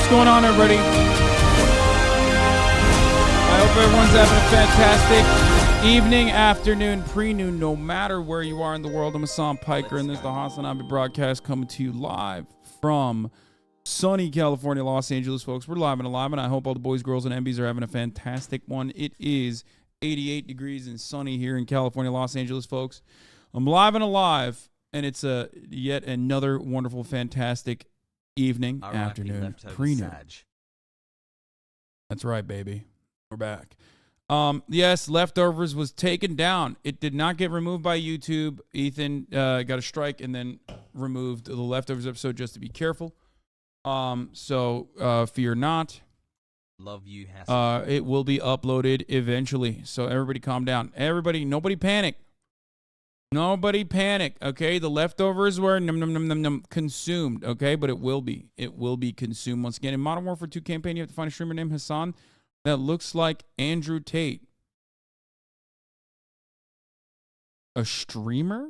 What's going on, everybody? I hope everyone's having a fantastic evening, afternoon, pre-noon, no matter where you are in the world. I'm Hassan Piker, and this is the HasanAbi broadcast coming to you live from sunny California, Los Angeles, folks. We're live and alive, and I hope all the boys, girls, and MBs are having a fantastic one. It is 88 degrees and sunny here in California, Los Angeles, folks. I'm live and alive, and it's yet another wonderful, fantastic evening, afternoon, pre-noon. That's right, baby. We're back. Yes, Leftovers was taken down. It did not get removed by YouTube. Ethan got a strike and then removed the Leftovers episode just to be careful. So fear not. Love you, Hassan. It will be uploaded eventually. So everybody calm down. Everybody, nobody panic. Nobody panic, okay? The Leftovers were consumed, okay? But it will be. It will be consumed. Once again, in Modern Warfare 2 campaign, you have to find a streamer named Hassan that looks like Andrew Tate. A streamer?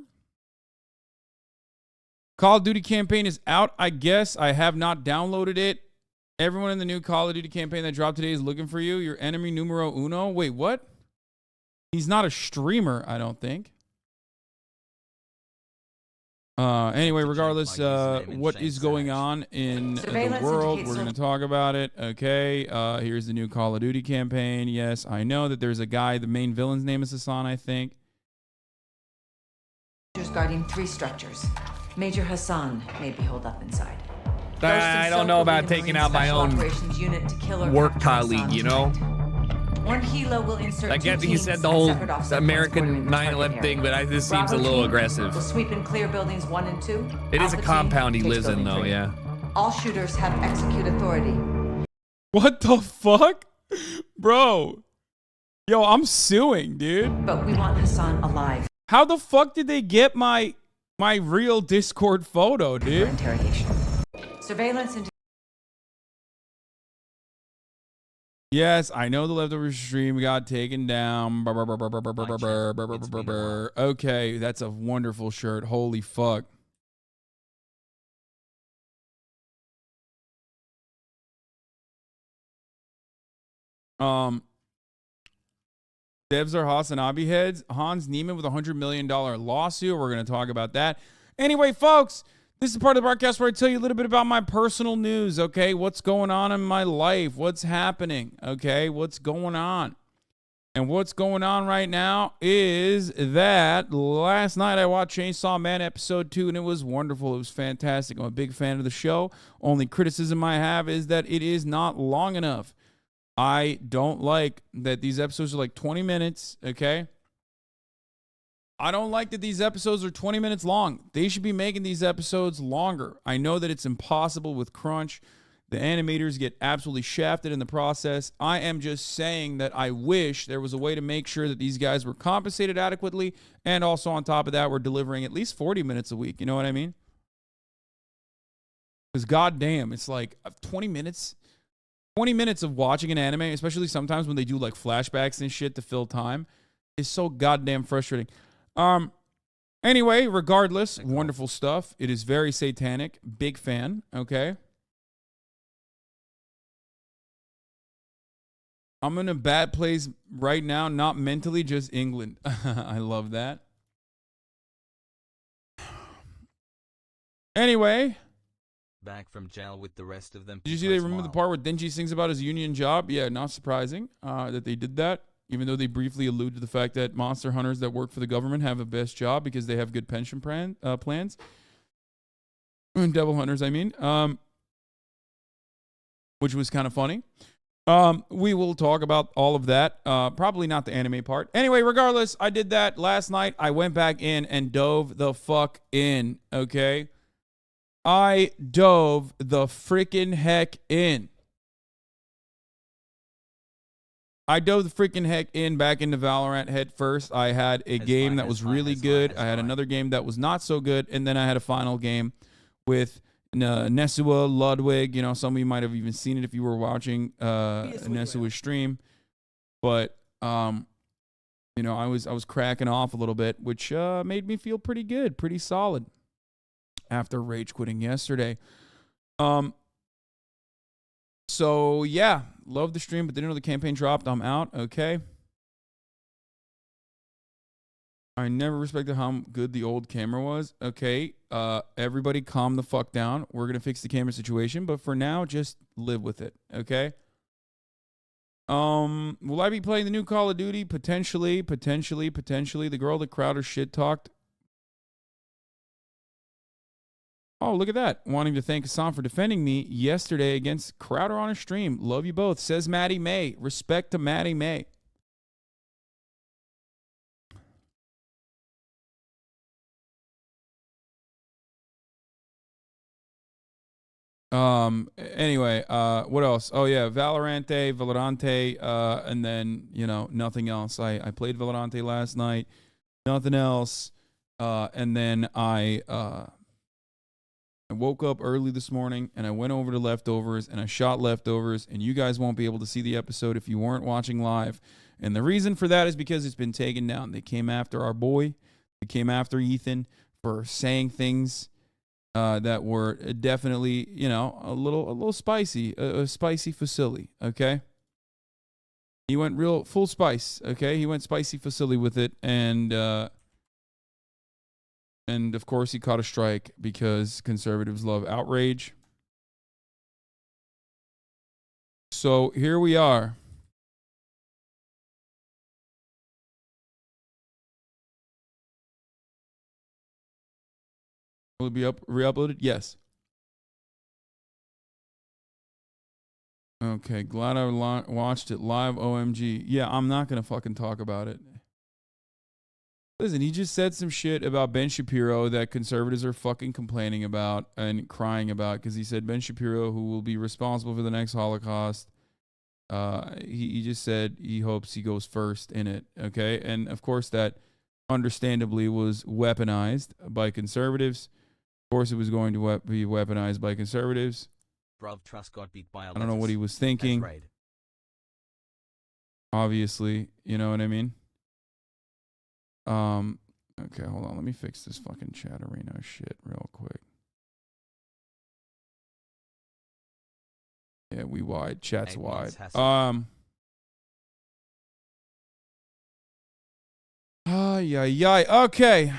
Call of Duty campaign is out, I guess. I have not downloaded it. Everyone in the new Call of Duty campaign that dropped today is looking for you. Your enemy numero uno. Wait, what? He's not a streamer, I don't think. Anyway, regardless, what is going on in the world, we're going to talk about it. Okay, here's the new Call of Duty campaign. Yes, I know that there's a guy, the main villain's name is Hassan, I think. Guarding 3 structures. Major Hassan may be holed up inside. I don't know about taking out my own work colleague, you know? One helo will insert I get he said the whole American 9/11 thing, but this seems a little aggressive. Will sweep and clear buildings 1 and 2. It is a compound he lives in, though, yeah. All shooters have execute authority. What the fuck? Bro. Yo, I'm suing, dude. But we want Hassan alive. How the fuck did they get my real Discord photo, dude? For interrogation. Surveillance into Yes, I know the Leftovers stream got taken down. Okay, that's a wonderful shirt. Holy fuck. Devs are HasanAbi heads. Hans Niemann with a $100 million lawsuit. We're going to talk about that. Anyway, folks, this is part of the broadcast where I tell you a little bit about my personal news, okay? What's going on in my life? What's happening, okay? What's going on? And what's going on right now is that last night I watched Chainsaw Man episode 2, and it was wonderful. It was fantastic. I'm a big fan of the show. Only criticism I have is that it is not long enough. I don't like that these episodes are like 20 minutes, okay? I don't like that these episodes are 20 minutes long. They should be making these episodes longer. I know that it's impossible with crunch. The animators get absolutely shafted in the process. I am just saying that I wish there was a way to make sure that these guys were compensated adequately, and also on top of that, we're delivering at least 40 minutes a week. You know what I mean? Because goddamn, it's like 20 minutes. 20 minutes of watching an anime, especially sometimes when they do like flashbacks and shit to fill time, is so goddamn frustrating. Anyway, regardless, wonderful stuff. It is very satanic. Big fan, okay? I'm in a bad place right now, not mentally, just England. I love that. Anyway. Back from jail with the rest of them. Did you see they removed the part where Denji sings about his union job? Yeah, not surprising that they did that. Even though they briefly allude to the fact that monster hunters that work for the government have a best job because they have good pension plans. And devil hunters, I mean. Which was kind of funny. We will talk about all of that. Probably not the anime part. Anyway, regardless, I did that last night. I went back in and dove the fuck in, okay? I dove the freaking heck in. I dove the freaking heck in back into Valorant head first. I had a game that was really good. I had another game that was not so good. And then I had a final game with Nesua Ludwig. You know, some of you might have even seen it if you were watching Nesua's stream. But, you know, I was cracking off a little bit, which made me feel pretty good, pretty solid after rage quitting yesterday. So, yeah, love the stream, but didn't know the campaign dropped. I'm out. Okay. I never respected how good the old camera was. Okay. Everybody calm the fuck down. We're going to fix the camera situation, but for now, just live with it. Okay. Will I be playing the new Call of Duty? Potentially. The girl that Crowder shit talked. Oh, look at that. Wanting to thank Hassan for defending me yesterday against Crowder on a stream. Love you both. Says Maddie May. Respect to Maddie May. Anyway, what else? Oh yeah, Valorante, and then, you know, nothing else. I played Valorante last night. Nothing else. And then I woke up early this morning and I went over to Leftovers and I shot Leftovers, and you guys won't be able to see the episode if you weren't watching live. And the reason for that is because it's been taken down. They came after our boy. They came after Ethan for saying things that were definitely, you know, a little spicy, a spicy facility, okay? He went real full spice, okay? He went spicy facility with it, and of course he caught a strike because conservatives love outrage. So here we are. Will it be re-uploaded? Yes. Okay, glad I watched it live. OMG. Yeah, I'm not going to fucking talk about it. Listen, he just said some shit about Ben Shapiro that conservatives are fucking complaining about and crying about, because he said Ben Shapiro, who will be responsible for the next Holocaust, he just said he hopes he goes first in it, okay? And, of course, that understandably was weaponized by conservatives. Of course, it was going to be weaponized by conservatives. Bruv Trust got beat by a I don't know what he was thinking. Obviously, you know what I mean? Okay, hold on. Let me fix this fucking chat arena shit real quick. Yeah, we wide. Chat's wide. Okay.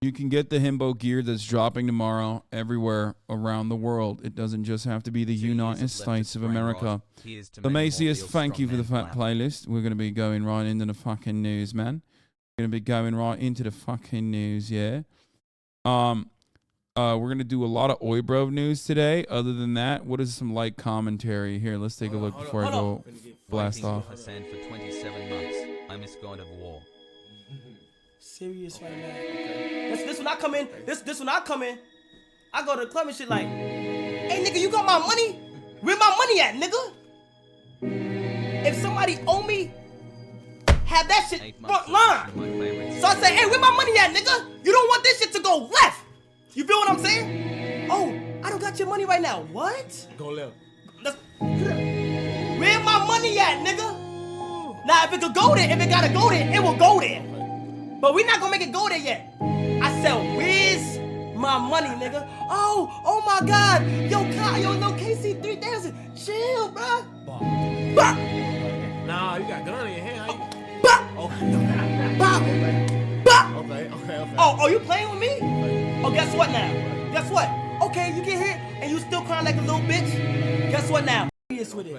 You can get the himbo gear that's dropping tomorrow everywhere around the world. It doesn't just have to be the United States of America. The Macy's, thank you for the playlist. We're going to be going right into the fucking news, man. We're going to be going right into the fucking news, yeah. We're going to do a lot of Oibro news today. Other than that, what is some light commentary? Here, let's take a look before I go blast off. Hassan for 27 months. I miss God of War. Serious right now. Okay. This when I come in. This when I come in. I go to the club and shit like, hey nigga, you got my money? Where my money at, nigga? If somebody owe me, have that shit front line. So I say, hey, where my money at, nigga? You don't want this shit to go left. You feel what I'm saying? Oh, I don't got your money right now. What? Go left. Where my money at, nigga? Now if it could go there, if it gotta go there, it will go there. But we're not gonna make it go there yet. I said, where's my money, nigga? Oh my God. Yo, KC3000. Chill, bruh. Bah. Nah, you got a gun in your hand. Bah. Okay. Bah. Bah. Okay. Oh, you playing with me? Oh, guess what now? Guess what? Okay, you get hit and you still crying like a little bitch. Guess what now? Yes with it.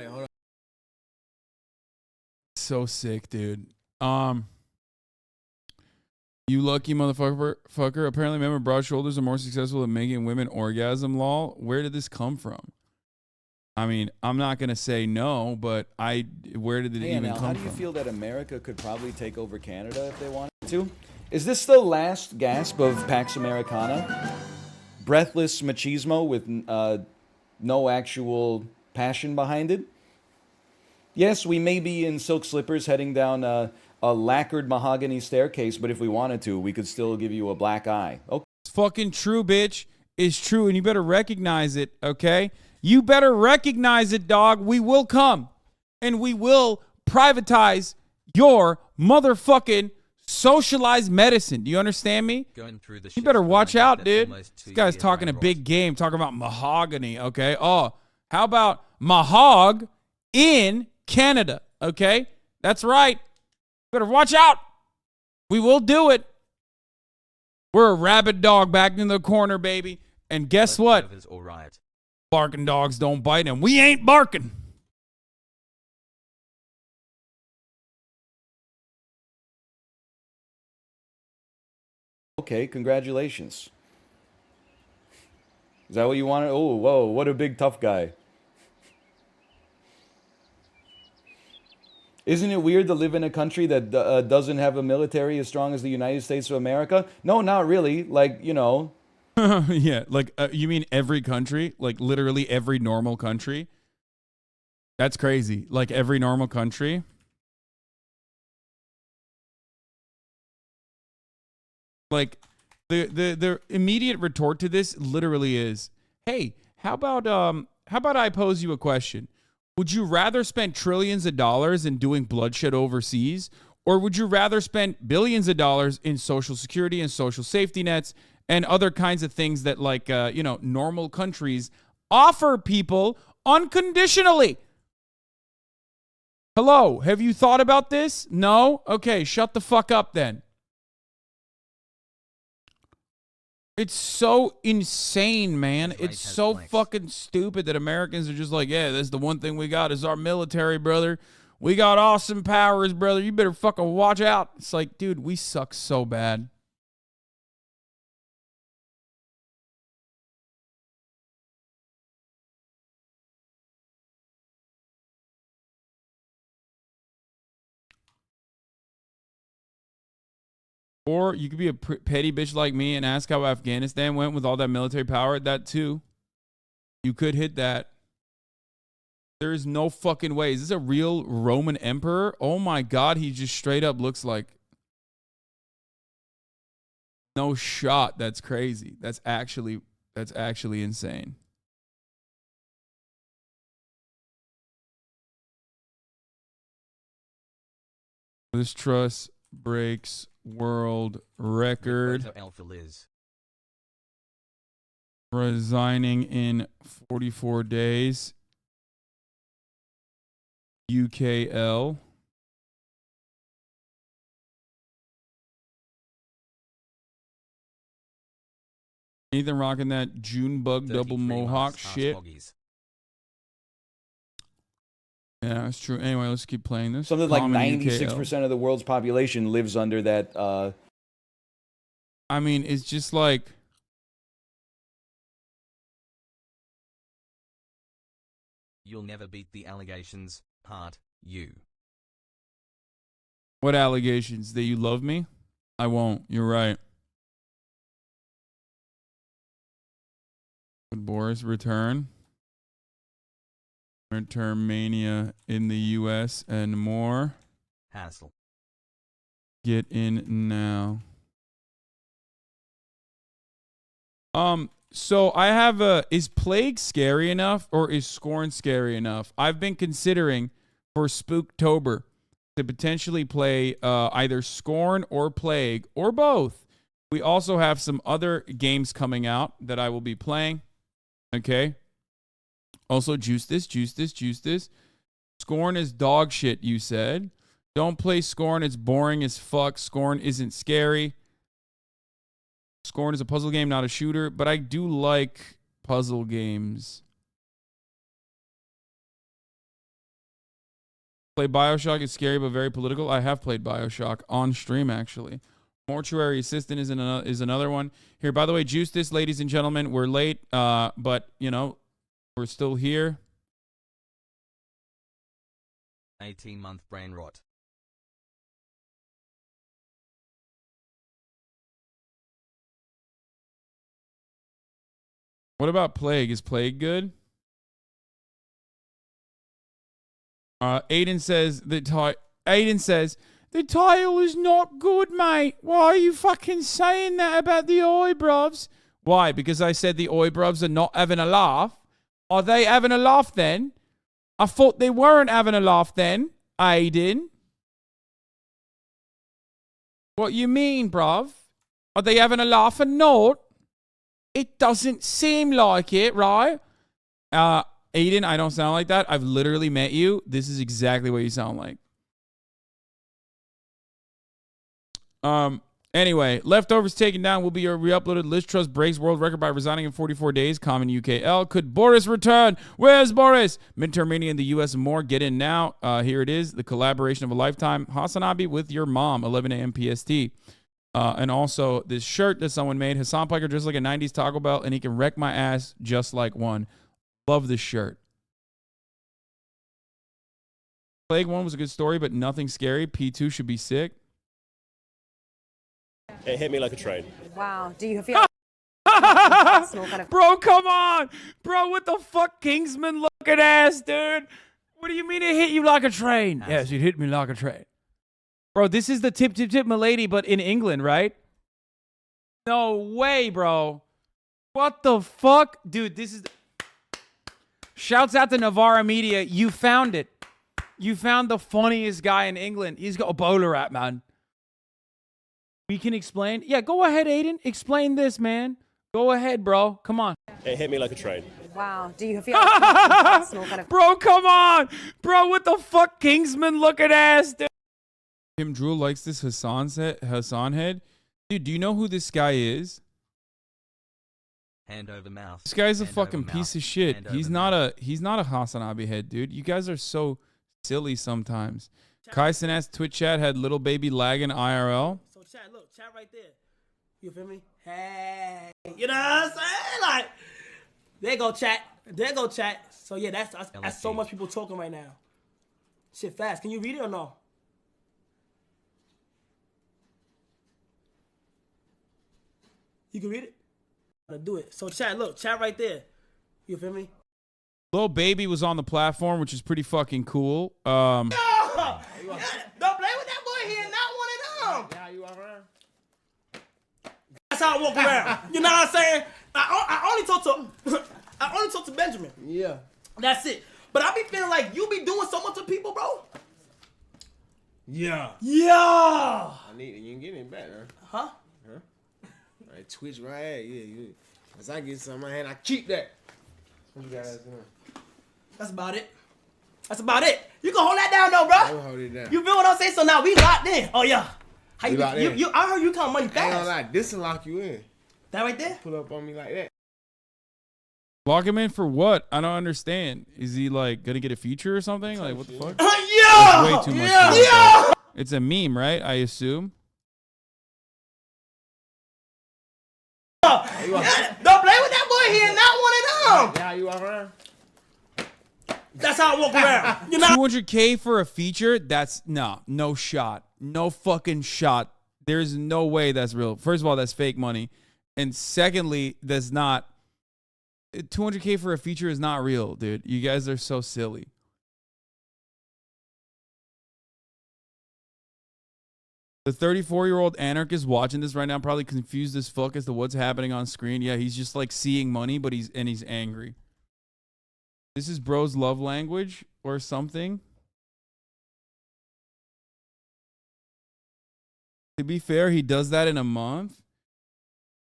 So sick, dude. You lucky motherfucker. Apparently, men with broad shoulders are more successful at making women orgasm, lol. Where did this come from? I mean, I'm not going to say no, but where did it even come from? How do you feel that America could probably take over Canada if they wanted to? Is this the last gasp of Pax Americana? Breathless machismo with no actual passion behind it? Yes, we may be in silk slippers heading down a lacquered mahogany staircase, but if we wanted to, we could still give you a black eye. Okay. It's fucking true, bitch. It's true, and you better recognize it, okay? You better recognize it, dog. We will come, and we will privatize your motherfucking Socialized medicine. Do you understand me? Going through the You better watch out, that's dude. almost This 2 guy's years talking I a brought. big game, talking about mahogany, okay? Oh, how about mahog in Canada, okay? That's right. Better watch out. We will do it. We're a rabid dog back in the corner, baby. And guess what? Leftovers all right. Barking dogs don't bite, and we ain't barking. Okay, congratulations. Is that what you wanted? Oh, whoa, what a big tough guy. Isn't it weird to live in a country that doesn't have a military as strong as the United States of America? No, not really. Like, you know. Yeah, like you mean every country? Like literally every normal country? That's crazy. Like every normal country? Like the immediate retort to this literally is, "Hey, how about I pose you a question? Would you rather spend trillions of dollars in doing bloodshed overseas, or would you rather spend billions of dollars in social security and social safety nets and other kinds of things that normal countries offer people unconditionally?" Hello, have you thought about this? No? Okay, shut the fuck up then. It's so insane, man. It's so fucking stupid that Americans are just like, yeah, that's the one thing we got is our military, brother. We got awesome powers, brother. You better fucking watch out. It's like, dude, we suck so bad. Or you could be a petty bitch like me and ask how Afghanistan went with all that military power. That too. You could hit that. There is no fucking way. Is this a real Roman emperor? Oh my God, he just straight up looks like. No shot. That's crazy. That's actually insane. This trust breaks world record. Photo Alpha Liz. Resigning in 44 days. UKL. Nathan rocking that June bug double 33 mohawk months, shit. Hoggies. Yeah, that's true. Anyway, let's keep playing this. Something like Common 96% UKL. of the world's population lives under that. I mean, it's just like. You'll never beat the allegations, heart, you. What allegations? That you love me? I won't. You're right. Would Boris return? Return mania in the U.S. and more. Hassle. Get in now. So I have is Plague scary enough or is Scorn scary enough? I've been considering for Spooktober to potentially play either Scorn or Plague or both. We also have some other games coming out that I will be playing. Okay. Also, juice this. Scorn is dog shit, you said. Don't play Scorn. It's boring as fuck. Scorn isn't scary. Scorn is a puzzle game, not a shooter, but I do like puzzle games. Play BioShock. It's scary, but very political. I have played BioShock on stream, actually. Mortuary Assistant is another one. Here, by the way, juice this, ladies and gentlemen. We're late, but, you know, we're still here. 18-month brain rot. What about Plague? Is Plague good? Aiden says the title is not good, mate. Why are you fucking saying that about the oi bruvs? Why? Because I said the oi bruvs are not having a laugh. Are they having a laugh then? I thought they weren't having a laugh then, Aiden. What you mean, bruv? Are they having a laughing note? It doesn't seem like it, right? Aiden, I don't sound like that. I've literally met you. This is exactly what you sound like. Anyway, leftovers taken down will be re-uploaded. Liz Truss breaks world record by resigning in 44 days. Common UKL. Could Boris return? Where's Boris? Midterm meeting in the U.S. and more. Get in now. Here it is. The collaboration of a lifetime. HasanAbi with your mom. 11 a.m. PST. And also this shirt that someone made. Hassan Piker just like a 90s Taco Bell, and he can wreck my ass just like one. Love this shirt. Plague 1 was a good story, but nothing scary. P2 should be sick. It hit me like a train. Wow. Do you feel personal kind of... Bro, come on. Bro, what the fuck, Kingsman looking ass, dude? What do you mean it hit you like a train? Yes, it hit me like a train. Bro, this is the tip, tip, tip, milady, but in England, right? No way, bro. What the fuck? Dude, this is... Shouts out to Navarra Media. You found it. You found the funniest guy in England. He's got a bowler at, man. We can explain. Yeah, go ahead, Aiden. Explain this, man. Go ahead, bro. Come on. It hit me like a train. Wow. Do you feel personal kind of... Bro, come on. Bro, what the fuck, Kingsman looking ass, dude? Tim Drew likes this Hassan head. Dude, do you know who this guy is? Hand over mouth. This guy's a Hand fucking over piece mouth. of shit. Hand He's over not mouth. a HasanAbi head, dude. You guys are so silly sometimes. Kai Sinat's Twitch chat had little baby lagging IRL. So chat, look, chat right there. You feel me? Hey, you know what I'm saying? Like, there go chat. There go chat. So yeah, that's so much people talking right now. Shit fast. Can you read it or no? You can read it? Gotta do it. So chat, look, chat right there. You feel me? Lil Baby was on the platform, which is pretty fucking cool. Don't play with that boy. He is not one of them. Yeah, you all right? That's how I walk around. You know what I'm saying? I only talk to Benjamin. Yeah. That's it. But I be feeling like you be doing so much to people, bro. Yeah. Yeah. I need you can get it back, huh? Huh? I twitch my ass. Yeah, you. As I get some in my hand, I keep that. What you got ass in there? That's about it. That's about it. You can hold that down though, bro. I will hold it down. You feel what I'm saying? So now we locked in. Oh yeah. How We you, locked in. I heard you count money I ain't gonna fast. lie, this will lock you in. That right there? Pull up on me like that. Lock him in for what? I don't understand. Is he like gonna get a feature or something? Like what the fuck? Yeah. That's way too much. Yeah. for him. Yeah. It's a meme, right? I assume. Don't play with that boy. He is not one of them. Yeah, you all right? That's how I walk around. You know. 200K for a feature? That's no shot. No fucking shot. There's no way that's real. First of all, that's fake money. And secondly, that's not 200K for a feature is not real, dude. You guys are so silly. The 34-year-old anarchist watching this right now probably confused as fuck as to what's happening on screen. Yeah, he's just like seeing money, but he's angry. This is bro's love language or something. To be fair, he does that in a month.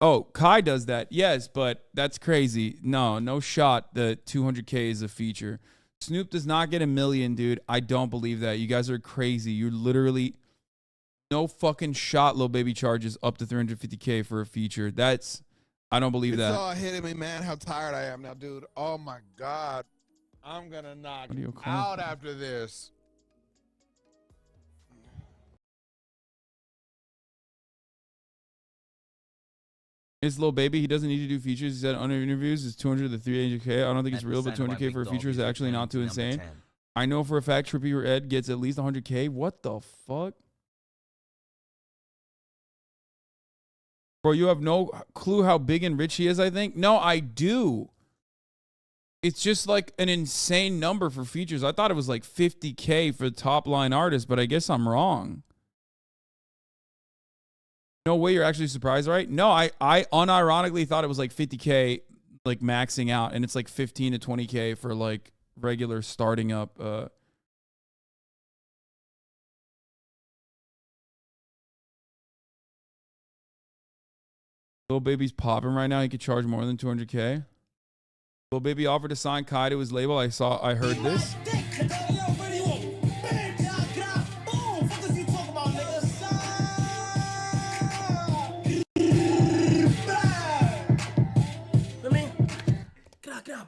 Oh, Kai does that. Yes, but that's crazy. No shot that 200K is a feature. Snoop does not get 1 million, dude. I don't believe that. You guys are crazy. You're literally no fucking shot. Lil Baby charges up to 350K for a feature. I don't believe that. It's all hitting me, man, how tired I am now, dude. Oh, my God. I'm going to knock out after this. It's Lil Baby. He doesn't need to do features. He said under interviews it's 200 to 300K. I don't think it's real, but 200K for a feature is actually not too insane. I know for a fact Trippy or Ed gets at least 100K. What the fuck? Bro, you have no clue how big and rich he is, I think? No, I do. It's just like an insane number for features. I thought it was like 50K for the top line artist, but I guess I'm wrong. No way you're actually surprised, right? No, I unironically thought it was like 50K, like maxing out, and it's like 15 to 20K for like regular starting up. Lil Baby's popping right now. He could charge more than 200K. Lil Baby offered to sign Kai to his label. I heard this.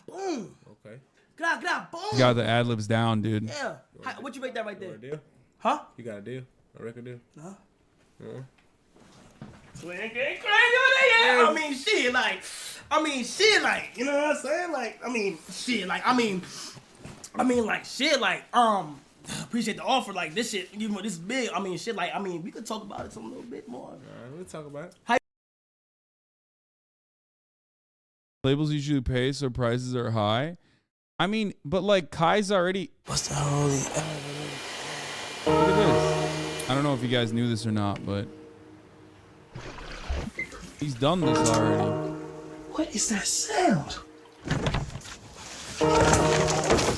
Boom. Okay. Boom. You got the ad libs down, dude. Yeah. What you make that right there? A deal? Huh? You got a deal? A record deal? Huh? Yeah. I mean, shit, like, you know what I'm saying? Like, appreciate the offer. Like, this shit, even though this is big, we could talk about it some little bit more. All right, we'll talk about it. Labels usually pay, so prices are high. I mean, but like Kai's already. What's the holy? Look at this. I don't know if you guys knew this or not, but he's done this already. What is that sound?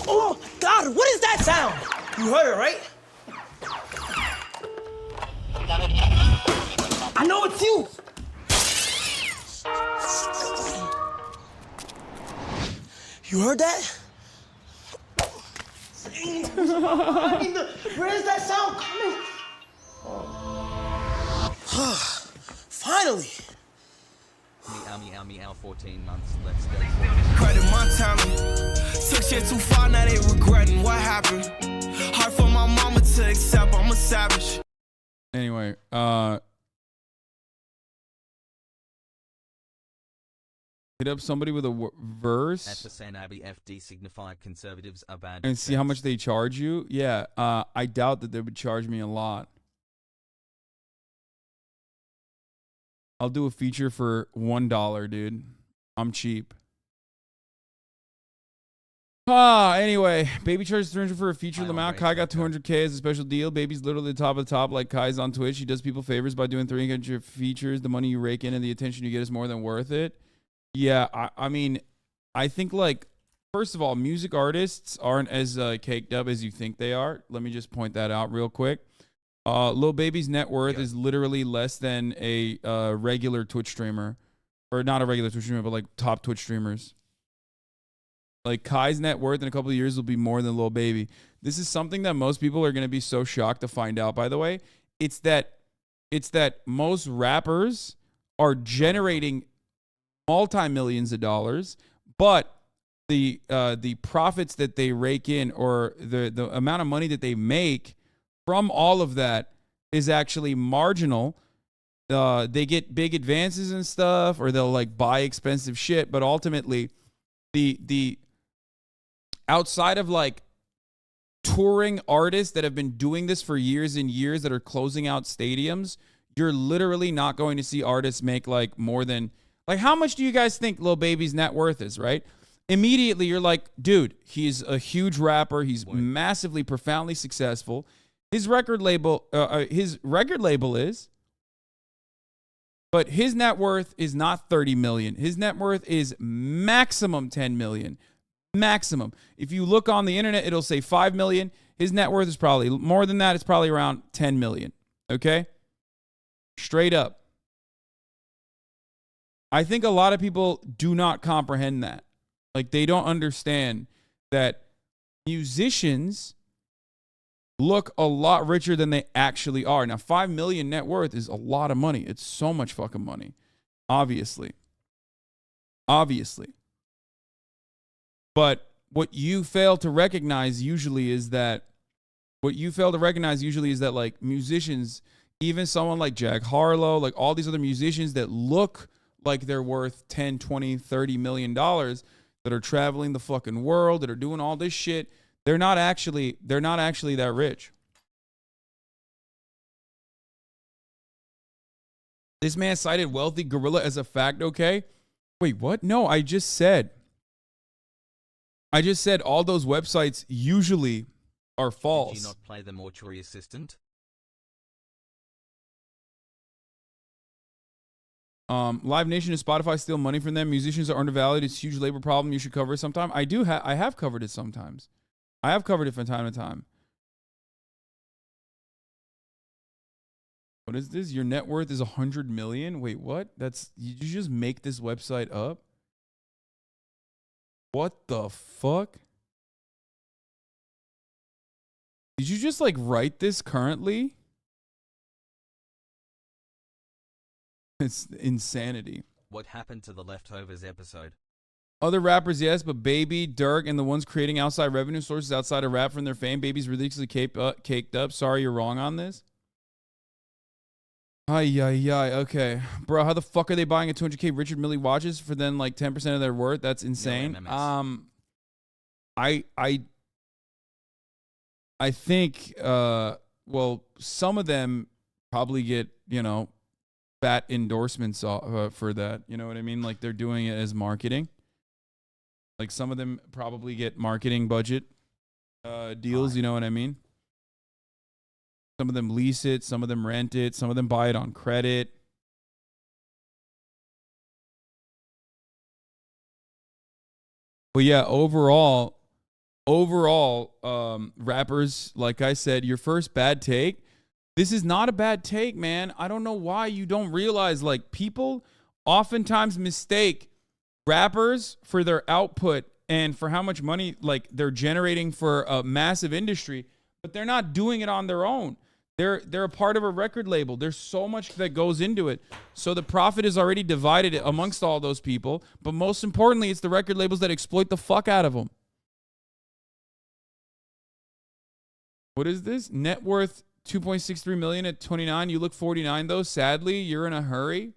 Oh God! What is that sound? You heard it, right? I know it's you. You heard that? Where is that sound coming? Finally. Meow, 14 months. Let's go. Credit my timing. Took shit too far, now they regretting what happened. Hard for my mama to accept, I'm a savage. Anyway, hit up somebody with a verse. At HasanAbi FD signified conservatives are bad. And see how much they charge you. Yeah, I doubt that they would charge me a lot. I'll do a feature for $1, dude. I'm cheap. Anyway, Baby charges 300 for a feature. Lamau Kai got 200K as a special deal. Baby's literally the top of the top, like Kai's on Twitch. He does people favors by doing 300 features. The money you rake in and the attention you get is more than worth it. Yeah, I mean, I think, like, first of all, music artists aren't as caked up as you think they are. Let me just point that out real quick. Lil Baby's net worth is literally less than a regular Twitch streamer. Or not a regular Twitch streamer, but, like, top Twitch streamers. Like, Kai's net worth in a couple of years will be more than Lil Baby. This is something that most people are going to be so shocked to find out, by the way. It's that most rappers are generating multi-millions of dollars, but the profits that they rake in, or the amount of money that they make from all of that, is actually marginal. They get big advances and stuff, or they'll like buy expensive shit, but ultimately the outside of like touring artists that have been doing this for years and years that are closing out stadiums, you're literally not going to see artists make like more than, like, how much do you guys think Lil Baby's net worth is, right? Immediately you're like, dude, he's a huge rapper. He's massively, profoundly successful. His record label is, but his net worth is not 30 million. His net worth is maximum 10 million. Maximum. If you look on the internet, it'll say 5 million. His net worth is probably more than that. It's probably around 10 million. Okay? Straight up. I think a lot of people do not comprehend that. Like, they don't understand that musicians look a lot richer than they actually are. Now, 5 million net worth is a lot of money. It's so much fucking money. Obviously. But what you fail to recognize usually is that like musicians, even someone like Jack Harlow, like all these other musicians that look like they're worth 10, 20, 30 million dollars, that are traveling the fucking world, that are doing all this shit, they're not actually that rich. This man cited Wealthy Gorilla as a fact, okay? Wait, what? No, I just said all those websites usually are false. Did you not play the mortuary assistant? Live Nation and Spotify steal money from them. Musicians are undervalued. It's a huge labor problem. You should cover it sometime. I have covered it sometimes. I have covered it from time to time. What is this? Your net worth is 100 million? Wait, what? Did you just make this website up? What the fuck? Did you just like write this currently? It's insanity. What happened to the leftovers episode? Other rappers, yes, but Baby, Dirk, and the ones creating outside revenue sources outside of rap from their fame. Baby's ridiculously caked up. Sorry, you're wrong on this. Okay. Bro, how the fuck are they buying a 200K Richard Mille watches for then like 10% of their worth? That's insane. No I think, well, some of them probably get, you know, fat endorsements for that. You know what I mean? Like they're doing it as marketing. Like some of them probably get marketing budget deals. You know what I mean? Some of them lease it. Some of them rent it. Some of them buy it on credit. But yeah, overall, rappers, like I said, your first bad take, this is not a bad take, man. I don't know why you don't realize, like, people oftentimes mistake rappers for their output and for how much money, like, they're generating for a massive industry, but they're not doing it on their own. They're a part of a record label. There's so much that goes into it. So the profit is already divided amongst all those people, but most importantly, it's the record labels that exploit the fuck out of them. What is this? Net worth 2.63 million at 29. You look 49 though. Sadly, you're in a hurry.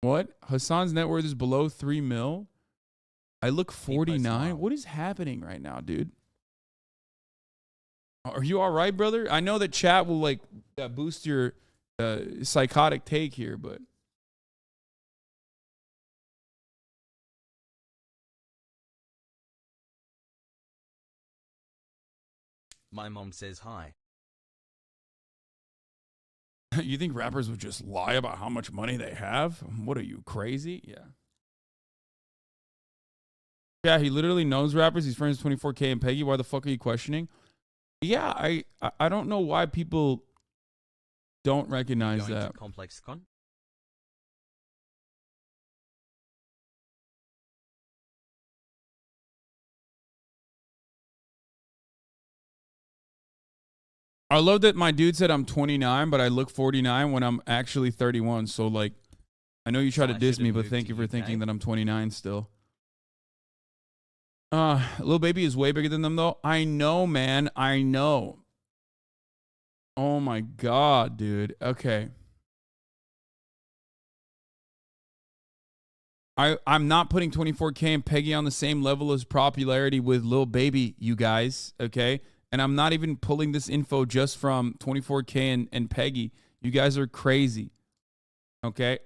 What? Hasan's net worth is below 3 mil. I look 49. What is happening right now, dude? Are you all right, brother? I know that chat will like boost your psychotic take here, but my mom says hi. You think rappers would just lie about how much money they have? What are you, crazy? Yeah. Yeah, he literally knows rappers. He's friends with 24K and Peggy. Why the fuck are you questioning? Yeah, I don't know why people don't recognize Going that. to Complex Con? I love that my dude said I'm 29, but I look 49 when I'm actually 31. So, like, I know you try to diss me, but thank you for thinking that I'm 29 still. Lil Baby is way bigger than them, though. I know, man. I know. Oh, my God, dude. Okay. I'm not putting 24K and Peggy on the same level as popularity with Lil Baby, you guys, okay? And I'm not even pulling this info just from 24K and Peggy. You guys are crazy, okay?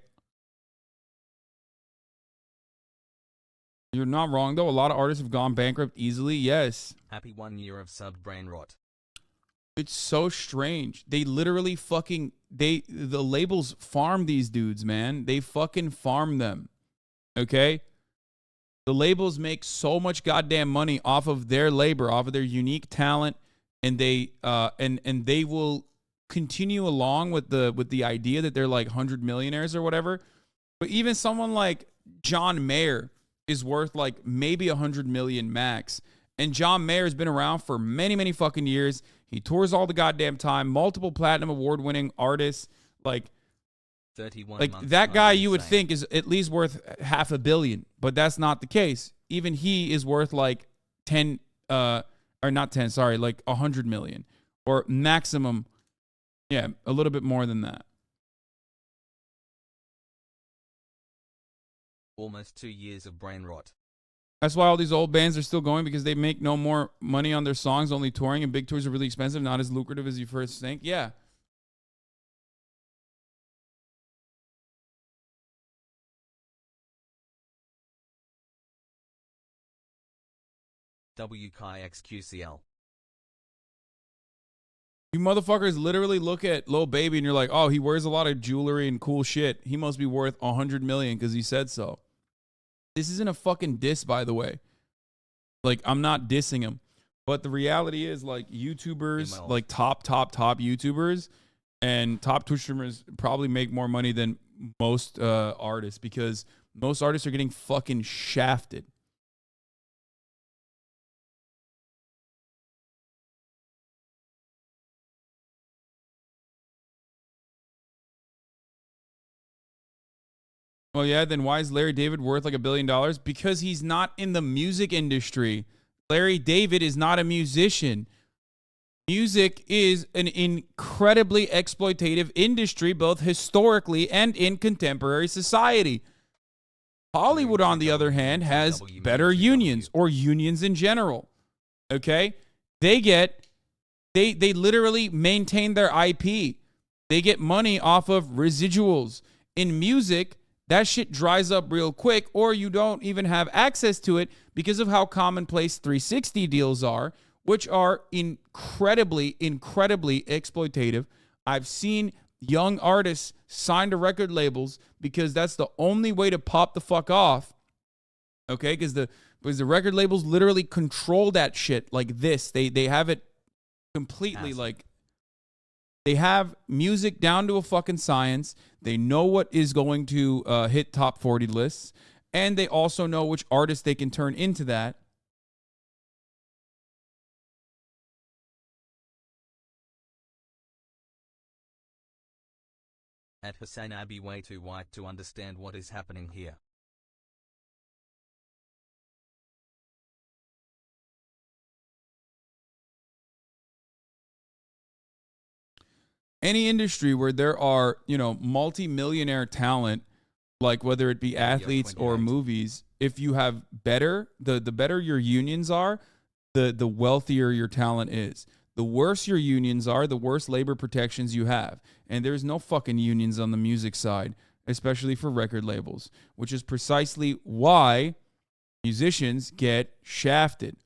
You're not wrong, though. A lot of artists have gone bankrupt easily. Yes. Happy 1 year of subbed brain rot. It's so strange. They literally fucking... the labels farm these dudes, man. They fucking farm them. Okay? The labels make so much goddamn money off of their labor, off of their unique talent, and they and they will continue along with the idea that they're like 100 millionaires or whatever. But even someone like John Mayer is worth like maybe 100 million max. And John Mayer has been around for many, many fucking years. He tours all the goddamn time, multiple platinum award-winning artists. Like 31 like months that guy you would insane. think is at least worth $500 million, but that's not the case. Even he is worth like 10 or not 10, sorry, like 100 million or maximum. Yeah, a little bit more than that. Almost 2 years of brain rot. That's why all these old bands are still going, because they make no more money on their songs, only touring, and big tours are really expensive, not as lucrative as you first think. Yeah. WKXQCL. You motherfuckers literally look at Lil Baby and you're like, oh, he wears a lot of jewelry and cool shit. He must be worth 100 million because he said so. This isn't a fucking diss, by the way. Like, I'm not dissing him. But the reality is, like, YouTubers, like top YouTubers, And top Twitch streamers probably make more money than most artists because most artists are getting fucking shafted. Well, yeah, then why is Larry David worth like $1 billion? Because he's not in the music industry. Larry David is not a musician. Music is an incredibly exploitative industry, both historically and in contemporary society. Hollywood, on the other hand, has better unions, or unions in general. Okay? They literally maintain their IP. They get money off of residuals. In music, that shit dries up real quick, or you don't even have access to it because of how commonplace 360 deals are, which are incredibly, incredibly exploitative. I've seen young artists sign to record labels because that's the only way to pop the fuck off. Okay, because the record labels literally control that shit like this. They have it completely like. They have music down to a fucking science. They know what is going to hit top 40 lists. And they also know which artists they can turn into that. At HasanAbi, way too white to understand what is happening here. Any industry where there are, multi-millionaire talent, like whether it be athletes or movies, if you have better, the better your unions are, the wealthier your talent is. The worse your unions are, the worse labor protections you have. And there's no fucking unions on the music side, especially for record labels, which is precisely why musicians get shafted.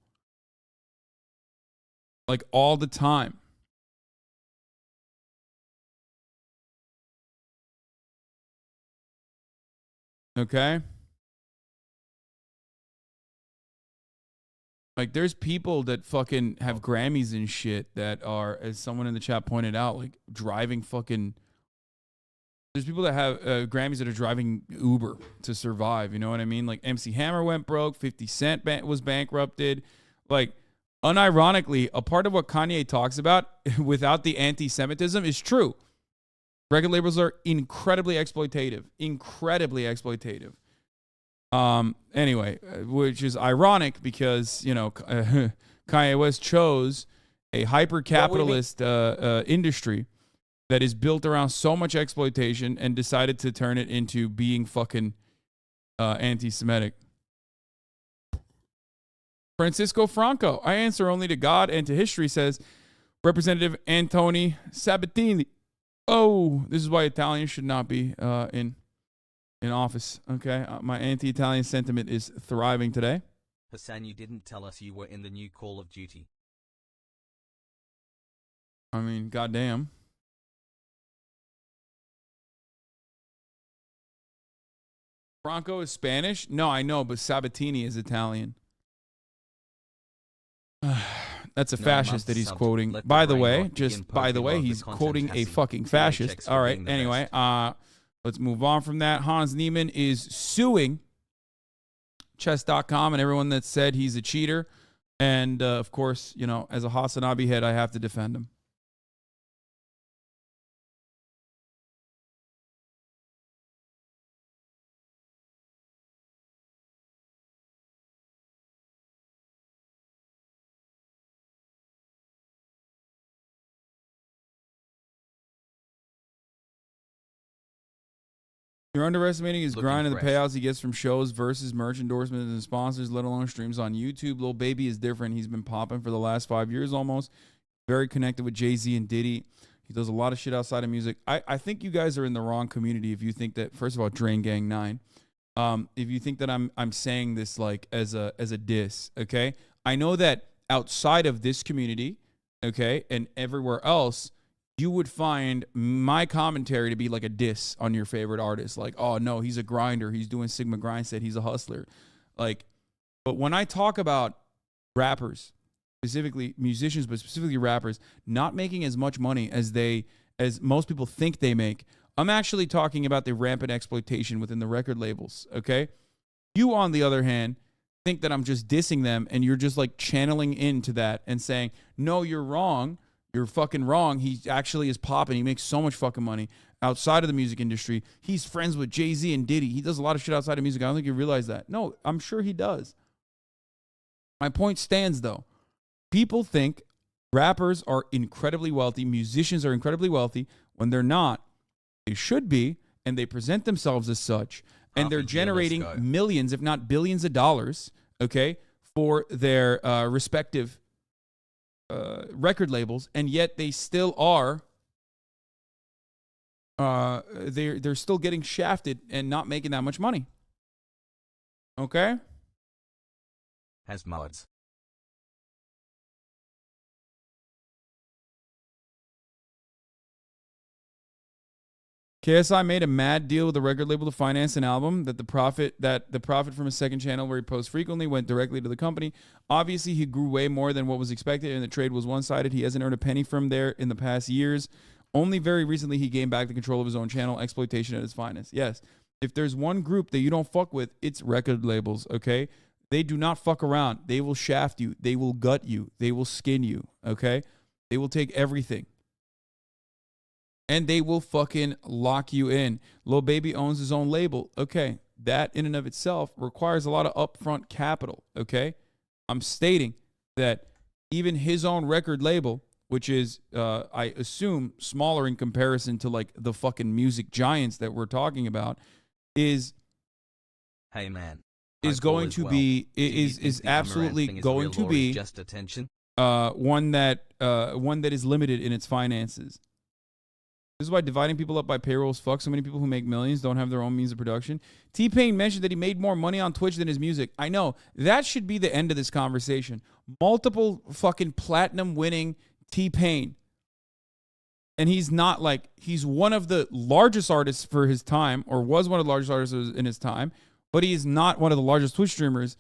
Like all the time. Okay? Like, there's people that fucking have Grammys and shit that are, as someone in the chat pointed out, like, driving fucking... There's people that have Grammys that are driving Uber to survive, you know what I mean? Like, MC Hammer went broke, 50 Cent was bankrupted. Like, unironically, a part of what Kanye talks about without the anti-Semitism is true. Record labels are incredibly exploitative. Incredibly exploitative. Anyway, which is ironic because, Kanye West chose a hyper-capitalist industry that is built around so much exploitation and decided to turn it into being fucking anti-Semitic. Francisco Franco, I answer only to God and to history, says Representative Antoni Sabatini. Oh, this is why Italians should not be in office. Okay, my anti-Italian sentiment is thriving today. Hasan, you didn't tell us you were in the new Call of Duty. I mean, goddamn. Franco is Spanish? No, I know, but Sabatini is Italian. That's a fascist that he's quoting. By the way, he's quoting a fucking fascist. All right, anyway, let's move on from that. Hans Niemann is suing chess.com and everyone that said he's a cheater. And, of course, as a HasanAbi head, I have to defend him. You're underestimating his grind and the payouts he gets from shows versus merch endorsements and sponsors, let alone streams on YouTube. Lil Baby is different. He's been popping for the last 5 years almost. Very connected with Jay-Z and Diddy. He does a lot of shit outside of music. I think you guys are in the wrong community if you think that, first of all, Drain Gang 9. If you think that I'm saying this like as a diss, okay? I know that outside of this community, okay, and everywhere else, you would find my commentary to be like a diss on your favorite artist. Like, oh, no, he's a grinder. He's doing Sigma Grind set. He's a hustler. Like, but when I talk about rappers, specifically musicians, but specifically rappers, not making as much money as they as most people think they make. I'm actually talking about the rampant exploitation within the record labels, okay? You, on the other hand, think that I'm just dissing them, and you're just like channeling into that and saying, no, you're wrong. You're fucking wrong. He actually is popping. He makes so much fucking money outside of the music industry. He's friends with Jay-Z and Diddy. He does a lot of shit outside of music. I don't think you realize that. No, I'm sure he does. My point stands, though. People think rappers are incredibly wealthy, musicians are incredibly wealthy, when they're not. They should be, and they present themselves as such, and they're generating millions, if not billions of dollars, okay, for their respective record labels, and yet they still are they're still getting shafted and not making that much money. Okay? Has mods. KSI made a mad deal with the record label to finance an album that the profit from his second channel where he posts frequently went directly to the company. Obviously, he grew way more than what was expected, and the trade was one-sided. He hasn't earned a penny from there in the past years. Only very recently he gained back the control of his own channel. Exploitation at its finest. Yes. If there's one group that you don't fuck with, it's record labels, okay? They do not fuck around. They will shaft you. They will gut you. They will skin you, okay? They will take everything. And they will fucking lock you in. Lil Baby owns his own label. Okay, that in and of itself requires a lot of upfront capital, okay? I'm stating that even his own record label, which is, I assume, smaller in comparison to, like, the fucking music giants that we're talking about, is... Hey, man. Is going to be... Is absolutely going to be... Just attention? One that is limited in its finances. This is why dividing people up by payrolls fuck. So many people who make millions don't have their own means of production. T-Pain mentioned that he made more money on Twitch than his music. I know. That should be the end of this conversation. Multiple fucking platinum winning T-Pain. And he's not like, he's one of the largest artists for his time, or was one of the largest artists in his time, but he is not one of the largest Twitch streamers.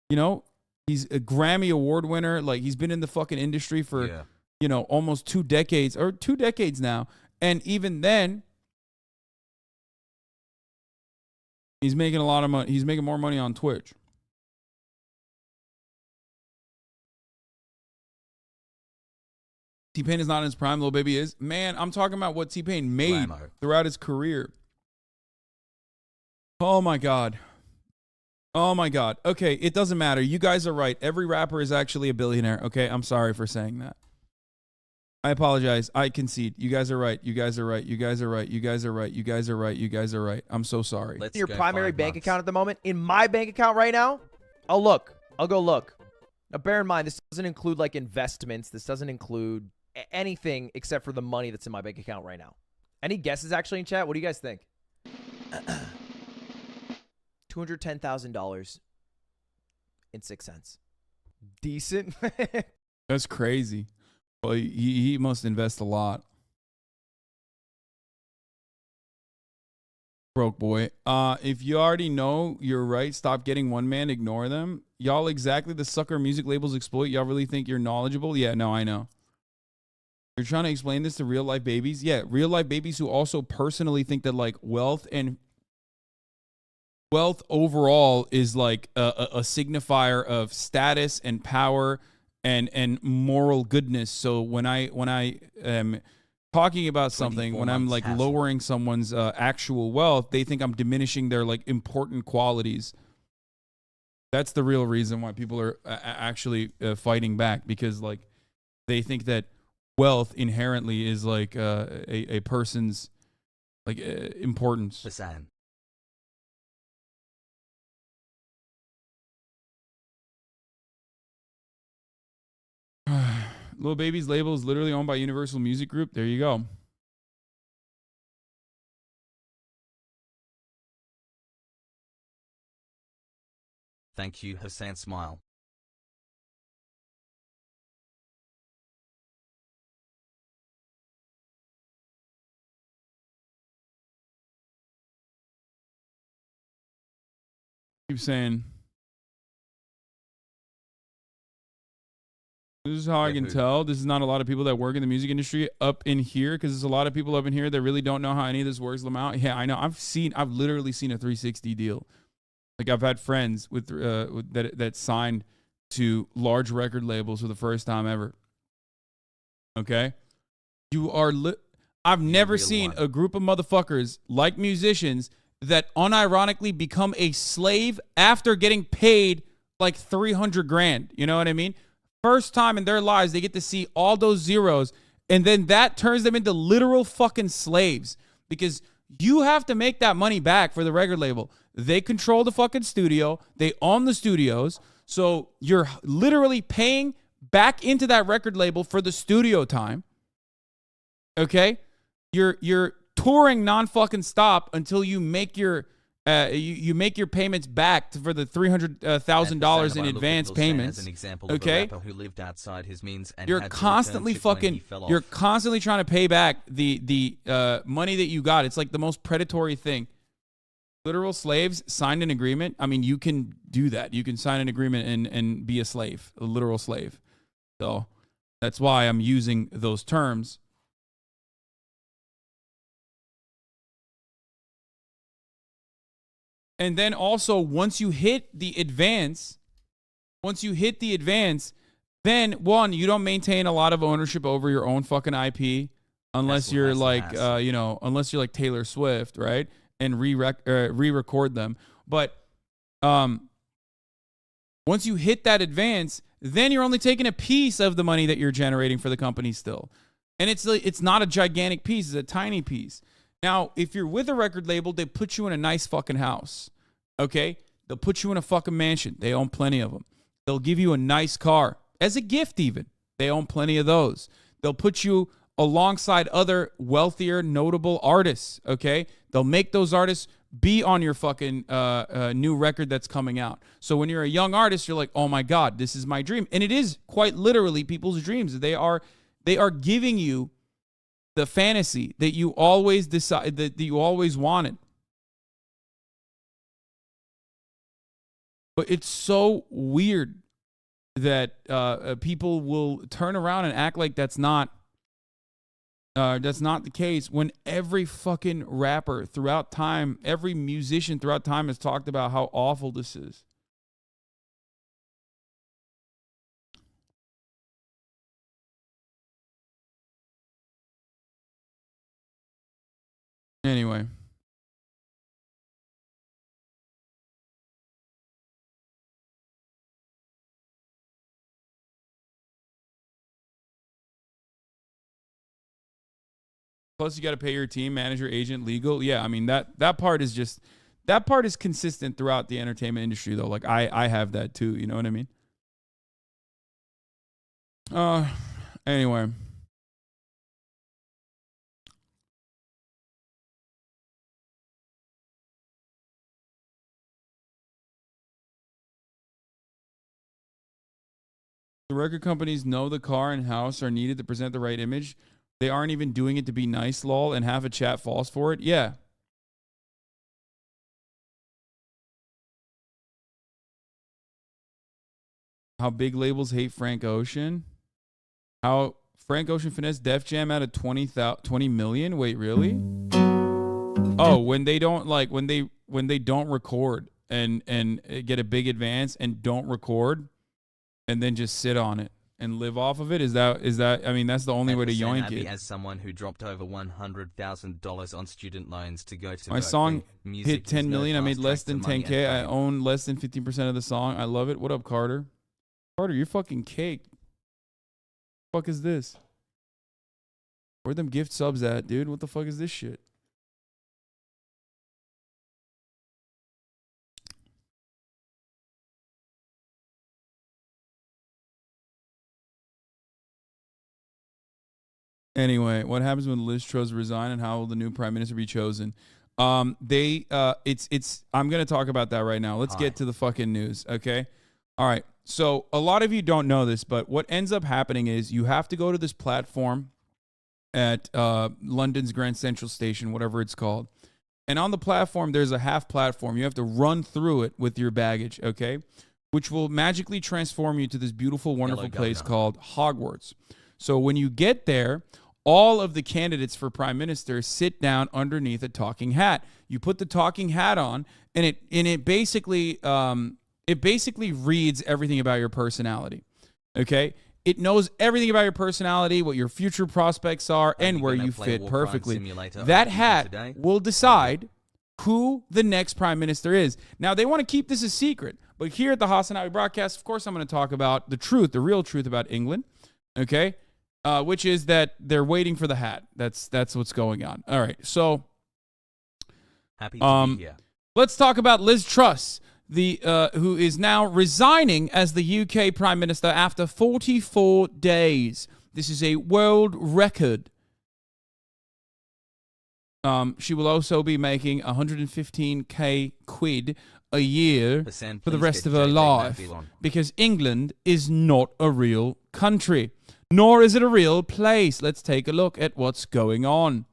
You know, he's a Grammy Award winner. Like, he's been in the fucking industry for, you know, almost 2 decades now. And even then, he's making a lot of money. He's making more money on Twitch. T-Pain is not in his prime. Lil Baby is. Man, I'm talking about what T-Pain made throughout his career. Oh, my God. Oh, my God. Okay, it doesn't matter. You guys are right. Every rapper is actually a billionaire. Okay, I'm sorry for saying that. I apologize. I concede. You guys are right. You guys are right. You guys are right. You guys are right. You guys are right. You guys are right. I'm so sorry. Your primary bank account at the moment. In my bank account right now, I'll look. I'll go look. Now, bear in mind, this doesn't include like investments. This doesn't include anything except for the money that's in my bank account right now. Any guesses actually in chat? What do you guys think? $210,000 and 6 cents. Decent. That's crazy. Well, he must invest a lot. Broke boy. If you already know you're right, stop getting one man, ignore them. Y'all exactly the sucker music labels exploit. Y'all really think you're knowledgeable? Yeah, no, I know. You're trying to explain this to real life babies? Yeah, real life babies who also personally think that like wealth overall is like a signifier of status and power and moral goodness. So when I am talking about something, when I'm like lowering someone's actual wealth, they think I'm diminishing their like important qualities. That's the real reason why people are actually fighting back, because like they think that wealth inherently is like a person's like importance. Hasan. Lil Baby's label is literally owned by Universal Music Group. There you go. Thank you, Hasan. Smile. Keep saying. This is how I can tell. This is not a lot of people that work in the music industry up in here, because there's a lot of people up in here that really don't know how any of this works. Lamau. Yeah, I know. I've literally seen a 360 deal. Like, I've had friends with that signed to large record labels for the first time ever. Okay, I've never seen a group of motherfuckers like musicians that unironically become a slave after getting paid like 300 grand. You know what I mean? First time in their lives, they get to see all those zeros, and then that turns them into literal fucking slaves, because you have to make that money back for the record label. They control the fucking studio. They own the studios. So you're literally paying back into that record label for the studio time. Okay? You're touring non-fucking stop until you make your you make your payments back for the $300,000 in advance payments. As an example okay, of a rapper who lived outside his means and you're had to constantly return shit when he fucking. fell You're off. constantly trying to pay back the money that you got. It's like the most predatory thing. Literal slaves signed an agreement. I mean, you can do that. You can sign an agreement and be a slave, a literal slave. So that's why I'm using those terms. And then also, once you hit the advance, then one, you don't maintain a lot of ownership over your own fucking IP unless you're like, unless you're like Taylor Swift, right? And re-record them. But once you hit that advance, then you're only taking a piece of the money that you're generating for the company still. And it's not a gigantic piece, it's a tiny piece. Now, if you're with a record label, they put you in a nice fucking house, okay? They'll put you in a fucking mansion. They own plenty of them. They'll give you a nice car, as a gift even. They own plenty of those. They'll put you alongside other wealthier, notable artists, okay? They'll make those artists be on your fucking new record that's coming out. So when you're a young artist, you're like, oh my God, this is my dream. And it is quite literally people's dreams. They are giving you the fantasy that you always decide that you always wanted. But it's so weird that people will turn around and act like that's not the case, when every fucking rapper throughout time, every musician throughout time has talked about how awful this is. Anyway. Plus, you got to pay your team, manager, agent, legal. Yeah, I mean, that part is just, that part is consistent throughout the entertainment industry, though. Like, I have that, too. You know what I mean? Anyway. The record companies know the car and house are needed to present the right image. They aren't even doing it to be nice, lol, and half a chat falls for it. Yeah. How big labels hate Frank Ocean. How Frank Ocean finessed Def Jam out of 20 million. Wait, really? Oh, when they don't record and get a big advance and don't record and then just sit on it and live off of it? Is that I mean, that's the only way to yoink it. As someone who dropped over $100,000 on student loans to go to my song hit 10 million. I made less than 10K. I own less than 15% of the song. I love it. What up, Carter? Carter, you're fucking cake. What the fuck is this? Where them gift subs at, dude? What the fuck is this shit? Anyway, what happens when Liz Truss resign and how will the new prime minister be chosen? I'm going to talk about that right now. Let's get to the fucking news, okay? All right. So a lot of you don't know this, but what ends up happening is you have to go to this platform at London's Grand Central Station, whatever it's called. And on the platform, there's a half platform. You have to run through it with your baggage, okay? which will magically transform you to this beautiful, wonderful place called Hogwarts. So when you get there, all of the candidates for prime minister sit down underneath a talking hat. You put the talking hat on, and it basically reads everything about your personality. Okay? It knows everything about your personality, what your future prospects are, and where you fit perfectly. That hat will decide who the next prime minister is. Now, they want to keep this a secret, but here at the HasanAbi broadcast, of course, I'm going to talk about the truth, the real truth about England, okay? Which is that they're waiting for the hat. That's what's going on. All right, so happy to be here. Let's talk about Liz Truss, who is now resigning as the UK Prime Minister after 44 days. This is a world record. She will also be making 115k quid a year for the rest of her life because England is not a real country, nor is it a real place. Let's take a look at what's going on.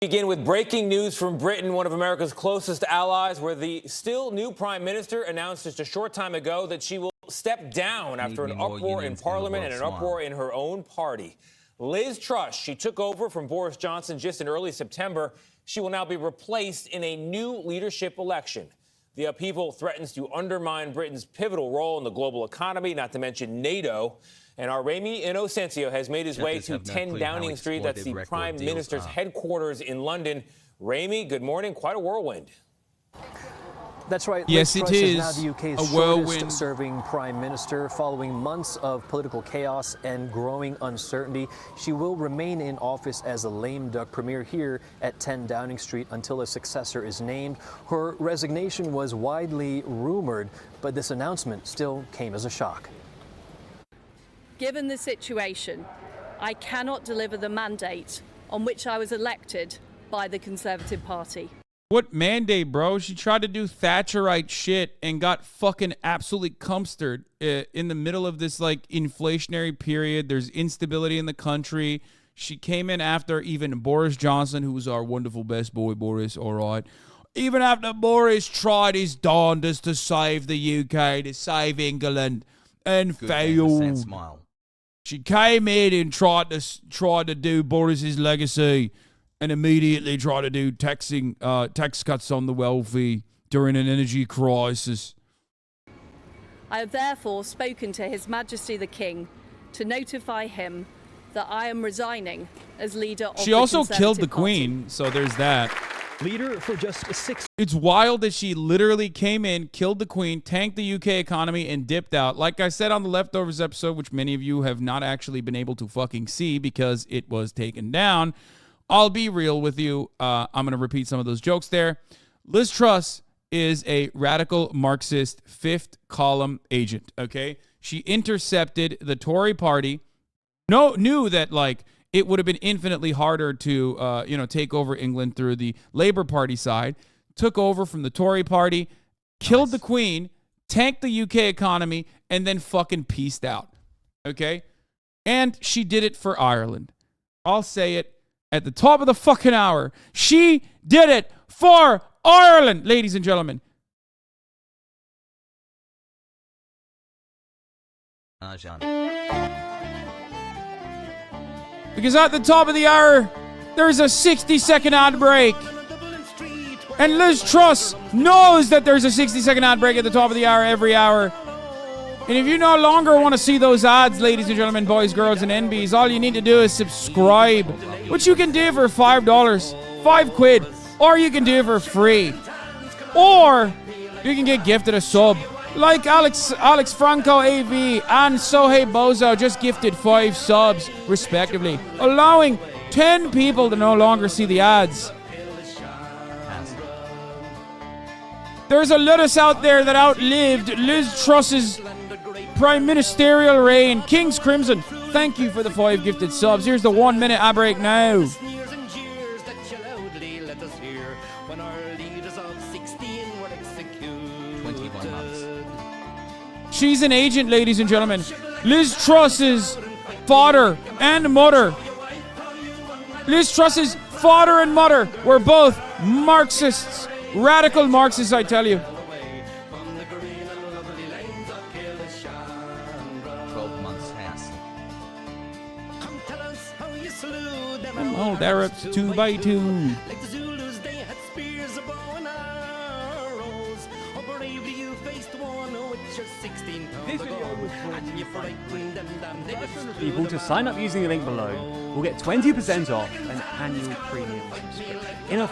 Begin with breaking news from Britain, one of America's closest allies, where the still new prime minister announced just a short time ago that she will step down after an uproar in Parliament and an uproar in her own party. Liz Truss, she took over from Boris Johnson just in early September. She will now be replaced in a new leadership election. The upheaval threatens to undermine Britain's pivotal role in the global economy, not to mention NATO. And our Remy Inocencio has made his way to 10 Downing Street. That's the Prime Minister's headquarters in London. Remy, good morning. Quite a whirlwind. That's right. Yes, Liz it Truss is now the UK's a whirlwind. shortest-serving prime minister. Following months of political chaos and growing uncertainty, she will remain in office as a lame duck premier here at 10 Downing Street until a successor is named. Her resignation was widely rumored, but this announcement still came as a shock. Given the situation, I cannot deliver the mandate on which I was elected by the Conservative Party. What mandate, bro? She tried to do Thatcherite shit and got fucking absolutely cumstered in the middle of this, like, inflationary period. There's instability in the country. She came in after even Boris Johnson, who was our wonderful best boy, Boris, all right. Even after Boris tried his darndest to save the UK, to save England, and failed. Smile. She came in and tried to do Boris's legacy, and immediately tried to do tax cuts on the wealthy during an energy crisis. I have therefore spoken to His Majesty the King to notify him that I am resigning as leader of the She also killed the Conservative Party. Queen, so there's that. Leader for just 6. It's wild that she literally came in, killed the Queen, tanked the UK economy, and dipped out. Like I said on the Leftovers episode, which many of you have not actually been able to fucking see because it was taken down, I'll be real with you. I'm going to repeat some of those jokes there. Liz Truss is a radical Marxist fifth column agent, okay? She intercepted the Tory party, knew that, like, it would have been infinitely harder to, take over England through the Labour Party side, took over from the Tory party, killed the Queen, tanked the UK economy, and then fucking peaced out, okay? And she did it for Ireland. I'll say it at the top of the fucking hour. She did it for Ireland, ladies and gentlemen. Because at the top of the hour, there's a 60-second ad break. And Liz Truss knows that there's a 60-second ad break at the top of the hour every hour. And if you no longer want to see those ads, ladies and gentlemen, boys, girls, and NBs, all you need to do is subscribe, which you can do for $5, 5 quid, or you can do it for free. Or you can get gifted a sub. Like Alex Franco AV and Sohei Bozo just gifted 5 subs, respectively, allowing 10 people to no longer see the ads. There's a lettuce out there that outlived Liz Truss's prime ministerial reign. King's Crimson, thank you for the 5 gifted subs. Here's the 1 minute ad break now. She's an agent, ladies and gentlemen. Liz Truss's father and mother. Liz Truss's father and mother were both Marxists. Radical Marxists, I tell you. Them old Arabs 2x2. Like the Zulus, they had spears, a bow and arrows. Oh, bravely you faced one with your 16 pounds This ago. video was And you frightened them down. They were People to sign up using the link below will get 20% off an annual premium subscription.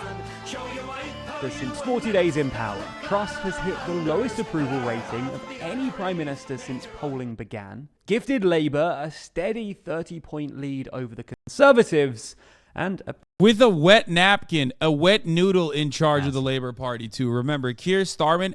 Since 40 days in power, Truss has hit the lowest approval rating of any Prime Minister since polling began, gifted Labour a steady 30-point lead over the Conservatives, and with a wet napkin, a wet noodle in charge of the Labour Party too. Remember, Keir Starmer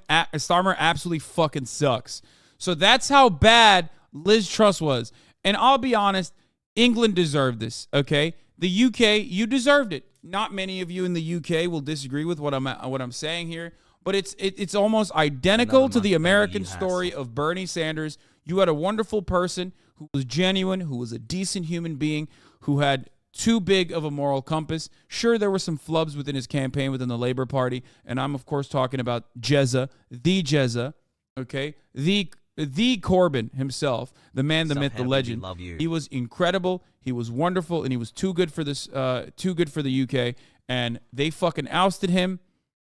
absolutely fucking sucks. So that's how bad Liz Truss was. And I'll be honest, England deserved this, okay? The UK, you deserved it. Not many of you in the UK will disagree with what I'm saying here, but it's almost identical to the American story of Bernie Sanders. You had a wonderful person who was genuine, who was a decent human being, who had too big of a moral compass. Sure, there were some flubs within his campaign within the Labour Party, and I'm of course talking about Jezza, okay? The Corbyn himself, the man, the myth, the legend. He was incredible. He was wonderful, and he was too good for this. Too good for the UK, and they fucking ousted him.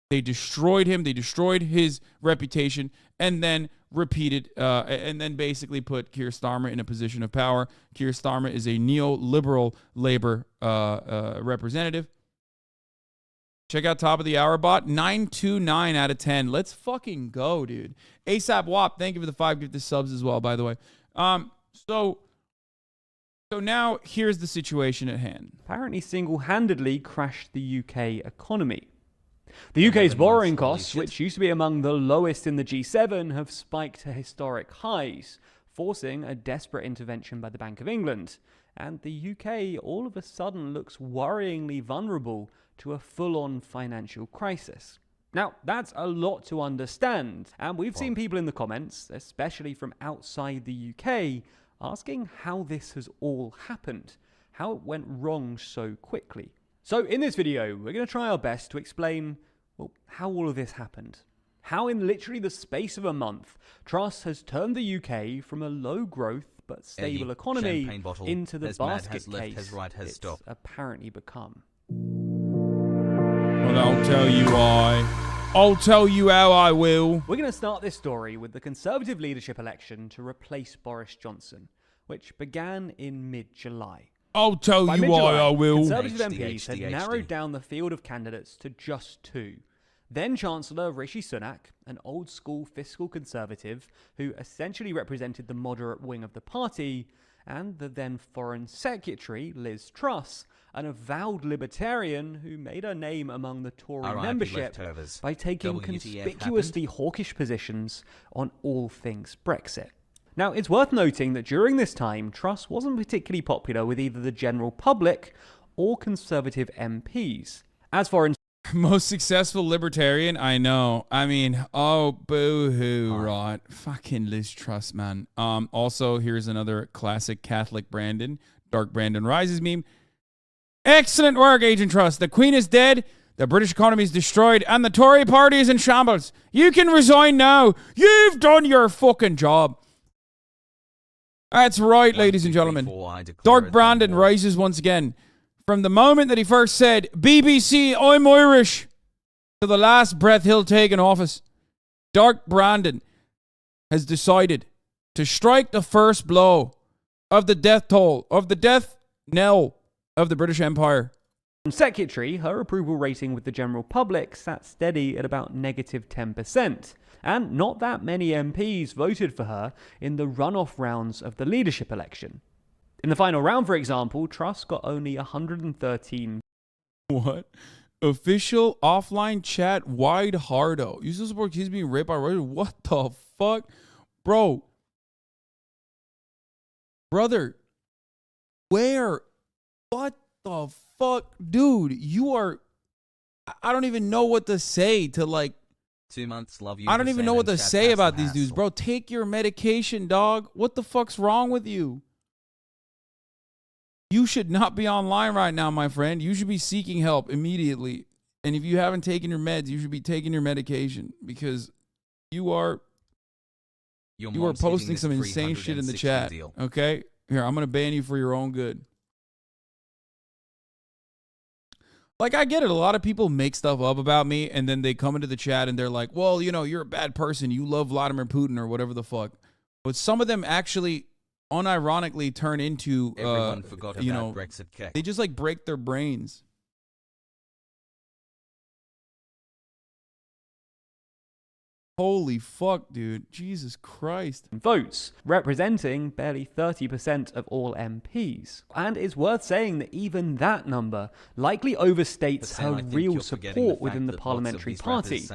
They destroyed him. They destroyed his reputation, and then and then basically put Keir Starmer in a position of power. Keir Starmer is a neoliberal Labour representative. Check out top of the hour bot, 929 out of 10. Let's fucking go, dude. ASAP WAP, thank you for the 5 gifted subs as well, by the way. So now here's the situation at hand. apparently single-handedly crashed the UK economy. The UK's borrowing costs, which used to be among the lowest in the G7, have spiked to historic highs, forcing a desperate intervention by the Bank of England. And the UK all of a sudden looks worryingly vulnerable to a full-on financial crisis. Now, that's a lot to understand, and we've seen people in the comments, especially from outside the UK, asking how this has all happened, how it went wrong so quickly. So in this video, we're going to try our best to explain, well, how all of this happened. How in literally the space of a month, Truss has turned the UK from a low-growth but stable economy into the basket case it's apparently become. Well, I'll tell you why. I'll tell you how I will. We're going to start this story with the Conservative leadership election to replace Boris Johnson, which began in mid-July. I'll tell you why I will. Conservative MPs had narrowed down the field of candidates to just 2. Then Chancellor Rishi Sunak, an old-school fiscal conservative who essentially represented the moderate wing of the party, and the then Foreign Secretary, Liz Truss, an avowed libertarian who made her name among the Tory membership by taking conspicuously hawkish positions on all things Brexit. Now, it's worth noting that during this time, Truss wasn't particularly popular with either the general public or Conservative MPs. As for most successful libertarian, I know. I mean, oh, boo-hoo, right. Fucking Liz Truss, man. Also, here's another classic Catholic Brandon, Dark Brandon Rises meme. Excellent work, Agent Truss. The Queen is dead, the British economy is destroyed, and the Tory party is in shambles. You can resign now. You've done your fucking job. That's right, ladies and gentlemen. Dark Brandon rises once again. From the moment that he first said, BBC, I'm Irish, to the last breath he'll take in office, Dark Brandon has decided to strike the first blow of the death toll, of the death knell of the British Empire. Secretary, her approval rating with the general public sat steady at about negative 10%, and not that many MPs voted for her in the runoff rounds of the leadership election. In the final round, for example, Truss got only 113. What? Official offline chat wide hardo. You still support kids being raped by Reuters? What the fuck? Bro. Brother. Where? What the fuck? Dude, you are... I don't even know what to say to like... 2 months, love you. I don't even know what to say about these dudes, bro. Take your medication, dog. What the fuck's wrong with you? You should not be online right now, my friend. You should be seeking help immediately. And if you haven't taken your meds, you should be taking your medication because you are posting some insane shit in the chat. Okay? Here, I'm going to ban you for your own good. Like, I get it. A lot of people make stuff up about me, and then they come into the chat, and they're like, well, you know, you're a bad person. You love Vladimir Putin or whatever the fuck. But some of them actually unironically turn into, Everyone forgot you about know, Brexit cake. they just, like, break their brains. Holy fuck, dude. Jesus Christ. Votes, representing barely 30% of all MPs. And it's worth saying that even that number likely overstates her real support within the parliamentary party,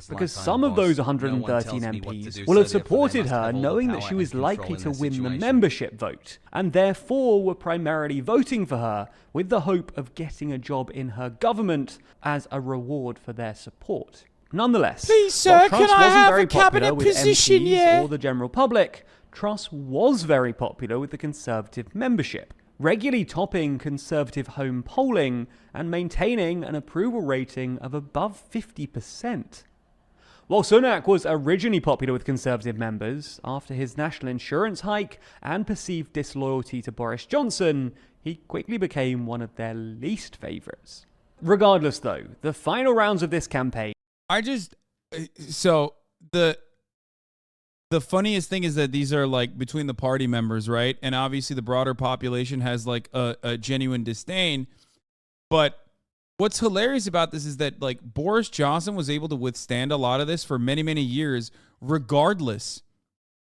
because some of those 113 MPs will have supported her knowing that she was likely to win the membership vote, and therefore were primarily voting for her with the hope of getting a job in her government as a reward for their support. Nonetheless, please, sir, while Truss can I wasn't have very a cabinet popular with position, MPs yeah? or the general public, Truss was very popular with the Conservative membership, regularly topping Conservative home polling and maintaining an approval rating of above 50%. While Sunak was originally popular with Conservative members, after his national insurance hike and perceived disloyalty to Boris Johnson, he quickly became one of their least favourites. Regardless, though, the final rounds of this campaign, so the funniest thing is that these are like between the party members, right? And obviously the broader population has like a genuine disdain. But what's hilarious about this is that like Boris Johnson was able to withstand a lot of this for many, many years, regardless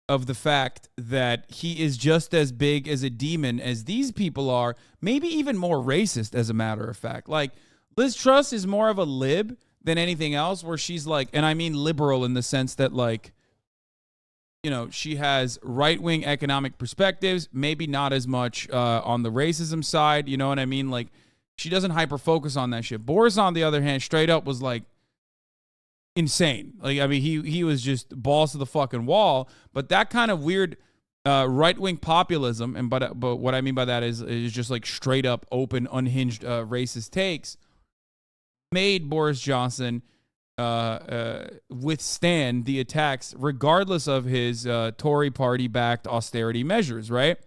of the fact that he is just as big as a demon as these people are, maybe even more racist, as a matter of fact. Like Liz Truss is more of a lib than anything else, where she's like, and I mean liberal in the sense that, like, you know, she has right-wing economic perspectives, maybe not as much on the racism side, you know what I mean? Like, she doesn't hyper-focus on that shit. Boris, on the other hand, straight up was, like, insane. Like, I mean, he was just balls to the fucking wall, but that kind of weird right-wing populism, and but what I mean by that is just, like, straight-up, open, unhinged racist takes, made Boris Johnson withstand the attacks regardless of his Tory party-backed austerity measures, right?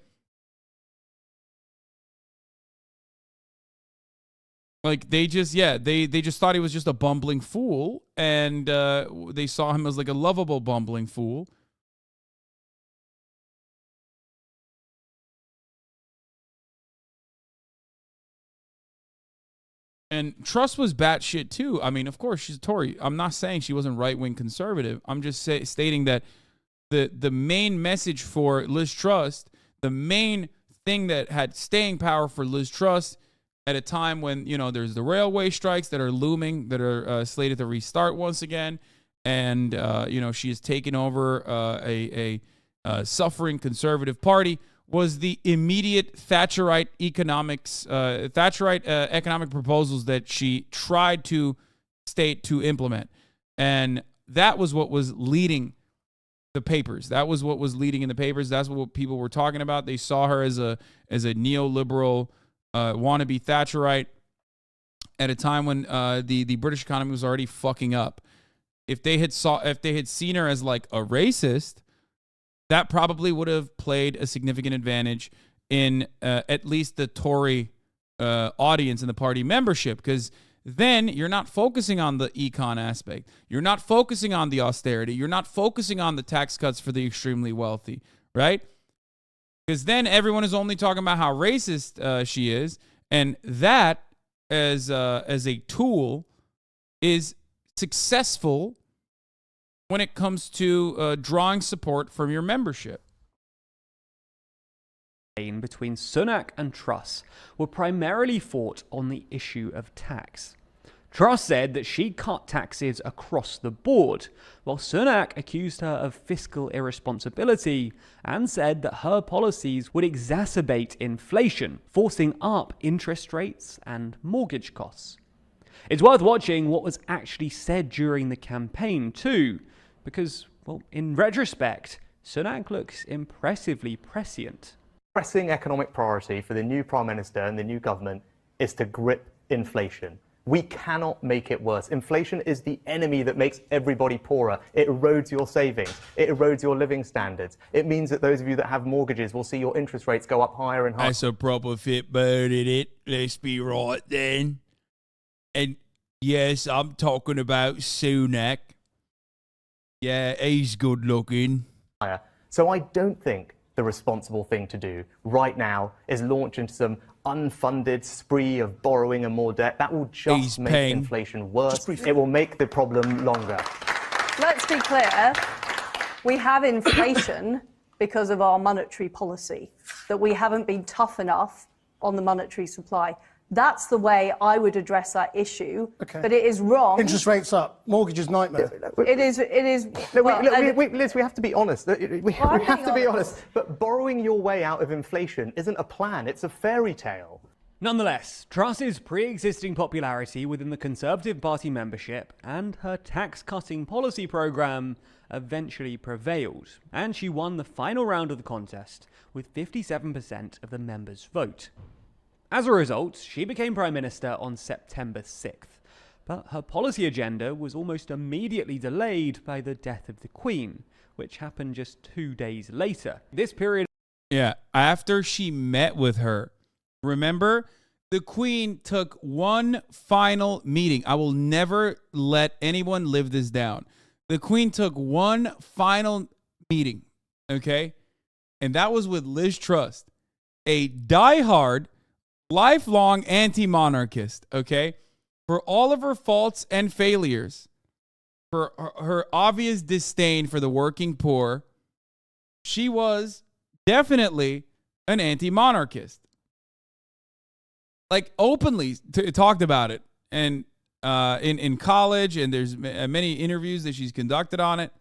Like, they just thought he was just a bumbling fool, and they saw him as like a lovable bumbling fool. And Truss was batshit too. I mean, of course, she's a Tory. I'm not saying she wasn't right-wing conservative. I'm just stating that the main message for Liz Truss, the main thing that had staying power for Liz Truss at a time when, you know, there's the railway strikes that are looming, that are slated to restart once again, and, you know, she has taken over a suffering conservative party, was the immediate Thatcherite economic proposals that she tried to state to implement. And that was what was leading the papers. That was what was leading in the papers. That's what people were talking about. They saw her as a neoliberal wannabe Thatcherite at a time when the British economy was already fucking up. If they had seen her as like a racist, that probably would have played a significant advantage in at least the Tory audience and the party membership, because then you're not focusing on the econ aspect. You're not focusing on the austerity. You're not focusing on the tax cuts for the extremely wealthy, right? Because then everyone is only talking about how racist she is, and that as a tool is successful when it comes to drawing support from your membership. Between Sunak and Truss were primarily fought on the issue of tax. Truss said that she cut taxes across the board, while Sunak accused her of fiscal irresponsibility and said that her policies would exacerbate inflation, forcing up interest rates and mortgage costs. It's worth watching what was actually said during the campaign too, because, well, in retrospect, Sunak looks impressively prescient. Pressing economic priority for the new Prime Minister and the new government is to grip inflation. We cannot make it worse. Inflation is the enemy that makes everybody poorer. It erodes your savings. It erodes your living standards. It means that those of you that have mortgages will see your interest rates go up higher and higher. That's a proper fit bird, in it. Let's be right then. And yes, I'm talking about Sunak. Yeah, he's good looking. So I don't think the responsible thing to do right now is launch into some unfunded spree of borrowing and more debt. That will just make inflation worse. It will make the problem longer. Let's be clear. We have inflation because of our monetary policy, that we haven't been tough enough on the monetary supply. That's the way I would address that issue. Okay. But it is wrong. Interest rates up, mortgages nightmare. It is. Liz, we have to be honest. We have to be honest. But borrowing your way out of inflation isn't a plan, it's a fairy tale. Nonetheless, Truss's pre-existing popularity within the Conservative Party membership and her tax-cutting policy program eventually prevailed, and she won the final round of the contest with 57% of the members' vote. As a result, she became Prime Minister on September 6th, but her policy agenda was almost immediately delayed by the death of the Queen, which happened just 2 days later. This period... Yeah, after she met with her, remember, the Queen took one final meeting. I will never let anyone live this down. The Queen took one final meeting, okay? And that was with Liz Truss, a diehard, lifelong anti-monarchist, okay? For all of her faults and failures, for her obvious disdain for the working poor, she was definitely an anti-monarchist. Like, openly talked about it, and in college, and there's many interviews that she's conducted on it.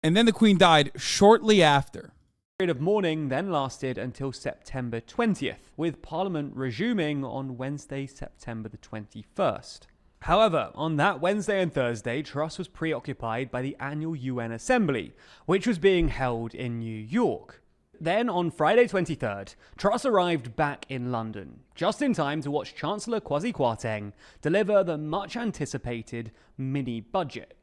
And then the Queen died shortly after. The period of mourning then lasted until September 20th, with Parliament resuming on Wednesday, September the 21st. However, on that Wednesday and Thursday, Truss was preoccupied by the annual UN Assembly, which was being held in New York. Then, on Friday 23rd, Truss arrived back in London, just in time to watch Chancellor Kwasi Kwarteng deliver the much-anticipated mini-budget.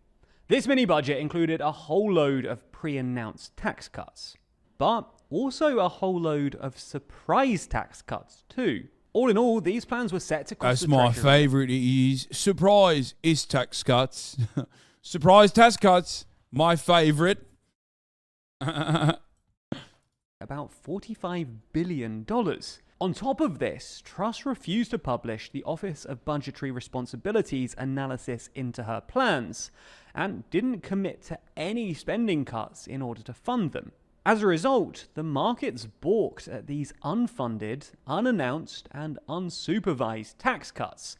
This mini-budget included a whole load of pre-announced tax cuts, but also a whole load of surprise tax cuts too. All in all, these plans were set to cost That's my favourite, it is. Surprise is tax cuts. Surprise tax cuts, my favourite. About $45 billion. On top of this, Truss refused to publish the Office of Budgetary Responsibilities analysis into her plans, and didn't commit to any spending cuts in order to fund them. As a result, the markets balked at these unfunded, unannounced, and unsupervised tax cuts,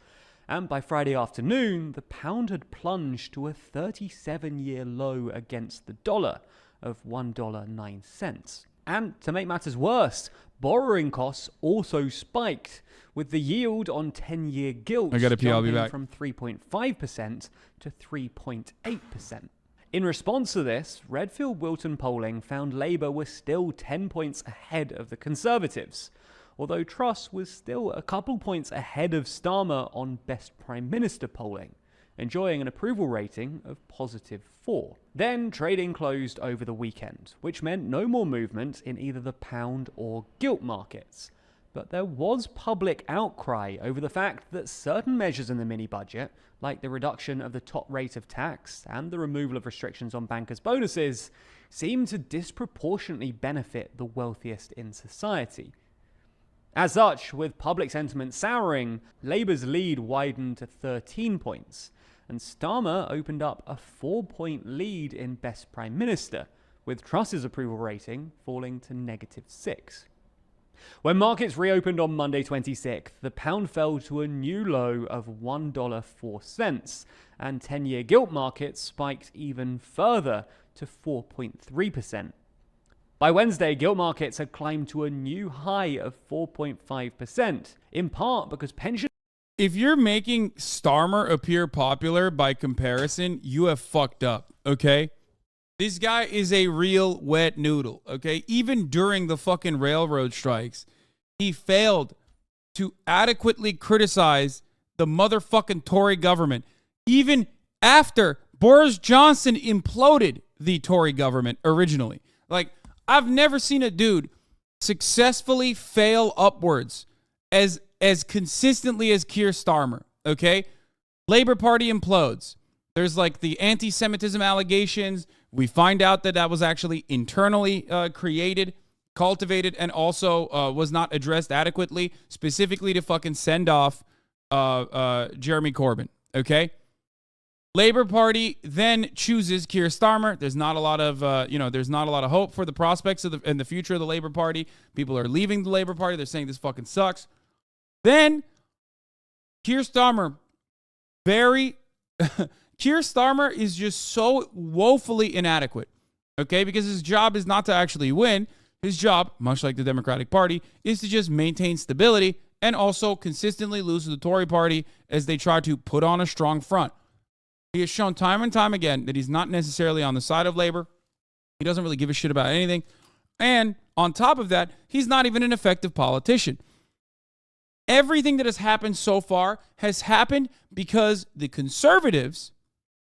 and by Friday afternoon, the pound had plunged to a 37-year low against the dollar of $1.09. And to make matters worse, borrowing costs also spiked, with the yield on 10-year gilts jumping from 3.5% to 3.8%. In response to this, Redfield Wilton polling found Labour was still 10 points ahead of the Conservatives, although Truss was still a couple points ahead of Starmer on Best Prime Minister polling, enjoying an approval rating of +4. Then trading closed over the weekend, which meant no more movement in either the pound or gilt markets. But there was public outcry over the fact that certain measures in the mini-budget, like the reduction of the top rate of tax and the removal of restrictions on bankers' bonuses, seemed to disproportionately benefit the wealthiest in society. As such, with public sentiment souring, Labour's lead widened to 13 points, and Starmer opened up a 4-point lead in Best Prime Minister, with Truss's approval rating falling to -6. When markets reopened on Monday 26th, the pound fell to a new low of $1.04, and 10-year gilt markets spiked even further to 4.3%. By Wednesday, gilt markets had climbed to a new high of 4.5%, in part because pension... If you're making Starmer appear popular by comparison, you have fucked up, okay? This guy is a real wet noodle, okay? Even during the fucking railroad strikes, he failed to adequately criticize the motherfucking Tory government. Even after Boris Johnson imploded the Tory government originally. Like, I've never seen a dude successfully fail upwards as as consistently as Keir Starmer, okay? Labor Party implodes. There's like the anti-Semitism allegations. We find out that that was actually internally created, cultivated, and also was not addressed adequately, specifically to fucking send off Jeremy Corbyn, okay? Labor Party then chooses Keir Starmer. There's not a lot of, there's not a lot of hope for the prospects of the future of the Labor Party. People are leaving the Labor Party. They're saying this fucking sucks. Then Keir Starmer, Keir Starmer is just so woefully inadequate, okay? Because his job is not to actually win. His job, much like the Democratic Party, is to just maintain stability and also consistently lose to the Tory Party as they try to put on a strong front. He has shown time and time again that he's not necessarily on the side of labor. He doesn't really give a shit about anything. And on top of that, he's not even an effective politician. Everything that has happened so far has happened because the conservatives,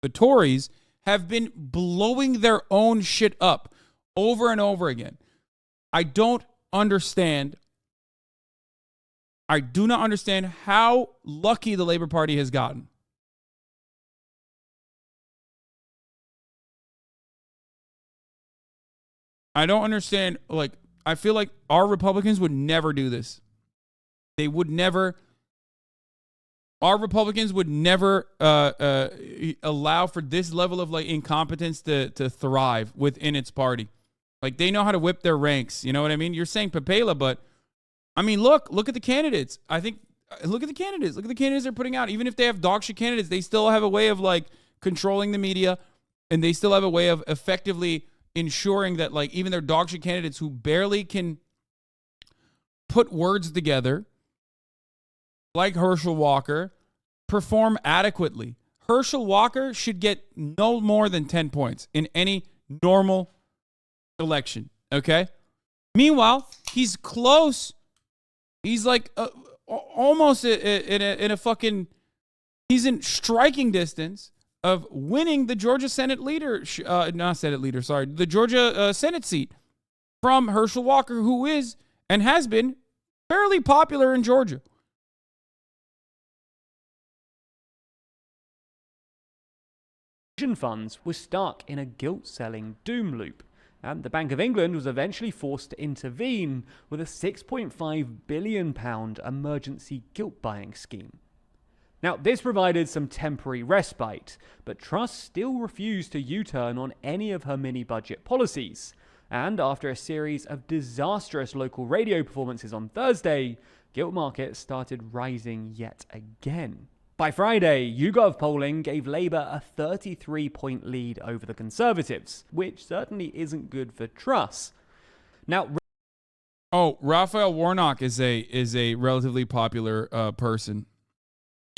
the Tories, have been blowing their own shit up over and over again. I don't understand. I do not understand how lucky the Labor Party has gotten. I don't understand. Like, I feel like our Republicans would never do this. They would never. Our Republicans would never allow for this level of like incompetence to thrive within its party. Like, they know how to whip their ranks. You know what I mean? You're saying Papela, but I mean, look at the candidates. I think look at the candidates. Look at the candidates they're putting out. Even if they have dog shit candidates, they still have a way of like controlling the media, and they still have a way of effectively ensuring that like even their dog shit candidates who barely can put words together, like Herschel Walker, perform adequately. Herschel Walker should get no more than 10 points in any normal election, okay? Meanwhile, he's close. He's like almost in a fucking, he's in striking distance of winning the Georgia Senate leader, the Georgia Senate seat from Herschel Walker, who is and has been fairly popular in Georgia. Pension funds were stuck in a gilt-selling doom loop, and the Bank of England was eventually forced to intervene with a £6.5 billion emergency gilt-buying scheme. Now, this provided some temporary respite, but Truss still refused to U-turn on any of her mini-budget policies, and after a series of disastrous local radio performances on Thursday, gilt markets started rising yet again. By Friday, YouGov polling gave Labour a 33-point lead over the Conservatives, which certainly isn't good for Truss. Now, Raphael Warnock is a relatively popular person.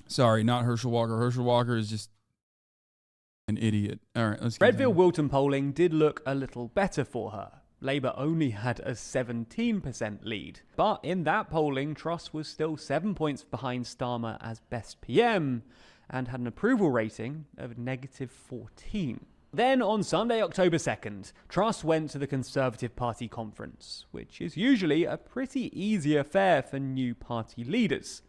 Sorry, not Herschel Walker. Herschel Walker is just an idiot. All right, let's continue. Redfield-Wilton polling did look a little better for her. Labour only had a 17% lead. But in that polling, Truss was still 7 points behind Starmer as best PM and had an approval rating of -14. Then on Sunday, October 2nd, Truss went to the Conservative Party conference, which is usually a pretty easy affair for new party leaders.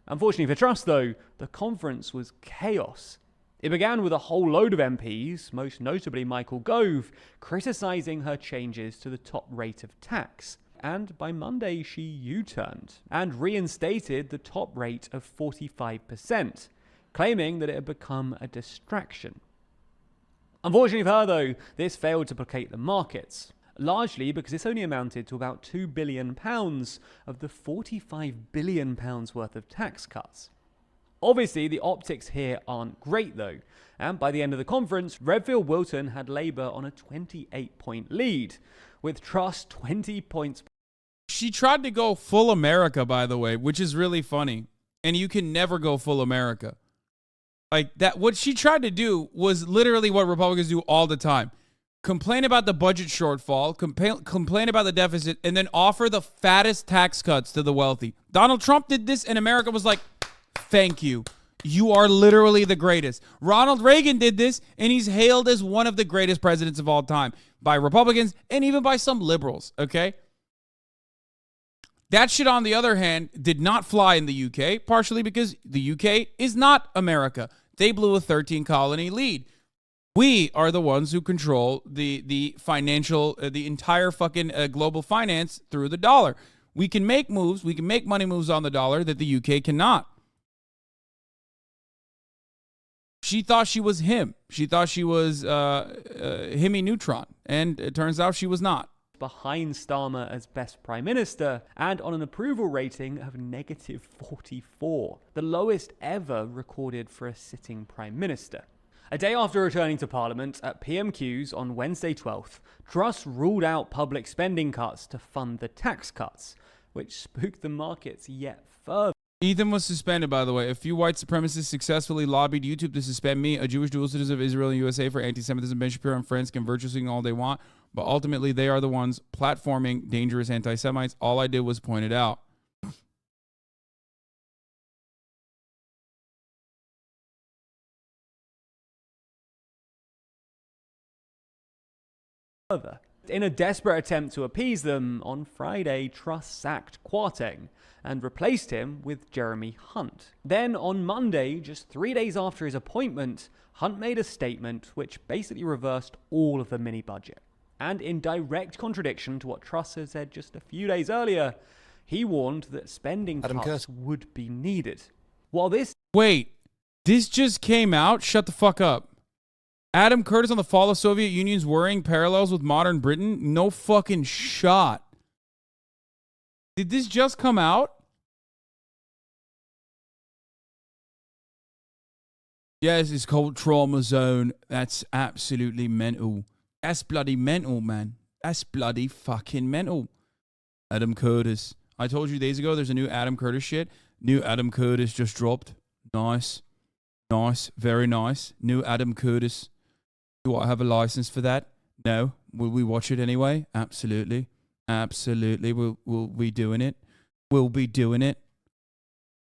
Unfortunately for Truss, though, the conference was chaos. It began with a whole load of MPs, most notably Michael Gove, criticising her changes to the top rate of tax. And by Monday, she U-turned and reinstated the top rate of 45%, claiming that it had become a distraction. Unfortunately for her, though, this failed to placate the markets, largely because this only amounted to about £2 billion of the £45 billion worth of tax cuts. Obviously, the optics here aren't great, though, and by the end of the conference, Redfield-Wilton had Labour on a 28-point lead, with Truss 20 points. She tried to go full America, by the way, which is really funny, and you can never go full America. Like that, what she tried to do was literally what Republicans do all the time. Complain about the budget shortfall, complain about the deficit, and then offer the fattest tax cuts to the wealthy. Donald Trump did this, and America was like, thank you. You are literally the greatest. Ronald Reagan did this, and he's hailed as one of the greatest presidents of all time by Republicans and even by some liberals, okay? That shit, on the other hand, did not fly in the UK, partially because the UK is not America. They blew a 13-colony lead. We are the ones who control the financial, the entire fucking global finance through the dollar. We can make moves, we can make money moves on the dollar that the UK cannot. She thought she was him. She thought she was Himmy Neutron, and it turns out she was not. Behind Starmer as best prime minister and on an approval rating of -44, the lowest ever recorded for a sitting prime minister. A day after returning to Parliament at PMQs on Wednesday 12th, Truss ruled out public spending cuts to fund the tax cuts, which spooked the markets yet further. Ethan was suspended, by the way. A few white supremacists successfully lobbied YouTube to suspend me, a Jewish dual citizen of Israel and USA, for anti-Semitism. Ben Shapiro and friends can virtue signal all they want, but ultimately they are the ones platforming dangerous anti-Semites. All I did was point it out. In a desperate attempt to appease them, on Friday, Truss sacked Kwarteng and replaced him with Jeremy Hunt. Then on Monday, just 3 days after his appointment, Hunt made a statement which basically reversed all of the mini-budget. And in direct contradiction to what Truss had said just a few days earlier, he warned that spending cuts would be needed. While this... Wait, this just came out? Shut the fuck up. Adam Curtis on the fall of Soviet Union's worrying parallels with modern Britain? No fucking shot. Did this just come out? Yes, it's called Trauma Zone. That's absolutely mental. That's bloody mental, man. That's bloody fucking mental. Adam Curtis. I told you days ago there's a new Adam Curtis shit. New Adam Curtis just dropped. Nice. Nice. Very nice. New Adam Curtis. Do I have a license for that? No. Will we watch it anyway? Absolutely. Absolutely. We'll be doing it. We'll be doing it.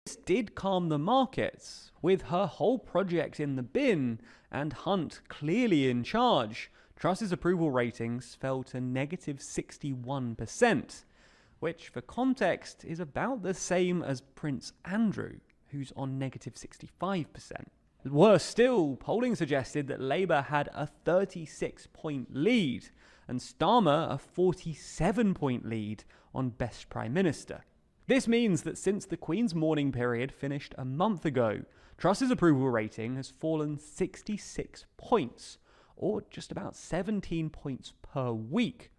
This did calm the markets, with her whole project in the bin and Hunt clearly in charge. Truss's approval ratings fell to -61%, which for context is about the same as Prince Andrew, who's on -65%. Worse still, polling suggested that Labour had a 36-point lead and Starmer a 47-point lead on Best Prime Minister. This means that since the Queen's mourning period finished a month ago, Truss's approval rating has fallen 66 points, or just about 17 points per week.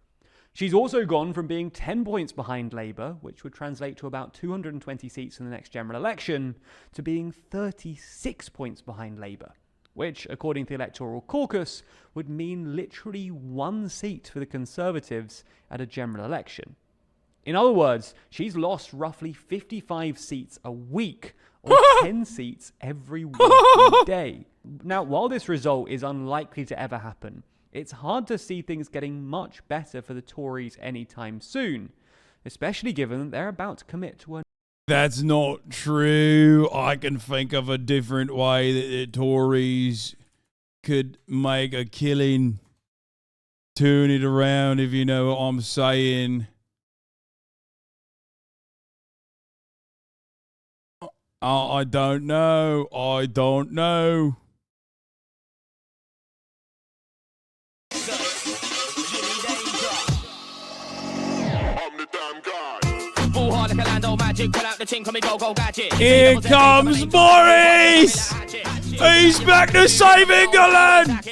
She's also gone from being 10 points behind Labour, which would translate to about 220 seats in the next general election, to being 36 points behind Labour, which, according to the Electoral Caucus, would mean literally 1 seat for the Conservatives at a general election. In other words, she's lost roughly 55 seats a week, or 10 seats every working day. Now, while this result is unlikely to ever happen, it's hard to see things getting much better for the Tories anytime soon, especially given that they're about to commit to a... That's not true. I can think of a different way that the Tories could make a killing. Turn it around, if you know what I'm saying. I don't know. I don't know. Here comes Boris! He's back to save England!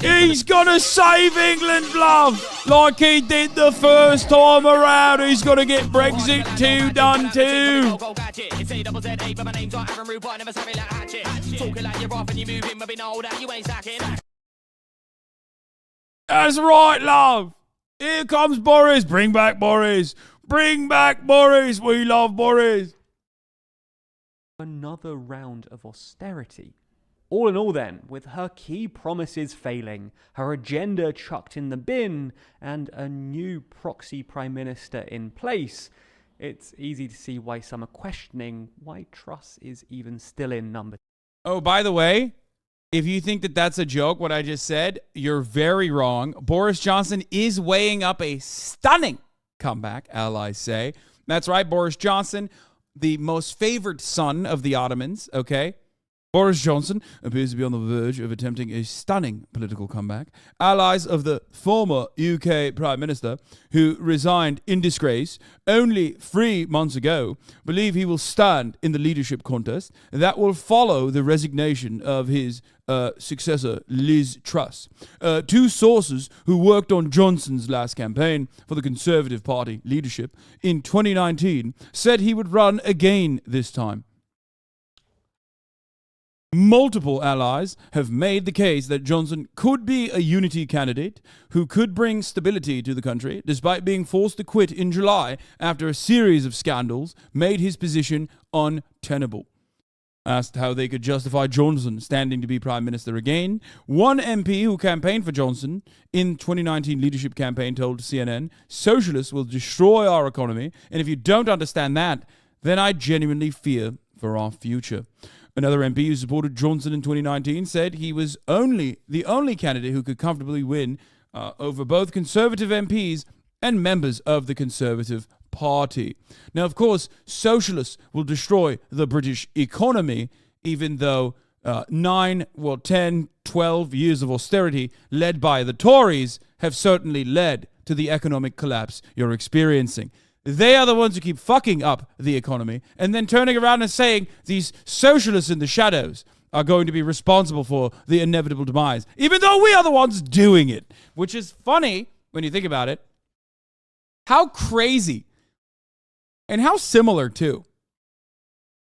He's gonna save England, love! Like he did the first time around. He's gonna get Brexit 2 done too. That's right, love! Here comes Boris. Bring back Boris. Bring back Boris. We love Boris. Another round of austerity. All in all then, with her key promises failing, her agenda chucked in the bin, and a new proxy prime minister in place, it's easy to see why some are questioning why Truss is even still in number. Oh, by the way, if you think that that's a joke, what I just said, you're very wrong. Boris Johnson is weighing up a stunning comeback, allies say. That's right, Boris Johnson, the most favored son of the Ottomans, okay? Boris Johnson appears to be on the verge of attempting a stunning political comeback. Allies of the former UK Prime Minister, who resigned in disgrace only 3 months ago, believe he will stand in the leadership contest that will follow the resignation of his successor, Liz Truss. 2 sources who worked on Johnson's last campaign for the Conservative Party leadership in 2019 said he would run again this time. Multiple allies have made the case that Johnson could be a unity candidate who could bring stability to the country, despite being forced to quit in July after a series of scandals made his position untenable. Asked how they could justify Johnson standing to be Prime Minister again, one MP who campaigned for Johnson in 2019 leadership campaign told CNN, "Socialists will destroy our economy, and if you don't understand that, then I genuinely fear for our future." Another MP who supported Johnson in 2019 said he was the only candidate who could comfortably win over both Conservative MPs and members of the Conservative Party. Now, of course, socialists will destroy the British economy, even though 10, 12 years of austerity led by the Tories have certainly led to the economic collapse you're experiencing. They are the ones who keep fucking up the economy and then turning around and saying these socialists in the shadows are going to be responsible for the inevitable demise, even though we are the ones doing it, which is funny when you think about it. How crazy and how similar, too.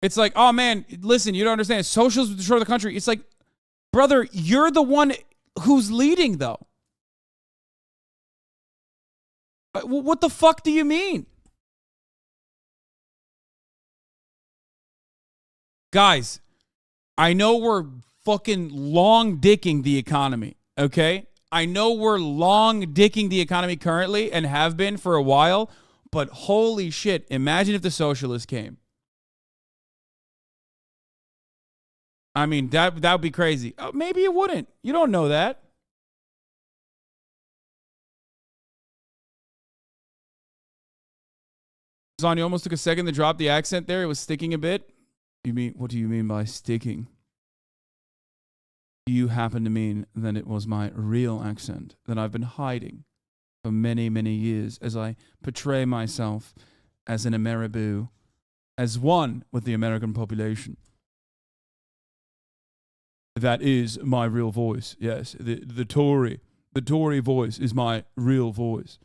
It's like, oh, man, listen, you don't understand. Socialists will destroy the country. It's like, brother, you're the one who's leading, though. What the fuck do you mean? Guys, I know we're fucking long-dicking the economy, okay? I know we're long-dicking the economy currently and have been for a while, but holy shit, imagine if the socialists came. I mean, that would be crazy. Oh, maybe it wouldn't. You don't know that. Zon, you almost took a second to drop the accent there. It was sticking a bit. What do you mean by sticking? You happen to mean that it was my real accent that I've been hiding for many, many years as I portray myself as an Ameriboo, as one with the American population. That is my real voice. Yes, the Tory voice is my real voice.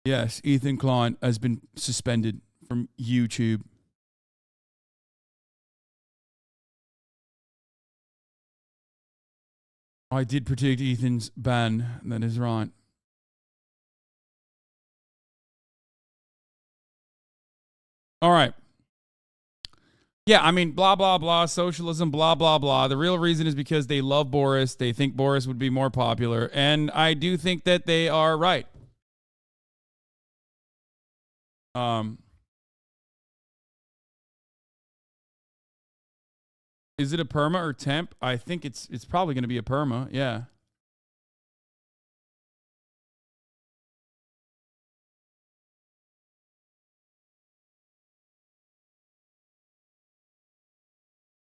Yes, Ethan Klein has been suspended from YouTube. I did predict Ethan's ban. That is right. All right. Yeah, I mean, blah, blah, blah, socialism, blah, blah, blah. The real reason is because they love Boris. They think Boris would be more popular. And I do think that they are right. Is it a perma or temp? I think it's probably going to be a perma. Yeah.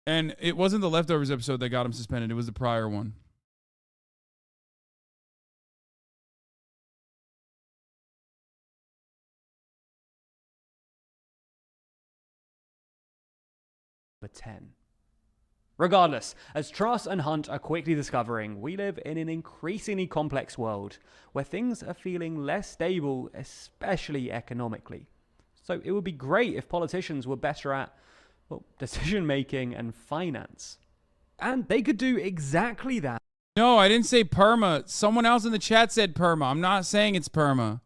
And it wasn't the Leftovers episode that got him suspended. It was the prior one. For 10. Regardless, as Truss and Hunt are quickly discovering, we live in an increasingly complex world where things are feeling less stable, especially economically. So it would be great if politicians were better at, well, decision-making and finance. And they could do exactly that. No, I didn't say perma. Someone else in the chat said perma. I'm not saying it's perma.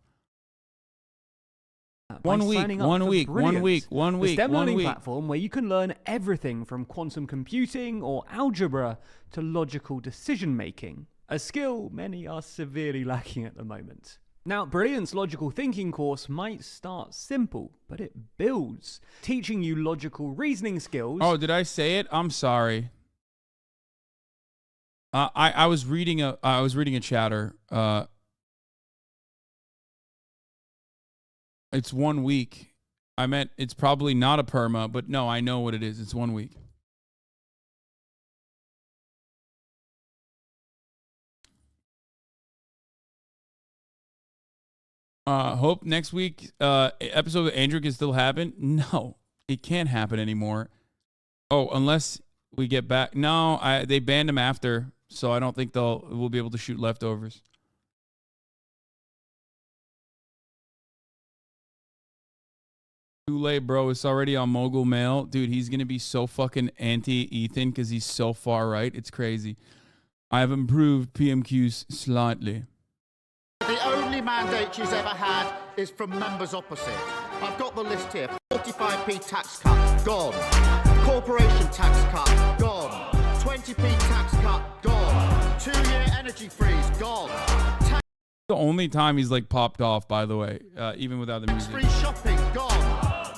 One week. The STEM learning platform where you can learn everything from quantum computing or algebra to logical decision making, a skill many are severely lacking at the moment. Now, Brilliant's logical thinking course might start simple, but it builds, teaching you logical reasoning skills. Oh, did I say it? I'm sorry. I was reading a chatter. It's 1 week. I meant it's probably not a perma, but no, I know what it is. It's 1 week. Hope next week episode with Andrew can still happen. No, it can't happen anymore. Oh, unless we get back. No, they banned him after, so I don't think we'll be able to shoot leftovers. Too late, bro. It's already on Mogul Mail. Dude, he's going to be so fucking anti-Ethan because he's so far right. It's crazy. I have improved PMQs slightly. The only mandate she's ever had is from members opposite. I've got the list here. 45p tax cut, gone. Corporation tax cut, gone. 20p tax cut, gone. 2-year energy freeze, gone. The only time he's like popped off, by the way, even without the music. Free shopping, gone.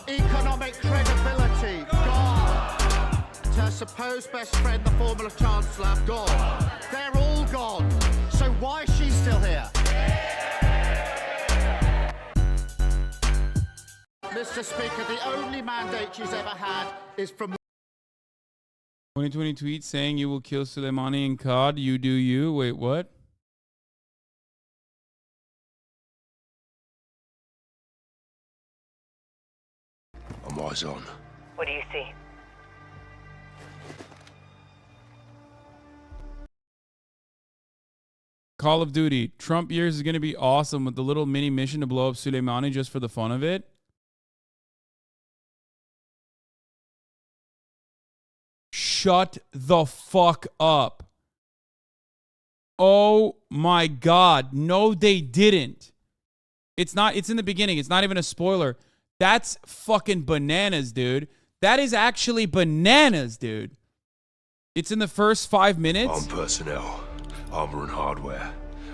Economic credibility, gone. Her supposed best friend, the former chancellor, gone. They're all gone. So why is she still here? Mr. Speaker, the only mandate she's ever had is from 2020 tweet saying you will kill Soleimani and COD. You do you. Wait, what? I'm eyes on. What do you see? Call of Duty. Trump years is going to be awesome with the little mini mission to blow up Soleimani just for the fun of it. Shut the fuck up. Oh my God. No, they didn't. It's in the beginning. It's not even a spoiler. That's fucking bananas, dude. That is actually bananas, dude. It's in the first 5 minutes. Armed personnel, armor and hardware,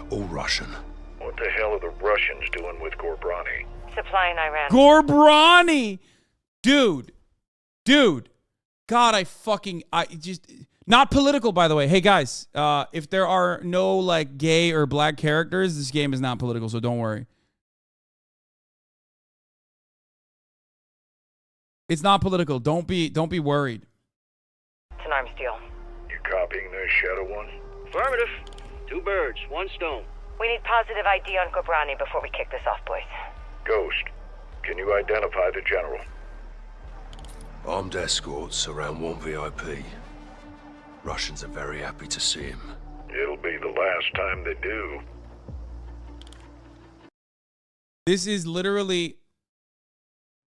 all Russian. What the hell are the Russians doing with Gorbrani? Supplying Iran. Gorbrani! Dude. God, I just... Not political, by the way. Hey, guys, if there are no, like, gay or black characters, this game is not political, so don't worry. It's not political. Don't be worried. It's an arms deal. You copying this, Shadow One? Affirmative. 2 birds, 1 stone. We need positive ID on Gorbrani before we kick this off, boys. Ghost, can you identify the general? Armed escorts around 1 VIP. Russians are very happy to see him. It'll be the last time they do. This is literally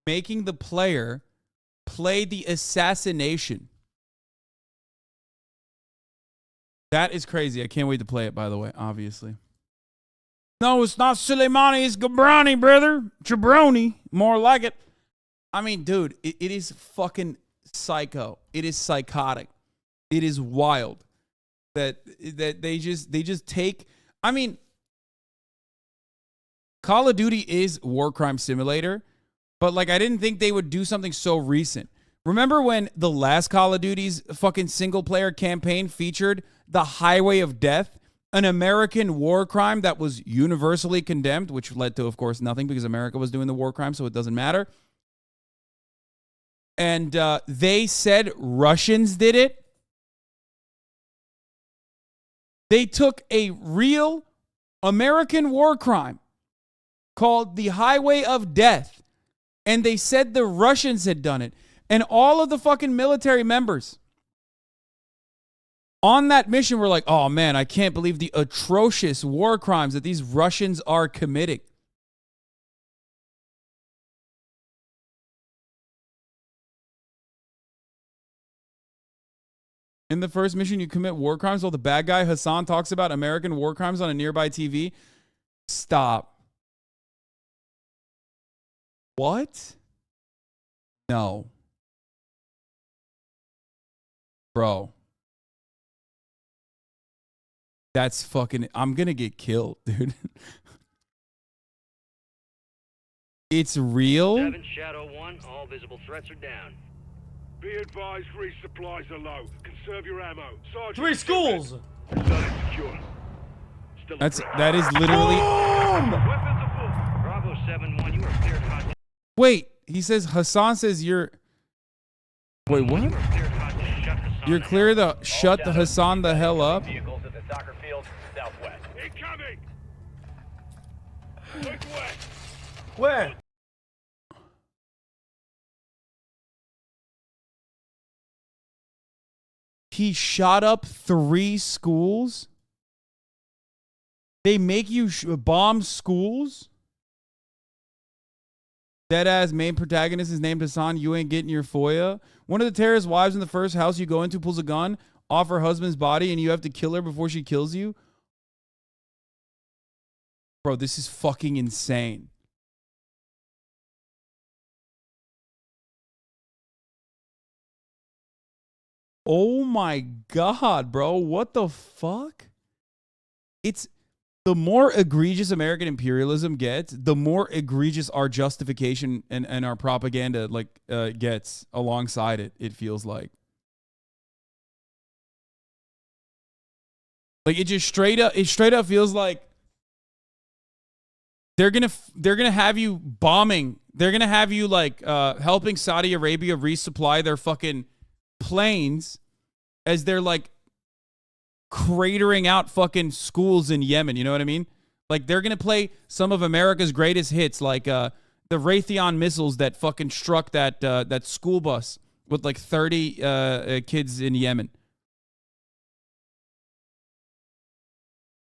making the player play the assassination. That is crazy. I can't wait to play it, by the way, obviously. No, it's not Soleimani. It's Gorbrani, brother. Jabroni. More like it. I mean, dude, it is fucking psycho. It is psychotic. It is wild that they just take... I mean, Call of Duty is War Crime Simulator, but like I didn't think they would do something so recent. Remember when the last Call of Duty's fucking single-player campaign featured the Highway of Death, an American war crime that was universally condemned, which led to, of course, nothing because America was doing the war crime, so it doesn't matter. And they said Russians did it. They took a real American war crime called the Highway of Death, and they said the Russians had done it. And all of the fucking military members on that mission were like, oh man, I can't believe the atrocious war crimes that these Russians are committing. In the first mission, you commit war crimes while the bad guy, Hassan, talks about American war crimes on a nearby TV. Stop. What? No. Bro. That's fucking... I'm gonna get killed, dude. It's real? 7, Shadow 1, all visible threats are down. Be advised, resupplies are low. Conserve your ammo. Sergeant, 3 schools! Secure. That is literally... Weapons are full. Bravo 7-1. You are cleared hot. Wait, he says Hassan says you're. Wait, what? You're clear to shut the Hassan the hell up. Incoming. Where? He shot up 3 schools. They make you bomb schools. Deadass main protagonist is named Hassan. You ain't getting your FOIA. One of the terrorist wives in the first house you go into pulls a gun off her husband's body and you have to kill her before she kills you. Bro, this is fucking insane. Oh my God, bro. What the fuck? It's the more egregious American imperialism gets, the more egregious our justification and our propaganda gets alongside it, it feels like. Like it straight up feels like they're gonna have you bombing. They're gonna have you helping Saudi Arabia resupply their fucking planes as they're like cratering out fucking schools in Yemen. You know what I mean? Like they're gonna play some of America's greatest hits, like the Raytheon missiles that fucking struck that school bus with like 30 kids in Yemen.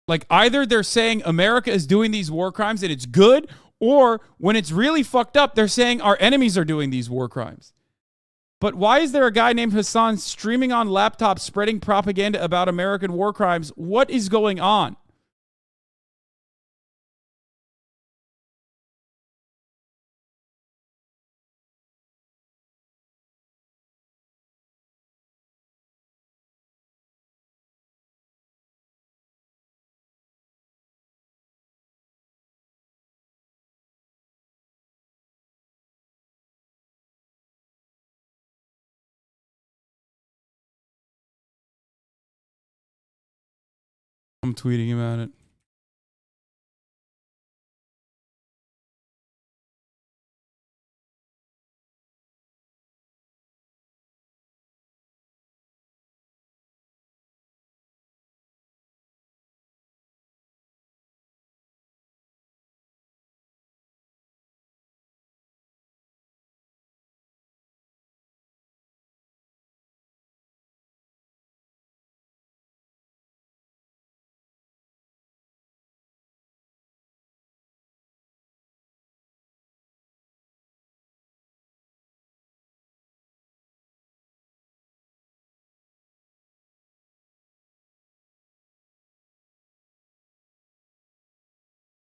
Like either they're saying America is doing these war crimes and it's good, or when it's really fucked up, they're saying our enemies are doing these war crimes. But why is there a guy named Hassan streaming on laptops spreading propaganda about American war crimes? What is going on? I'm tweeting about it.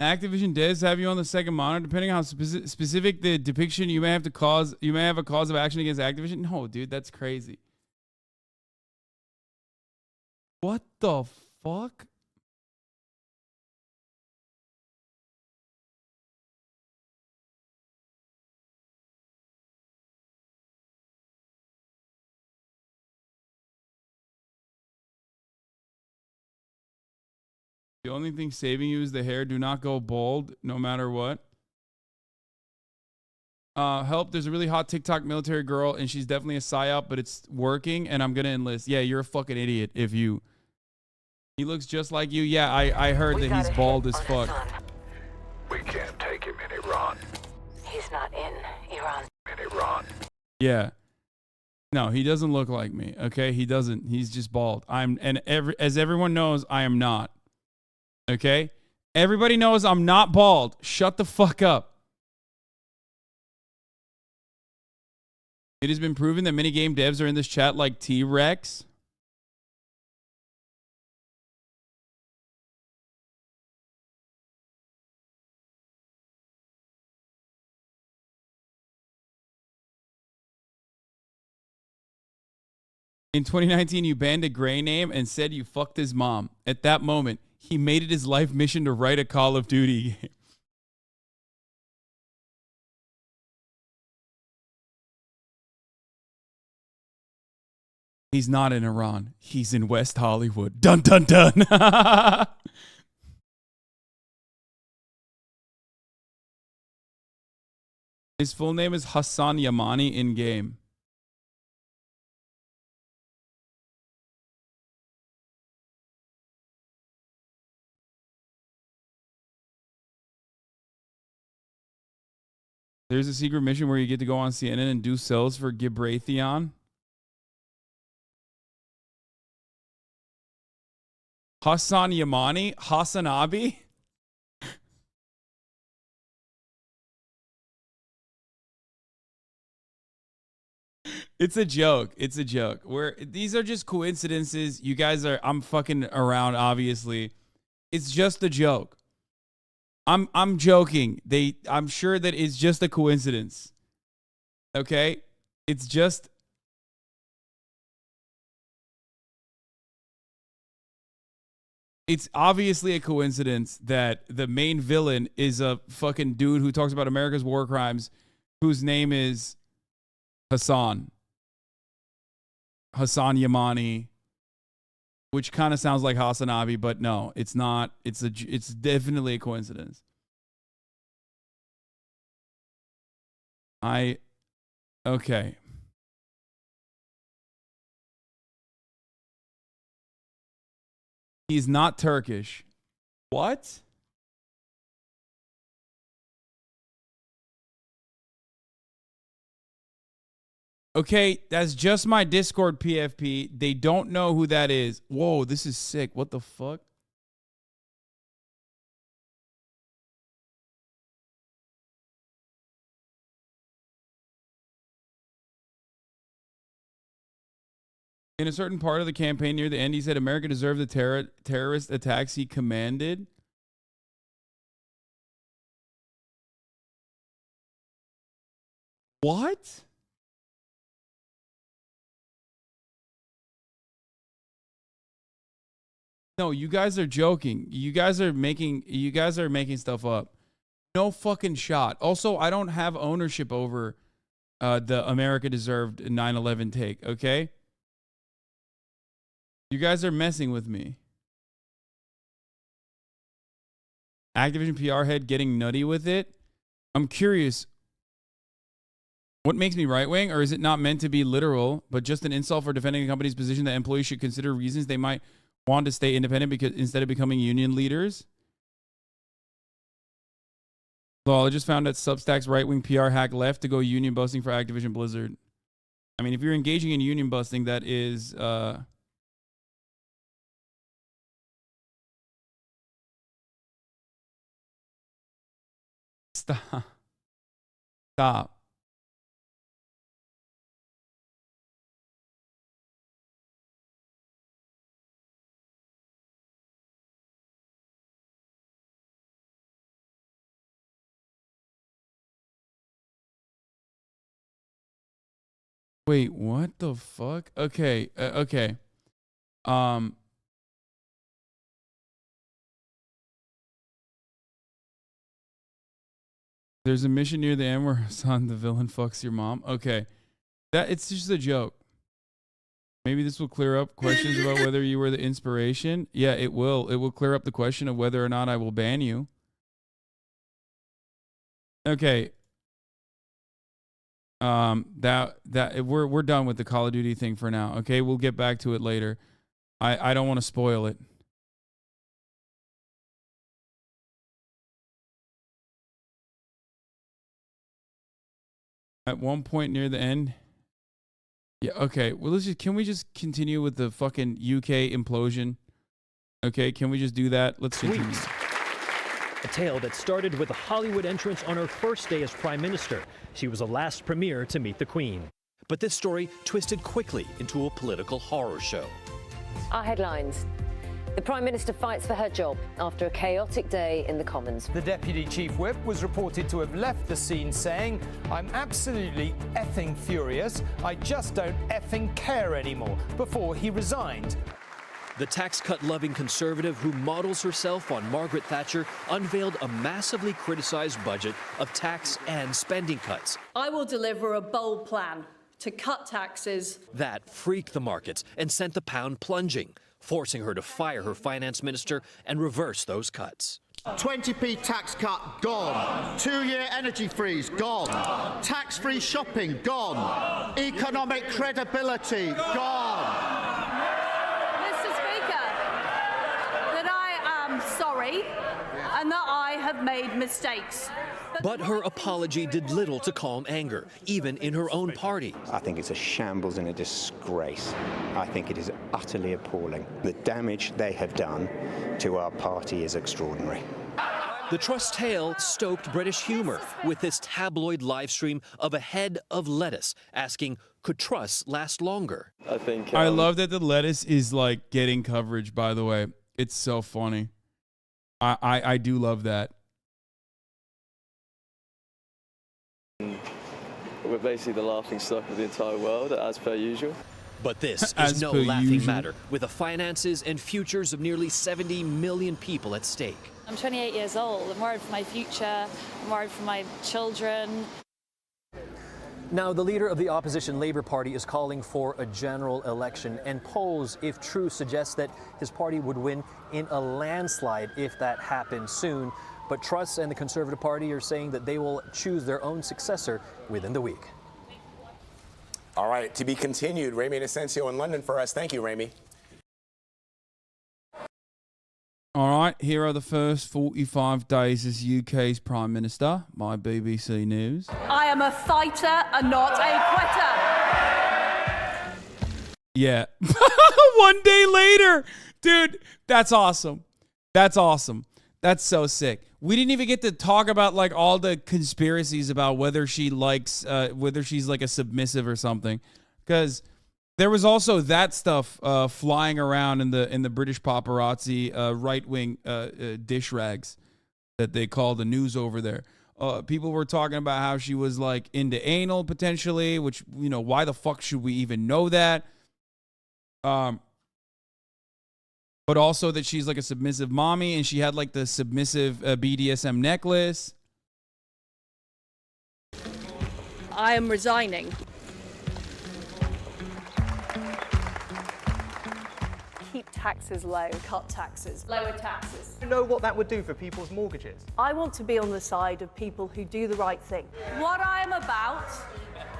Activision does have you on the second monitor, depending on how specific the depiction. You may have a cause of action against Activision. No, dude, that's crazy. What the fuck? The only thing saving you is the hair. Do not go bald, no matter what. Help, there's a really hot TikTok military girl, and she's definitely a psyop, but it's working, and I'm going to enlist. Yeah, you're a fucking idiot if you... He looks just like you. Yeah, I heard that he's bald as fuck. We can't take him in Iran. He's not in Iran. In Iran. Yeah. No, he doesn't look like me, okay? He doesn't. He's just bald. As everyone knows, I am not. Okay? Everybody knows I'm not bald. Shut the fuck up. It has been proven that many game devs are in this chat like T-Rex. In 2019, you banned a gray name and said you fucked his mom. At that moment, he made it his life mission to write a Call of Duty game. He's not in Iran. He's in West Hollywood. Dun, dun, dun. His full name is Hassan Yamani in game. There's a secret mission where you get to go on CNN and do sales for Gibratheon. Hassan Yamani? HasanAbi? It's a joke. It's a joke. These are just coincidences. You guys are, I'm fucking around, obviously. It's just a joke. I'm joking. I'm sure that it's just a coincidence. Okay? It's just it's obviously a coincidence that the main villain is a fucking dude who talks about America's war crimes, whose name is Hassan Yamani, which kind of sounds like HasanAbi, but no, it's not. It's definitely a coincidence. Okay. He's not Turkish. What? Okay, that's just my Discord PFP. They don't know who that is. Whoa, this is sick. What the fuck? In a certain part of the campaign near the end, he said America deserved the terrorist attacks he commanded. What? No, you guys are joking. You guys are making stuff up. No fucking shot. Also, I don't have ownership over the America deserved 9/11 take, okay? You guys are messing with me. Activision PR head getting nutty with it. I'm curious. What makes me right-wing, or is it not meant to be literal, but just an insult for defending a company's position that employees should consider reasons they might want to stay independent because instead of becoming union leaders? Well, I just found that Substack's right-wing PR hack left to go union busting for Activision Blizzard. I mean, if you're engaging in union busting, that is Stop. Wait, what the fuck? Okay, okay. There's a mission near the end where Hassan the villain fucks your mom. Okay. It's just a joke. Maybe this will clear up questions about whether you were the inspiration. Yeah, it will. It will clear up the question of whether or not I will ban you. Okay. We're done with the Call of Duty thing for now. Okay, we'll get back to it later. I don't want to spoil it. At one point near the end. Yeah, okay. Well, can we just continue with the fucking UK implosion? Okay, can we just do that? Let's continue. A tale that started with a Hollywood entrance on her first day as Prime Minister. She was the last premier to meet the Queen. But this story twisted quickly into a political horror show. Our headlines. The Prime Minister fights for her job after a chaotic day in the Commons. The Deputy Chief Whip was reported to have left the scene saying, "I'm absolutely effing furious. I just don't effing care anymore," before he resigned. The tax cut-loving conservative who models herself on Margaret Thatcher unveiled a massively criticized budget of tax and spending cuts. I will deliver a bold plan to cut taxes. That freaked the markets and sent the pound plunging, forcing her to fire her finance minister and reverse those cuts. 20p tax cut, gone. 2-year energy freeze, gone. Tax-free shopping, gone. Economic credibility, gone. Mr. Speaker, that I am sorry and that I have made mistakes. But her apology did little to calm anger, even in her own party. I think it's a shambles and a disgrace. I think it is utterly appalling. The damage they have done to our party is extraordinary. The Truss tale stoked British humor with this tabloid live stream of a head of lettuce asking, could Truss last longer? I think I love that the lettuce is like getting coverage, by the way. It's so funny. I do love that. We're basically the laughing stock of the entire world, as per usual. But this As is no per laughing usual. matter, with the finances and futures of nearly 70 million people at stake. I'm 28 years old. I'm worried for my future. I'm worried for my children. Now, the leader of the opposition Labour Party is calling for a general election, and polls, if true, suggest that his party would win in a landslide if that happened soon. But Truss and the Conservative Party are saying that they will choose their own successor within the week. All right, to be continued. Remy Inocencio in London for us. Thank you, Remy. All right, here are the first 45 days as UK's Prime Minister by BBC News. I am a fighter and not a quitter. Yeah. 1 day later. Dude, that's awesome. That's awesome. That's so sick. We didn't even get to talk about like all the conspiracies about whether she likes, whether she's like a submissive or something. Because there was also that stuff flying around in the British paparazzi right-wing dish rags that they call the news over there. People were talking about how she was like into anal potentially, which, you know, why the fuck should we even know that? But also that she's like a submissive mommy and she had like the submissive BDSM necklace. I am resigning. Keep taxes low, cut taxes, lower taxes. You know what that would do for people's mortgages? I want to be on the side of people who do the right thing. What I am about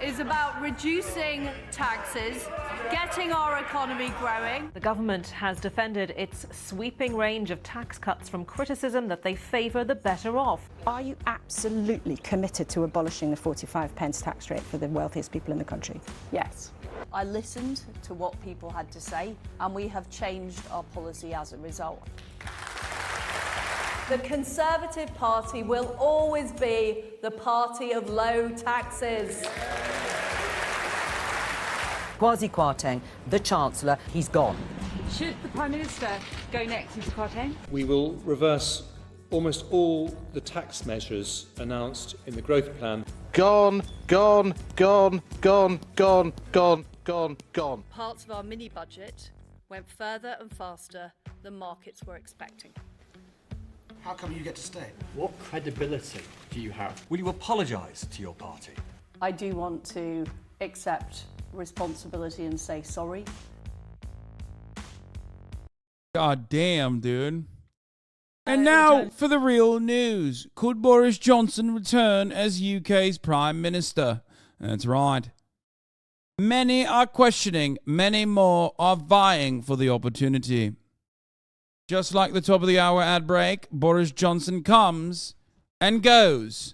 is about reducing taxes, getting our economy growing. The government has defended its sweeping range of tax cuts from criticism that they favour the better off. Are you absolutely committed to abolishing the 45p tax rate for the wealthiest people in the country? Yes. I listened to what people had to say, and we have changed our policy as a result. The Conservative Party will always be the party of low taxes. Kwasi Kwarteng, the Chancellor, he's gone. Should the Prime Minister go next, Mr. Kwarteng? We will reverse almost all the tax measures announced in the growth plan. Gone, gone, gone, gone, gone, gone, gone, gone. Parts of our mini-budget went further and faster than markets were expecting. How come you get to stay? What credibility do you have? Will you apologise to your party? I do want to accept responsibility and say sorry. God damn, dude. And now for the real news. Could Boris Johnson return as UK's Prime Minister? That's right. Many are questioning, many more are vying for the opportunity. Just like the top of the hour ad break, Boris Johnson comes and goes.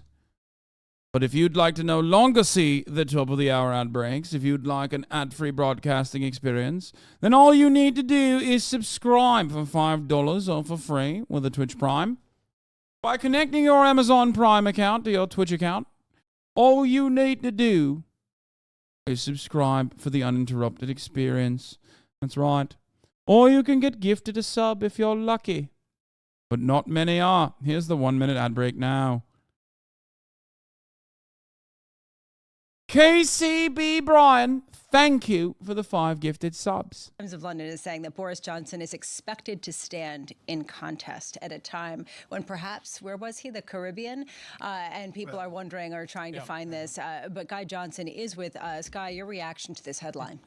But if you'd like to no longer see the top of the hour ad breaks, if you'd like an ad-free broadcasting experience, then all you need to do is subscribe for $5 or for free with a Twitch Prime. By connecting your Amazon Prime account to your Twitch account, all you need to do is subscribe for the uninterrupted experience. That's right. Or you can get gifted a sub if you're lucky. But not many are. Here's the 1-minute ad break now. KCB Brian, thank you for the 5 gifted subs. Times of London is saying that Boris Johnson is expected to stand in contest at a time when perhaps, where was he, the Caribbean? And people are wondering or trying to find this. But Guy Johnson is with us. Guy, your reaction to this headline?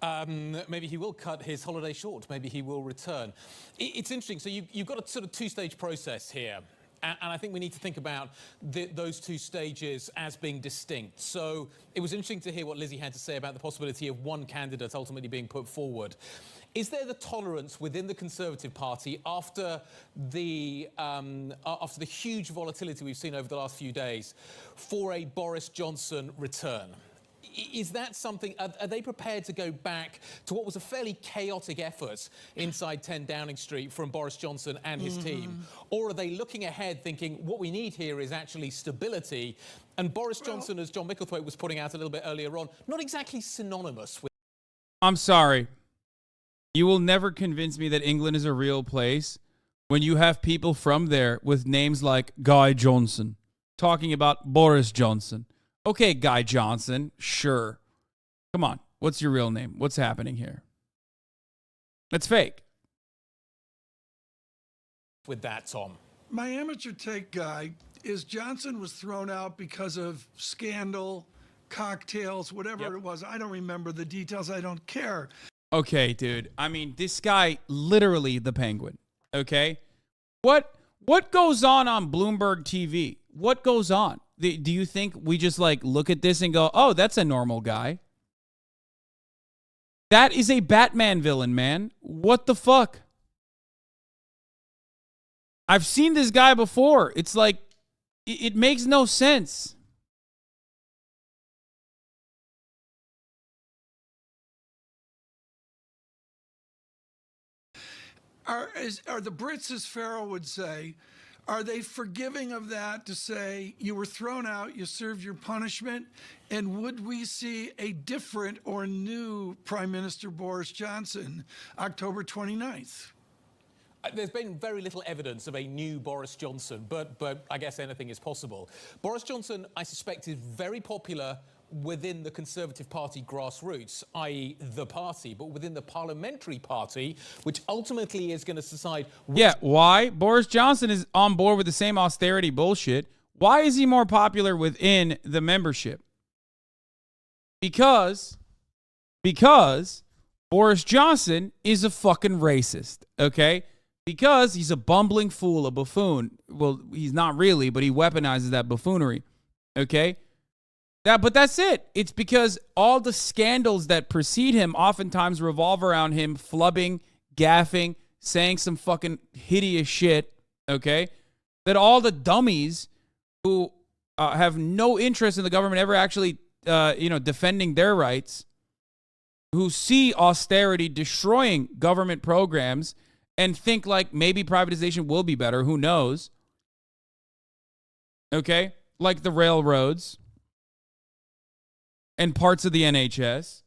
Maybe he will cut his holiday short. Maybe he will return. It's interesting. So you've got a sort of two-stage process here. And I think we need to think about those two stages as being distinct. So it was interesting to hear what Lizzie had to say about the possibility of one candidate ultimately being put forward. Is there the tolerance within the Conservative Party after the huge volatility we've seen over the last few days for a Boris Johnson return? Is that something, are they prepared to go back to what was a fairly chaotic effort inside 10 Downing Street from Boris Johnson and his team? Or are they looking ahead thinking what we need here is actually stability? And Boris Johnson, as John Micklethwaite was putting out a little bit earlier on, not exactly synonymous with... I'm sorry. You will never convince me that England is a real place when you have people from there with names like Guy Johnson talking about Boris Johnson. Okay, Guy Johnson, sure. Come on, what's your real name? What's happening here? That's fake. With that, Tom. My amateur take, Guy, is Johnson was thrown out because of scandal, cocktails, whatever it was. I don't remember the details. I don't care. Okay, dude. I mean, this guy, literally the Penguin, okay? What goes on Bloomberg TV? What goes on? Do you think we just like look at this and go, oh, that's a normal guy? That is a Batman villain, man. What the fuck? I've seen this guy before. It's like, it makes no sense. Are the Brits, as Farrell would say, are they forgiving of that to say you were thrown out, you served your punishment, and would we see a different or new Prime Minister Boris Johnson October 29th? There's been very little evidence of a new Boris Johnson, but I guess anything is possible. Boris Johnson, I suspect, is very popular within the Conservative Party grassroots, i.e. the party, but within the parliamentary party, which ultimately is going to decide... Yeah, why? Boris Johnson is on board with the same austerity bullshit. Why is he more popular within the membership? Because Boris Johnson is a fucking racist, okay? Because he's a bumbling fool, a buffoon. Well, he's not really, but he weaponizes that buffoonery, okay? But that's it. It's because all the scandals that precede him oftentimes revolve around him flubbing, gaffing, saying some fucking hideous shit, okay? That all the dummies who have no interest in the government ever actually, defending their rights, who see austerity destroying government programs and think like maybe privatization will be better, who knows, okay? Like the railroads and parts of the NHS,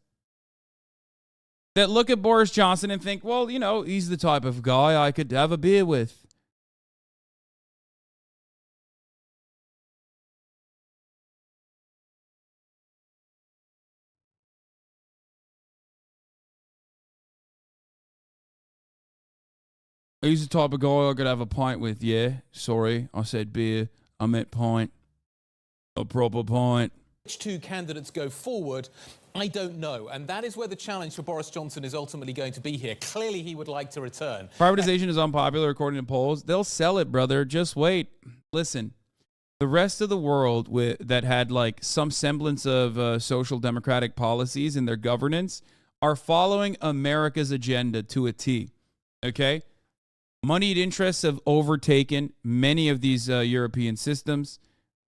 that look at Boris Johnson and think, well, he's the type of guy I could have a beer with. He's the type of guy I could have a pint with. Yeah, sorry, I said beer. I meant pint. A proper pint. Which two candidates go forward, I don't know. And that is where the challenge for Boris Johnson is ultimately going to be here. Clearly, he would like to return. Privatization is unpopular according to polls. They'll sell it, brother. Just wait. Listen, the rest of the world that had like some semblance of social democratic policies in their governance are following America's agenda to a T. Okay? Moneyed interests have overtaken many of these European systems.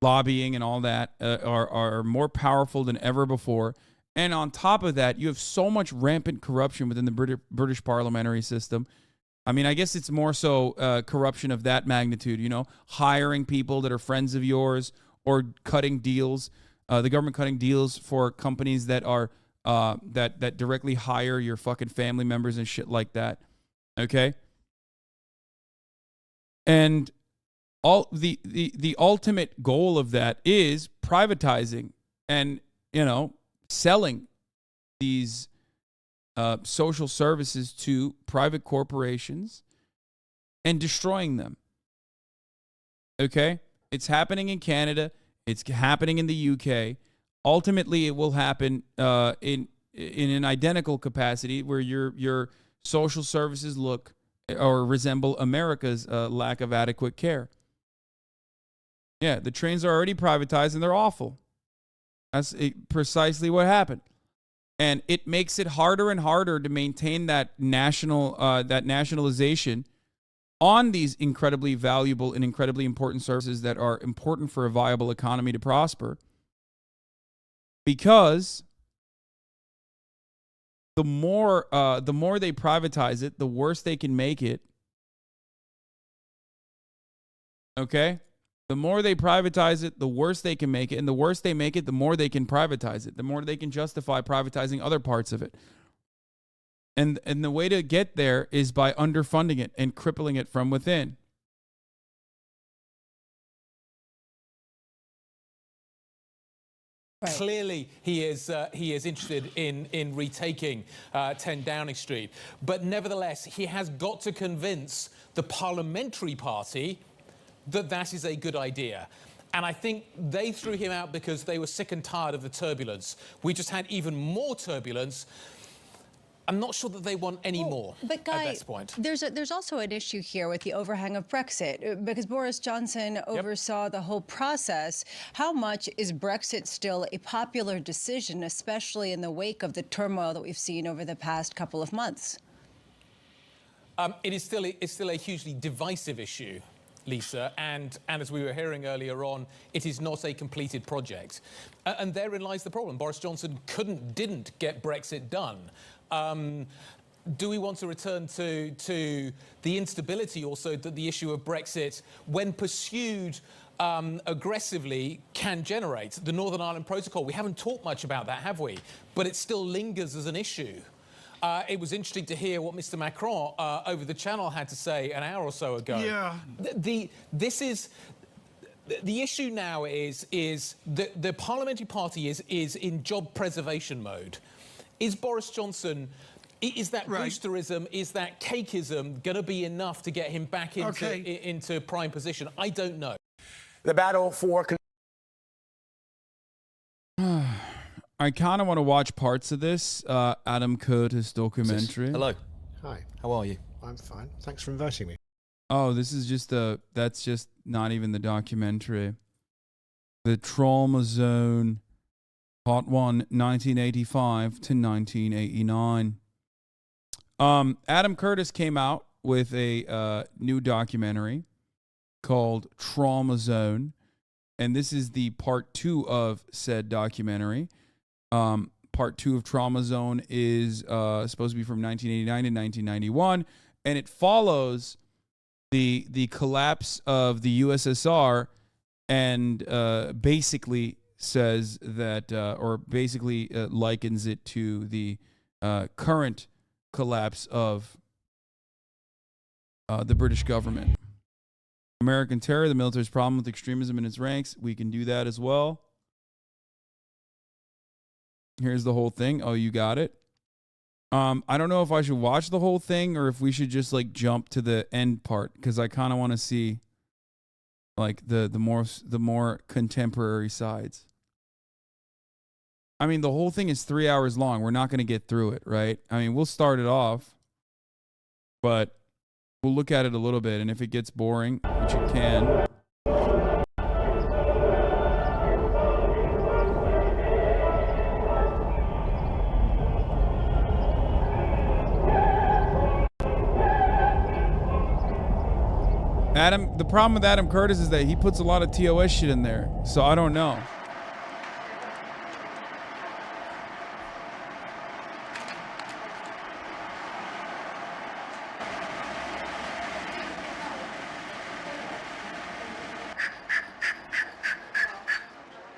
Lobbying and all that are more powerful than ever before. And on top of that, you have so much rampant corruption within the British parliamentary system. I mean, I guess it's more so corruption of that magnitude, hiring people that are friends of yours or cutting deals, the government cutting deals for companies that are that directly hire your fucking family members and shit like that. Okay? And all the ultimate goal of that is privatizing and, selling these social services to private corporations and destroying them. Okay? It's happening in Canada. It's happening in the UK. Ultimately, it will happen in in an identical capacity where your social services look or resemble America's lack of adequate care. Yeah, the trains are already privatized and they're awful. That's precisely what happened. And it makes it harder and harder to maintain that nationalization on these incredibly valuable and incredibly important services that are important for a viable economy to prosper. Because the more they privatize it, the worse they can make it. Okay? The more they privatize it, the worse they can make it. And the worse they make it, the more they can privatize it. The more they can justify privatizing other parts of it. And the way to get there is by underfunding it and crippling it from within. Right. Clearly, he is interested in retaking 10 Downing Street. But nevertheless, he has got to convince the parliamentary party that that is a good idea. And I think they threw him out because they were sick and tired of the turbulence. We just had even more turbulence. I'm not sure that they want any more but Guy, at this point. There's also an issue here with the overhang of Brexit, because Boris Johnson oversaw the whole process. How much is Brexit still a popular decision, especially in the wake of the turmoil that we've seen over the past couple of months? It's still a hugely divisive issue, Lisa, and as we were hearing earlier on, it is not a completed project. And therein lies the problem. Boris Johnson didn't get Brexit done. Do we want to return to the instability also that the issue of Brexit, when pursued aggressively, can generate? The Northern Ireland Protocol, we haven't talked much about that, have we? But it still lingers as an issue. It was interesting to hear what Mr. Macron over the channel had to say an hour or so ago. Yeah. The issue now is the parliamentary party is in job preservation mode. Is Boris Johnson, is that boosterism, is that cakeism going to be enough to get him back into prime position? I don't know. The battle for... I kind of want to watch parts of this Adam Curtis documentary. Hello. Hi. How are you? I'm fine. Thanks for inviting me. Oh, this is just that's just not even the documentary. The Trauma Zone, Part 1, 1985 to 1989. Adam Curtis came out with a new documentary called Trauma Zone, and this is the part 2 of said documentary. Part 2 of Trauma Zone is supposed to be from 1989 to 1991, and it follows the collapse of the USSR and basically says that, or basically likens it to the current collapse of the British government. American terror, the military's problem with extremism in its ranks. We can do that as well. Here's the whole thing. Oh, you got it. I don't know if I should watch the whole thing or if we should just like jump to the end part, because I kind of want to see like the more contemporary sides. I mean, the whole thing is 3 hours long. We're not going to get through it, right? I mean, we'll start it off, but we'll look at it a little bit, and if it gets boring, which it can. The problem with Adam Curtis is that he puts a lot of TOS shit in there, so I don't know.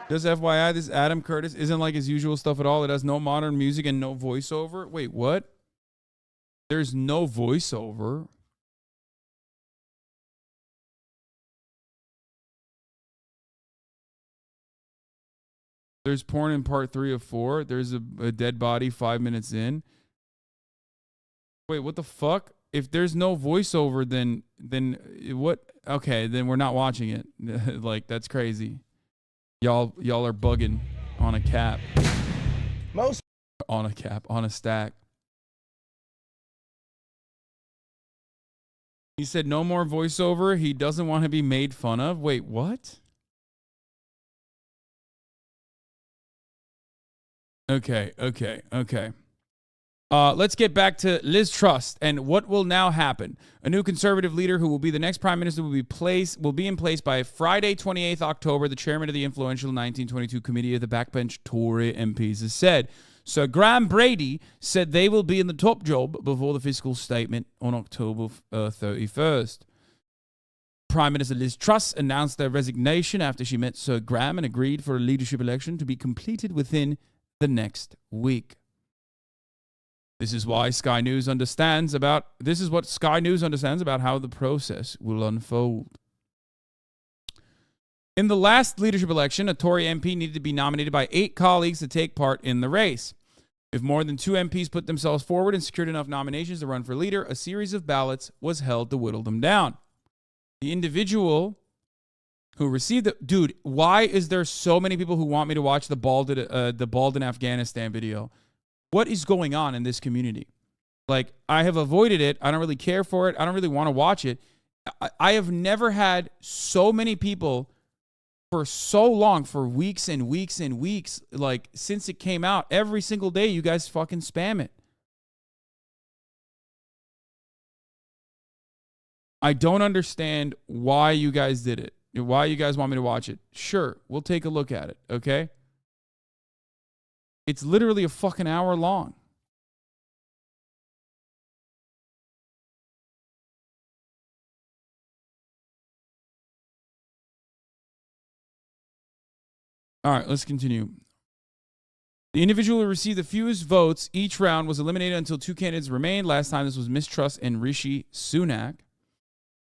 Just FYI, this Adam Curtis isn't like his usual stuff at all. It has no modern music and no voiceover. Wait, what? There's no voiceover. There's porn in part 3 of 4. There's a dead body 5 minutes in. Wait, what the fuck? If there's no voiceover, then what? Okay, then we're not watching it. Like, that's crazy. Y'all are bugging on a cap. Most. on a cap, on a stack. He said no more voiceover. He doesn't want to be made fun of. Wait, what? Okay. Let's get back to Liz Truss and what will now happen. A new conservative leader who will be the next prime minister will be in place by Friday, 28th October. The chairman of the influential 1922 committee of the backbench Tory MPs has said. Sir Graham Brady said they will be in the top job before the fiscal statement on October 31st. Prime Minister Liz Truss announced their resignation after she met Sir Graham and agreed for a leadership election to be completed within the next week. This is what Sky News understands about how the process will unfold. In the last leadership election, a Tory MP needed to be nominated by 8 colleagues to take part in the race. If more than 2 MPs put themselves forward and secured enough nominations to run for leader, a series of ballots was held to whittle them down. The individual who received the... Dude, why is there so many people who want me to watch the bald in Afghanistan video? What is going on in this community? Like, I have avoided it. I don't really care for it. I don't really want to watch it. I have never had so many people for so long, for weeks and weeks and weeks, like, since it came out. Every single day, you guys fucking spam it. I don't understand why you guys did it. Why you guys want me to watch it. Sure, we'll take a look at it, okay? It's literally a fucking hour long. All right, let's continue. The individual who received the fewest votes each round was eliminated until 2 candidates remained. Last time this was Ms. Truss and Rishi Sunak.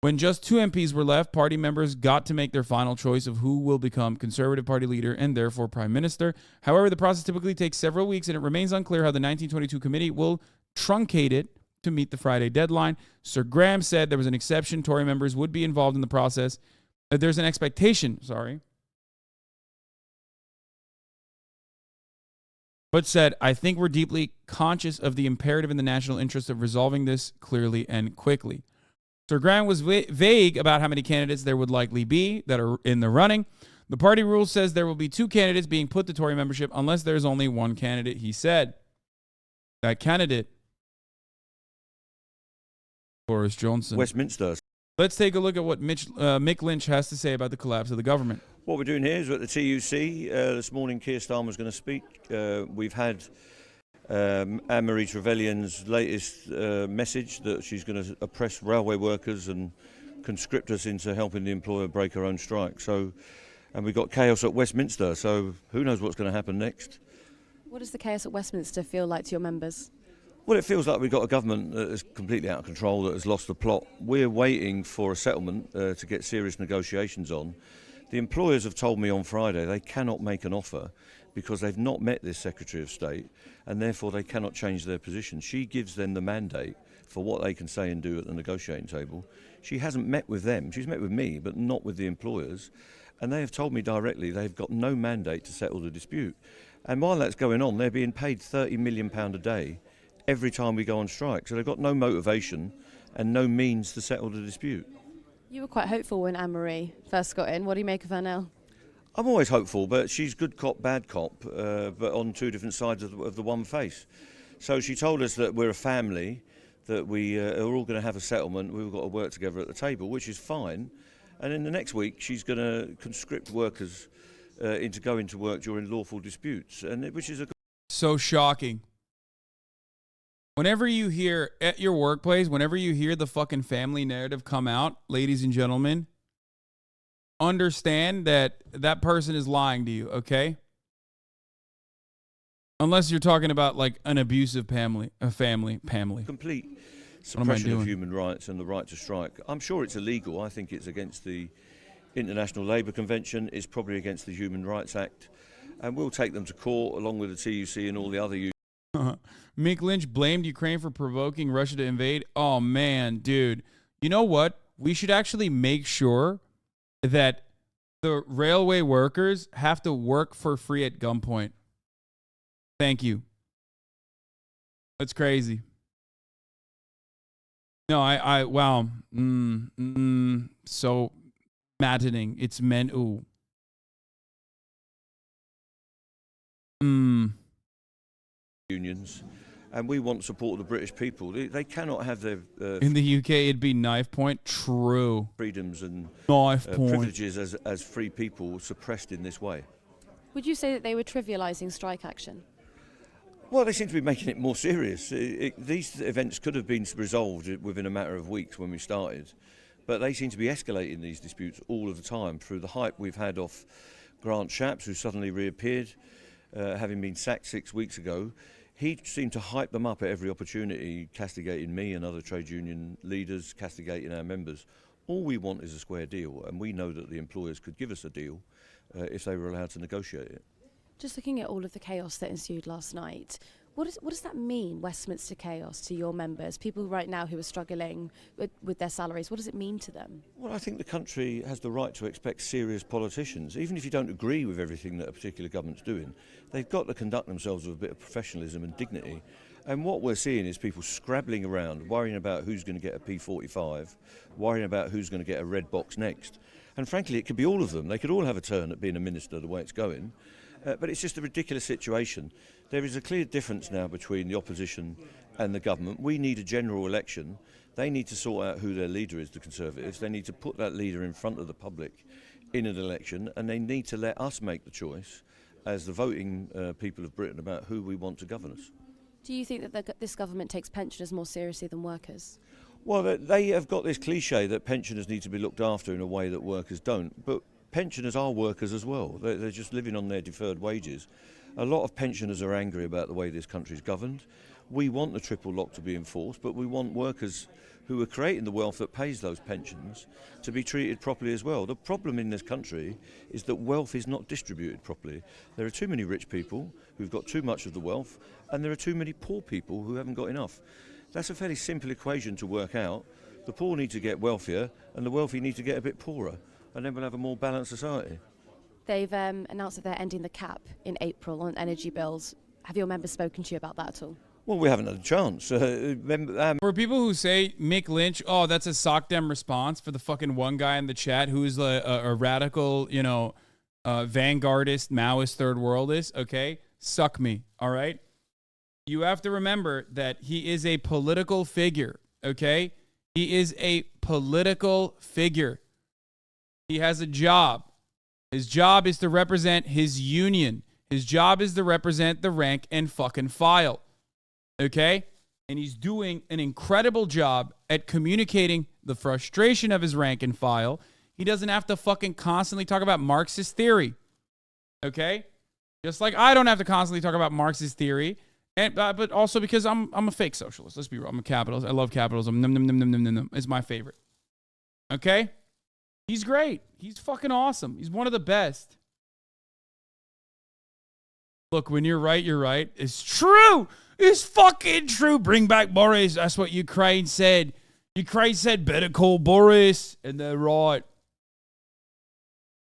When just 2 MPs were left, party members got to make their final choice of who will become Conservative Party leader and therefore Prime Minister. However, the process typically takes several weeks, and it remains unclear how the 1922 committee will truncate it to meet the Friday deadline. Sir Graham said there was an exception. Tory members would be involved in the process. There's an expectation, but said, I think we're deeply conscious of the imperative in the national interest of resolving this clearly and quickly. Sir Graham was vague about how many candidates there would likely be that are in the running. The party rule says there will be 2 candidates being put to Tory membership unless there's only 1 candidate, he said. That candidate, Boris Johnson. Westminster. Let's take a look at what Mick Lynch has to say about the collapse of the government. What we're doing here is at the TUC. This morning, Keir Starmer's going to speak. We've had Anne-Marie Trevelyan's latest message that she's going to oppress railway workers and conscript us into helping the employer break her own strike. And we've got chaos at Westminster, so who knows what's going to happen next. What does the chaos at Westminster feel like to your members? Well, it feels like we've got a government that is completely out of control, that has lost the plot. We're waiting for a settlement to get serious negotiations on. The employers have told me on Friday they cannot make an offer because they've not met this Secretary of State, and therefore they cannot change their position. She gives them the mandate for what they can say and do at the negotiating table. She hasn't met with them. She's met with me, but not with the employers. And they have told me directly they've got no mandate to settle the dispute. And while that's going on, they're being paid £30 million a day every time we go on strike. So they've got no motivation and no means to settle the dispute. You were quite hopeful when Anne-Marie first got in. What do you make of her now? I'm always hopeful, but she's good cop, bad cop, but on 2 different sides of the one face. So she told us that we're a family, that we are all going to have a settlement, we've got to work together at the table, which is fine. And in the next week, she's going to conscript workers into going to work during lawful disputes, which is so shocking. Whenever you hear at your workplace, whenever you hear the fucking family narrative come out, ladies and gentlemen, understand that that person is lying to you, okay? Unless you're talking about like an abusive family. Complete suppression of human rights and the right to strike. I'm sure it's illegal. I think it's against the International Labour Convention. It's probably against the Human Rights Act. And we'll take them to court along with the TUC and all the other Mick Lynch blamed Ukraine for provoking Russia to invade. Oh, man, dude. You know what? We should actually make sure that the railway workers have to work for free at gunpoint. Thank you. That's crazy. No, wow. So maddening. It's men. Ooh. Unions, and we want support of the British people. They cannot have their in the UK it'd be knife point. True. Freedoms and knife point privileges as free people suppressed in this way. Would you say that they were trivialising strike action? Well, they seem to be making it more serious. These events could have been resolved within a matter of weeks when we started, but they seem to be escalating these disputes all of the time through the hype we've had off Grant Shapps, who suddenly reappeared, having been sacked 6 weeks ago. He seemed to hype them up at every opportunity, castigating me and other trade union leaders, castigating our members. All we want is a square deal, and we know that the employers could give us a deal if they were allowed to negotiate it. Just looking at all of the chaos that ensued last night, what does that mean, Westminster chaos, to your members, people right now who are struggling with their salaries? What does it mean to them? Well, I think the country has the right to expect serious politicians. Even if you don't agree with everything that a particular government's doing, they've got to conduct themselves with a bit of professionalism and dignity. And what we're seeing is people scrabbling around, worrying about who's going to get a P45, worrying about who's going to get a red box next. And frankly, it could be all of them. They could all have a turn at being a minister the way it's going. But it's just a ridiculous situation. There is a clear difference now between the opposition and the government. We need a general election. They need to sort out who their leader is, the Conservatives. They need to put that leader in front of the public in an election, and they need to let us make the choice as the voting people of Britain about who we want to govern us. Do you think that this government takes pensioners more seriously than workers? Well, they have got this cliche that pensioners need to be looked after in a way that workers don't. But pensioners are workers as well. They're just living on their deferred wages. A lot of pensioners are angry about the way this country is governed. We want the triple lock to be enforced, but we want workers who are creating the wealth that pays those pensions to be treated properly as well. The problem in this country is that wealth is not distributed properly. There are too many rich people who've got too much of the wealth, and there are too many poor people who haven't got enough. That's a fairly simple equation to work out. The poor need to get wealthier, and the wealthy need to get a bit poorer, and then we'll have a more balanced society. They've announced that they're ending the cap in April on energy bills. Have your members spoken to you about that at all? Well, we haven't had a chance. For people who say Mick Lynch, oh, that's a sock dem response for the fucking one guy in the chat who's a radical, vanguardist, Maoist, third worldist, okay? Suck me, all right? You have to remember that he is a political figure, okay? He is a political figure. He has a job. His job is to represent his union. His job is to represent the rank and fucking file. Okay? And he's doing an incredible job at communicating the frustration of his rank and file. He doesn't have to fucking constantly talk about Marxist theory. Okay? Just like I don't have to constantly talk about Marxist theory. And but also because I'm a fake socialist. Let's be real. I'm a capitalist. I love capitalism. Num, num, num, num, num, num, num. It's my favorite. Okay? He's great. He's fucking awesome. He's one of the best. Look, when you're right, you're right. It's true. It's fucking true. Bring back Boris. That's what Ukraine said. Ukraine said, better call Boris. And they're right.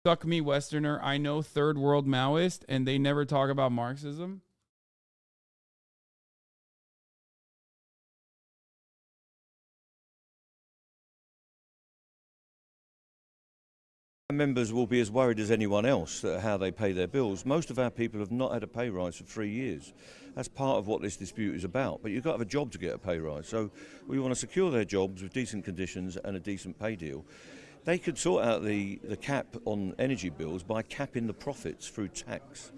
Suck me, Westerner. I know third world Maoist, and they never talk about Marxism. Members will be as worried as anyone else at how they pay their bills. Most of our people have not had a pay rise for 3 years. That's part of what this dispute is about. But you've got to have a job to get a pay rise. So we want to secure their jobs with decent conditions and a decent pay deal. They could sort out the cap on energy bills by capping the profits through tax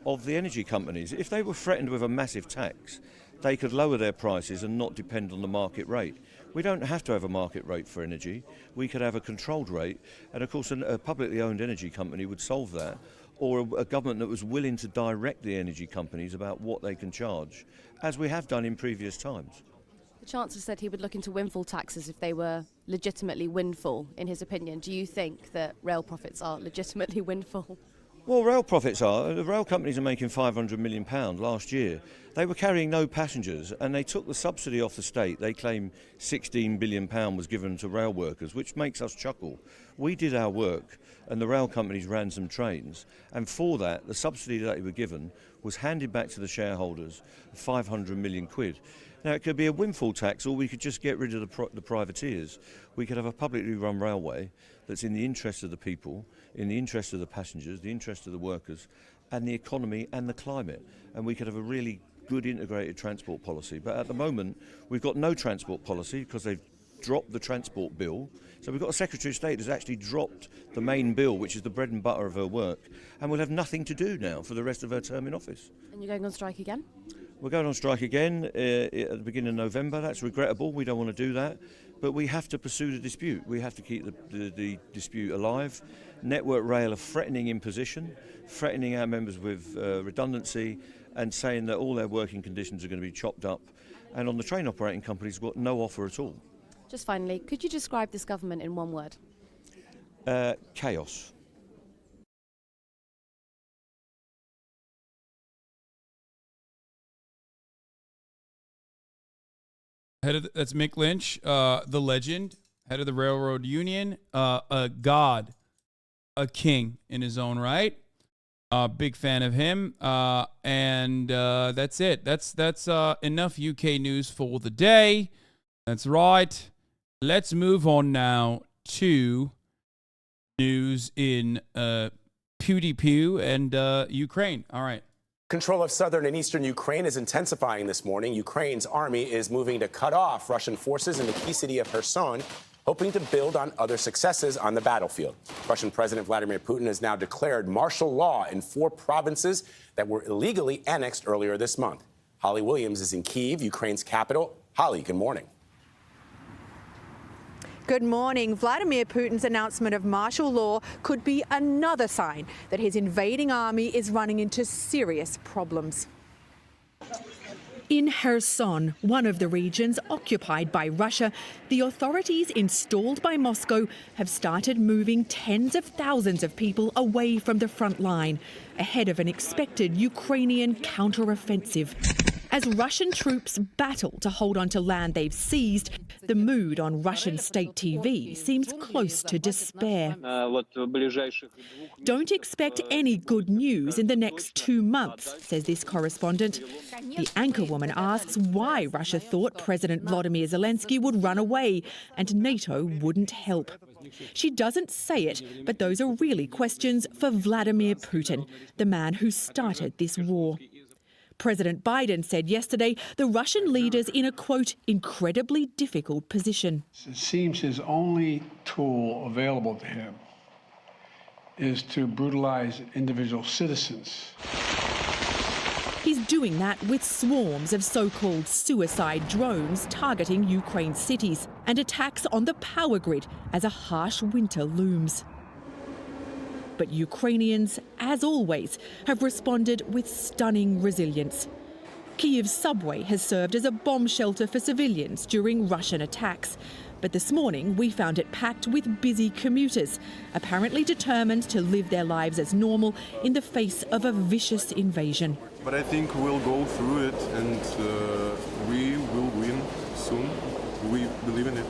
of the energy companies. If they were threatened with a massive tax, they could lower their prices and not depend on the market rate. We don't have to have a market rate for energy. We could have a controlled rate, and of course a publicly owned energy company would solve that, or a government that was willing to direct the energy companies about what they can charge, as we have done in previous times. The Chancellor said he would look into windfall taxes if they were legitimately windfall, in his opinion. Do you think that rail profits are legitimately windfall? Well, rail profits are. The rail companies are making £500 million last year. They were carrying no passengers and they took the subsidy off the state. They claim £16 billion was given to rail workers, which makes us chuckle. We did our work and the rail companies ran some trains, and for that, the subsidy that they were given was handed back to the shareholders, 500 million quid. Now, it could be a windfall tax, or we could just get rid of the privateers. We could have a publicly run railway that's in the interest of the people, in the interest of the passengers, the interest of the workers, and the economy and the climate. And we could have a really good integrated transport policy. But at the moment, we've got no transport policy because they've dropped the transport bill. So we've got a Secretary of State who's actually dropped the main bill, which is the bread and butter of her work, and we'll have nothing to do now for the rest of her term in office. And you're going on strike again? We're going on strike again at the beginning of November. That's regrettable. We don't want to do that. But we have to pursue the dispute. We have to keep the dispute alive. Network Rail are threatening imposition, threatening our members with redundancy, and saying that all their working conditions are going to be chopped up. And on the train operating companies, we've got no offer at all. Just finally, could you describe this government in one word? Chaos. That's Mick Lynch, the legend, head of the Railroad Union, a god, a king in his own right. Big fan of him, and that's it. That's enough UK news for the day. That's right. Let's move on now to news in Pew and Ukraine. All right. Control of southern and eastern Ukraine is intensifying this morning. Ukraine's army is moving to cut off Russian forces in the key city of Kherson, hoping to build on other successes on the battlefield. Russian President Vladimir Putin has now declared martial law in 4 provinces that were illegally annexed earlier this month. Holly Williams is in Kyiv, Ukraine's capital. Holly, good morning. Good morning. Vladimir Putin's announcement of martial law could be another sign that his invading army is running into serious problems. In Kherson, one of the regions occupied by Russia, the authorities installed by Moscow have started moving tens of thousands of people away from the front line, ahead of an expected Ukrainian counteroffensive. As Russian troops battle to hold on to land they've seized, the mood on Russian state TV seems close to despair. Don't expect any good news in the next 2 months, says this correspondent. The anchorwoman asks why Russia thought President Volodymyr Zelensky would run away and NATO wouldn't help. She doesn't say it, but those are really questions for Vladimir Putin, the man who started this war. President Biden said yesterday the Russian leader's in a, quote, incredibly difficult position. It seems his only tool available to him is to brutalize individual citizens. He's doing that with swarms of so-called suicide drones targeting Ukraine's cities and attacks on the power grid as a harsh winter looms. But Ukrainians, as always, have responded with stunning resilience. Kyiv's subway has served as a bomb shelter for civilians during Russian attacks. But this morning, we found it packed with busy commuters, apparently determined to live their lives as normal in the face of a vicious invasion. But I think we'll go through it and we will win soon. We believe in it.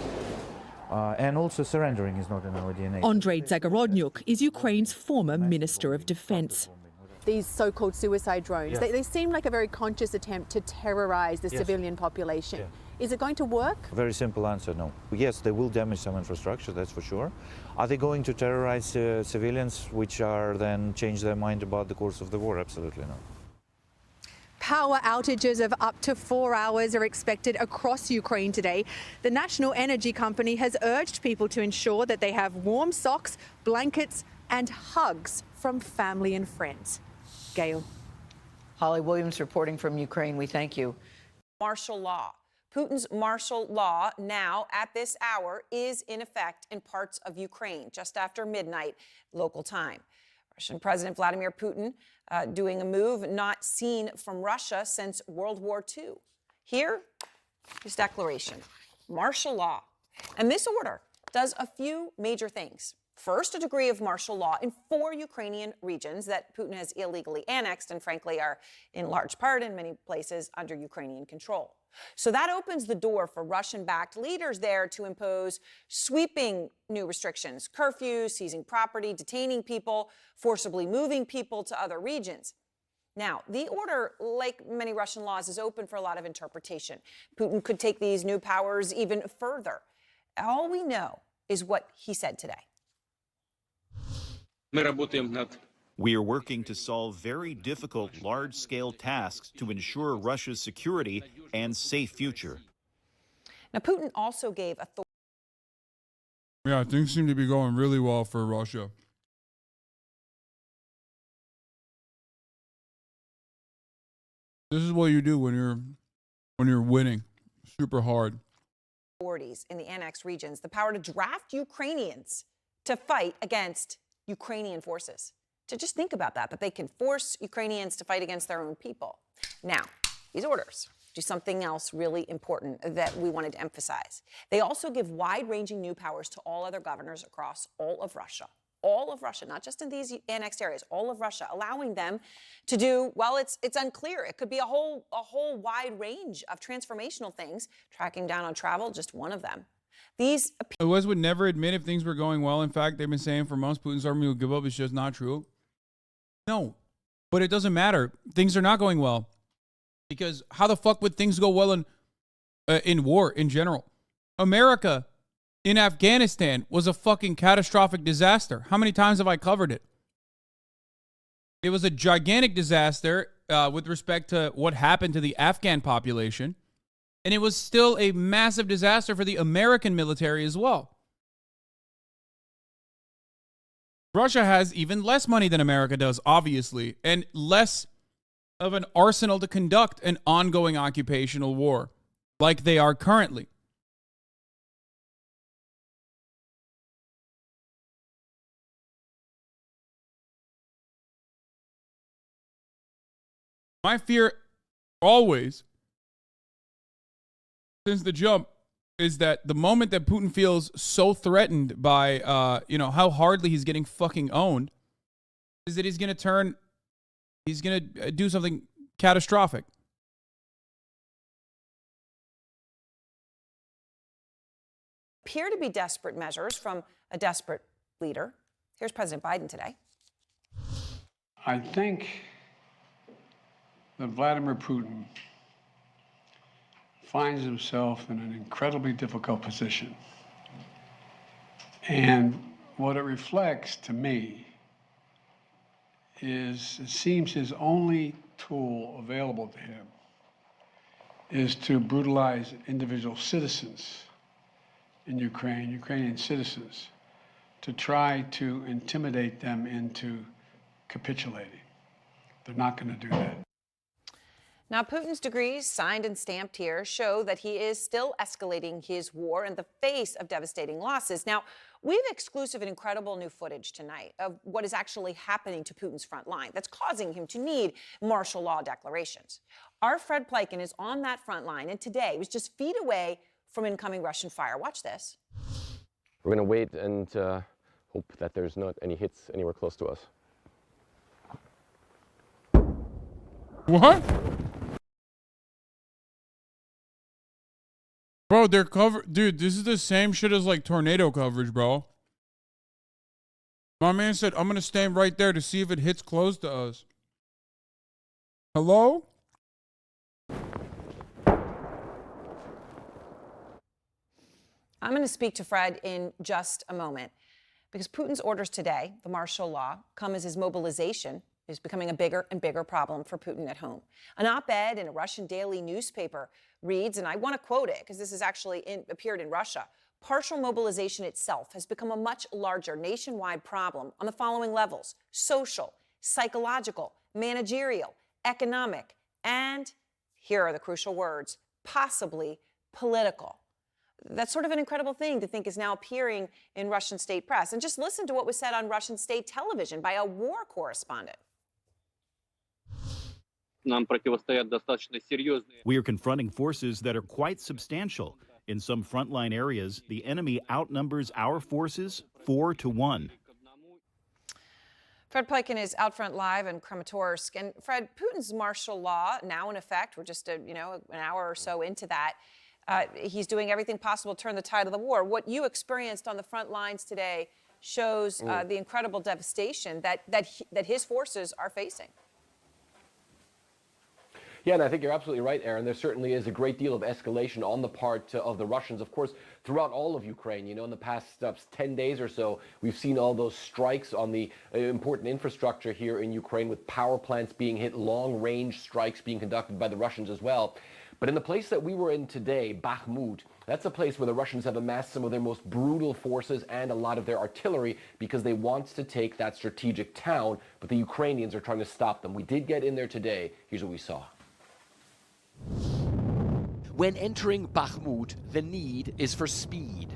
And also surrendering is not in our DNA. Andrei Zagorodnyuk is Ukraine's former Minister of Defense. These so-called suicide drones, Yes. they seem like a very conscious attempt to terrorize the Yes. civilian population. Yeah. Is it going to work? Very simple answer, no. Yes, they will damage some infrastructure, that's for sure. Are they going to terrorize civilians, which are then change their mind about the course of the war? Absolutely not. Power outages of up to 4 hours are expected across Ukraine today. The national energy company has urged people to ensure that they have warm socks, blankets and hugs from family and friends. Gail. Holly Williams reporting from Ukraine. We thank you. Martial law. Putin's martial law now at this hour is in effect in parts of Ukraine just after midnight local time. Russian President Vladimir Putin doing a move not seen from Russia since World War II. Here, his declaration, martial law. And this order does a few major things. First, a decree of martial law in 4 Ukrainian regions that Putin has illegally annexed and, frankly, are in large part, in many places, under Ukrainian control. So that opens the door for Russian-backed leaders there to impose sweeping new restrictions, curfews, seizing property, detaining people, forcibly moving people to other regions. Now, the order, like many Russian laws, is open for a lot of interpretation. Putin could take these new powers even further. All we know is what he said today. We are working to solve very difficult, large-scale tasks to ensure Russia's security and safe future. Now, Putin also gave authority. Yeah, things seem to be going really well for Russia. This is what you do when you're winning super hard. Authorities in the annexed regions the power to draft Ukrainians to fight against Ukrainian forces. To just think about that they can force Ukrainians to fight against their own people. Now, these orders do something else really important that we wanted to emphasize. They also give wide-ranging new powers to all other governors across all of Russia. All of Russia, not just in these annexed areas, all of Russia, allowing them to do, well, it's unclear. It could be a whole wide range of transformational things. Tracking down on travel, just one of them. These Wes would never admit if things were going well. In fact, they've been saying for months Putin's army will give up. It's just not true. No, but it doesn't matter. Things are not going well. Because how the fuck would things go well in war in general? America in Afghanistan was a fucking catastrophic disaster. How many times have I covered it? It was a gigantic disaster with respect to what happened to the Afghan population. And it was still a massive disaster for the American military as well. Russia has even less money than America does, obviously, and less of an arsenal to conduct an ongoing occupational war like they are currently. My fear always, since the jump, is that the moment that Putin feels so threatened by, how hardly he's getting fucking owned, is that he's going to do something catastrophic. Appear to be desperate measures from a desperate leader. Here's President Biden today. I think that Vladimir Putin finds himself in an incredibly difficult position. And what it reflects to me is it seems his only tool available to him is to brutalize individual citizens in Ukraine, Ukrainian citizens, to try to intimidate them into capitulating. They're not going to do that. Now, Putin's decrees, signed and stamped here, show that he is still escalating his war in the face of devastating losses. Now, we have exclusive and incredible new footage tonight of what is actually happening to Putin's front line that's causing him to need martial law declarations. Our Fred Pleiken is on that front line, and today was just feet away from incoming Russian fire. Watch this. We're going to wait and hope that there's not any hits anywhere close to us. What? Bro, they're covered. Dude, this is the same shit as like tornado coverage, bro. My man said, I'm going to stand right there to see if it hits close to us. Hello? I'm going to speak to Fred in just a moment because Putin's orders today, the martial law, come as his mobilization is becoming a bigger and bigger problem for Putin at home. An op-ed in a Russian daily newspaper reads, and I want to quote it because this has actually appeared in Russia, partial mobilization itself has become a much larger nationwide problem on the following levels: social, psychological, managerial, economic, and, here are the crucial words, possibly political. That's sort of an incredible thing to think is now appearing in Russian state press. And just listen to what was said on Russian state television by a war correspondent. We are confronting forces that are quite substantial, In some frontline areas, the enemy outnumbers our forces 4-1. Fred Pleitgen is out front live in Kramatorsk. And Fred, Putin's martial law now in effect. We're just an hour or so into that. He's doing everything possible to turn the tide of the war. What you experienced on the front lines today shows the incredible devastation that his forces are facing. Yeah, and I think you're absolutely right, Aaron. There certainly is a great deal of escalation on the part of the Russians, of course, throughout all of Ukraine. You know, in the past 10 days or so, we've seen all those strikes on the important infrastructure here in Ukraine, with power plants being hit, long-range strikes being conducted by the Russians as well. But in the place that we were in today, Bakhmut, that's a place where the Russians have amassed some of their most brutal forces and a lot of their artillery because they want to take that strategic town, but the Ukrainians are trying to stop them. We did get in there today. Here's what we saw. When entering Bakhmut, the need is for speed.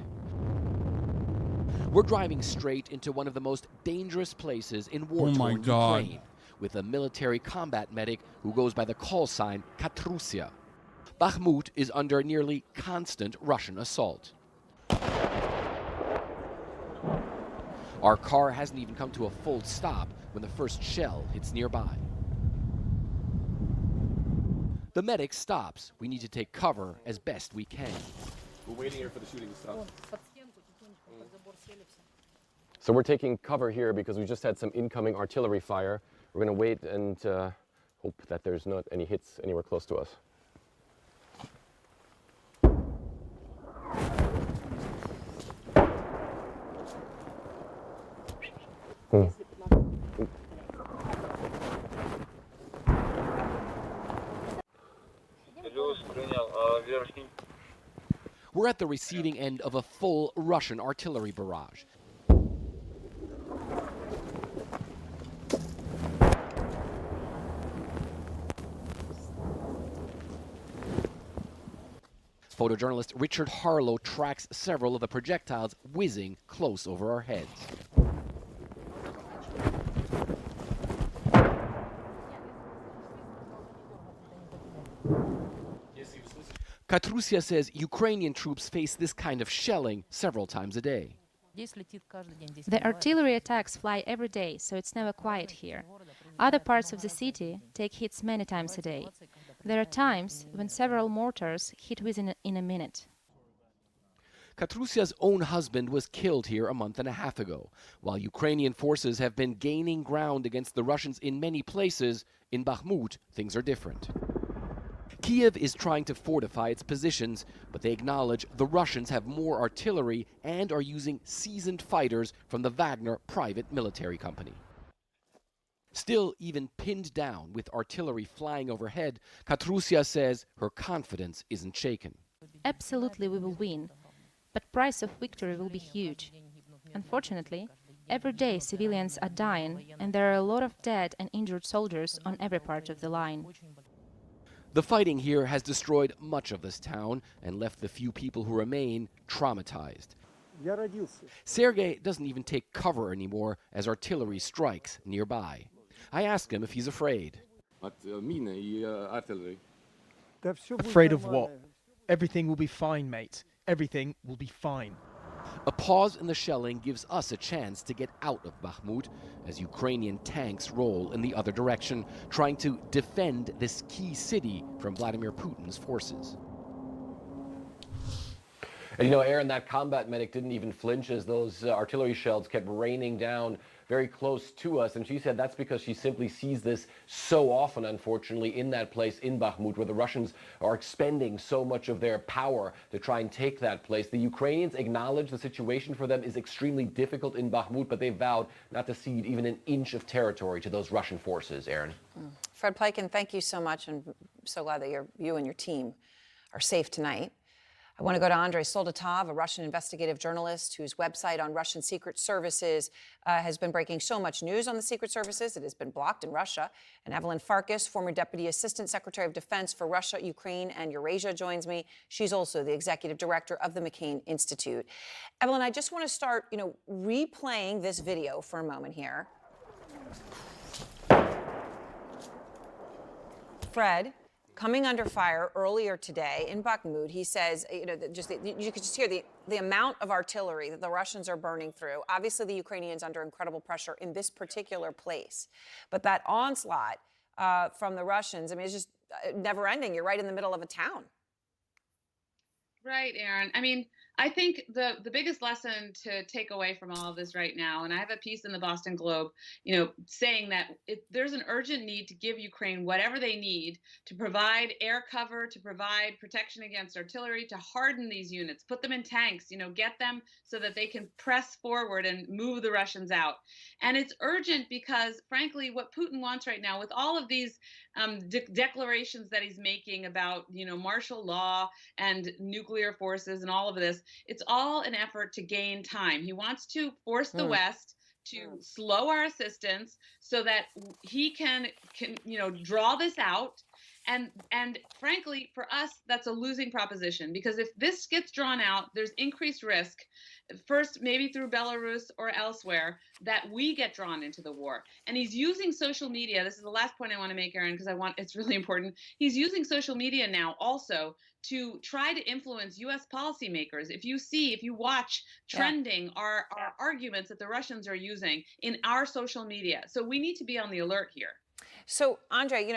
We're driving straight into one of the most dangerous places in war-torn Ukraine, with a military combat medic who goes by the call sign Katrusia. Bakhmut is under nearly constant Russian assault. Our car hasn't even come to a full stop when the first shell hits nearby. The medic stops. We need to take cover as best we can. We're waiting here for the shooting to stop. So we're taking cover here because we just had some incoming artillery fire. We're going to wait and hope that there's not any hits anywhere close to us. We're at the receiving end of a full Russian artillery barrage. Photojournalist Richard Harlow tracks several of the projectiles whizzing close over our heads. Katrusia says Ukrainian troops face this kind of shelling several times a day. The artillery attacks fly every day, so it's never quiet here. Other parts of the city take hits many times a day. There are times when several mortars hit within a minute. Katrusia's own husband was killed here a month and a half ago. While Ukrainian forces have been gaining ground against the Russians in many places, in Bakhmut, things are different. Kiev is trying to fortify its positions, but they acknowledge the Russians have more artillery and are using seasoned fighters from the Wagner private military company. Still, even pinned down with artillery flying overhead, Katrusia says her confidence isn't shaken. Absolutely we will win, but price of victory will be huge. Unfortunately, every day civilians are dying, and there are a lot of dead and injured soldiers on every part of the line. The fighting here has destroyed much of this town and left the few people who remain traumatized. Sergei doesn't even take cover anymore as artillery strikes nearby. I ask him if he's afraid. Afraid of what? Everything will be fine, mate. Everything will be fine. A pause in the shelling gives us a chance to get out of Bakhmut as Ukrainian tanks roll in the other direction, trying to defend this key city from Vladimir Putin's forces. And you know, Aaron, that combat medic didn't even flinch as those artillery shells kept raining down very close to us. And she said that's because she simply sees this so often, unfortunately, in that place in Bakhmut, where the Russians are expending so much of their power to try and take that place. The Ukrainians acknowledge the situation for them is extremely difficult in Bakhmut, but they've vowed not to cede even an inch of territory to those Russian forces. Aaron. Fred Pleitgen, thank you so much, and I'm so glad that you and your team are safe tonight. I want to go to Andrei Soldatov, a Russian investigative journalist whose website on Russian secret services has been breaking so much news on the secret services. It has been blocked in Russia. And Evelyn Farkas, former Deputy Assistant Secretary of Defense for Russia, Ukraine, and Eurasia, joins me. She's also the executive director of the McCain Institute. Evelyn, I just want to start, replaying this video for a moment here. Fred, coming under fire earlier today in Bakhmut. He says, you could just hear the amount of artillery that the Russians are burning through. Obviously, the Ukrainians under incredible pressure in this particular place. But that onslaught from the Russians, I mean, it's just never ending. You're right in the middle of a town. Right, Aaron. I mean, I think the biggest lesson to take away from all of this right now, and I have a piece in the Boston Globe, saying that there's an urgent need to give Ukraine whatever they need to provide air cover, to provide protection against artillery, to harden these units, put them in tanks, get them so that they can press forward and move the Russians out. And it's urgent because, frankly, what Putin wants right now, with all of these declarations that he's making about, martial law and nuclear forces and all of this, it's all an effort to gain time. He wants to force the West to slow our assistance so that he can draw this out. And frankly, for us, that's a losing proposition, because if this gets drawn out, there's increased risk, first maybe through Belarus or elsewhere, that we get drawn into the war. And he's using social media. This is the last point I want to make, Aaron, because it's really important. He's using social media now also to try to influence U.S. policymakers. If you watch trending are arguments that the Russians are using in our social media. So we need to be on the alert here. So, Andre,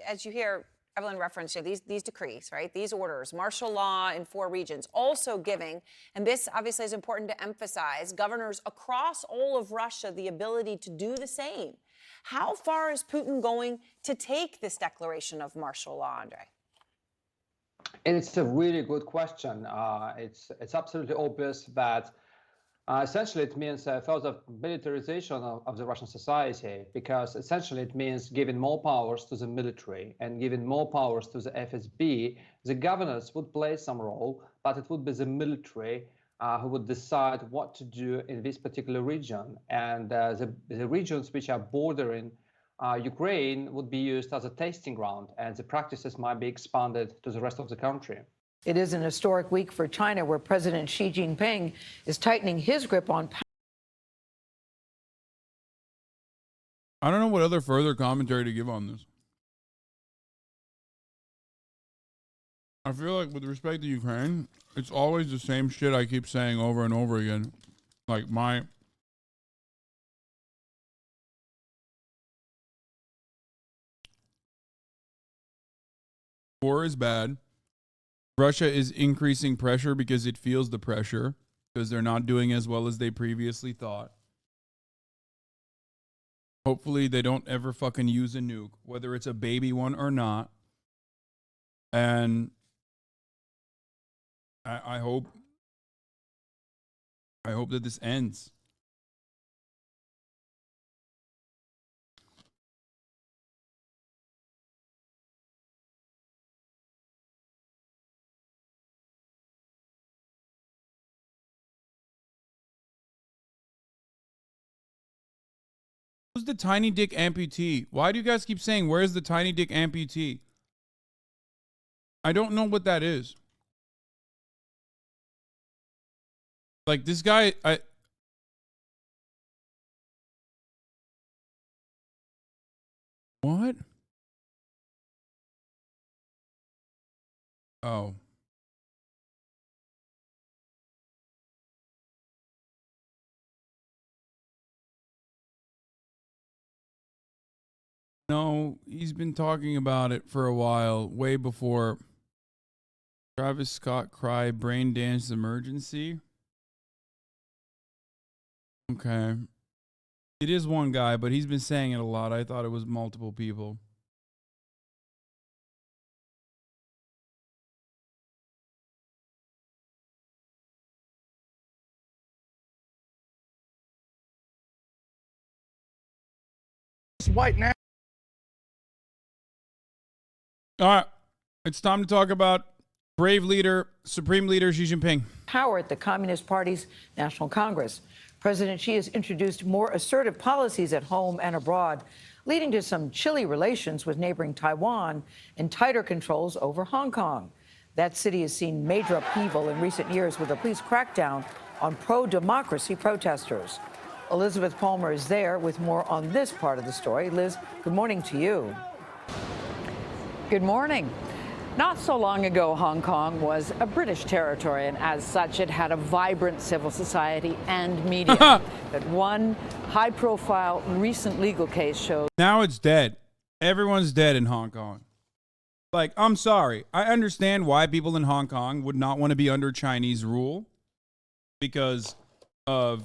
as you hear Evelyn reference, these decrees, right? These orders, martial law in 4 regions, also giving, and this obviously is important to emphasize, governors across all of Russia the ability to do the same. How far is Putin going to take this declaration of martial law, Andre? And it's a really good question. It's absolutely obvious that essentially it means further militarization of the Russian society, because essentially it means giving more powers to the military and giving more powers to the FSB. The governors would play some role, but it would be the military who would decide what to do in this particular region. And the regions which are bordering Ukraine would be used as a testing ground, and the practices might be expanded to the rest of the country. It is an historic week for China, where President Xi Jinping is tightening his grip on power. I don't know what other further commentary to give on this. I feel like with respect to Ukraine, it's always the same shit I keep saying over and over again. Like war is bad. Russia is increasing pressure because it feels the pressure, because they're not doing as well as they previously thought. Hopefully they don't ever fucking use a nuke, whether it's a baby one or not. And I hope that this ends. Who's the tiny dick amputee? Why do you guys keep saying, where's the tiny dick amputee? I don't know what that is. Like, this guy, what? Oh. No, he's been talking about it for a while, way before Travis Scott cry brain dance emergency. Okay. It is one guy, but he's been saying it a lot. I thought it was multiple people. It's white now. All right. It's time to talk about brave leader, Supreme Leader Xi Jinping. Power at the Communist Party's National Congress. President Xi has introduced more assertive policies at home and abroad, leading to some chilly relations with neighboring Taiwan and tighter controls over Hong Kong. That city has seen major upheaval in recent years with a police crackdown on pro-democracy protesters. Elizabeth Palmer is there with more on this part of the story. Liz, good morning to you. Good morning. Not so long ago, Hong Kong was a British territory, and as such, it had a vibrant civil society and media. But one high-profile recent legal case shows Now it's dead. Everyone's dead in Hong Kong. Like, I'm sorry. I understand why people in Hong Kong would not want to be under Chinese rule because of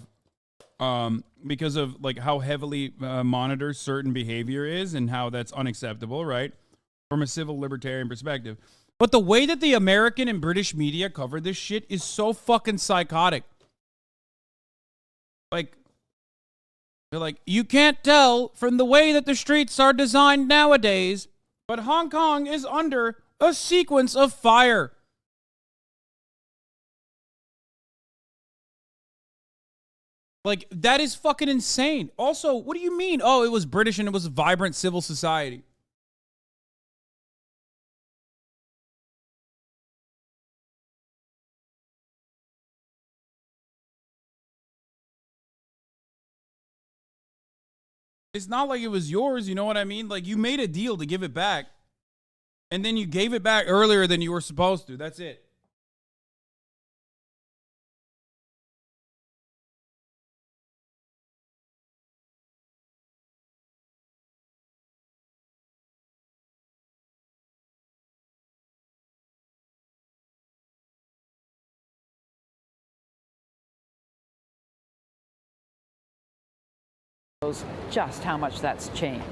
like how heavily monitored certain behavior is and how that's unacceptable, right? From a civil libertarian perspective. But the way that the American and British media cover this shit is so fucking psychotic. Like, they're like, you can't tell from the way that the streets are designed nowadays, but Hong Kong is under a sequence of fire. Like, that is fucking insane. Also, what do you mean? Oh, it was British and it was a vibrant civil society. It's not like it was yours, you know what I mean? Like, you made a deal to give it back, and then you gave it back earlier than you were supposed to. That's it. just how much that's changed.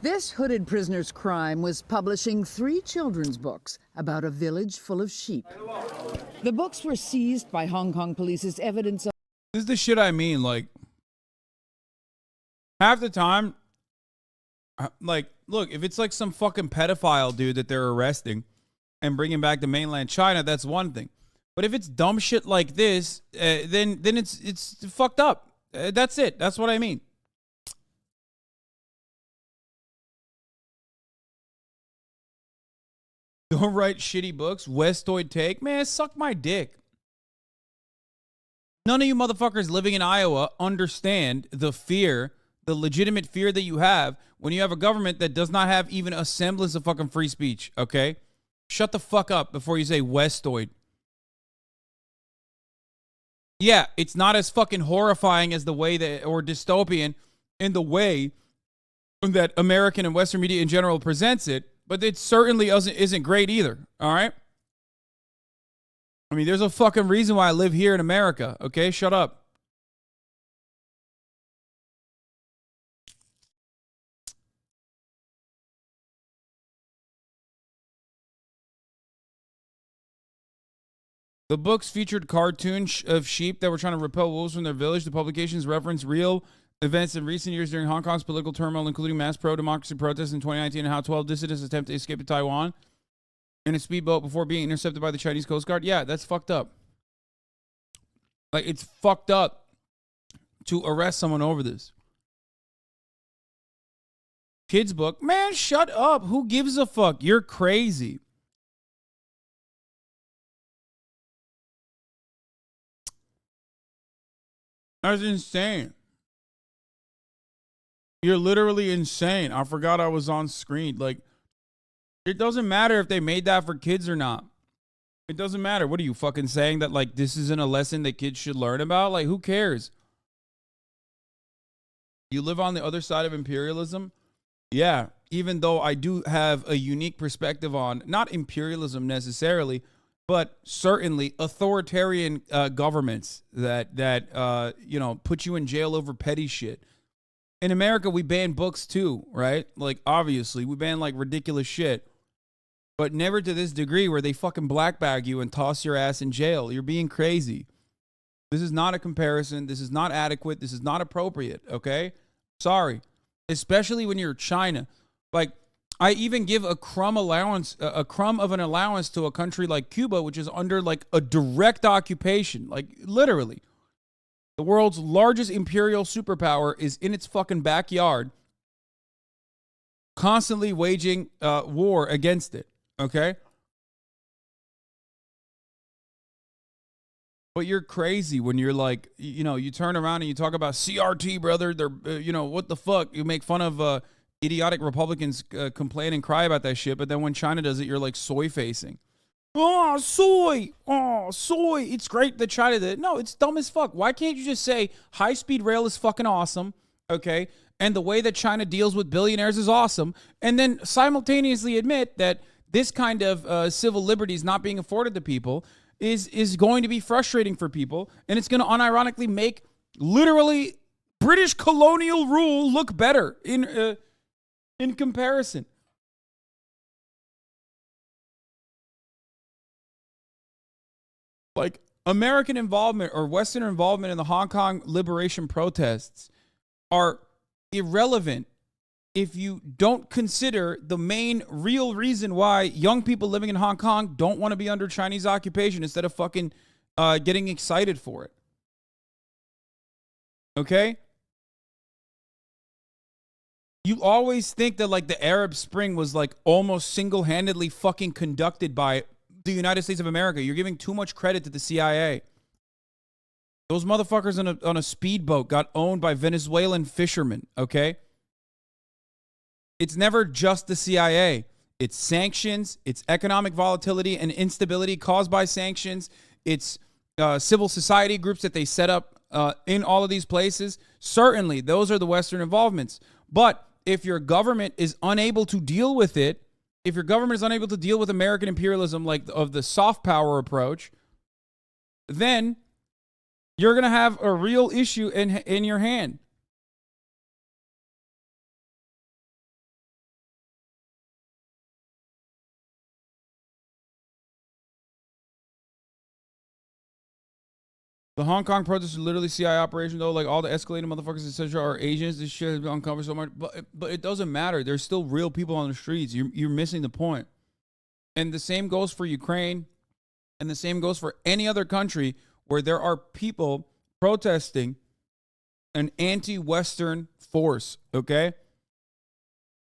This hooded prisoner's crime was publishing 3 children's books about a village full of sheep. The books were seized by Hong Kong police as evidence of... This is the shit I mean. Like, half the time, like, look, if it's like some fucking pedophile dude that they're arresting and bringing back to mainland China, that's one thing. But if it's dumb shit like this, then it's fucked up. That's it. That's what I mean. Don't write shitty books. Westoid take. Man, suck my dick. None of you motherfuckers living in Iowa understand the fear, the legitimate fear that you have when you have a government that does not have even a semblance of fucking free speech, okay? Shut the fuck up before you say Westoid. Yeah, it's not as fucking horrifying as the way that, or dystopian in the way that American and Western media in general presents it, but it certainly isn't great either, all right? I mean, there's a fucking reason why I live here in America, okay? Shut up. The books featured cartoons of sheep that were trying to repel wolves from their village. The publications reference real events in recent years during Hong Kong's political turmoil, including mass pro-democracy protests in 2019 and how 12 dissidents attempt to escape to Taiwan in a speedboat before being intercepted by the Chinese Coast Guard. Yeah, that's fucked up. Like, it's fucked up to arrest someone over this. Kids book. Man, shut up. Who gives a fuck? You're crazy. That's insane. You're literally insane. I forgot I was on screen. Like, it doesn't matter if they made that for kids or not. It doesn't matter. What are you fucking saying that, like, this isn't a lesson that kids should learn about? Like, who cares? You live on the other side of imperialism? Yeah, even though I do have a unique perspective on, not imperialism necessarily, but certainly authoritarian governments that you know, put you in jail over petty shit. In America, we ban books too, right? Like, obviously, we ban like ridiculous shit, but never to this degree where they fucking black bag you and toss your ass in jail. You're being crazy. This is not a comparison. This is not adequate. This is not appropriate, okay? Sorry. Especially when you're China. Like, I even give a crumb of an allowance to a country like Cuba, which is under like a direct occupation, like literally. The world's largest imperial superpower is in its fucking backyard, constantly waging war against it, okay? But you're crazy when you're like, you know, you turn around and you talk about CRT, brother. They're, you know, what the fuck? You make fun of idiotic Republicans complain and cry about that shit, but then when China does it, you're like soy facing. Oh, soy. Oh, soy. It's great that China did it. No, it's dumb as fuck. Why can't you just say high-speed rail is fucking awesome, okay? And the way that China deals with billionaires is awesome, and then simultaneously admit that this kind of civil liberties not being afforded to people is going to be frustrating for people, and it's going to unironically make literally British colonial rule look better in comparison. Like, American involvement or Western involvement in the Hong Kong liberation protests are irrelevant if you don't consider the main real reason why young people living in Hong Kong don't want to be under Chinese occupation instead of fucking getting excited for it. Okay? You always think that like the Arab Spring was like almost single-handedly fucking conducted by the United States of America. You're giving too much credit to the CIA. Those motherfuckers on a speedboat got owned by Venezuelan fishermen, okay? It's never just the CIA. It's sanctions, it's economic volatility and instability caused by sanctions, it's civil society groups that they set up in all of these places. Certainly, those are the Western involvements. But if your government is unable to deal with it, if your government is unable to deal with American imperialism like of the soft power approach, then you're going to have a real issue in your hand. The Hong Kong protests are literally CIA operation, though. Like, all the escalating motherfuckers, etc., are agents. This shit has been uncovered so much. But it doesn't matter. There's still real people on the streets. You're missing the point. And the same goes for Ukraine. And the same goes for any other country where there are people protesting an anti-Western force, okay?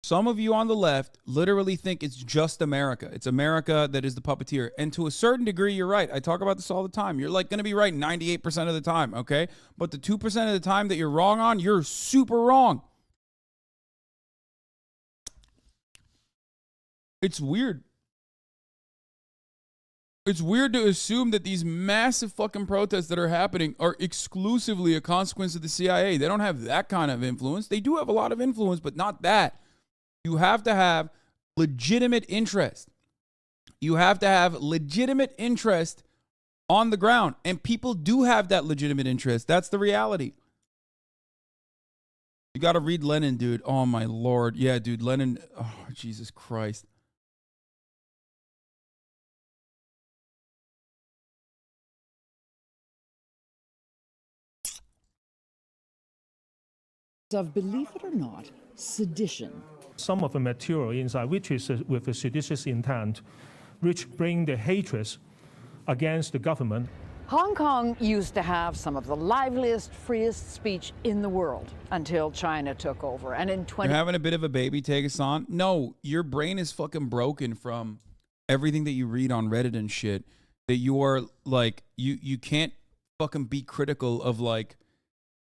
Some of you on the left literally think it's just America. It's America that is the puppeteer. And to a certain degree, you're right. I talk about this all the time. You're like going to be right 98% of the time, okay? But the 2% of the time that you're wrong on, you're super wrong. It's weird. It's weird to assume that these massive fucking protests that are happening are exclusively a consequence of the CIA. They don't have that kind of influence. They do have a lot of influence, but not that. You have to have legitimate interest. You have to have legitimate interest on the ground. And people do have that legitimate interest. That's the reality. You got to read Lenin, dude. Oh, my Lord. Yeah, dude. Lenin. Oh, Jesus Christ. Of, believe it or not, sedition. Some of the material inside, which is with a seditious intent, which bring the hatred against the government. Hong Kong used to have some of the liveliest, freest speech in the world until China took over. And in You're having a bit of a baby, take us on? No, your brain is fucking broken from everything that you read on Reddit and shit. That you are like, you can't fucking be critical of like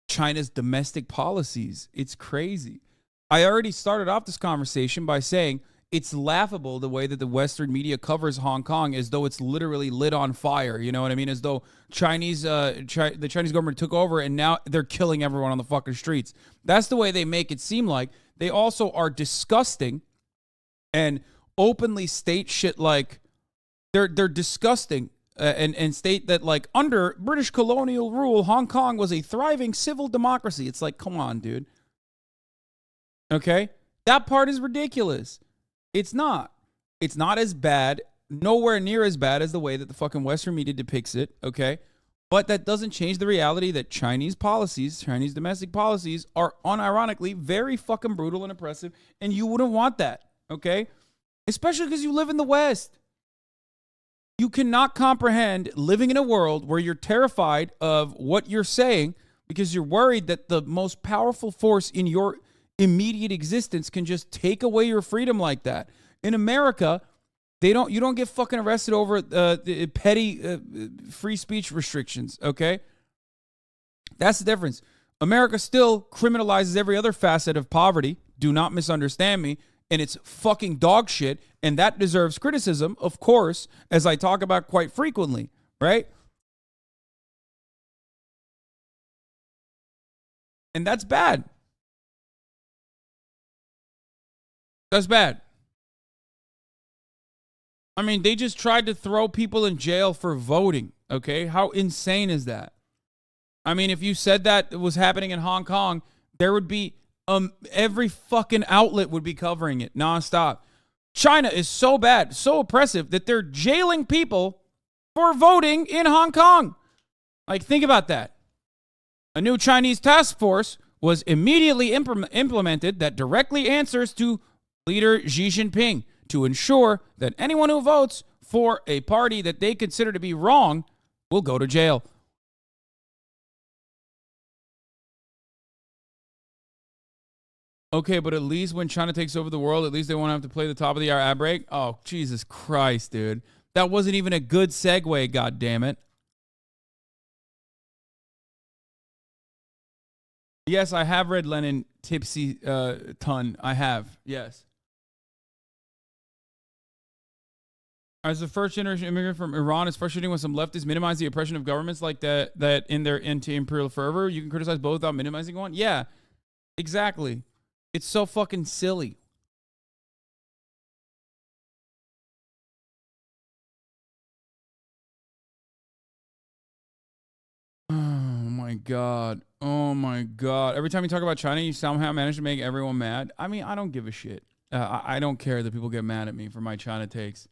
China's domestic policies. It's crazy. I already started off this conversation by saying it's laughable the way that the Western media covers Hong Kong as though it's literally lit on fire. You know what I mean? As though the Chinese government took over and now they're killing everyone on the fucking streets. That's the way they make it seem like. They also are disgusting and openly state shit like they're disgusting and state that like under British colonial rule, Hong Kong was a thriving civil democracy. It's like, come on, dude. Okay? That part is ridiculous. It's not. It's not as bad, nowhere near as bad as the way that the fucking Western media depicts it, okay? But that doesn't change the reality that Chinese policies, Chinese domestic policies, are unironically very fucking brutal and oppressive, and you wouldn't want that, okay? Especially because you live in the West. You cannot comprehend living in a world where you're terrified of what you're saying because you're worried that the most powerful force in your immediate existence can just take away your freedom like that. In America, you don't get fucking arrested over the petty free speech restrictions, okay? That's the difference. America still criminalizes every other facet of poverty, Do not misunderstand me. And it's fucking dog shit. And that deserves criticism, of course, as I talk about quite frequently, right? And that's bad. That's bad. I mean, they just tried to throw people in jail for voting, okay? How insane is that? I mean, if you said that was happening in Hong Kong, there would be every fucking outlet would be covering it nonstop. China is so bad, so oppressive that they're jailing people for voting in Hong Kong. Like, think about that. A new Chinese task force was immediately implemented that directly answers to leader Xi Jinping to ensure that anyone who votes for a party that they consider to be wrong will go to jail. Okay, but at least when China takes over the world, at least they won't have to play the top of the hour ad break. Oh, Jesus Christ, dude. That wasn't even a good segue, goddammit. Yes, I have read Lenin Tipsy Ton. I have, yes. As the first generation immigrant from Iran, it's frustrating when some leftists minimize the oppression of governments like that in their anti-imperial fervor. You can criticize both without minimizing one. Yeah, exactly. It's so fucking silly. Oh my God. Oh my God. Every time you talk about China, you somehow manage to make everyone mad. I mean, I don't give a shit. I don't care that people get mad at me for my China takes.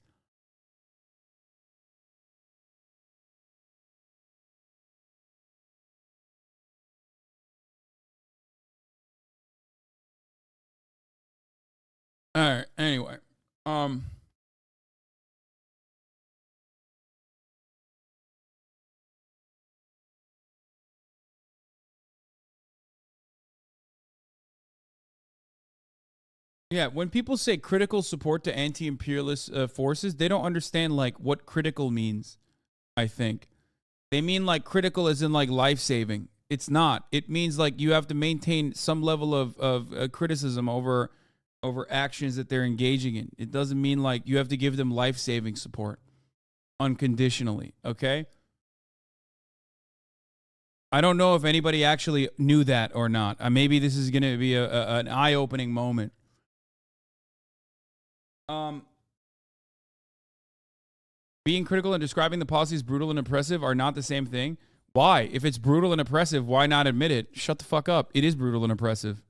All right. Anyway, yeah, when people say critical support to anti-imperialist forces, they don't understand like what critical means. I think they mean like critical as in like life-saving. It's not. It means like you have to maintain some level of criticism over actions that they're engaging in. It doesn't mean like you have to give them life-saving support unconditionally, okay? I don't know if anybody actually knew that or not. Maybe this is going to be an eye-opening moment. Being critical and describing the policies brutal and oppressive are not the same thing. Why? If it's brutal and oppressive, why not admit it? Shut the fuck up. It is brutal and oppressive.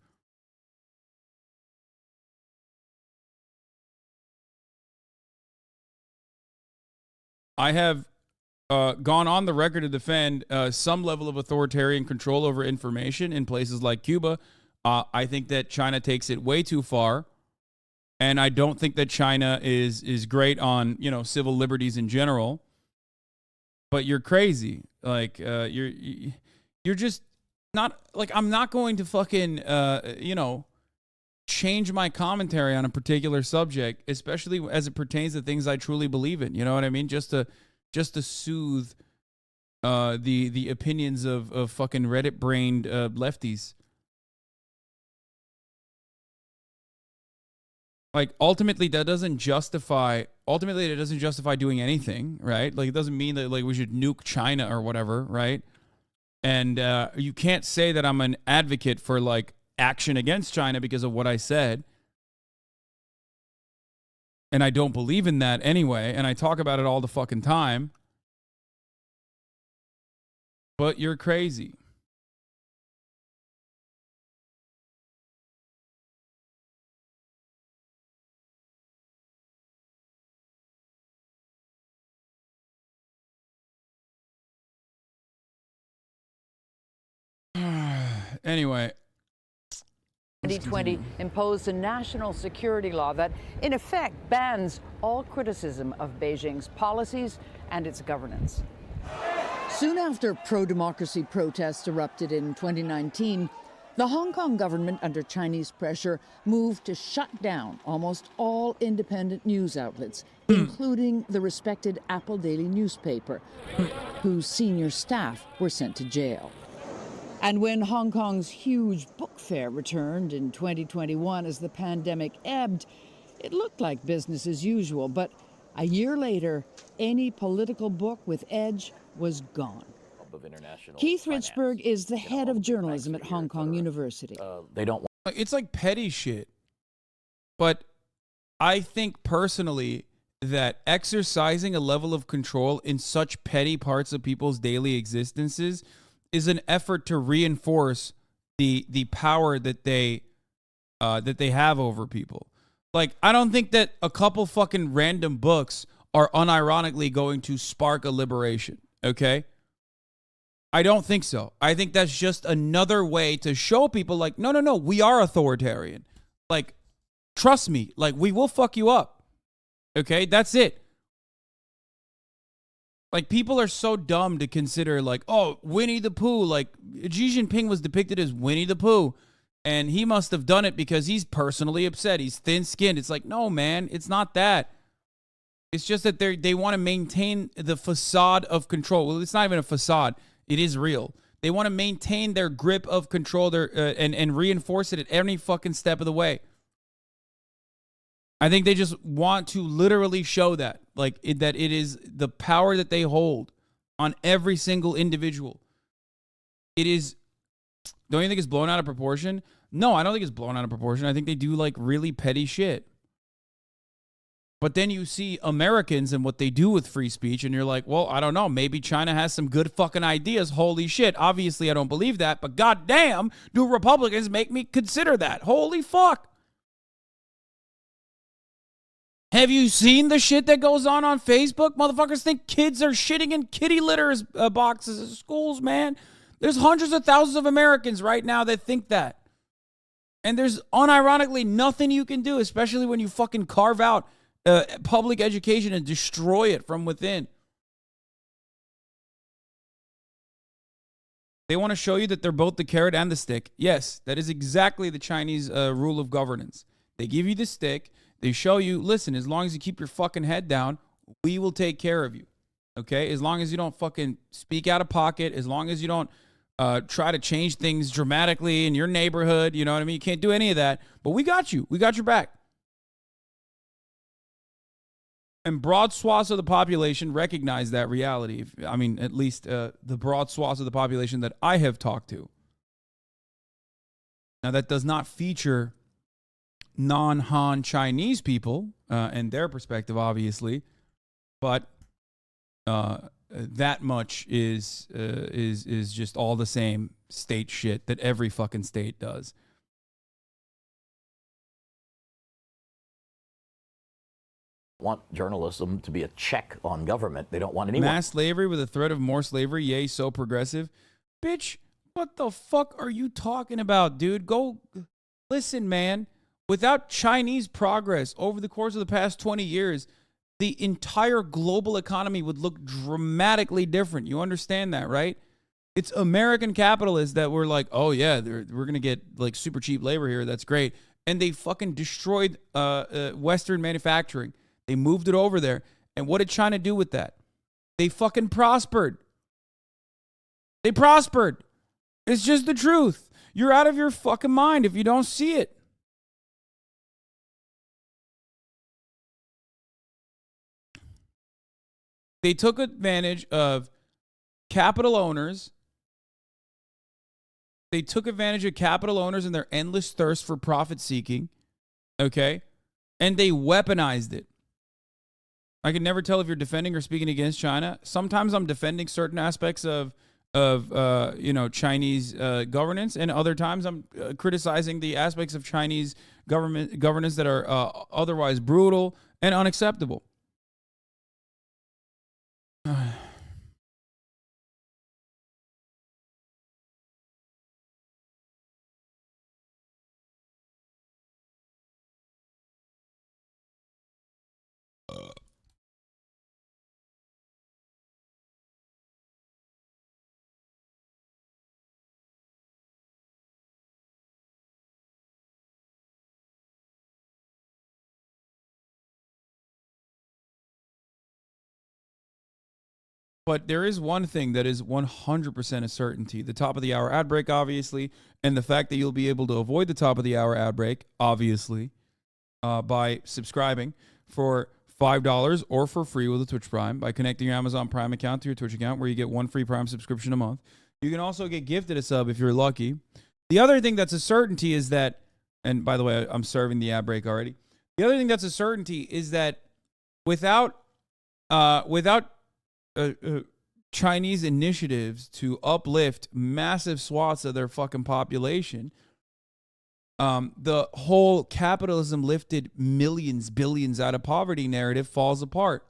I have gone on the record to defend some level of authoritarian control over information in places like Cuba. I think that China takes it way too far. And I don't think that China is great on, you know, civil liberties in general. But you're crazy. Like, you're just not, like, I'm not going to fucking, you know, change my commentary on a particular subject, especially as it pertains to things I truly believe in. You know what I mean? Just to soothe the opinions of fucking Reddit-brained lefties. Like, ultimately, it doesn't justify doing anything, right? Like, it doesn't mean that, like, we should nuke China or whatever, right? And you can't say that I'm an advocate for, like, action against China because of what I said. And I don't believe in that anyway, and I talk about it all the fucking time. But you're crazy. Anyway. 2020 imposed a national security law that, in effect, bans all criticism of Beijing's policies and its governance. Soon after pro-democracy protests erupted in 2019, the Hong Kong government, under Chinese pressure, moved to shut down almost all independent news outlets, including the respected Apple Daily newspaper, whose senior staff were sent to jail. And when Hong Kong's huge book fair returned in 2021 as the pandemic ebbed, it looked like business as usual. But a year later, any political book with edge was gone. Keith Richburg is the head of journalism at Hong Kong University. They don't. It's like petty shit. But I think personally that exercising a level of control in such petty parts of people's daily existences is an effort to reinforce the power that they have over people. Like, I don't think that a couple fucking random books are unironically going to spark a liberation, okay? I don't think so. I think that's just another way to show people, like, no, we are authoritarian. Like, trust me, like, we will fuck you up, okay? That's it. Like, people are so dumb to consider, like, oh, Winnie the Pooh. Like, Xi Jinping was depicted as Winnie the Pooh, and he must have done it because he's personally upset. He's thin-skinned. It's like, no, man, it's not that. It's just that they want to maintain the facade of control. Well, it's not even a facade. It is real. They want to maintain their grip of control and reinforce it at every fucking step of the way. I think they just want to literally show that, like, that it is the power that they hold on every single individual. It is. Don't you think it's blown out of proportion? No, I don't think it's blown out of proportion. I think they do, like, really petty shit. But then you see Americans and what they do with free speech, and you're like, well, I don't know. Maybe China has some good fucking ideas. Holy shit. Obviously, I don't believe that. But goddamn, do Republicans make me consider that? Holy fuck. Have you seen the shit that goes on Facebook? Motherfuckers think kids are shitting in kitty litters boxes at schools, man. There's hundreds of thousands of Americans right now that think that. And there's unironically nothing you can do, especially when you fucking carve out public education and destroy it from within. They want to show you that they're both the carrot and the stick. Yes, that is exactly the Chinese rule of governance. They give you the stick. They show you, listen, as long as you keep your fucking head down, we will take care of you. Okay? As long as you don't fucking speak out of pocket, as long as you don't try to change things dramatically in your neighborhood, you know what I mean? You can't do any of that, but we got you. We got your back. And broad swaths of the population recognize that reality. I mean, at least the broad swaths of the population that I have talked to. Now, that does not feature non-Han Chinese people and their perspective, obviously, but that much is just all the same state shit that every fucking state does. Want journalism to be a check on government. They don't want anyone. Mass slavery with a threat of more slavery. Yay, so progressive. Bitch, what the fuck are you talking about, dude? Go listen, man. Without Chinese progress over the course of the past 20 years, the entire global economy would look dramatically different. You understand that, right? It's American capitalists that were like, oh yeah, we're going to get like super cheap labor here. That's great. And they fucking destroyed Western manufacturing. They moved it over there. And what did China do with that? They fucking prospered. They prospered. It's just the truth. You're out of your fucking mind if you don't see it. They took advantage of capital owners. They took advantage of capital owners and their endless thirst for profit seeking. Okay? And they weaponized it. I can never tell if you're defending or speaking against China. Sometimes I'm defending certain aspects of Chinese governance, and other times I'm criticizing the aspects of Chinese governance that are otherwise brutal and unacceptable. But there is one thing that is 100% a certainty. The top of the hour ad break, obviously, and the fact that you'll be able to avoid the top of the hour ad break, obviously, by subscribing for $5 or for free with a Twitch Prime by connecting your Amazon Prime account to your Twitch account, where you get one free Prime subscription a month. You can also get gifted a sub if you're lucky. The other thing that's a certainty is that, and by the way, I'm serving the ad break already. The other thing that's a certainty is that without Chinese initiatives to uplift massive swaths of their fucking population, the whole capitalism lifted millions, billions out of poverty narrative falls apart.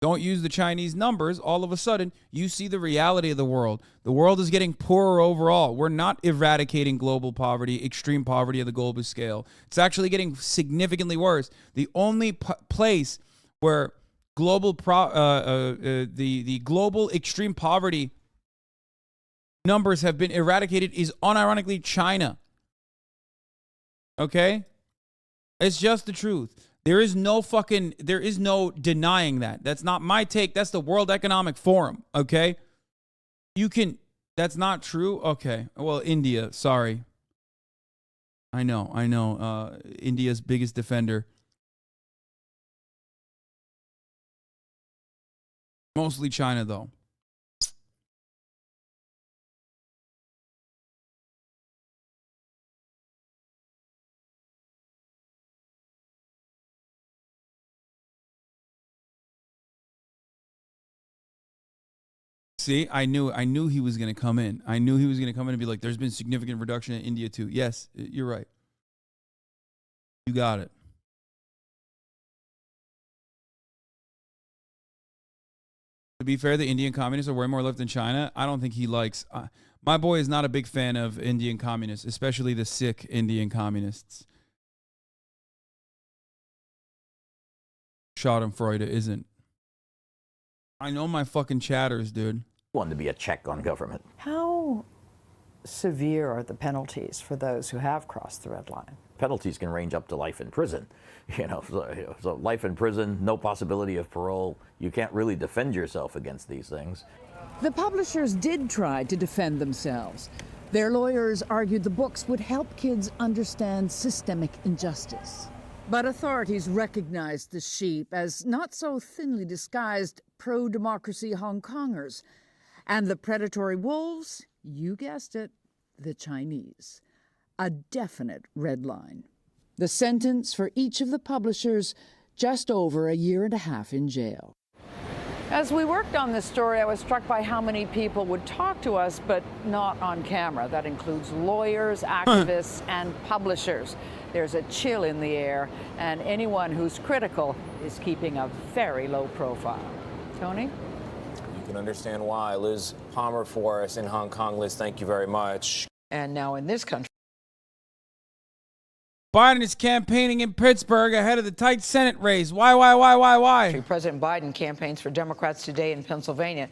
Don't use the Chinese numbers. All of a sudden, you see the reality of the world. The world is getting poorer overall. We're not eradicating global poverty, extreme poverty of the global scale. It's actually getting significantly worse. The only place where the global extreme poverty numbers have been eradicated is unironically China. Okay? It's just the truth. There is no denying that. That's not my take. That's the World Economic Forum. Okay? That's not true? Okay. Well, India, sorry. I know. India's biggest defender. Mostly China, though. See, I knew he was going to come in. I knew he was going to come in and be like, there's been significant reduction in India too. Yes, you're right. You got it. To be fair, the Indian communists are way more left than China. I don't think he likes... my boy is not a big fan of Indian communists, especially the sick Indian communists. Schadenfreude isn't. I know my fucking chatters, dude. Want to be a check on government. How severe are the penalties for those who have crossed the red line? Penalties can range up to life in prison. So life in prison, no possibility of parole. You can't really defend yourself against these things. The publishers did try to defend themselves. Their lawyers argued the books would help kids understand systemic injustice. But authorities recognized the sheep as not so thinly disguised pro-democracy Hong Kongers. And the predatory wolves, you guessed it, the Chinese. A definite red line. The sentence for each of the publishers, just over a year and a half in jail. As we worked on this story, I was struck by how many people would talk to us, but not on camera. That includes lawyers, activists, and publishers. There's a chill in the air, and anyone who's critical is keeping a very low profile. Tony? You can understand why. Liz Palmer for us in Hong Kong. Liz, thank you very much. And now in this country. Biden is campaigning in Pittsburgh ahead of the tight Senate race. Why? President Biden campaigns for Democrats today in Pennsylvania.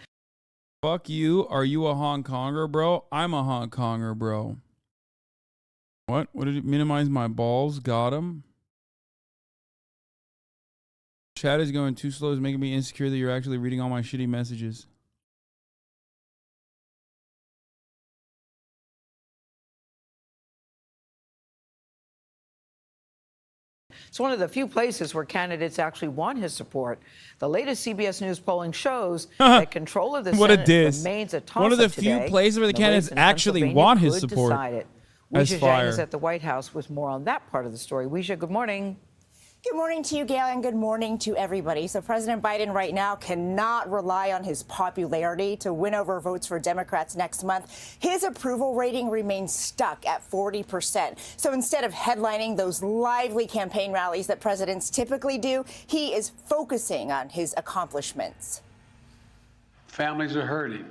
Fuck you. Are you a Hong Konger, bro? I'm a Hong Konger, bro. What? What did it minimize my balls? Got him. Chat is going too slow. It's making me insecure that you're actually reading all my shitty messages. It's one of the few places where candidates actually want his support. The latest CBS News polling shows that control of the Senate remains a toss-up. One of the few places where the candidates actually want his support. Weisha Zhang is at the White House with more on that part of the story. Weisha, good morning. Good morning to you, Gail, and good morning to everybody. So President Biden right now cannot rely on his popularity to win over votes for Democrats next month. His approval rating remains stuck at 40%. So instead of headlining those lively campaign rallies that presidents typically do, he is focusing on his accomplishments. Families are hurting.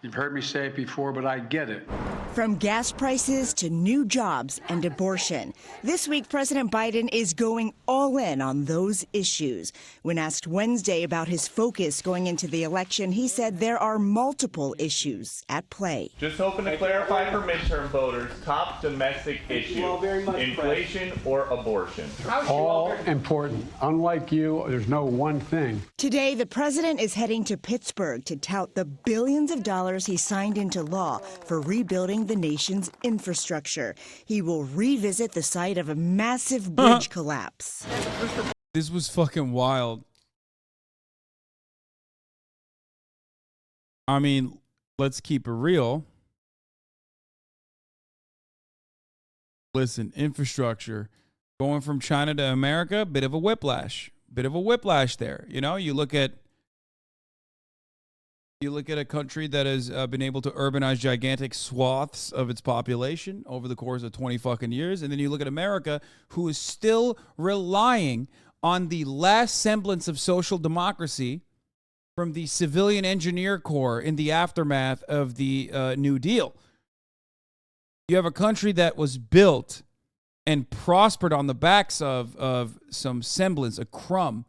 You've heard me say it before, but I get it. From gas prices to new jobs and abortion, this week President Biden is going all in on those issues. When asked Wednesday about his focus going into the election, he said there are multiple issues at play. Just hoping to clarify for midterm voters, top domestic issues, inflation or abortion. All important. Unlike you, there's no one thing. Today, the president is heading to Pittsburgh to tout the billions of dollars he signed into law for rebuilding the nation's infrastructure. He will revisit the site of a massive bridge collapse. This was fucking wild. I mean, let's keep it real. Listen, infrastructure going from China to America, bit of a whiplash there. You know, you look at a country that has been able to urbanize gigantic swaths of its population over the course of 20 fucking years. And then you look at America, who is still relying on the last semblance of social democracy from the civilian engineer corps in the aftermath of the New Deal. You have a country that was built and prospered on the backs of some semblance, a crumb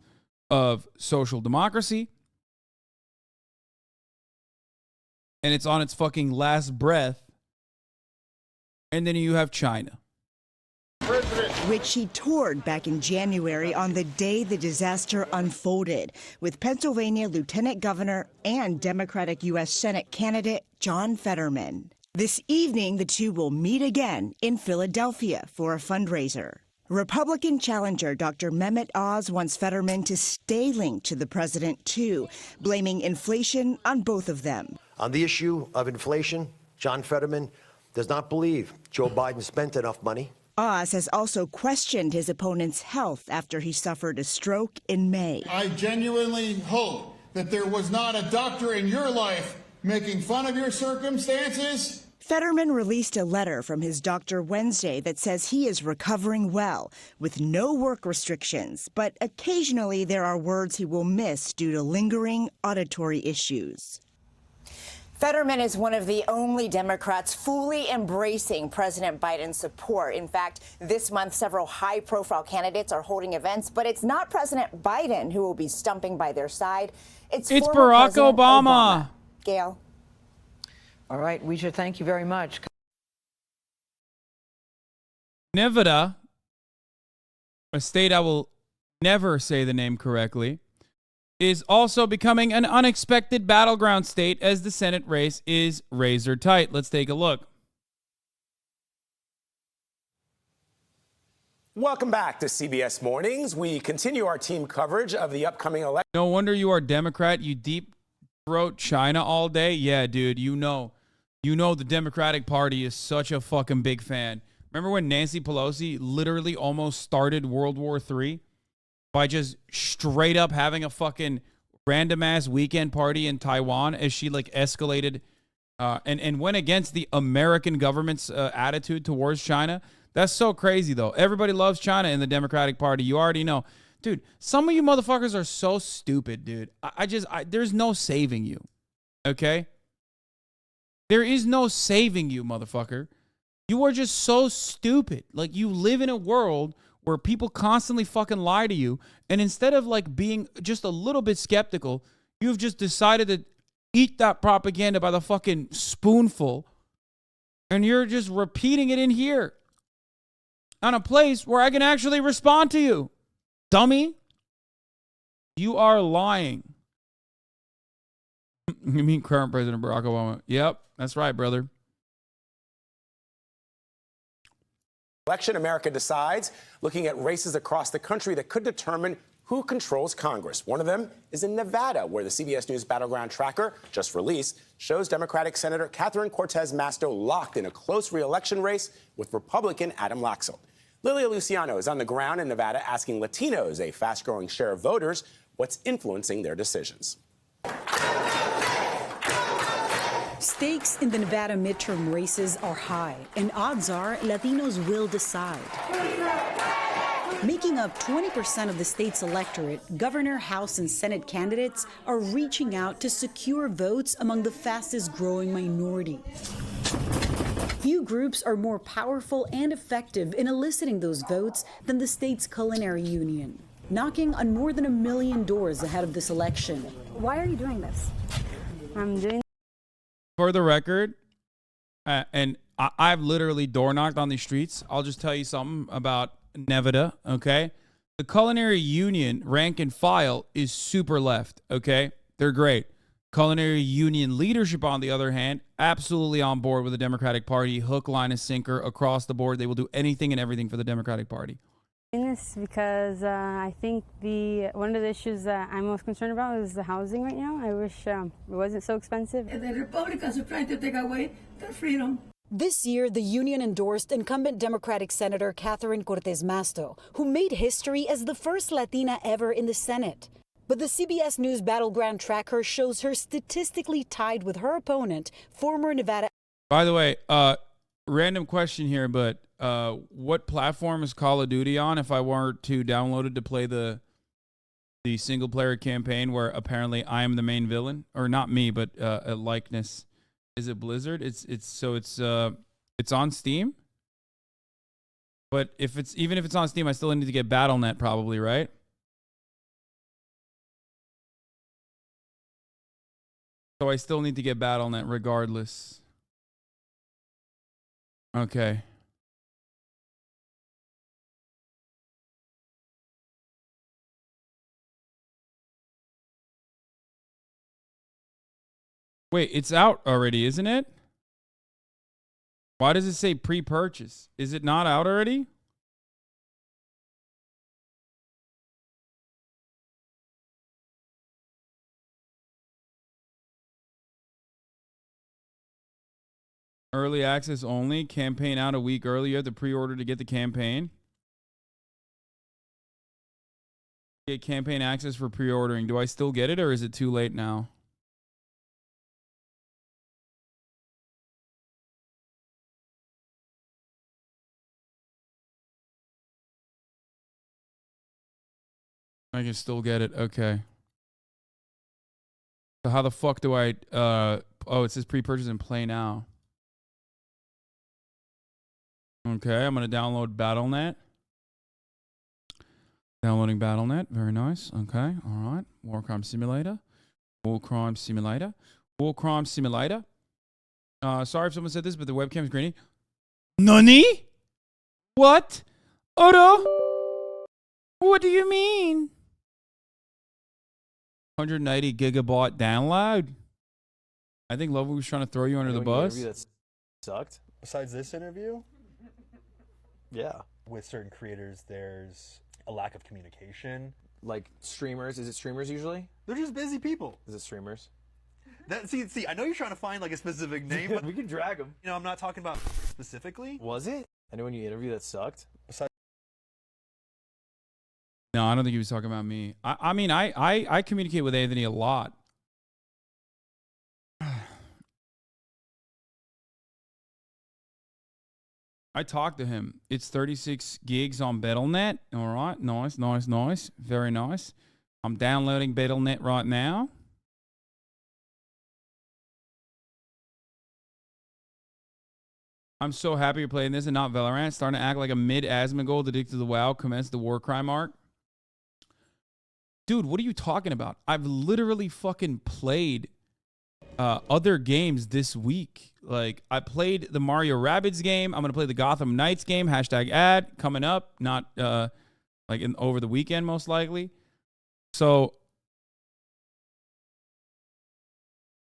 of social democracy. And it's on its fucking last breath. And then you have China, which he toured back in January on the day the disaster unfolded, with Pennsylvania Lieutenant Governor and Democratic U.S. Senate candidate John Fetterman. This evening, the two will meet again in Philadelphia for a fundraiser. Republican challenger Dr. Mehmet Oz wants Fetterman to stay linked to the president, too, blaming inflation on both of them. On the issue of inflation, John Fetterman does not believe Joe Biden spent enough money. Oz has also questioned his opponent's health after he suffered a stroke in May. I genuinely hope that there was not a doctor in your life making fun of your circumstances. Fetterman released a letter from his doctor Wednesday that says he is recovering well, with no work restrictions, but occasionally there are words he will miss due to lingering auditory issues. Fetterman is one of the only Democrats fully embracing President Biden's support. In fact, this month, several high-profile candidates are holding events, but it's not President Biden who will be stumping by their side. It's former Barack President Obama. Gail. All right, we should thank you very much. Nevada, a state I will never say the name correctly, is also becoming an unexpected battleground state as the Senate race is razor tight. Let's take a look. Welcome back to CBS Mornings. We continue our team coverage of the upcoming election. No wonder you are Democrat. You deep throat China all day. Yeah, dude, you know the Democratic Party is such a fucking big fan. Remember when Nancy Pelosi literally almost started World War III by just straight up having a fucking random ass weekend party in Taiwan as she like escalated and went against the American government's attitude towards China? That's so crazy though. Everybody loves China in the Democratic Party. You already know. Dude, some of you motherfuckers are so stupid, dude. There's no saving you. Okay? There is no saving you, motherfucker. You are just so stupid. Like, you live in a world where people constantly fucking lie to you, and instead of like being just a little bit skeptical, you've just decided to eat that propaganda by the fucking spoonful, and you're just repeating it in here on a place where I can actually respond to you. Dummy. You are lying. You mean current President Barack Obama? Yep, that's right, brother. Election America Decides, looking at races across the country that could determine who controls Congress. One of them is in Nevada, where the CBS News Battleground Tracker, just released, shows Democratic Senator Catherine Cortez Masto locked in a close re-election race with Republican Adam Laxalt. Lilia Luciano is on the ground in Nevada asking Latinos, a fast-growing share of voters, what's influencing their decisions. Stakes in the Nevada midterm races are high, and odds are Latinos will decide. Making up 20% of the state's electorate, governor, House, and Senate candidates are reaching out to secure votes among the fastest growing minority. Few groups are more powerful and effective in eliciting those votes than the state's culinary union, knocking on more than 1 million doors ahead of this election. Why are you doing this? I'm doing. For the record, and I've literally door knocked on these streets. I'll just tell you something about Nevada, okay? The culinary union rank and file is super left, okay? They're great. Culinary union leadership, on the other hand, absolutely on board with the Democratic Party, hook, line, and sinker across the board. They will do anything and everything for the Democratic Party. Doing this because I think one of the issues that I'm most concerned about is the housing right now. I wish it wasn't so expensive. The Republicans are trying to take away their freedom. This year, the union endorsed incumbent Democratic Senator Catherine Cortez Masto, who made history as the first Latina ever in the Senate. But the CBS News Battleground tracker shows her statistically tied with her opponent, former Nevada. By the way, random question here, but what platform is Call of Duty on if I were to download it to play the single player campaign where apparently I am the main villain? Or not me, but a likeness. Is it Blizzard? It's on Steam? But even if it's on Steam, I still need to get Battle.net probably, right? So I still need to get Battle.net regardless. Okay. Wait, it's out already, isn't it? Why does it say pre-purchase? Is it not out already? Early access only. Campaign out a week earlier. The pre-order to get the campaign. Get campaign access for pre-ordering. Do I still get it or is it too late now? I can still get it. Okay. So how the fuck do I oh, it says pre-purchase and play now. Okay, I'm going to download Battle.net. Downloading Battle.net. Very nice. Okay, all right. War Crime Simulator. War Crime Simulator. War Crime Simulator. Sorry if someone said this, but the webcam is grainy. Nani? What? Odo? What do you mean? 190 gigabyte download. I think Lovely was trying to throw you under the bus. Interview that sucked. Besides this interview, yeah, with certain creators, there's a lack of communication. Like streamers, is it streamers usually? They're just busy people. Is it streamers? See, I know you're trying to find like a specific name, but we can drag them. You know, I'm not talking about specifically. Was it? Anyone you interview that sucked? No, I don't think he was talking about me. I mean, I communicate with Anthony a lot. I talked to him. It's 36 gigs on Battle.net. All right. Nice, nice, nice. Very nice. I'm downloading Battle.net right now. I'm so happy you're playing this and not Valorant. Starting to act like a mid-Asmongold addicted to the WoW. Commenced the war crime arc. Dude, what are you talking about? I've literally fucking played other games this week. Like, I played the Mario Rabbids game. I'm going to play the Gotham Knights game. #ad coming up. Not like over the weekend, most likely. So,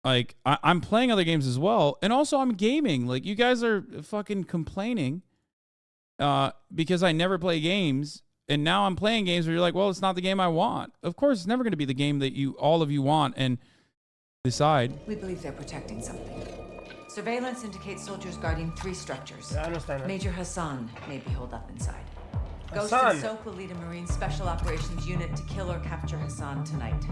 like, I'm playing other games as well. And also, I'm gaming. Like, you guys are fucking complaining because I never play games. And now I'm playing games where you're like, well, it's not the game I want. Of course, it's never going to be the game that all of you want and decide. We believe they're protecting something. Surveillance indicates soldiers guarding 3 structures. I understand that. Major Hassan may be holed up inside. Ghost Hassan. and Soap will lead a Marine Special Operations unit to kill or capture Hassan tonight.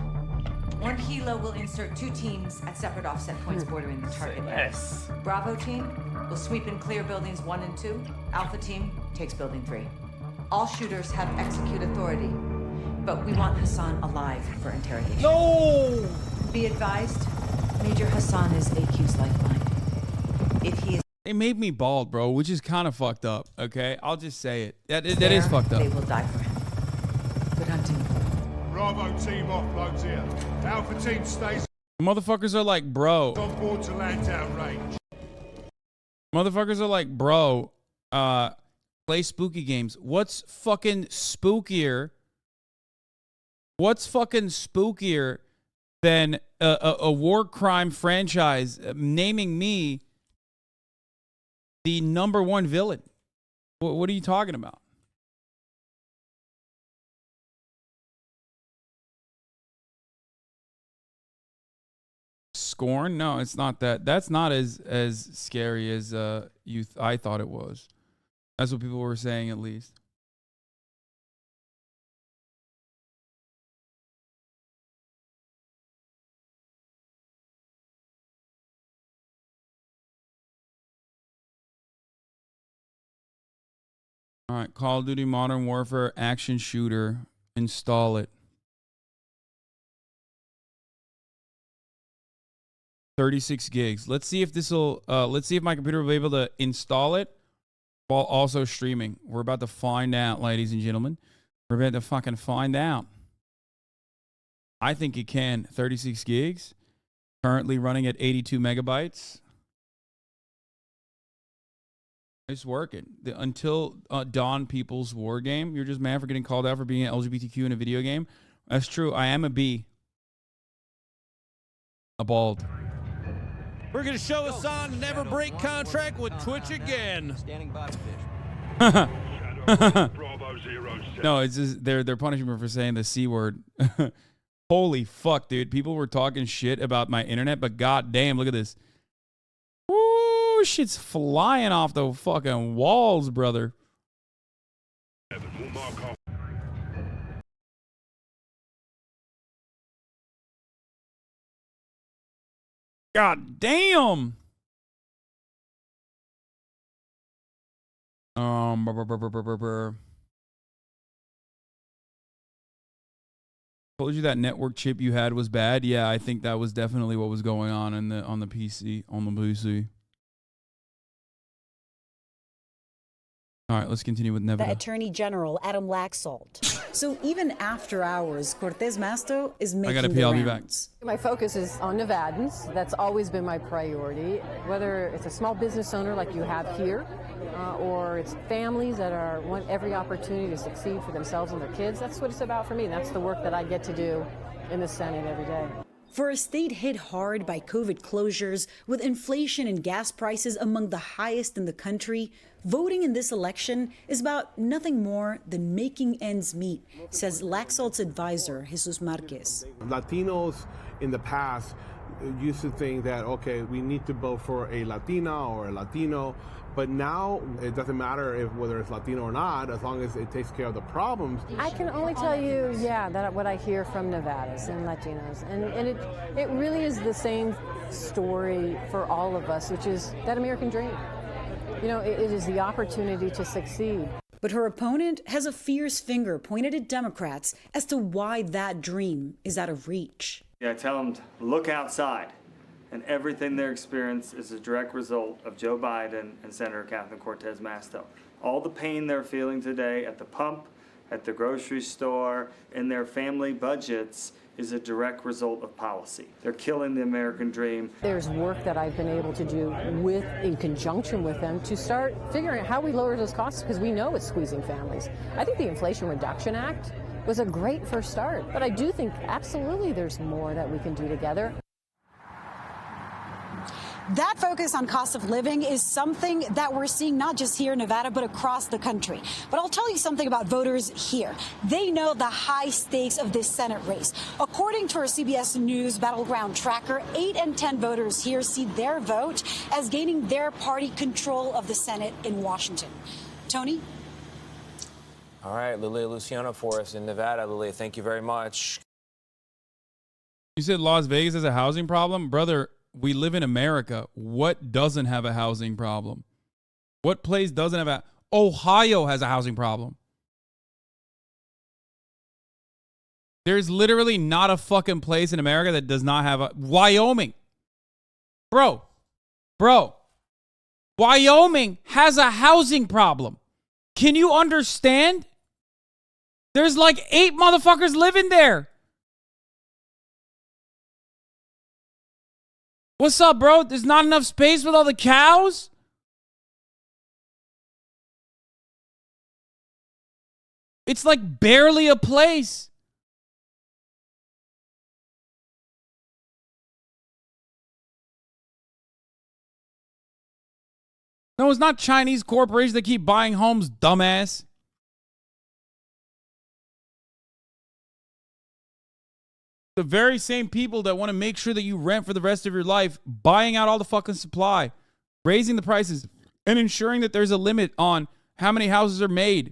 1 Hilo will insert 2 teams at separate offset points bordering the target area. Yes. Bravo team will sweep and clear buildings 1 and 2. Alpha team takes building 3. All shooters have execute authority, but we want Hassan alive for interrogation. No! Be advised, Major Hassan is AQ's lifeline. If he is They made me bald, bro, which is kind of fucked up. Okay, I'll just say it. That is fucked up. They will die for him. Good hunting. Bravo team offloads here. Alpha team stays Motherfuckers are like, bro. on board to Landtown range. Motherfuckers are like, bro. Play spooky games. What's fucking spookier? What's fucking spookier than a war crime franchise naming me the #1 villain? What are you talking about? Scorn? No, it's not that. That's not as scary as I thought it was. That's what people were saying, at least. All right, Call of Duty Modern Warfare action shooter. Install it. 36 gigs. Let's see if this will. Let's see if my computer will be able to install it while also streaming. We're about to find out, ladies and gentlemen. We're about to fucking find out. I think it can. 36 gigs. Currently running at 82 megabytes. It's working. Until Dawn People's War game, you're just mad for getting called out for being an LGBTQ in a video game. That's true. I am a B. A bald. We're going to show Hasan never break contract with Twitch again. Standing by, No, it's just they're punishing me for saying the C word. Holy fuck, dude. People were talking shit about my internet, but goddamn, look at this. Woo, shit's flying off the fucking walls, brother. God damn. Told you that network chip you had was bad. Yeah, I think that was definitely what was going on in the on the PC. All right, let's continue with Nevada. The Attorney General, Adam Laxalt. So even after hours, Cortez Masto is making the rounds. My focus is on Nevadans. That's always been my priority. Whether it's a small business owner like you have here, or it's families that want every opportunity to succeed for themselves and their kids. That's what it's about for me. That's the work that I get to do in the Senate every day. For a state hit hard by COVID closures, with inflation and gas prices among the highest in the country, voting in this election is about nothing more than making ends meet, says Laxalt's advisor, Jesus Marquez. Latinos in the past used to think that, okay, we need to vote for a Latina or a Latino, but now it doesn't matter whether it's Latino or not, as long as it takes care of the problems. I can only tell you, that what I hear from Nevadas and Latinos, and it really is the same story for all of us, which is that American dream. You know, it is the opportunity to succeed. But her opponent has a fierce finger pointed at Democrats as to why that dream is out of reach. I tell them to look outside, and everything they experience is a direct result of Joe Biden and Senator Catherine Cortez Masto. All the pain they're feeling today at the pump, at the grocery store, in their family budgets is a direct result of policy. They're killing the American dream. There's work that I've been able to do in conjunction with them to start figuring out how we lower those costs, because we know it's squeezing families. I think the Inflation Reduction Act was a great first start, but I do think absolutely there's more that we can do together. That focus on cost of living is something that we're seeing not just here in Nevada, but across the country. But I'll tell you something about voters here. They know the high stakes of this Senate race. According to our CBS News Battleground Tracker, 8 in 10 voters here see their vote as gaining their party control of the Senate in Washington. Tony? All right, Lilia Luciano for us in Nevada. Lilia, thank you very much. You said Las Vegas has a housing problem? Brother, we live in America. What doesn't have a housing problem? What place doesn't have a... Ohio has a housing problem. There's literally not a fucking place in America that does not have a... Wyoming. Bro. Wyoming has a housing problem. Can you understand? There's like 8 motherfuckers living there. What's up, bro? There's not enough space with all the cows? It's like barely a place. No, it's not Chinese corporations that keep buying homes, dumbass. The very same people that want to make sure that you rent for the rest of your life, buying out all the fucking supply, raising the prices, and ensuring that there's a limit on how many houses are made.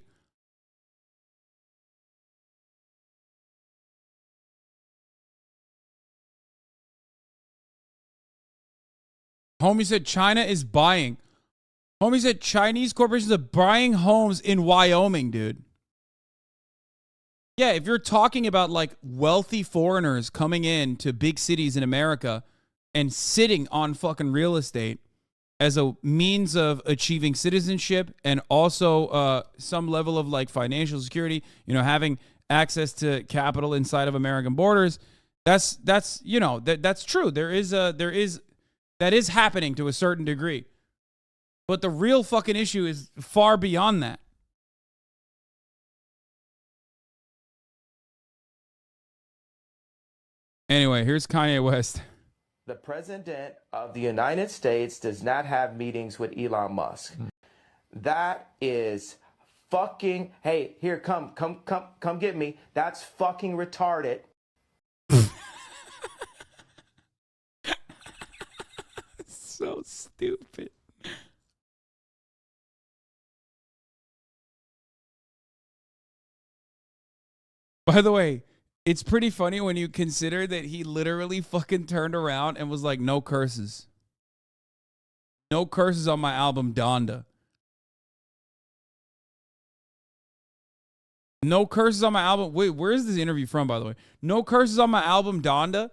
Homie said China is buying. Homie said Chinese corporations are buying homes in Wyoming, dude. Yeah, if you're talking about like wealthy foreigners coming in to big cities in America and sitting on fucking real estate as a means of achieving citizenship and also some level of like financial security, you know, having access to capital inside of American borders, that's you know, that's true. That is happening to a certain degree. But the real fucking issue is far beyond that. Anyway, here's Kanye West. The president of the United States does not have meetings with Elon Musk. That is fucking, hey, here, come get me. That's fucking retarded. So stupid. By the way, it's pretty funny when you consider that he literally fucking turned around and was like, no curses. No curses on my album, Donda. No curses on my album. Wait, where is this interview from, by the way? No curses on my album, Donda,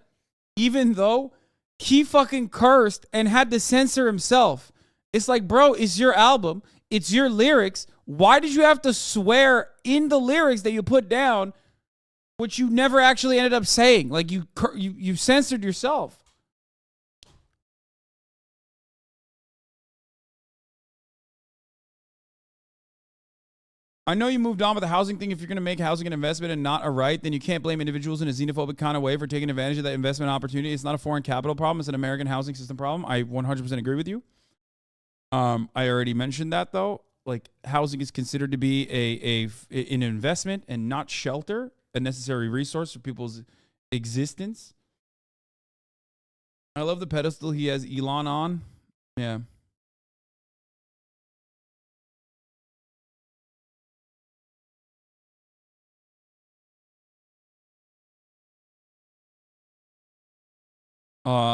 even though he fucking cursed and had to censor himself. It's like, bro, it's your album. It's your lyrics. Why did you have to swear in the lyrics that you put down, which you never actually ended up saying? Like you censored yourself. I know you moved on with the housing thing. If you're going to make housing an investment and not a right, then you can't blame individuals in a xenophobic kind of way for taking advantage of that investment opportunity. It's not a foreign capital problem. It's an American housing system problem. I 100% agree with you. I already mentioned that, though. Like, housing is considered to be an investment and not shelter, a necessary resource for people's existence. I love the pedestal he has Elon on. Yeah.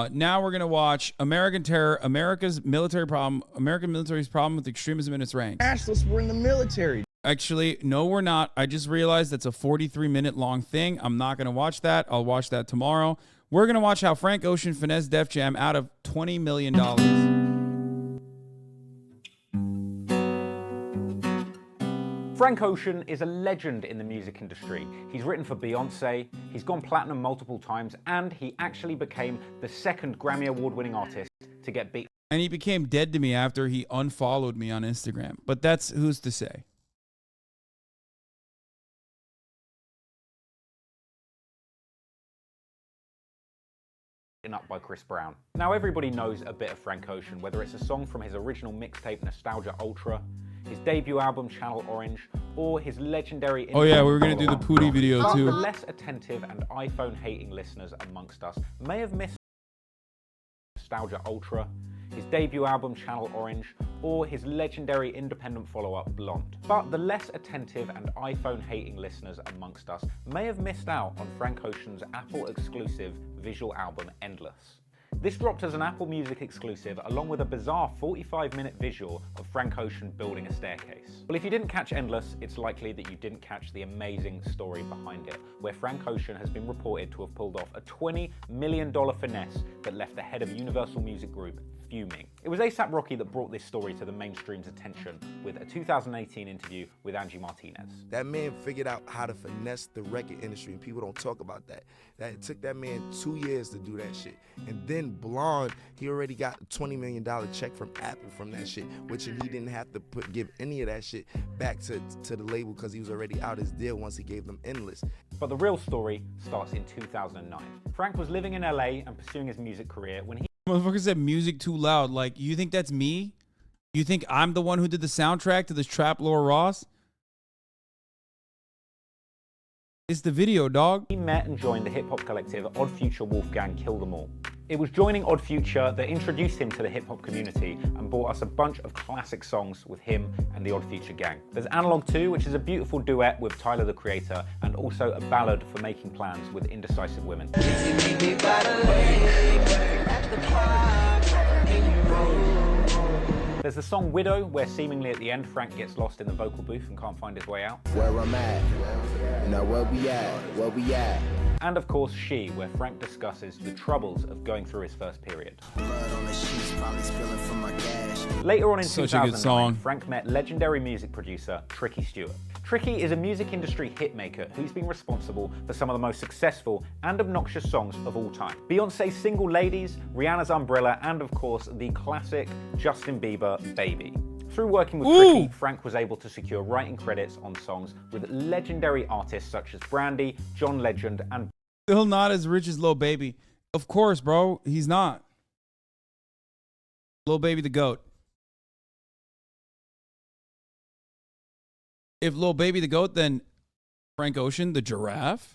Now we're going to watch American Terror, America's military problem, American military's problem with extremism in its ranks. Ashless, we're in the military. Actually, no, we're not. I just realized that's a 43-minute long thing. I'm not going to watch that. I'll watch that tomorrow. We're going to watch how Frank Ocean finessed Def Jam out of $20 million. Frank Ocean is a legend in the music industry. He's written for Beyonce, he's gone platinum multiple times, and he actually became the second Grammy Award-winning artist to get beat. And he became dead to me after he unfollowed me on Instagram. But that's who's to say. Up by Chris Brown. Now everybody knows a bit of Frank Ocean, whether it's a song from his original mixtape Nostalgia Ultra, his debut album Channel Orange, or his legendary... Oh yeah, we were going to do the Pootie video but too. The less attentive and iPhone-hating listeners amongst us may have missed Nostalgia Ultra, his debut album Channel Orange, or his legendary independent follow-up Blonde. But the less attentive and iPhone-hating listeners amongst us may have missed out on Frank Ocean's Apple-exclusive visual album Endless. This dropped as an Apple Music exclusive along with a bizarre 45-minute visual of Frank Ocean building a staircase. Well, if you didn't catch Endless, it's likely that you didn't catch the amazing story behind it, where Frank Ocean has been reported to have pulled off a $20 million finesse that left the head of Universal Music Group fuming. It was A$AP Rocky that brought this story to the mainstream's attention with a 2018 interview with Angie Martinez. That man figured out how to finesse the record industry, and people don't talk about that. It took that man 2 years to do that shit. And then Blonde, he already got a $20 million check from Apple from that shit, which he didn't have to give any of that shit back to the label because he was already out his deal once he gave them Endless. But the real story starts in 2009. Frank was living in LA and pursuing his music career when he... Motherfucker said music too loud. Like, you think that's me? You think I'm the one who did the soundtrack to this Trap Laura Ross? It's the video, dog. He met and joined the hip-hop collective Odd Future Wolfgang Kill Them All. It was joining Odd Future that introduced him to the hip-hop community and brought us a bunch of classic songs with him and the Odd Future gang. There's Analog 2, which is a beautiful duet with Tyler, the Creator, and also a ballad for making plans with indecisive women. There's the song Widow, where seemingly at the end Frank gets lost in the vocal booth and can't find his way out. Where I'm at, now where we at. And of course She, where Frank discusses the troubles of going through his first period. Later on in Such a good 2009, song. Frank met legendary music producer Tricky Stewart. Tricky is a music industry hitmaker who's been responsible for some of the most successful and obnoxious songs of all time. Beyoncé's Single Ladies, Rihanna's Umbrella, and of course the classic Justin Bieber Baby. Through working with Tricky, Frank was able to secure writing credits on songs with legendary artists such as Brandy, John Legend, and... Still not as rich as Lil Baby. Of course, bro. He's not. Lil Baby the GOAT. If Lil Baby the GOAT, then Frank Ocean the Giraffe?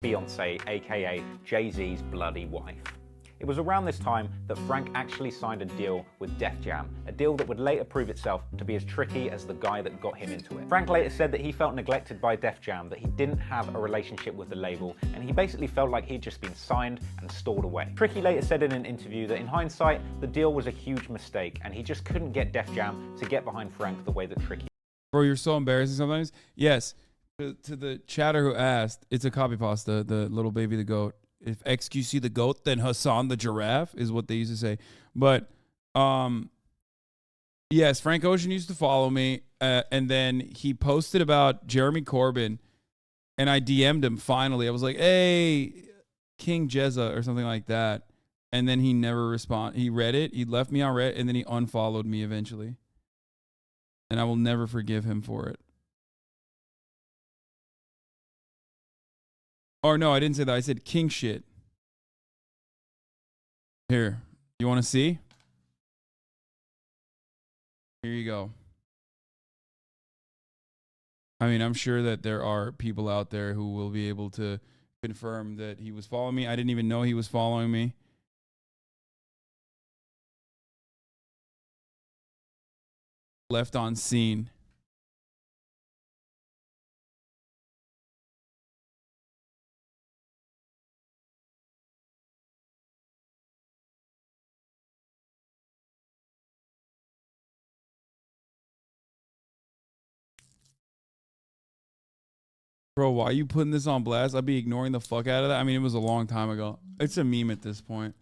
Beyoncé, aka Jay-Z's bloody wife. It was around this time that Frank actually signed a deal with Def Jam, a deal that would later prove itself to be as tricky as the guy that got him into it. Frank later said that he felt neglected by Def Jam, that he didn't have a relationship with the label, and he basically felt like he'd just been signed and stored away. Tricky later said in an interview that in hindsight, the deal was a huge mistake, and he just couldn't get Def Jam to get behind Frank the way that Tricky... Bro, you're so embarrassing sometimes. Yes, to the chatter who asked, it's a copy pasta, the Little Baby the GOAT. If XQC the GOAT, then Hasan the Giraffe is what they used to say. But yes, Frank Ocean used to follow me, and then he posted about Jeremy Corbyn, and I DM'd him finally. I was like, hey, King Jezza or something like that. And then he never responded. He read it, he left me on red, and then he unfollowed me eventually. And I will never forgive him for it. Or no, I didn't say that. I said king shit. Here, you want to see? Here you go. I mean, I'm sure that there are people out there who will be able to confirm that he was following me. I didn't even know he was following me. Left on scene. Bro, why are you putting this on blast? I'd be ignoring the fuck out of that. I mean, it was a long time ago. It's a meme at this point.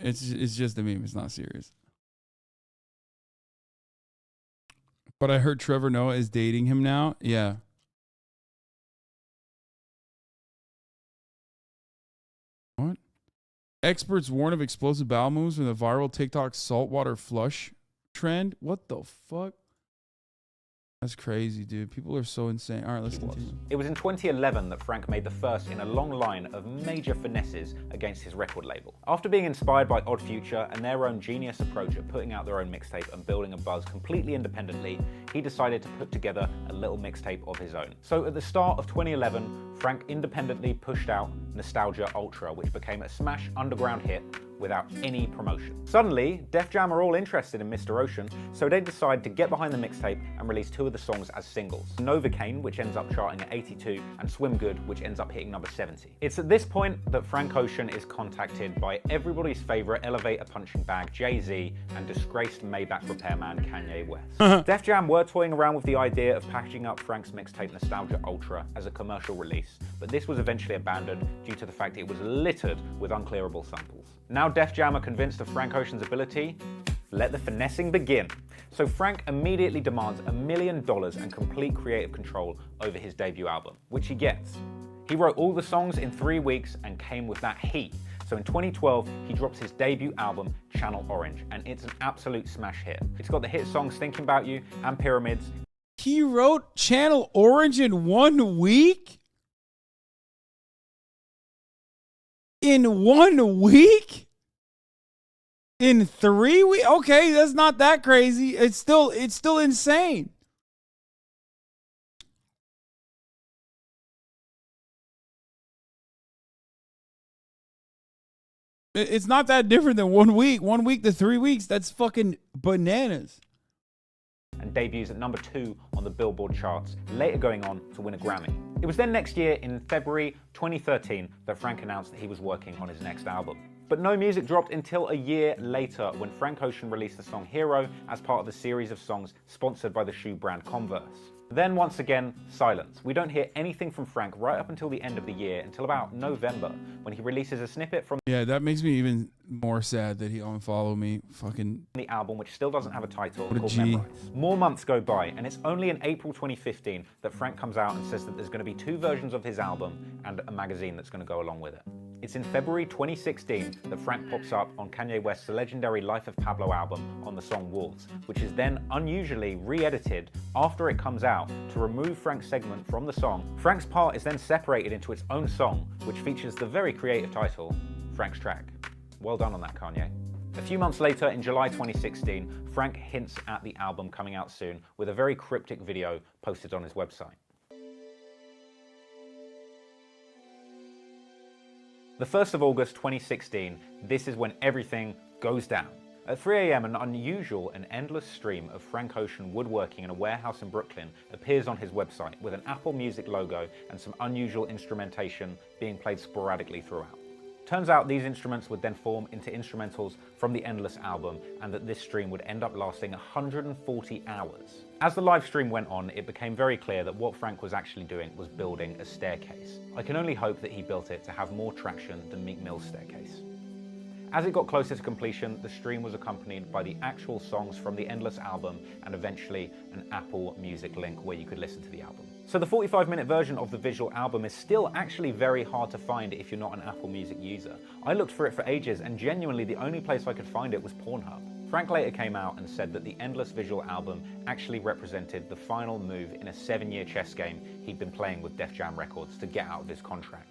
It's just a meme. It's not serious. But I heard Trevor Noah is dating him now. Yeah. What? Experts warn of explosive bowel moves from the viral TikTok saltwater flush trend. What the fuck? That's crazy, dude. People are so insane. All right, let's continue. It was in 2011 that Frank made the first in a long line of major finesses against his record label. After being inspired by Odd Future and their own genius approach at putting out their own mixtape and building a buzz completely independently, he decided to put together a little mixtape of his own. So at the start of 2011, Frank independently pushed out Nostalgia Ultra, which became a smash underground hit without any promotion. Suddenly, Def Jam are all interested in Mr. Ocean, so they decide to get behind the mixtape and release 2 of the songs as singles. Novocaine, which ends up charting at 82, and Swim Good, which ends up hitting number 70. It's at this point that Frank Ocean is contacted by everybody's favorite elevator punching bag, Jay-Z, and disgraced Maybach repairman, Kanye West. Def Jam were toying around with the idea of packaging up Frank's mixtape Nostalgia Ultra as a commercial release, but this was eventually abandoned due to the fact it was littered with unclearable samples. Now Def Jam are convinced of Frank Ocean's ability. Let the finessing begin. So Frank immediately demands $1 million and complete creative control over his debut album, which he gets. He wrote all the songs in 3 weeks and came with that heat. So in 2012, he drops his debut album, Channel Orange, and it's an absolute smash hit. It's got the hit songs Thinking About You and Pyramids. He wrote Channel Orange in 1 week? In 1 week? In 3 weeks? Okay, that's not that crazy. It's still insane. It's not that different than 1 week. 1 week to 3 weeks. That's fucking bananas. And debuts at number 2 on the Billboard charts, later going on to win a Grammy. It was then next year, in February 2013, that Frank announced that he was working on his next album. But no music dropped until a year later, when Frank Ocean released the song Hero as part of a series of songs sponsored by the shoe brand Converse. Then once again, silence. We don't hear anything from Frank right up until the end of the year, until about November, when he releases a snippet from that makes me even more sad that he unfollowed me. Fucking the album, which still doesn't have a title, what a called G. Memorize. More months go by, and it's only in April 2015 that Frank comes out and says that there's going to be 2 versions of his album and a magazine that's going to go along with it. It's in February 2016 that Frank pops up on Kanye West's legendary Life of Pablo album on the song Wolves, which is then unusually re-edited after it comes out to remove Frank's segment from the song. Frank's part is then separated into its own song, which features the very creative title, Frank's Track. Well done on that, Kanye. A few months later, in July 2016, Frank hints at the album coming out soon with a very cryptic video posted on his website. The 1st of August 2016, this is when everything goes down. At 3 a.m, an unusual and endless stream of Frank Ocean woodworking in a warehouse in Brooklyn appears on his website with an Apple Music logo and some unusual instrumentation being played sporadically throughout. Turns out these instruments would then form into instrumentals from the Endless album, and that this stream would end up lasting 140 hours. As the live stream went on, it became very clear that what Frank was actually doing was building a staircase. I can only hope that he built it to have more traction than Meek Mill's staircase. As it got closer to completion, the stream was accompanied by the actual songs from the Endless album and eventually an Apple Music link where you could listen to the album. So the 45-minute version of the visual album is still actually very hard to find if you're not an Apple Music user. I looked for it for ages, and genuinely the only place I could find it was Pornhub. Frank later came out and said that the Endless visual album actually represented the final move in a 7-year chess game he'd been playing with Def Jam Records to get out of his contract.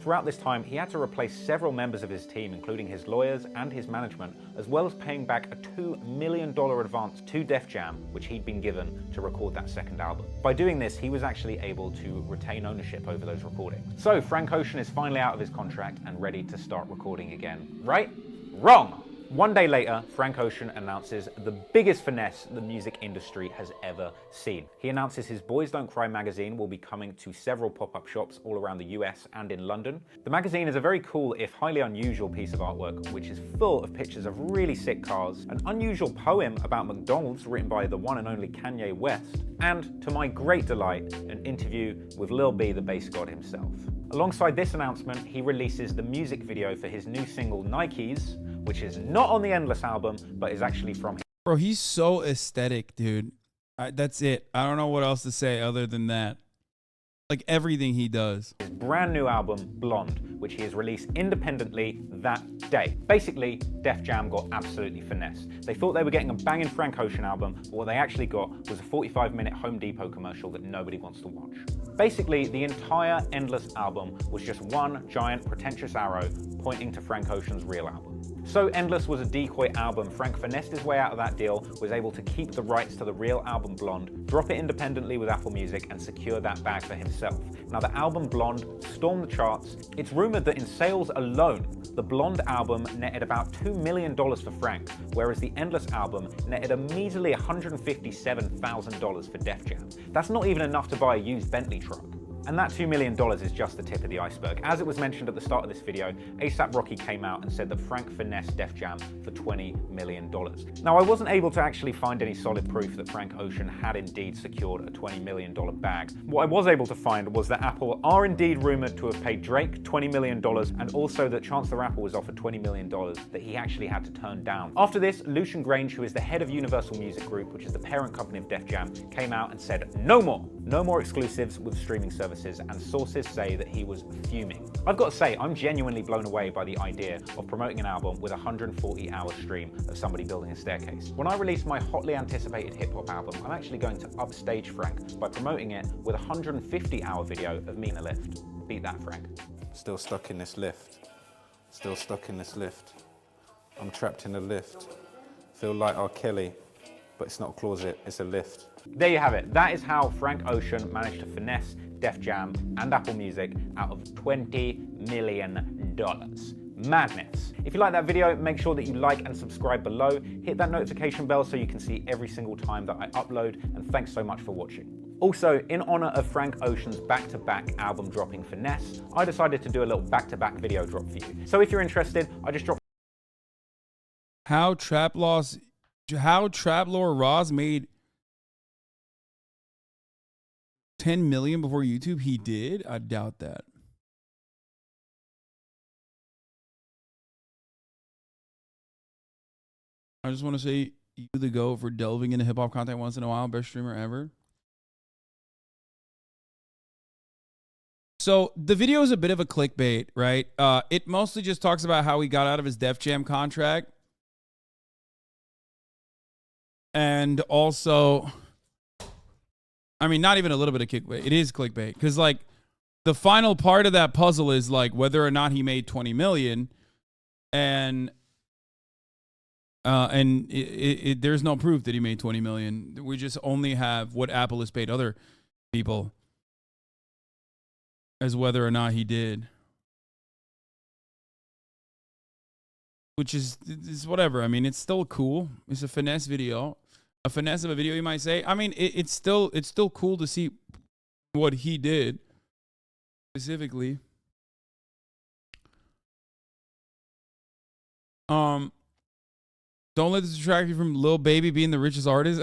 Throughout this time, he had to replace several members of his team, including his lawyers and his management, as well as paying back a $2 million advance to Def Jam, which he'd been given to record that second album. By doing this, he was actually able to retain ownership over those recordings. So Frank Ocean is finally out of his contract and ready to start recording again. Right? Wrong! 1 day later, Frank Ocean announces the biggest finesse the music industry has ever seen. He announces his Boys Don't Cry magazine will be coming to several pop-up shops all around the US and in London. The magazine is a very cool, if highly unusual, piece of artwork, which is full of pictures of really sick cars, an unusual poem about McDonald's written by the one and only Kanye West, and, to my great delight, an interview with Lil B, the bass god himself. Alongside this announcement, he releases the music video for his new single, Nikes, which is not on the Endless album, but is actually from him. Bro, he's so aesthetic, dude. That's it. I don't know what else to say other than that. Like everything he does. His brand new album, Blonde, which he has released independently that day. Basically, Def Jam got absolutely finessed. They thought they were getting a banging Frank Ocean album, but what they actually got was a 45-minute Home Depot commercial that nobody wants to watch. Basically, the entire Endless album was just one giant pretentious arrow pointing to Frank Ocean's real album. So Endless was a decoy album. Frank finessed his way out of that deal, was able to keep the rights to the real album Blonde, drop it independently with Apple Music, and secure that bag for himself. Now, the album Blonde stormed the charts. It's rumored that in sales alone, the Blonde album netted about $2 million for Frank, whereas the Endless album netted a measly $157,000 for Def Jam. That's not even enough to buy a used Bentley truck. And that $2 million is just the tip of the iceberg. As it was mentioned at the start of this video, A$AP Rocky came out and said that Frank finessed Def Jam for $20 million. Now, I wasn't able to actually find any solid proof that Frank Ocean had indeed secured a $20 million bag. What I was able to find was that Apple are indeed rumored to have paid Drake $20 million, and also that Chance the Rapper was offered $20 million that he actually had to turn down. After this, Lucian Grange, who is the head of Universal Music Group, which is the parent company of Def Jam, came out and said no more exclusives with streaming services, and sources say that he was fuming. I've got to say, I'm genuinely blown away by the idea of promoting an album with a 140-hour stream of somebody building a staircase. When I release my hotly anticipated hip-hop album, I'm actually going to upstage Frank by promoting it with a 150-hour video of me in a lift. Beat that, Frank. Still stuck in this lift. Still stuck in this lift. I'm trapped in a lift. Feel like R. Kelly, but it's not a closet, it's a lift. There you have it. That is how Frank Ocean managed to finesse Def Jam and Apple Music out of $20 million. Madness. If you like that video, make sure that you like and subscribe below. Hit that notification bell so you can see every single time that I upload, and thanks so much for watching. Also, in honor of Frank Ocean's back-to-back album dropping finesse, I decided to do a little back-to-back video drop for you. So if you're interested, I just dropped How Trap Lord Roz made 10 million before YouTube. He did? I doubt that. I just want to say you the GOAT for delving into hip-hop content once in a while. Best streamer ever. So the video is a bit of a clickbait, right? It mostly just talks about how he got out of his Def Jam contract. And also, I mean, not even a little bit of clickbait. It is clickbait. Because, like, the final part of that puzzle is, like, whether or not he made 20 million. And there's no proof that he made 20 million. We just only have what Apple has paid other people as whether or not he did. Which is whatever. I mean, it's still cool. It's a finesse video. A finesse of a video, you might say. I mean, it's still cool to see what he did specifically. Don't let this distract you from Lil Baby being the richest artist.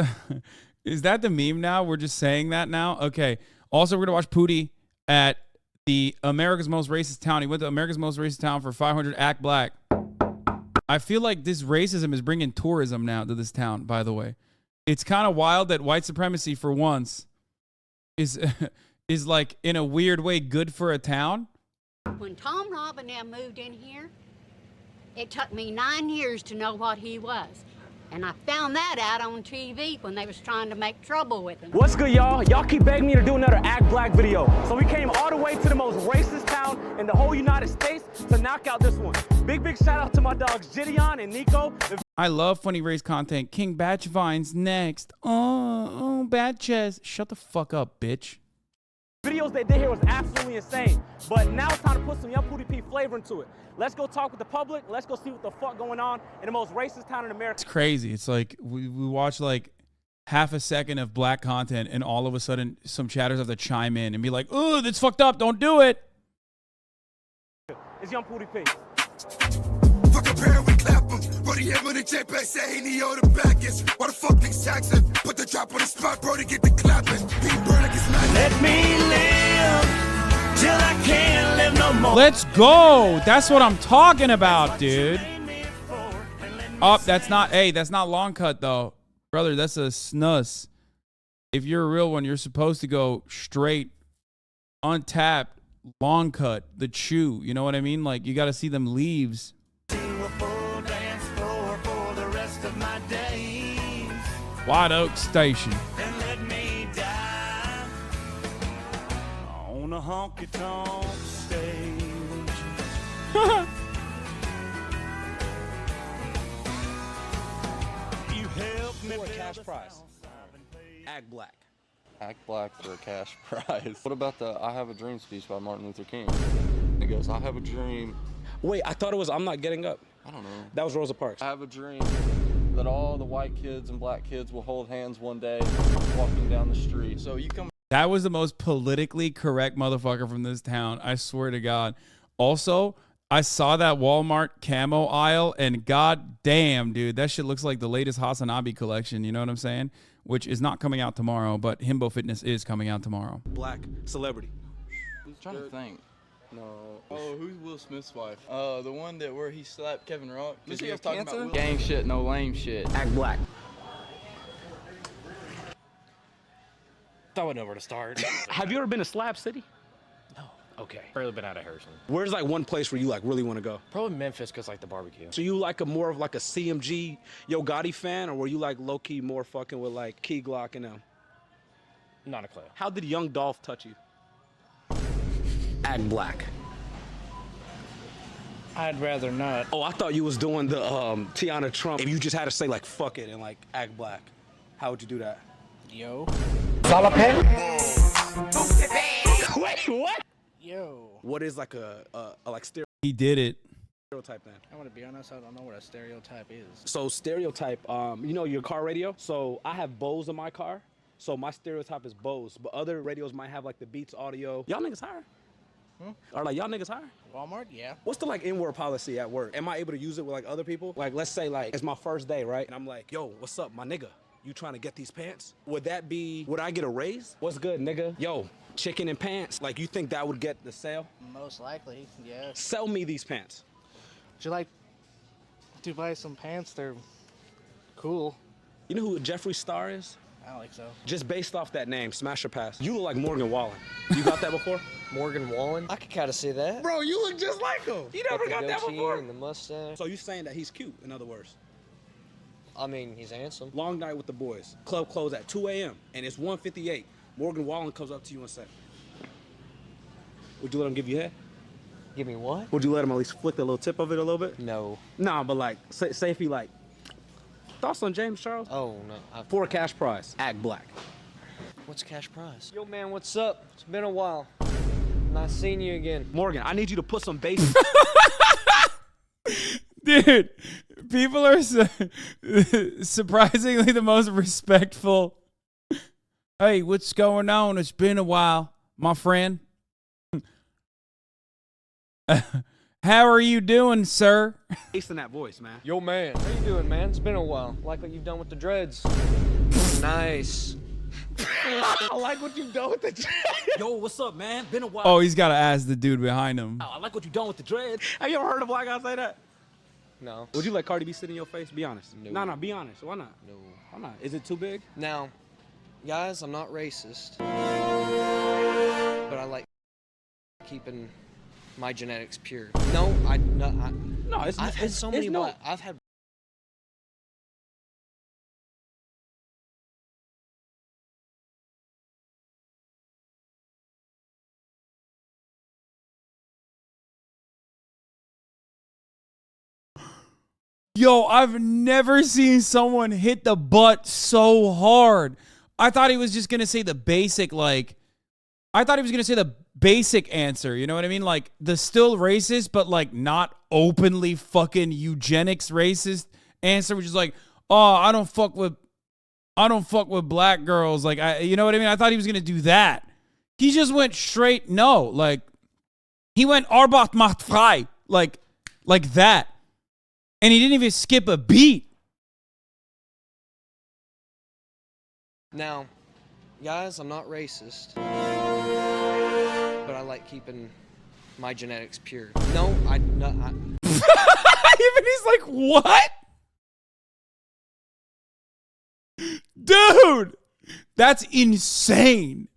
Is that the meme now? We're just saying that now? Okay. Also, we're going to watch Pootie at the America's Most Racist Town. He went to America's Most Racist Town for 500 Act Black. I feel like this racism is bringing tourism now to this town, by the way. It's kind of wild that white supremacy, for once, is like, in a weird way, good for a town. When Tom Robinette moved in here, it took me 9 years to know what he was. And I found that out on TV when they was trying to make trouble with him. What's good, y'all? Y'all keep begging me to do another Act Black video. So we came all the way to the most racist town in the whole United States to knock out this one. Big shout out to my dogs, Gideon and Nico. I love funny race content. King Batch Vines next. Oh, Bad Chest. Shut the fuck up, bitch. Videos they did here was absolutely insane. But now it's time to put some Young Pootie P flavor into it. Let's go talk with the public. Let's go see what the fuck going on in the most racist town in America. It's crazy. It's like we watch like half a second of black content and all of a sudden some chatters have to chime in and be like, "Ooh, that's fucked up. Don't do it." It's Young Pootie P. Fuck a pair, we clap him. Brody hit with a JP, say he need all the baggage. Why the fuck niggas taxing? Put the drop on the spot, Brody get the clapping. He burn like it's mad. Let me live till I can't live no more. Let's go. That's what I'm talking about, dude. Oh, that's not long cut though. Brother, that's a snus. If you're a real one, you're supposed to go straight, untapped, long cut, the chew. You know what I mean? Like, you got to see them leaves. White Oak Station. And let me die on a honky-tonk stage. You helped me for a cash prize. Act Black. Act black for a cash prize. What about the I Have a Dream speech by Martin Luther King? He goes, I have a dream. Wait, I thought it was I'm Not Getting Up. I don't know. That was Rosa Parks. I have a dream that all the white kids and black kids will hold hands one day walking down the street. So you come. That was the most politically correct motherfucker from this town. I swear to God. Also, I saw that Walmart camo aisle, and god damn, dude, that shit looks like the latest HasanAbi collection. You know what I'm saying? Which is not coming out tomorrow, but Himbo Fitness is coming out tomorrow. Black celebrity. I'm trying to think. No. Oh, who's Will Smith's wife? The one that where he slapped Kevin Rock. Does he have cancer? Gang shit, no lame shit. Act black. I would know where to start. Have you ever been to Slab City? No. Okay. Barely been out of Harrison. Where's like one place where you like really want to go? Probably Memphis, cause like the barbecue. So you like a more of like a CMG Yo Gotti fan, or were you like low key more fucking with like Key Glock and them? Not a clue. How did Young Dolph touch you? Act black. I'd rather not. Oh, I thought you was doing the Tiana Trump. If you just had to say like fuck it and like act black, how would you do that? Yo. Wait, what? Yo. What is like a like He did it. stereotype then? I'm gonna be honest, I don't know what a stereotype is. So stereotype, you know your car radio? So I have Bose in my car. So my stereotype is Bose, but other radios might have like the Beats audio. Y'all niggas hire? Or like y'all niggas hire? Walmart, yeah. What's the like N-word policy at work? Am I able to use it with like other people? Like let's say like it's my first day, right? And I'm like, yo, what's up, my nigga? You trying to get these pants? Would that be, would I get a raise? What's good, nigga? Yo, chicken and pants. Like you think that would get the sale? Most likely, yeah. Sell me these pants. Would you like to buy some pants? They're cool. You know who Jeffree Star is? I don't think so. Just based off that name, smash or pass. You look like Morgan Wallen. You got that before? Morgan Wallen? I could kind of see that. Bro, you look just like him. You never got that before? And the mustache. So you saying that he's cute, in other words? I mean, he's handsome. Long night with the boys. Club closed at 2 a.m. and it's 1:58. Morgan Wallen comes up to you and says, would you let him give you head? Give me what? Would you let him at least flick the little tip of it a little bit? No. Nah, but like, say if he like, thoughts on James Charles? Oh, no. For a cash prize, act black. What's cash prize? Yo, man, what's up? It's been a while. Nice seeing you again. Morgan, I need you to put some bass. Dude, people are surprisingly the most respectful. Hey, what's going on? It's been a while, my friend. How are you doing, sir? Bass in that voice, man. Yo, man. How you doing, man? It's been a while. Like what you've done with the dreads. Nice. I like what you've done with the dreads. Yo, what's up, man? Been a while. Oh, he's got to ask the dude behind him. Oh, I like what you've done with the dreads. Have you ever heard a black guy say that? No. Would you let Cardi B sit in your face? Be honest. No. No, be honest. Why not? No. Why not? Is it too big? Now, guys, I'm not racist. But I like keeping my genetics pure. No, I've had so many. I've had. Yo, I've never seen someone hit the butt so hard. I thought he was just going to say the basic, like, I thought he was going to say the basic answer. You know what I mean? Like, the still racist, but like not openly fucking eugenics racist answer, which is like, oh, I don't fuck with black girls. Like, you know what I mean? I thought he was going to do that. He just went straight no. Like, he went Arbeit macht frei. Like that. And he didn't even skip a beat. Now, guys, I'm not racist. But I like keeping my genetics pure. No. Even he's like, what? Dude, that's insane.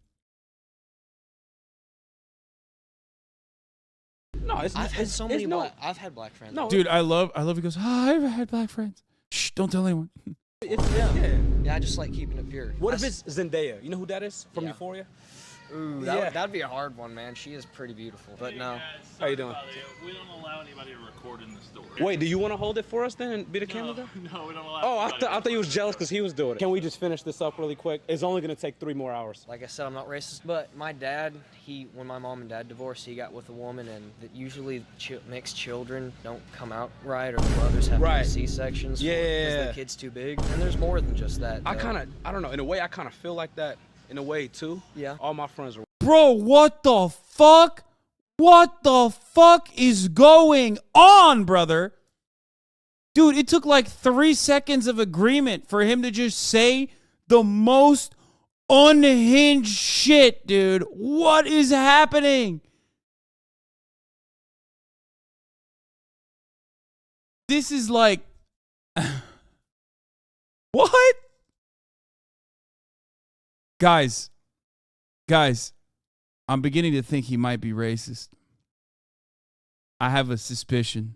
No, I've had so many. I've had black friends. No, dude, I love. He goes, oh, I've had black friends. Shh, don't tell anyone. Yeah, I just like keeping it pure. What if it's Zendaya? You know who that is from Euphoria? Ooh, that'd be a hard one, man. She is pretty beautiful, but no. How you doing? We don't allow anybody to record in the store. Wait, do you want to hold it for us then and be the camera guy? No, we don't allow. Oh, I thought you was jealous because he was doing it. Can we just finish this up really quick? It's only going to take 3 more hours. Like I said, I'm not racist, but my dad, when my mom and dad divorced, he got with a woman, and that usually mixed children don't come out right, or the mothers have to do C-sections because the kid's too big. And there's more than just that. I don't know, in a way, I kind of feel like that in a way too. Yeah. All my friends are. Bro, what the fuck? What the fuck is going on, brother? Dude, it took like 3 seconds of agreement for him to just say the most unhinged shit, dude. What is happening? This is like... What? Guys, I'm beginning to think he might be racist. I have a suspicion.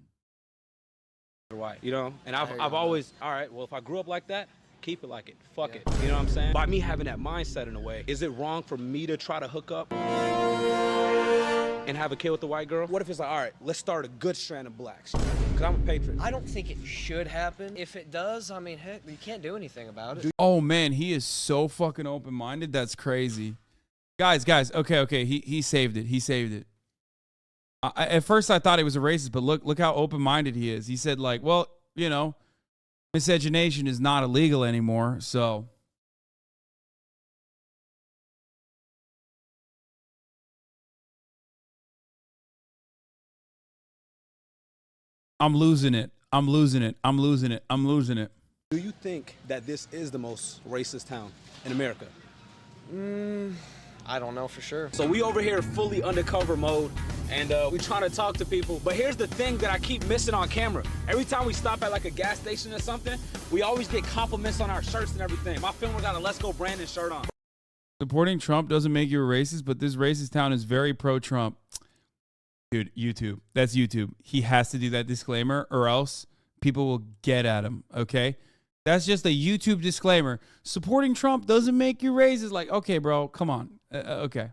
White, you know, and I've always, all right, well, if I grew up like that, keep it like it. Fuck it. You know what I'm saying? By me having that mindset in a way, is it wrong for me to try to hook up and have a kid with a white girl? What if it's like, all right, let's start a good strand of blacks? Because I'm a patriot. I don't think it should happen. If it does, I mean, heck, you can't do anything about it. Oh, man, he is so fucking open-minded. That's crazy. Guys, okay, he saved it. He saved it. At first, I thought he was a racist, but look how open-minded he is. He said, like, well, you know, miscegenation is not illegal anymore, so. I'm losing it. I'm losing it. I'm losing it. I'm losing it. Do you think that this is the most racist town in America? I don't know for sure. So we over here fully undercover mode, and we trying to talk to people. But here's the thing that I keep missing on camera. Every time we stop at like a gas station or something, we always get compliments on our shirts and everything. My filmer got a Let's Go Brandon shirt on. Supporting Trump doesn't make you a racist, but this racist town is very pro-Trump. Dude, YouTube. That's YouTube. He has to do that disclaimer or else people will get at him, okay? That's just a YouTube disclaimer. Supporting Trump doesn't make you racist. Like, okay, bro, come on. Okay.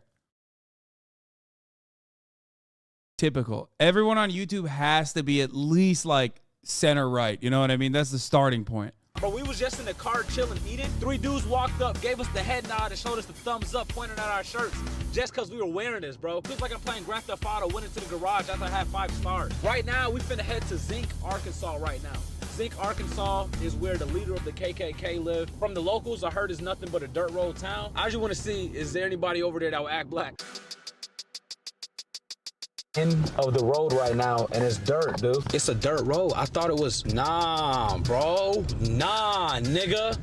Typical. Everyone on YouTube has to be at least like center right. You know what I mean? That's the starting point. Bro, we was just in the car chilling, eating. 3 dudes walked up, gave us the head nod, and showed us the thumbs up, pointing at our shirts, just because we were wearing this, bro. Feels like I'm playing Grand Theft Auto, went into the garage after I had 5 stars. Right now, we finna head to Zinc, Arkansas right now. Zinc, Arkansas is where the leader of the KKK live. From the locals, I heard it's nothing but a dirt road town. I just want to see, is there anybody over there that will act black? End of the road right now, and it's dirt, dude. It's a dirt road. I thought it was, nah, bro. Nah, nigga.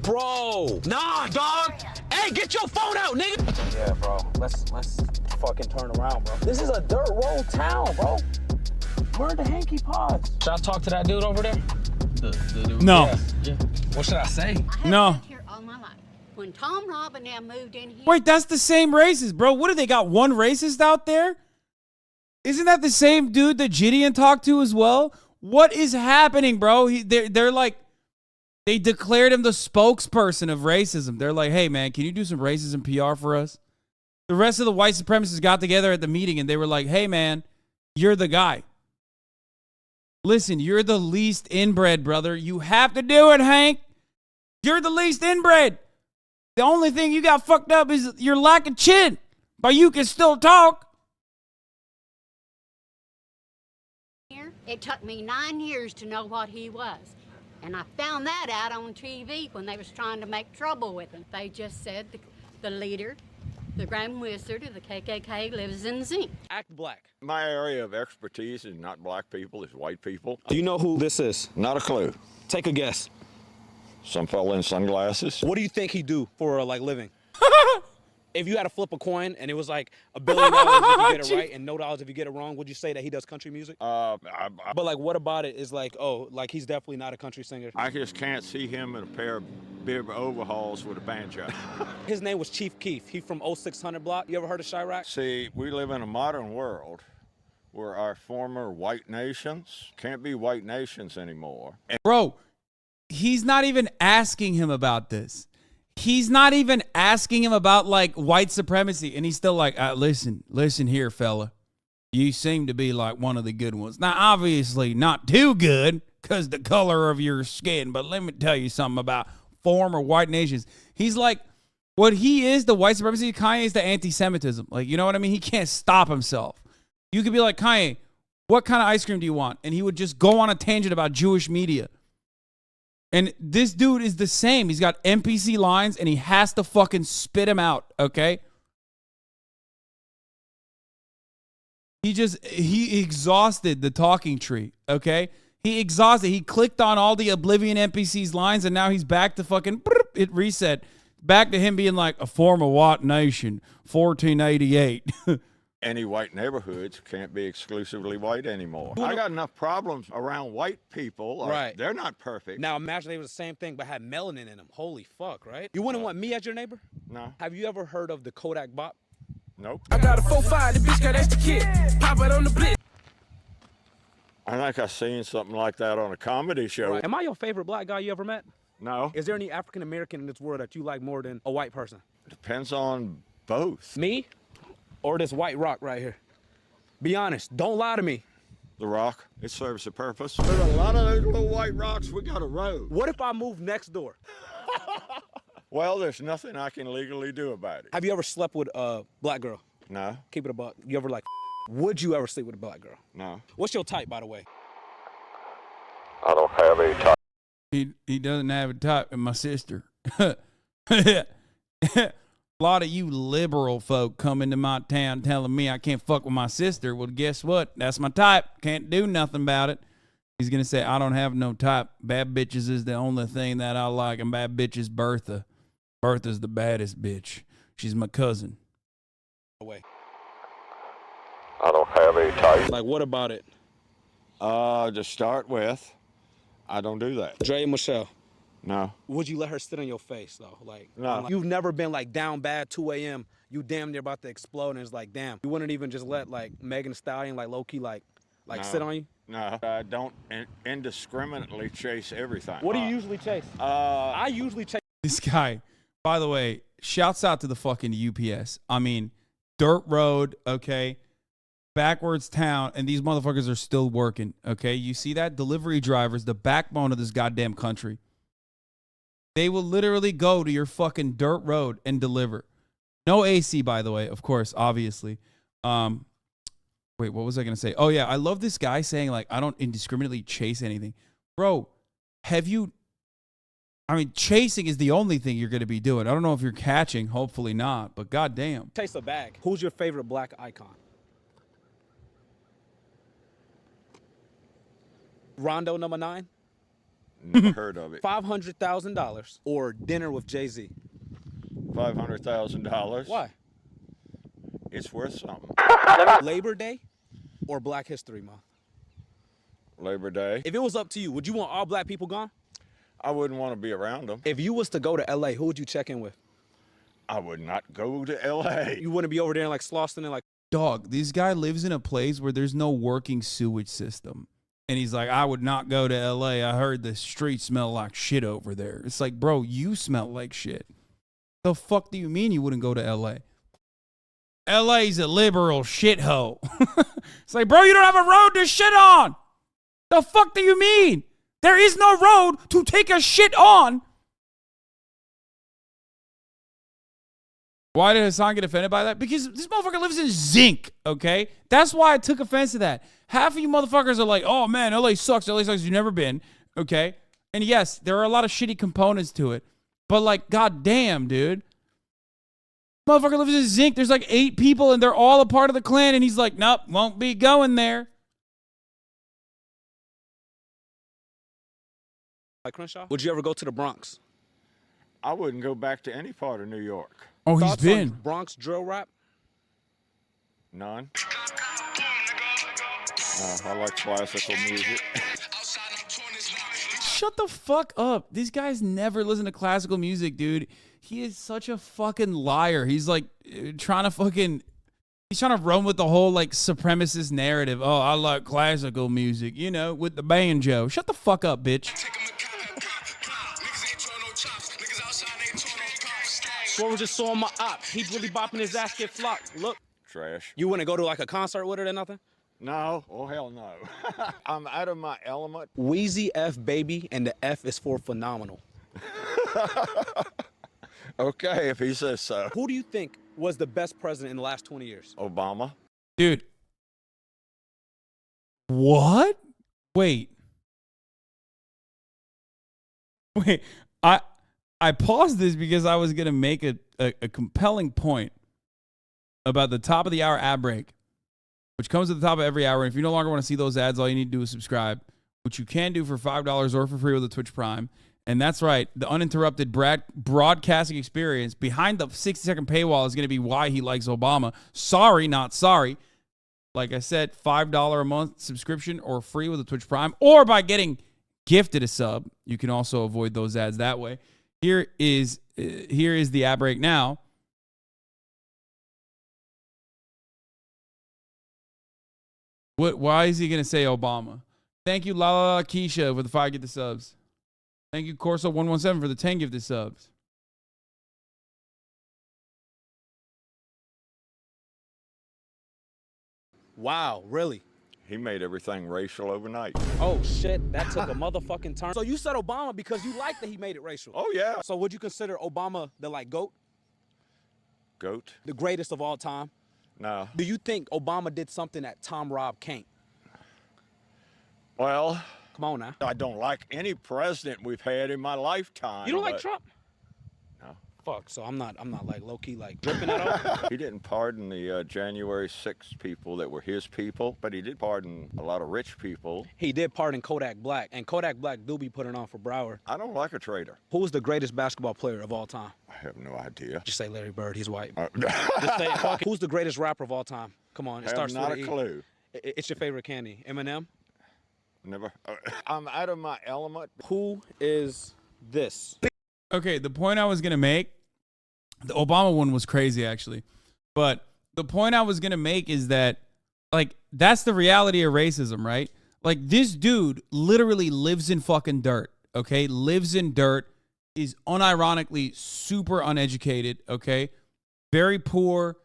Bro. Nah, dog. Hey, get your phone out, nigga. Yeah, bro. Let's fucking turn around, bro. This is a dirt road town, bro. Where are the hanky pods? Should I talk to that dude over there? The dude? No. Yeah. What should I say? No. Here all my life. When Tom Robb and them moved in here. Wait, that's the same racist, bro. What, do they got one racist out there? Isn't that the same dude that Gideon talked to as well? What is happening, bro? They're like, they declared him the spokesperson of racism. They're like, hey, man, can you do some racism PR for us? The rest of the white supremacists got together at the meeting and they were like, hey, man, you're the guy. Listen, you're the least inbred, brother. You have to do it, Hank. You're the least inbred. The only thing you got fucked up is your lack of chin, but you can still talk. It took me 9 years to know what he was. And I found that out on TV when they was trying to make trouble with him. They just said the leader, the Grand Wizard of the KKK lives in Zinc. Act black. My area of expertise is not black people, it's white people. Do you know who this is? Not a clue. Take a guess. Some fella in sunglasses. What do you think he do for like living? If you had to flip a coin and it was like $1 billion if you get it right and $0 if you get it wrong, would you say that he does country music? But like, what about it is like, oh, like he's definitely not a country singer. I just can't see him in a pair of bib overalls with a banjo. His name was Chief Keef. He from 0600 block. You ever heard of Chirac? See, we live in a modern world where our former white nations can't be white nations anymore. Bro, he's not even asking him about this. He's not even asking him about like white supremacy, and he's still like, listen here, fella. You seem to be like one of the good ones. Now, obviously not too good because the color of your skin, but let me tell you something about former white nations. He's like, what he is, the white supremacy, Kanye is the anti-Semitism. Like, you know what I mean? He can't stop himself. You could be like, Kanye, what kind of ice cream do you want? And he would just go on a tangent about Jewish media. And this dude is the same. He's got NPC lines, and he has to fucking spit them out, okay? He exhausted the talking tree, okay? He exhausted. He clicked on all the Oblivion NPC's lines, and now he's back to fucking, it reset. Back to him being like, a former white nation, 1488. Any white neighborhoods can't be exclusively white anymore. I got enough problems around white people. Right. They're not perfect. Now imagine they was the same thing but had melanin in them. Holy fuck, right? You wouldn't want me as your neighbor? No. Have you ever heard of the Kodak bop? Nope. I got a 4-5, the bitch got extra kid. Pop it on the blitz. I think I've seen something like that on a comedy show. Right. Am I your favorite black guy you ever met? No. Is there any African American in this world that you like more than a white person? Depends on both. Me or this white rock right here? Be honest. Don't lie to me. The rock, it serves a purpose. There's a lot of those little white rocks we got a road. What if I move next door? Well, there's nothing I can legally do about it. Have you ever slept with a black girl? No. Keep it a buck. You ever like, would you ever sleep with a black girl? No. What's your type, by the way? I don't have a type. He doesn't have a type, and my sister. A lot of you liberal folk come into my town telling me I can't fuck with my sister. Well, guess what? That's my type. Can't do nothing about it. He's going to say, I don't have no type. Bad bitches is the only thing that I like, and bad bitch is Bertha. Bertha's the baddest bitch. She's my cousin. Away. I don't have a type. Like, what about it? To start with, I don't do that. Dre and Michelle. No. Would you let her sit on your face, though? Like, no. You've never been, like, down bad, 2 a.m., you damn near about to explode, and it's like, damn. You wouldn't even just let, like, Megan Thee Stallion, like, low-key, like no. sit on you? No. I don't indiscriminately chase everything. What do you usually chase? I usually chase. This guy, by the way, shouts out to the fucking UPS. I mean, dirt road, okay? Backwards town, and these motherfuckers are still working, okay? You see that? Delivery drivers, the backbone of this goddamn country. They will literally go to your fucking dirt road and deliver. No AC, by the way, of course, obviously. Wait, what was I going to say? Oh, yeah, I love this guy saying, like, I don't indiscriminately chase anything. Bro, have you... I mean, chasing is the only thing you're going to be doing. I don't know if you're catching. Hopefully not, but goddamn. Chase a bag. Who's your favorite black icon? Rondo number 9? Never heard of it. $500,000 or dinner with Jay-Z? $500,000. Why? It's worth something. Labor Day or Black History Month? Labor Day. If it was up to you, would you want all black people gone? I wouldn't want to be around them. If you was to go to LA, who would you check in with? I would not go to LA. You wouldn't be over there in like Slauson and like... Dog, this guy lives in a place where there's no working sewage system. And he's like, I would not go to LA. I heard the streets smell like shit over there. It's like, bro, you smell like shit. The fuck do you mean you wouldn't go to LA? LA's a liberal shithole. It's like, bro, you don't have a road to shit on. The fuck do you mean? There is no road to take a shit on. Why did Hasan get offended by that? Because this motherfucker lives in zinc, okay? That's why I took offense to that. Half of you motherfuckers are like, oh, man, LA sucks. LA sucks. You've never been, okay? And yes, there are a lot of shitty components to it. But, like, goddamn, dude. Motherfucker lives in zinc. There's like 8 people, and they're all a part of the clan. And he's like, nope, won't be going there. Like Crenshaw? Would you ever go to the Bronx? I wouldn't go back to any part of New York. Oh, he's Thoughts been. on Bronx drill rap? None. I like classical music. Shut the fuck up. These guys never listen to classical music, dude. He is such a fucking liar. He's like trying to run with the whole like supremacist narrative. Oh, I like classical music, you know, with the banjo. Shut the fuck up, bitch. Swerve just saw my op. He really bopping his ass, get flopped. Look. Trash. You wouldn't go to like a concert with it or nothing? No. Oh, hell no. I'm out of my element. Wheezy F, baby, and the F is for phenomenal. Okay, if he says so. Who do you think was the best president in the last 20 years? Obama. Dude. What? Wait. I paused this because I was going to make a compelling point about the top of the hour ad break, which comes at the top of every hour. And if you no longer want to see those ads, all you need to do is subscribe, which you can do for $5 or for free with a Twitch Prime. And that's right. The uninterrupted broadcasting experience behind the 60-second paywall is going to be why he likes Obama. Sorry, not sorry. Like I said, $5 a month subscription or free with a Twitch Prime, or by getting gifted a sub. You can also avoid those ads that way. Here is the ad break now. Why is he going to say Obama? Thank you, La Keisha, for the 5 gifted subs. Thank you, Corso117, for the 10 gifted subs. Wow, really? He made everything racial overnight. Oh, shit. That took a motherfucking turn. So you said Obama because you like that he made it racial? Oh, yeah. So would you consider Obama the, like, GOAT? GOAT? The greatest of all time? No. Do you think Obama did something that Tom Robb can't? Well, come on now. I don't like any president we've had in my lifetime. You don't like Trump? No. Fuck, so I'm not like low-key like dripping at all? He didn't pardon the January 6th people that were his people, but he did pardon a lot of rich people. He did pardon Kodak Black, and Kodak Black do be putting on for Broward. I don't like a traitor. Who was the greatest basketball player of all time? I have no idea. Just say Larry Bird, he's white. Just say it. Fuck it. Who's the greatest rapper of all time? Come on, it starts with not an a E. clue. It's your favorite candy. Eminem? Never. I'm out of my element. Who is this? Okay, the point I was going to make, the Obama one was crazy, actually. But the point I was going to make is that, like, that's the reality of racism, right? Like, this dude literally lives in fucking dirt, okay? Lives in dirt, is unironically super uneducated, okay? Very poor,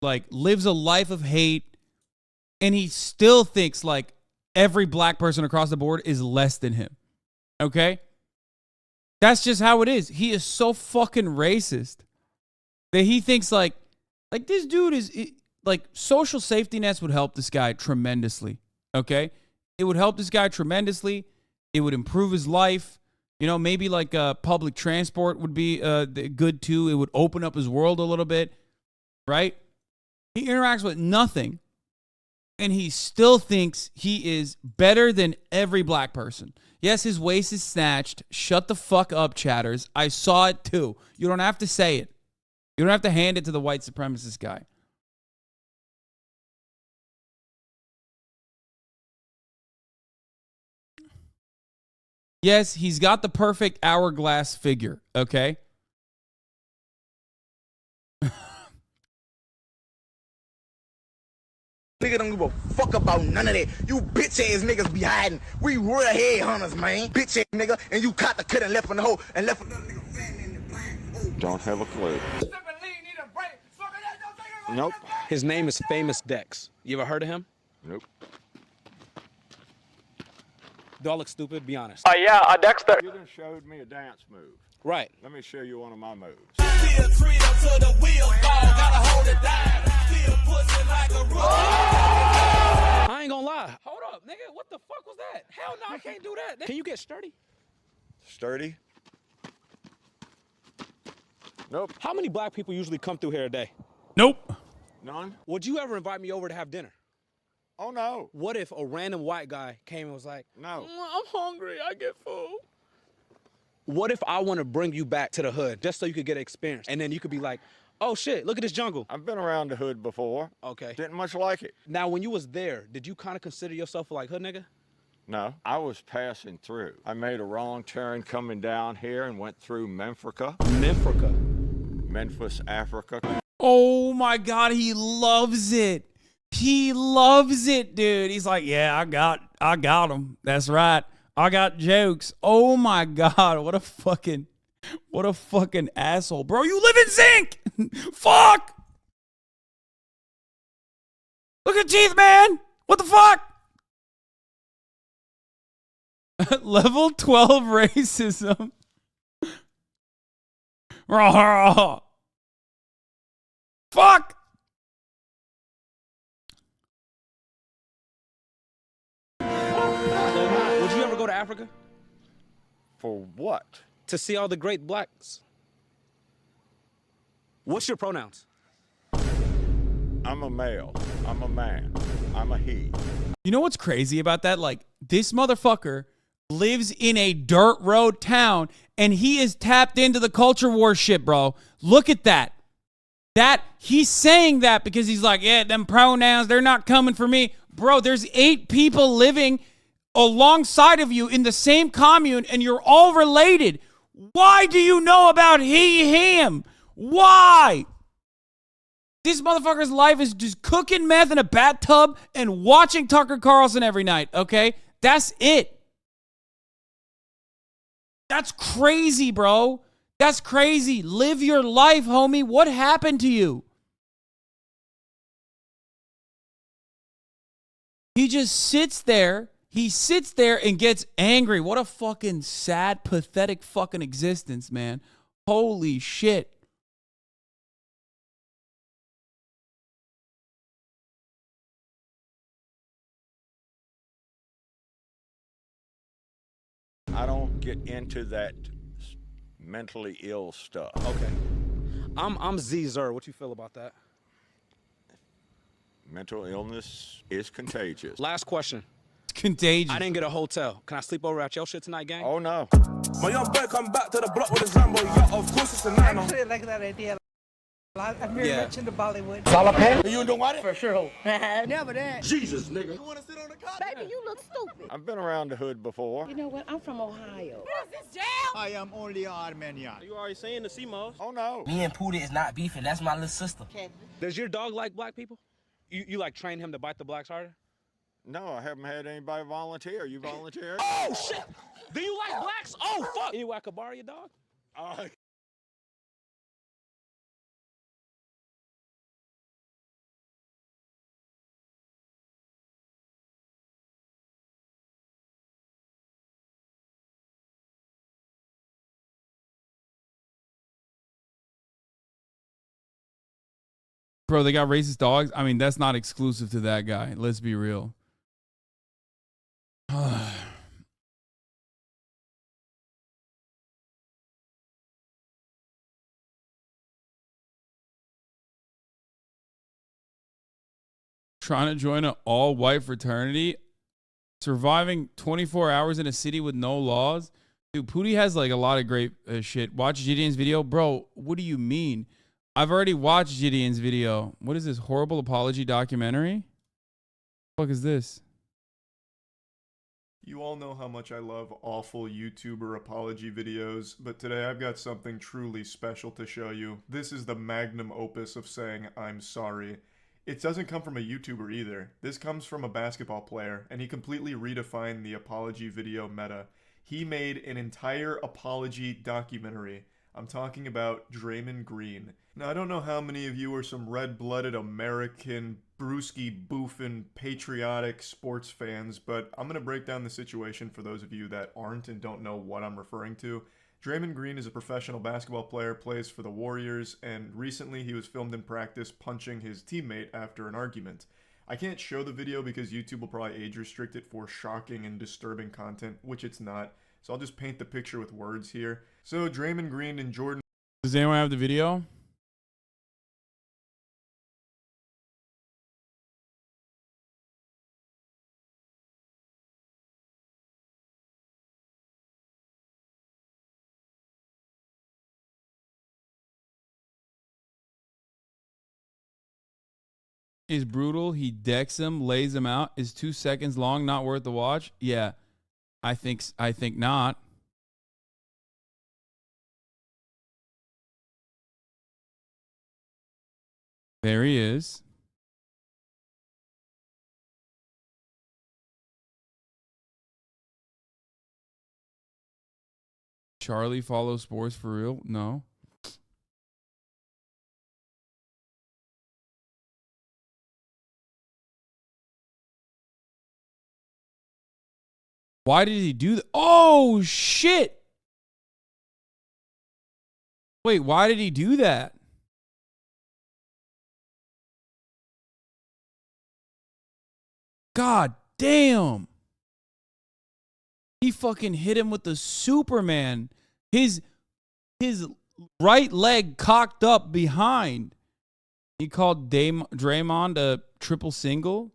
like, lives a life of hate, and he still thinks, like, every black person across the board is less than him, okay? That's just how it is. He is so fucking racist that he thinks like this dude is like social safety nets would help this guy tremendously. Okay. It would help this guy tremendously. It would improve his life. You know, maybe like public transport would be good too. It would open up his world a little bit. Right. He interacts with nothing. And he still thinks he is better than every black person. Yes, his waist is snatched. Shut the fuck up, chatters. I saw it too. You don't have to say it. You don't have to hand it to the white supremacist guy. Yes, he's got the perfect hourglass figure, okay? Nigga don't give a fuck about none of that. You bitch ass niggas be hiding. We real headhunters, man. Bitch ass nigga, and you caught the cut and left in the hole and left another nigga fanning in the black. Don't have a clue. Nope. His name is Famous Dex. You ever heard of him? Nope. Do I look stupid? Be honest. Yeah, Dexter. You done showed me a dance move. Right. Let me show you one of my moves. I ain't gonna lie. Hold up, nigga. What the fuck was that? Hell no, I can't do that. Can you get sturdy? Sturdy? Nope. How many black people usually come through here a day? Nope. None? Would you ever invite me over to have dinner? Oh, no. What if a random white guy came and was like, no, I'm hungry, I get food. What if I want to bring you back to the hood just so you could get experience? And then you could be like, oh shit, look at this jungle. I've been around the hood before. Okay. Didn't much like it. Now, when you was there, did you kind of consider yourself like hood nigga? No, I was passing through. I made a wrong turn coming down here and went through Memphis, Africa. Oh my God, he loves it. He loves it, dude. He's like, yeah, I got him. That's right. I got jokes. Oh my God, what a fucking What a fucking asshole, bro. You live in zinc. Fuck. Look at teeth, man. What the fuck? Level 12 racism. Fuck. Would you ever go to Africa? For what? To see all the great blacks. What's your pronouns? I'm a male. I'm a man. I'm a he. You know what's crazy about that? Like, this motherfucker lives in a dirt road town and he is tapped into the culture war shit, bro. Look at that. He's saying that because he's like, yeah, them pronouns, they're not coming for me. Bro, there's 8 people living alongside of you in the same commune and you're all related. Why do you know about he, him? Why? This motherfucker's life is just cooking meth in a bathtub and watching Tucker Carlson every night, okay? That's it. That's crazy, bro. That's crazy. Live your life, homie. What happened to you? He just sits there. He sits there and gets angry. What a fucking sad, pathetic fucking existence, man. Holy shit. I don't get into that mentally ill stuff. Okay. I'm Z-Zer. What you feel about that? Mental illness is contagious. Last question. It's contagious. I didn't get a hotel. Can I sleep over at your shit tonight, gang? Oh, no. My young boy come back to the block with his Lambo. Yeah, of course it's a nano. Actually, like that idea. I'm very much into Bollywood. Salapan? You doing what? For sure. Never that. Jesus, nigga. You want to sit on the couch? Baby, you look stupid. I've been around the hood before. You know what? I'm from Ohio. What is this, jail? I am only Armenian. You already saying the CMOS? Oh, no. Me and Pootie is not beefing. That's my little sister. Does your dog like black people? You like train him to bite the blacks harder? No, I haven't had anybody volunteer. You volunteer? Oh, shit! Do you like blacks? Oh, fuck! You whack a bar, your dog? Bro, they got racist dogs. I mean, that's not exclusive to that guy. Let's be real. Trying to join an all-white fraternity, surviving 24 hours in a city with no laws. Dude, Pootie has like a lot of great shit. Watch Gideon's video. Bro, what do you mean? I've already watched Gideon's video. What is this horrible apology documentary? What the fuck is this? You all know how much I love awful YouTuber apology videos, but today I've got something truly special to show you. This is the magnum opus of saying I'm sorry. It doesn't come from a YouTuber either. This comes from a basketball player, and he completely redefined the apology video meta. He made an entire apology documentary. I'm talking about Draymond Green. Now, I don't know how many of you are some red-blooded American, brewski-boofing, patriotic sports fans, but I'm going to break down the situation for those of you that aren't and don't know what I'm referring to. Draymond Green is a professional basketball player, plays for the Warriors, and recently he was filmed in practice punching his teammate after an argument. I can't show the video because YouTube will probably age restrict it for shocking and disturbing content, which it's not. So I'll just paint the picture with words here. So Draymond Green and Jordan... Does anyone have the video? Is brutal. He decks him, lays him out. Is 2 seconds long, not worth the watch? Yeah, I think not. There he is. Charlie follows sports for real? No. Why did he do that? Oh, shit. Wait, why did he do that? God damn. He fucking hit him with the Superman. His right leg cocked up behind. He called Draymond a triple single.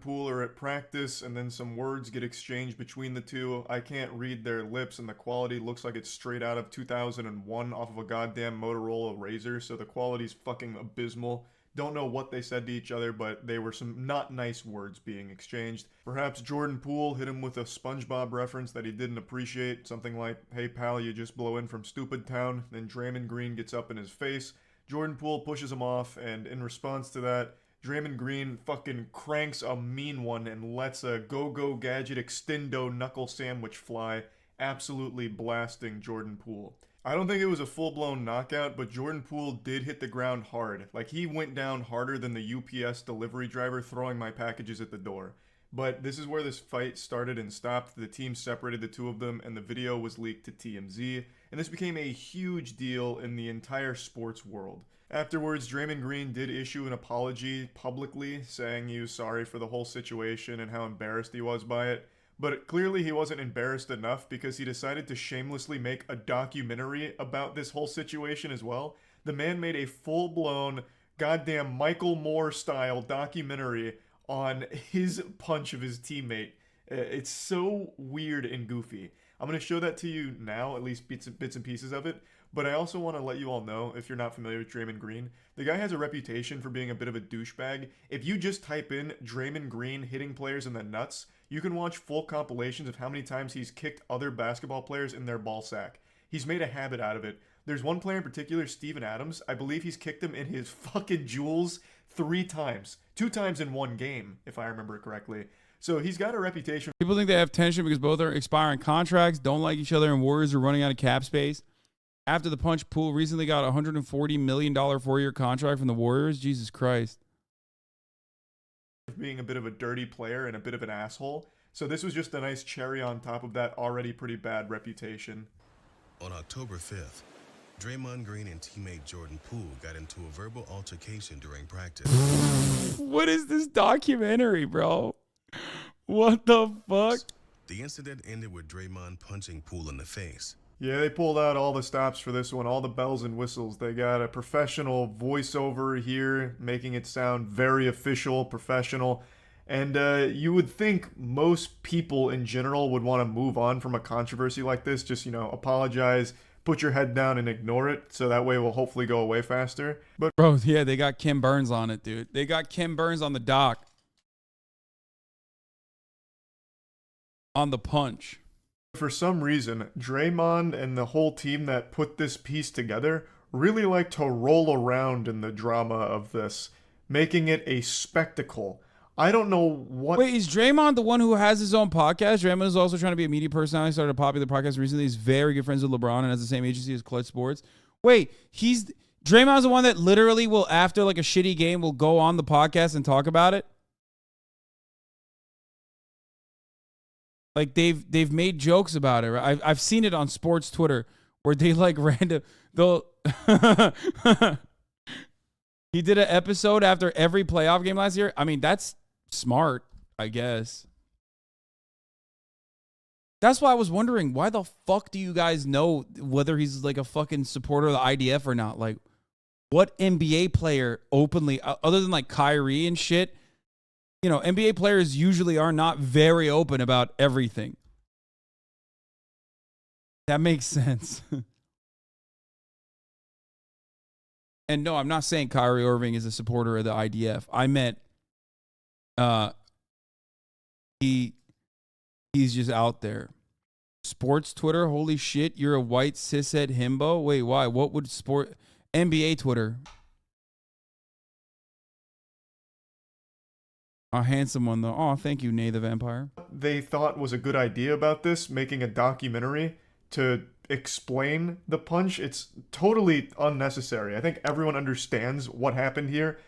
Poole are at practice, and then some words get exchanged between the two. I can't read their lips, and the quality looks like it's straight out of 2001 off of a goddamn Motorola Razr, so the quality's fucking abysmal. Don't know what they said to each other, but they were some not nice words being exchanged. Perhaps Jordan Poole hit him with a SpongeBob reference that he didn't appreciate, something like, "Hey pal, you just blow in from Stupid Town." Then Draymond Green gets up in his face. Jordan Poole pushes him off, and in response to that, Draymond Green fucking cranks a mean one and lets a go-go gadget extendo knuckle sandwich fly, absolutely blasting Jordan Poole. I don't think it was a full-blown knockout, but Jordan Poole did hit the ground hard. Like, he went down harder than the UPS delivery driver throwing my packages at the door. But this is where this fight started and stopped. The team separated the two of them, and the video was leaked to TMZ, and this became a huge deal in the entire sports world. Afterwards, Draymond Green did issue an apology publicly, saying he was sorry for the whole situation and how embarrassed he was by it. But clearly he wasn't embarrassed enough, because he decided to shamelessly make a documentary about this whole situation as well. The man made a full-blown, goddamn Michael Moore-style documentary on his punch of his teammate. It's so weird and goofy. I'm going to show that to you now, at least bits and pieces of it. But I also want to let you all know, if you're not familiar with Draymond Green, the guy has a reputation for being a bit of a douchebag. If you just type in Draymond Green hitting players in the nuts, you can watch full compilations of how many times he's kicked other basketball players in their ball sack. He's made a habit out of it. There's one player in particular, Steven Adams. I believe he's kicked him in his fucking jewels 3 times. 2 times in one game, if I remember it correctly. So he's got a reputation. People think they have tension because both are expiring contracts, don't like each other, and Warriors are running out of cap space. After the punch, Poole recently got a $140 million 4-year contract from the Warriors. Jesus Christ. Being a bit of a dirty player and a bit of an asshole. So this was just a nice cherry on top of that already pretty bad reputation. On October 5th, Draymond Green and teammate Jordan Poole got into a verbal altercation during practice. What is this documentary, bro? What the fuck? The incident ended with Draymond punching Poole in the face. Yeah, they pulled out all the stops for this one, all the bells and whistles. They got a professional voiceover here, making it sound very official, professional. And you would think most people in general would want to move on from a controversy like this. Just, apologize, put your head down and ignore it. So that way we'll hopefully go away faster. But bro, yeah, they got Kim Burns on it, dude. They got Kim Burns on the dock. On the punch. For some reason, Draymond and the whole team that put this piece together really like to roll around in the drama of this, making it a spectacle. I don't know what... Wait, is Draymond the one who has his own podcast? Draymond is also trying to be a media personality. Started a popular podcast recently. He's very good friends with LeBron and has the same agency as Clutch Sports. Wait, Draymond's the one that literally will, after like a shitty game, will go on the podcast and talk about it? Like they've made jokes about it. Right? I've seen it on sports Twitter where they like they'll he did an episode after every playoff game last year. I mean, that's smart, I guess. That's why I was wondering, why the fuck do you guys know whether he's like a fucking supporter of the IDF or not? Like, what NBA player openly, other than like Kyrie and shit, NBA players usually are not very open about everything. That makes sense. And no, I'm not saying Kyrie Irving is a supporter of the IDF. I meant he's just out there. Sports Twitter, holy shit, you're a white cishet himbo? Wait, why? What would NBA Twitter? A handsome one, though. Oh, thank you, Nay the Vampire. They thought was a good idea about this, making a documentary to explain the punch. It's totally unnecessary. I think everyone understands what happened here.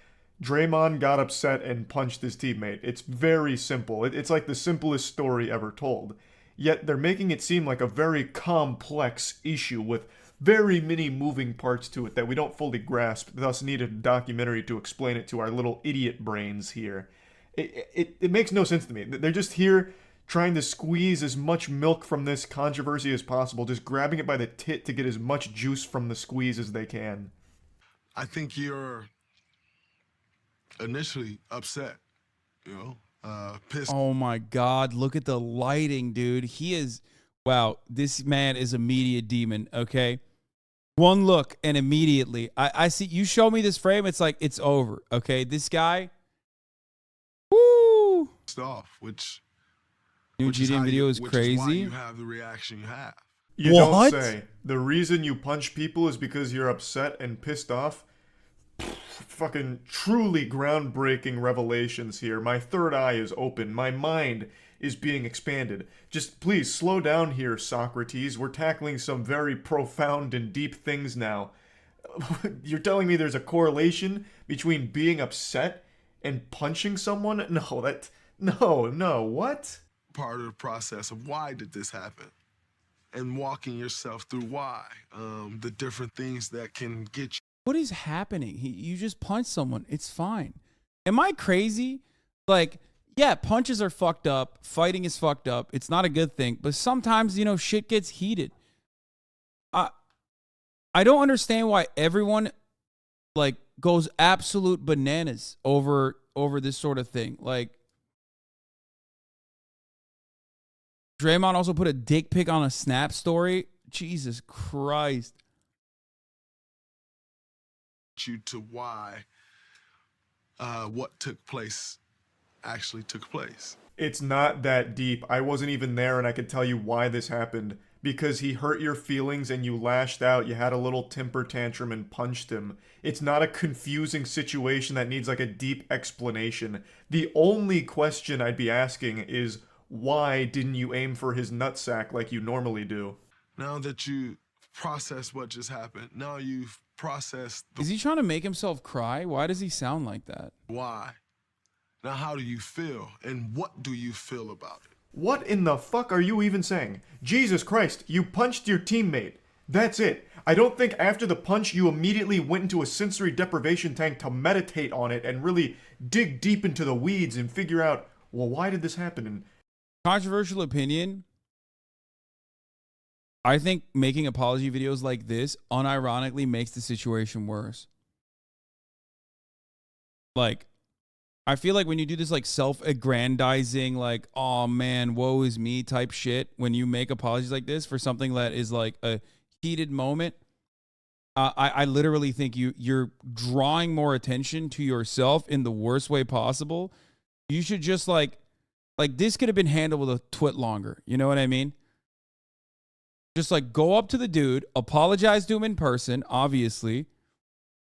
Draymond got upset and punched his teammate. It's very simple. It's like the simplest story ever told. Yet they're making it seem like a very complex issue with very many moving parts to it that we don't fully grasp, thus need a documentary to explain it to our little idiot brains here. It makes no sense to me. They're just here trying to squeeze as much milk from this controversy as possible, just grabbing it by the tit to get as much juice from the squeeze as they can. I think you're initially upset, you know, pissed. Oh my God, look at the lighting, dude. He is, wow, this man is a media demon, okay? One look and immediately, I see, you show me this frame, it's like, it's over, okay? This guy, woo! Off, which new GDM video is crazy. Is why you have the reaction you have. You don't say. The reason you punch people is because you're upset and pissed off. Fucking truly groundbreaking revelations here. My third eye is open. My mind is being expanded. Just please slow down here, Socrates. We're tackling some very profound and deep things now. You're telling me there's a correlation between being upset and punching someone? No, what? Part of the process of why did this happen? And walking yourself through why. The different things that can get you. What is happening? You just punched someone. It's fine. Am I crazy? Like, yeah, punches are fucked up. Fighting is fucked up. It's not a good thing. But sometimes, you know, shit gets heated. I don't understand why everyone, like, goes absolute bananas over this sort of thing. Like, Draymond also put a dick pic on a Snap story. Jesus Christ. You to why what took place actually took place. It's not that deep. I wasn't even there and I could tell you why this happened. Because he hurt your feelings and you lashed out, you had a little temper tantrum and punched him. It's not a confusing situation that needs like a deep explanation. The only question I'd be asking is, why didn't you aim for his nutsack like you normally do? Now that you process what just happened, now you've processed. Is he trying to make himself cry? Why does he sound like that? Why? Now how do you feel? And what do you feel about it? What in the fuck are you even saying? Jesus Christ, you punched your teammate. That's it. I don't think after the punch you immediately went into a sensory deprivation tank to meditate on it and really dig deep into the weeds and figure out, well, why did this happen? And controversial opinion. I think making apology videos like this unironically makes the situation worse. Like, I feel like when you do this like self-aggrandizing, like, oh man, woe is me type shit, when you make apologies like this for something that is like a heated moment, I literally think you're drawing more attention to yourself in the worst way possible. You should just like this could have been handled with a twit longer. You know what I mean? Just like go up to the dude, apologize to him in person, obviously,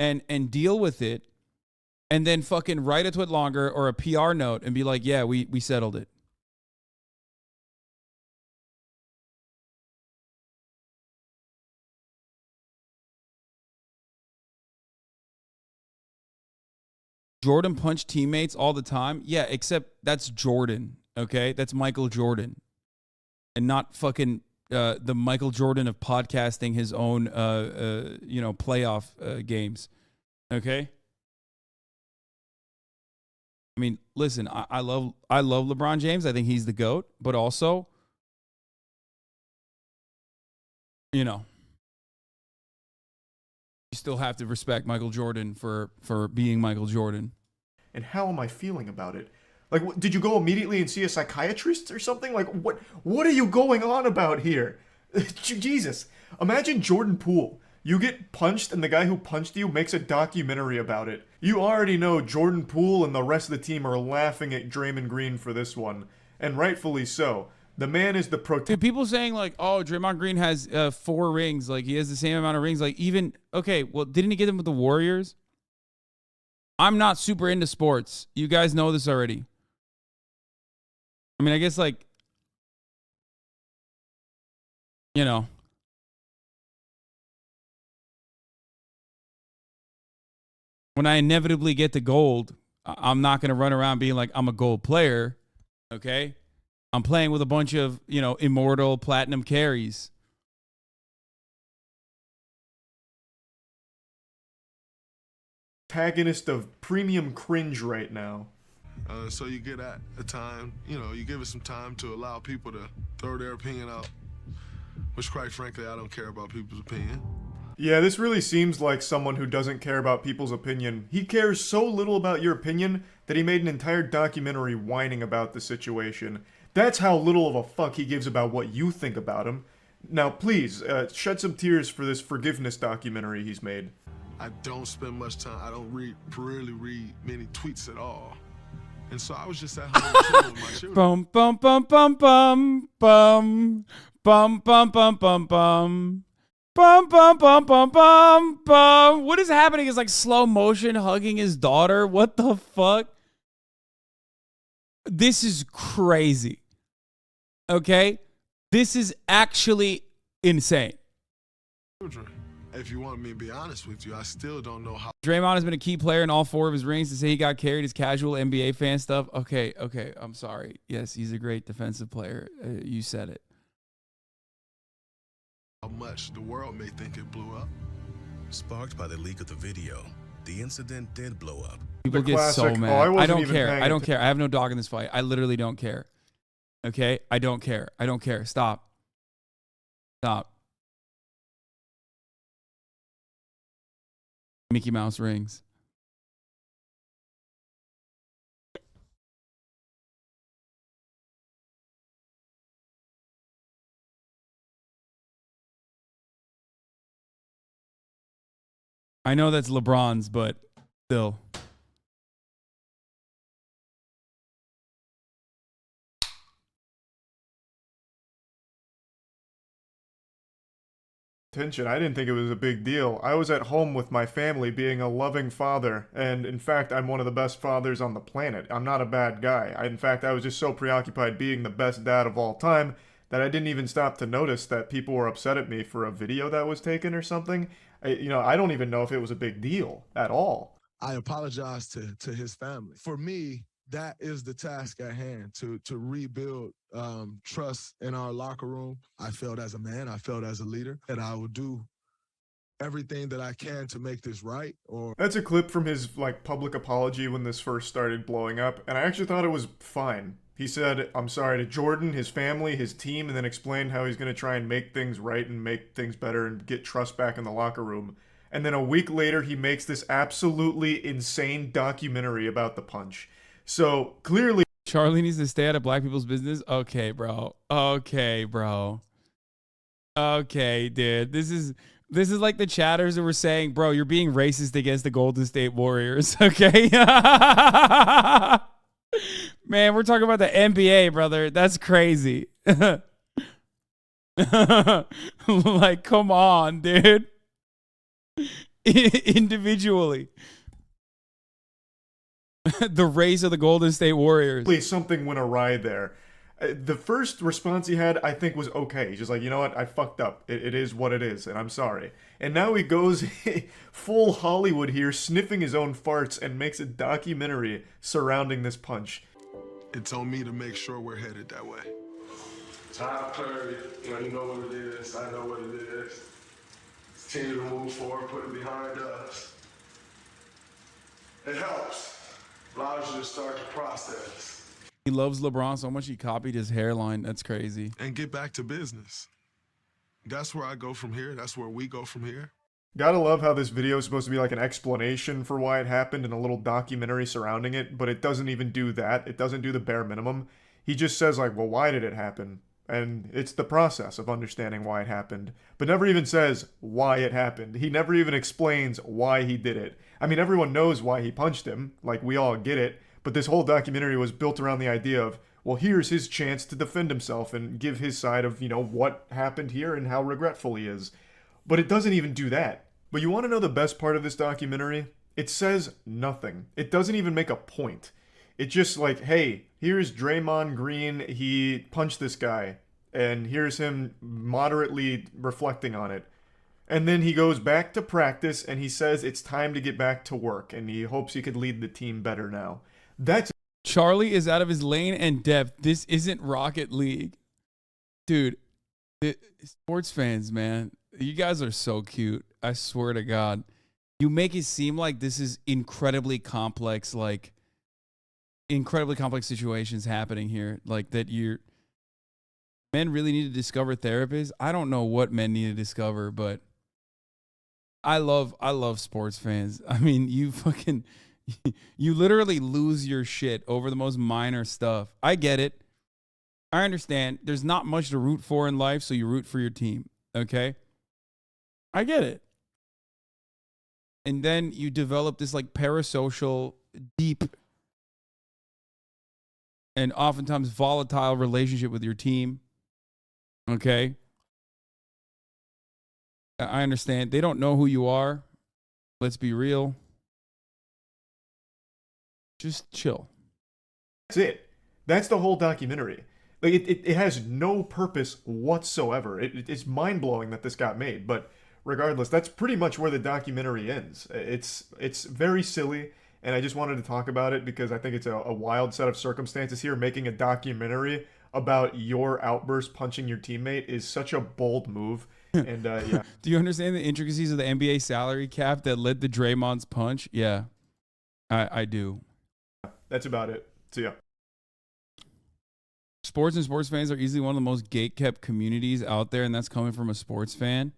and deal with it. And then fucking write a twit longer or a PR note and be like, yeah, we settled it. Jordan punched teammates all the time. Yeah, except that's Jordan, okay? That's Michael Jordan. And not fucking the Michael Jordan of podcasting his own, playoff games, okay? I mean, listen, I love LeBron James. I think he's the GOAT, but also, you know, you still have to respect Michael Jordan for being Michael Jordan. And how am I feeling about it? Like, did you go immediately and see a psychiatrist or something? Like, what are you going on about here? Jesus. Imagine Jordan Poole. You get punched and the guy who punched you makes a documentary about it. You already know Jordan Poole and the rest of the team are laughing at Draymond Green for this one. And rightfully so. The man is the Dude, people saying like, oh, Draymond Green has 4 rings. Like, he has the same amount of rings. Like, even, okay, well, didn't he get them with the Warriors? I'm not super into sports. You guys know this already. I mean, I guess, like, you know, when I inevitably get to gold, I'm not going to run around being like, I'm a gold player. Okay. I'm playing with a bunch of, you know, immortal platinum carries. Antagonist of premium cringe right now. So you get at a time, you know, you give it some time to allow people to throw their opinion out, which quite frankly, I don't care about people's opinion. Yeah, this really seems like someone who doesn't care about people's opinion. He cares so little about your opinion that he made an entire documentary whining about the situation. That's how little of a fuck he gives about what you think about him. Now, please, shed some tears for this forgiveness documentary he's made. I don't spend much time, I don't really read many tweets at all. And so I was just at home chilling with my children. Bum, bum, bum, bum, bum, bum, bum, bum, bum, bum, bum. Bum, bum, bum, bum, bum, bum. What is happening is like slow motion hugging his daughter. What the fuck? This is crazy. Okay? This is actually insane. If you want me to be honest with you, I still don't know how. Draymond has been a key player in all 4 of his rings. To say he got carried is casual NBA fan stuff. Okay, I'm sorry. Yes, he's a great defensive player. You said it. How much the world may think it blew up. Sparked by the leak of the video, the incident did blow up. People get so mad. I don't care. I don't care. I have no dog in this fight. I literally don't care. Okay? I don't care. I don't care. Stop. Stop. Mickey Mouse rings. I know that's LeBron's, but still. Attention, I didn't think it was a big deal. I was at home with my family being a loving father, and in fact, I'm one of the best fathers on the planet. I'm not a bad guy. In fact, I was just so preoccupied being the best dad of all time that I didn't even stop to notice that people were upset at me for a video that was taken or something. I don't even know if it was a big deal at all. I apologize to his family. For me, that is the task at hand, to rebuild trust in our locker room. I felt as a man, I felt as a leader, that I will do everything that I can to make this right. That's a clip from his public apology when this first started blowing up, and I actually thought it was fine. He said, I'm sorry to Jordan, his family, his team, and then explained how he's going to try and make things right and make things better and get trust back in the locker room. And then a week later, he makes this absolutely insane documentary about the punch. So clearly, Charlie needs to stay out of black people's business. Okay, bro. Okay, bro. Okay, dude. This is like the chatters that were saying, bro, you're being racist against the Golden State Warriors. Okay. Man, we're talking about the NBA, brother. That's crazy. Like, come on, dude. Individually. The race of the Golden State Warriors. Something went awry there. The first response he had, I think, was okay. He's just like, you know what? I fucked up. It is what it is, and I'm sorry. And now he goes full Hollywood here, sniffing his own farts, and makes a documentary surrounding this punch. It's on me to make sure we're headed that way. Time clarity, you know what it is, I know what it is. Continue to move forward, put it behind us. It helps, allows you to start the process. He loves LeBron so much he copied his hairline. That's crazy. And get back to business. That's where I go from here. That's where we go from here. Gotta love how this video is supposed to be like an explanation for why it happened and a little documentary surrounding it, but it doesn't even do that. It doesn't do the bare minimum. He just says like, well, why did it happen? And it's the process of understanding why it happened, but never even says why it happened. He never even explains why he did it. I mean, everyone knows why he punched him, like we all get it, but this whole documentary was built around the idea of, well, here's his chance to defend himself and give his side of, what happened here and how regretful he is. But it doesn't even do that. But you want to know the best part of this documentary? It says nothing. It doesn't even make a point. It's just like, hey, here's Draymond Green, he punched this guy, and here's him moderately reflecting on it. And then he goes back to practice and he says it's time to get back to work and he hopes he could lead the team better now. That's Charlie is out of his lane and depth. This isn't Rocket League. Dude, sports fans, man, you guys are so cute. I swear to God. You make it seem like this is incredibly complex situations happening here. Like that men really need to discover therapists. I don't know what men need to discover, but I love sports fans. I mean, you literally lose your shit over the most minor stuff. I get it. I understand. There's not much to root for in life, so you root for your team. Okay? I get it. And then you develop this like parasocial, deep, and oftentimes volatile relationship with your team. Okay? I understand. They don't know who you are. Let's be real. Just chill. That's it. That's the whole documentary. Like it has no purpose whatsoever. It's mind-blowing that this got made, but regardless, that's pretty much where the documentary ends. It's very silly, and I just wanted to talk about it because I think it's a wild set of circumstances here. Making a documentary about your outburst punching your teammate is such a bold move. And yeah. Do you understand the intricacies of the NBA salary cap that led to Draymond's punch? Yeah, I do. That's about it. So yeah. Sports and sports fans are easily one of the most gate-kept communities out there, and that's coming from a sports fan.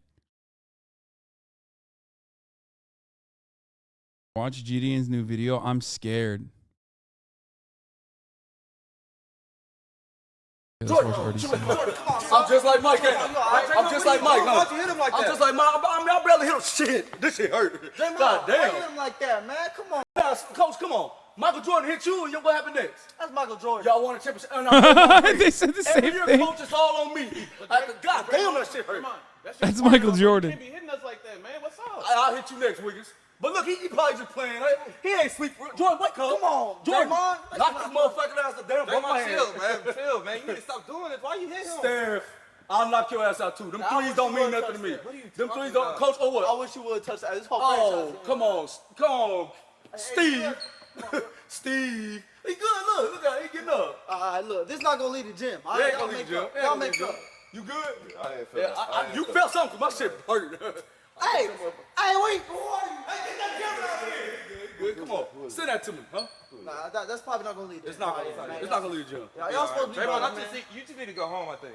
Watch GDN's new video. I'm scared. Yeah, I'm just like Mike. I'm just like Mike. Why'd you hit him like that? I'm just like Mike. I barely hit him. Shit. This shit hurt. God damn. Why hit him like that, man? Come on. Coach, come on. Michael Jordan hit you, and what happened next? That's Michael Jordan. Y'all won a championship. They said the same Every year, thing. coach, it's all on me. God damn, that shit hurt. That's Michael Jordan. You can't be hitting us like that, man. What's up? I'll hit you next, Wiggins. But look, he probably just playing. He ain't sweet. Jordan, wake up. Come on, Jordan. Draymond. Knock this motherfucking ass down. Broke my hand. Chill, man. You need to stop doing this. Why you hit him? Steph, I'll knock your ass out too. Them threes don't mean nothing to me. Them threes don't. Coach, or what? I wish you would touch that. This whole Oh, come on, Steve. Steve. He good. Look at him. He getting up. All right, look. This not gonna lead to gym. They ain't gonna leave the gym. Y'all make up. You good? I didn't feel it. You felt something 'cause my shit hurt. Hey, wait. Good. Come on. Send that to me, huh? Nah, that's probably not gonna lead to It's not gonna lead to gym. Y'all supposed to be Draymond, man. you just need to go home, I think.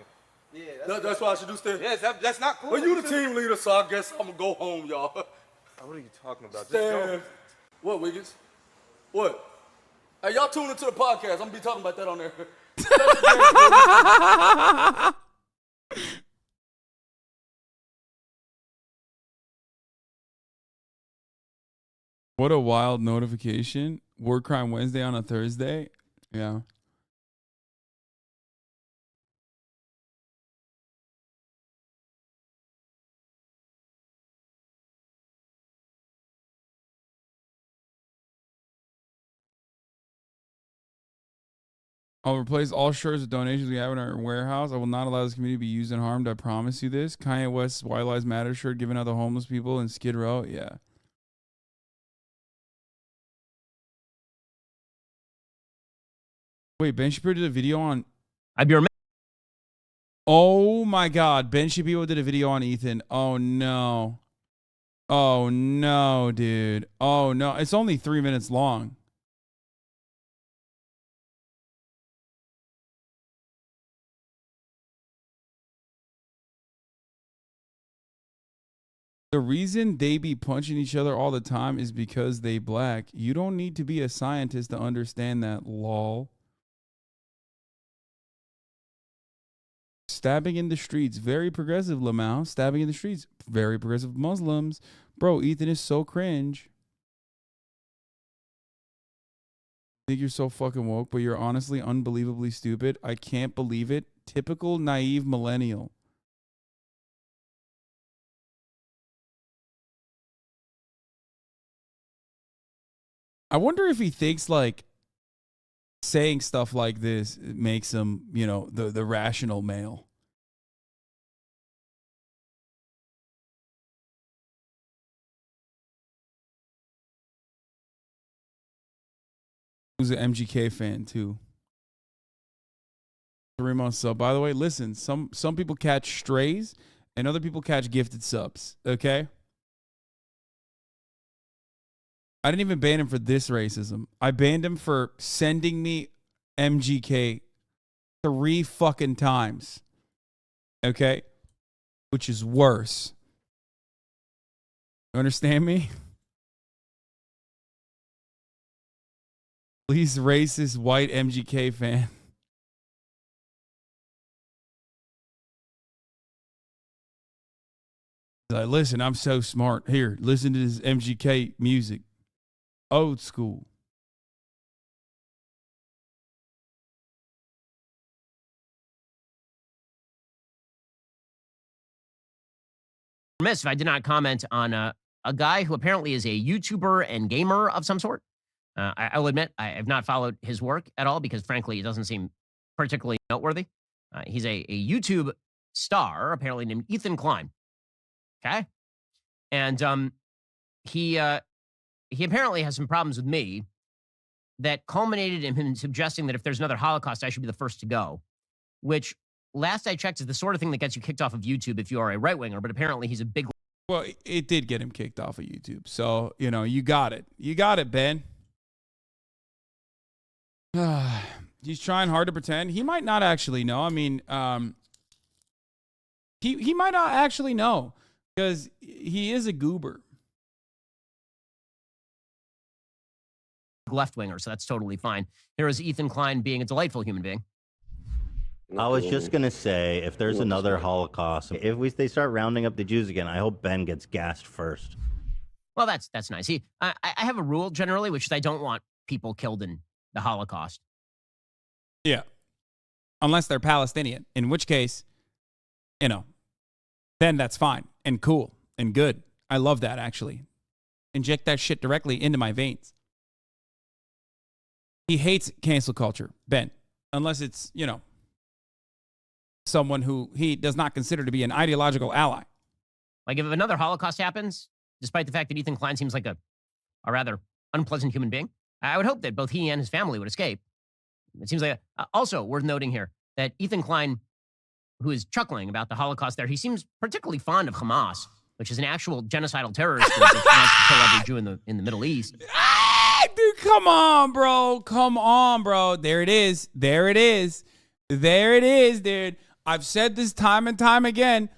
Yeah, That's what I should do, Steph? Yes, that's not cool. Well, you the team leader, so I guess I'm gonna go home, y'all. What are you talking about? Just Steph. go. What, Wiggins? What? Hey, y'all tune into the podcast. I'm gonna be talking about that on there. What a wild notification. Word Crime Wednesday on a Thursday. Yeah. I'll replace all shirts with donations we have in our warehouse. I will not allow this community to be used and harmed. I promise you this. Kanye West's Why Lives Matter shirt given out to homeless people in Skid Row. Yeah. Wait, Ben Shapiro did a video on... Oh my God. Ben Shapiro did a video on Ethan. Oh no. Oh no, dude. Oh no. It's only 3 minutes long. The reason they be punching each other all the time is because they black. You don't need to be a scientist to understand that, lol. Stabbing in the streets, very progressive, Lamau. Stabbing in the streets, very progressive Muslims. Bro, Ethan is so cringe. I think you're so fucking woke, but you're honestly unbelievably stupid. I can't believe it. Typical naive millennial. I wonder if he thinks like saying stuff like this makes him, you know, the rational male. Who's an MGK fan too. 3-month sub. By the way, listen, some people catch strays and other people catch gifted subs. Okay. I didn't even ban him for this racism. I banned him for sending me MGK 3 fucking times. Okay? Which is worse. You understand me? Please, racist white MGK fan. Like, listen, I'm so smart. Here, listen to this MGK music. Old school. Remiss if I did not comment on a guy who apparently is a YouTuber and gamer of some sort. I will admit I have not followed his work at all because, frankly, it doesn't seem particularly noteworthy. He's a YouTube star, apparently named Ethan Klein. Okay, and he apparently has some problems with me that culminated in him suggesting that if there's another Holocaust, I should be the first to go, which last I checked is the sort of thing that gets you kicked off of YouTube if you are a right-winger, but apparently he's a big... Well, it did get him kicked off of YouTube. So, you know, you got it. You got it, Ben. He's trying hard to pretend. He might not actually know. I mean, he might not actually know because he is a goober. Left-winger, so that's totally fine. Here is Ethan Klein being a delightful human being. I was just going to say, if there's another Holocaust, if they start rounding up the Jews again, I hope Ben gets gassed first. Well, that's nice. I have a rule generally, which is I don't want people killed in the Holocaust. Yeah. Unless they're Palestinian, in which case, you know, then that's fine and cool and good. I love that, actually. Inject that shit directly into my veins. He hates cancel culture, Ben, unless it's, you know, someone who he does not consider to be an ideological ally. Like if another Holocaust happens, despite the fact that Ethan Klein seems like a rather unpleasant human being, I would hope that both he and his family would escape. It seems like also worth noting here that Ethan Klein, who is chuckling about the Holocaust there, he seems particularly fond of Hamas, which is an actual genocidal terrorist group that wants to kill every Jew in the Middle East. Dude, come on, bro. Come on, bro. There it is. There it is. There it is, dude. I've said this time and time again.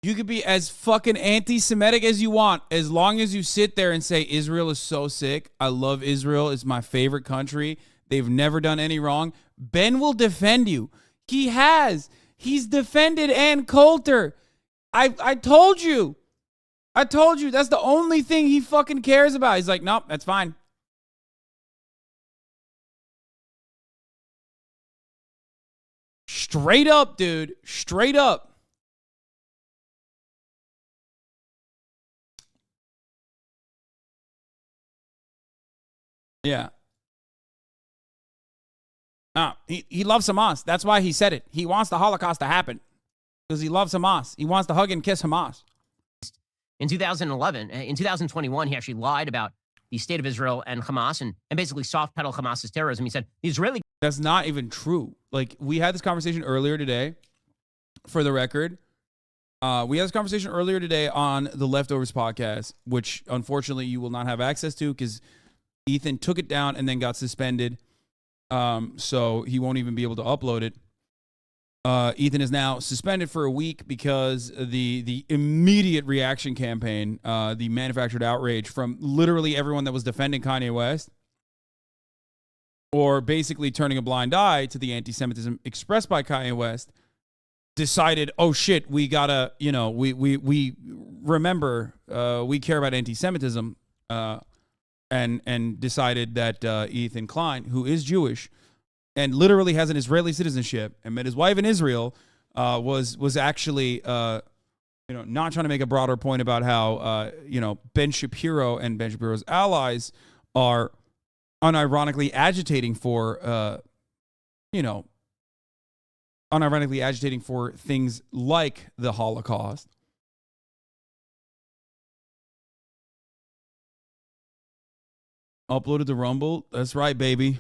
You could be as fucking anti-Semitic as you want, as long as you sit there and say, Israel is so sick. I love Israel. It's my favorite country. They've never done any wrong. Ben will defend you. He has. He's defended Ann Coulter. I told you. I told you. That's the only thing he fucking cares about. He's like, nope, that's fine. Straight up, dude. Straight up. Yeah. He loves Hamas. That's why he said it. He wants the Holocaust to happen because he loves Hamas. He wants to hug and kiss Hamas. In 2021, he actually lied about the state of Israel and Hamas and basically soft-pedal Hamas's terrorism. He said the Israeli... That's not even true. Like, we had this conversation earlier today, for the record. We had this conversation earlier today on the Leftovers podcast, which unfortunately you will not have access to because Ethan took it down and then got suspended. So he won't even be able to upload it. Ethan is now suspended for a week because the immediate reaction campaign, the manufactured outrage from literally everyone that was defending Kanye West, or basically turning a blind eye to the anti-Semitism expressed by Kanye West, decided, oh shit, we gotta, you know, we remember, we care about anti-Semitism, and decided that Ethan Klein, who is Jewish and literally has an Israeli citizenship and met his wife in Israel, was actually, not trying to make a broader point about how, Ben Shapiro and Ben Shapiro's allies are unironically agitating for, unironically agitating for things like the Holocaust. Uploaded to Rumble. That's right, baby.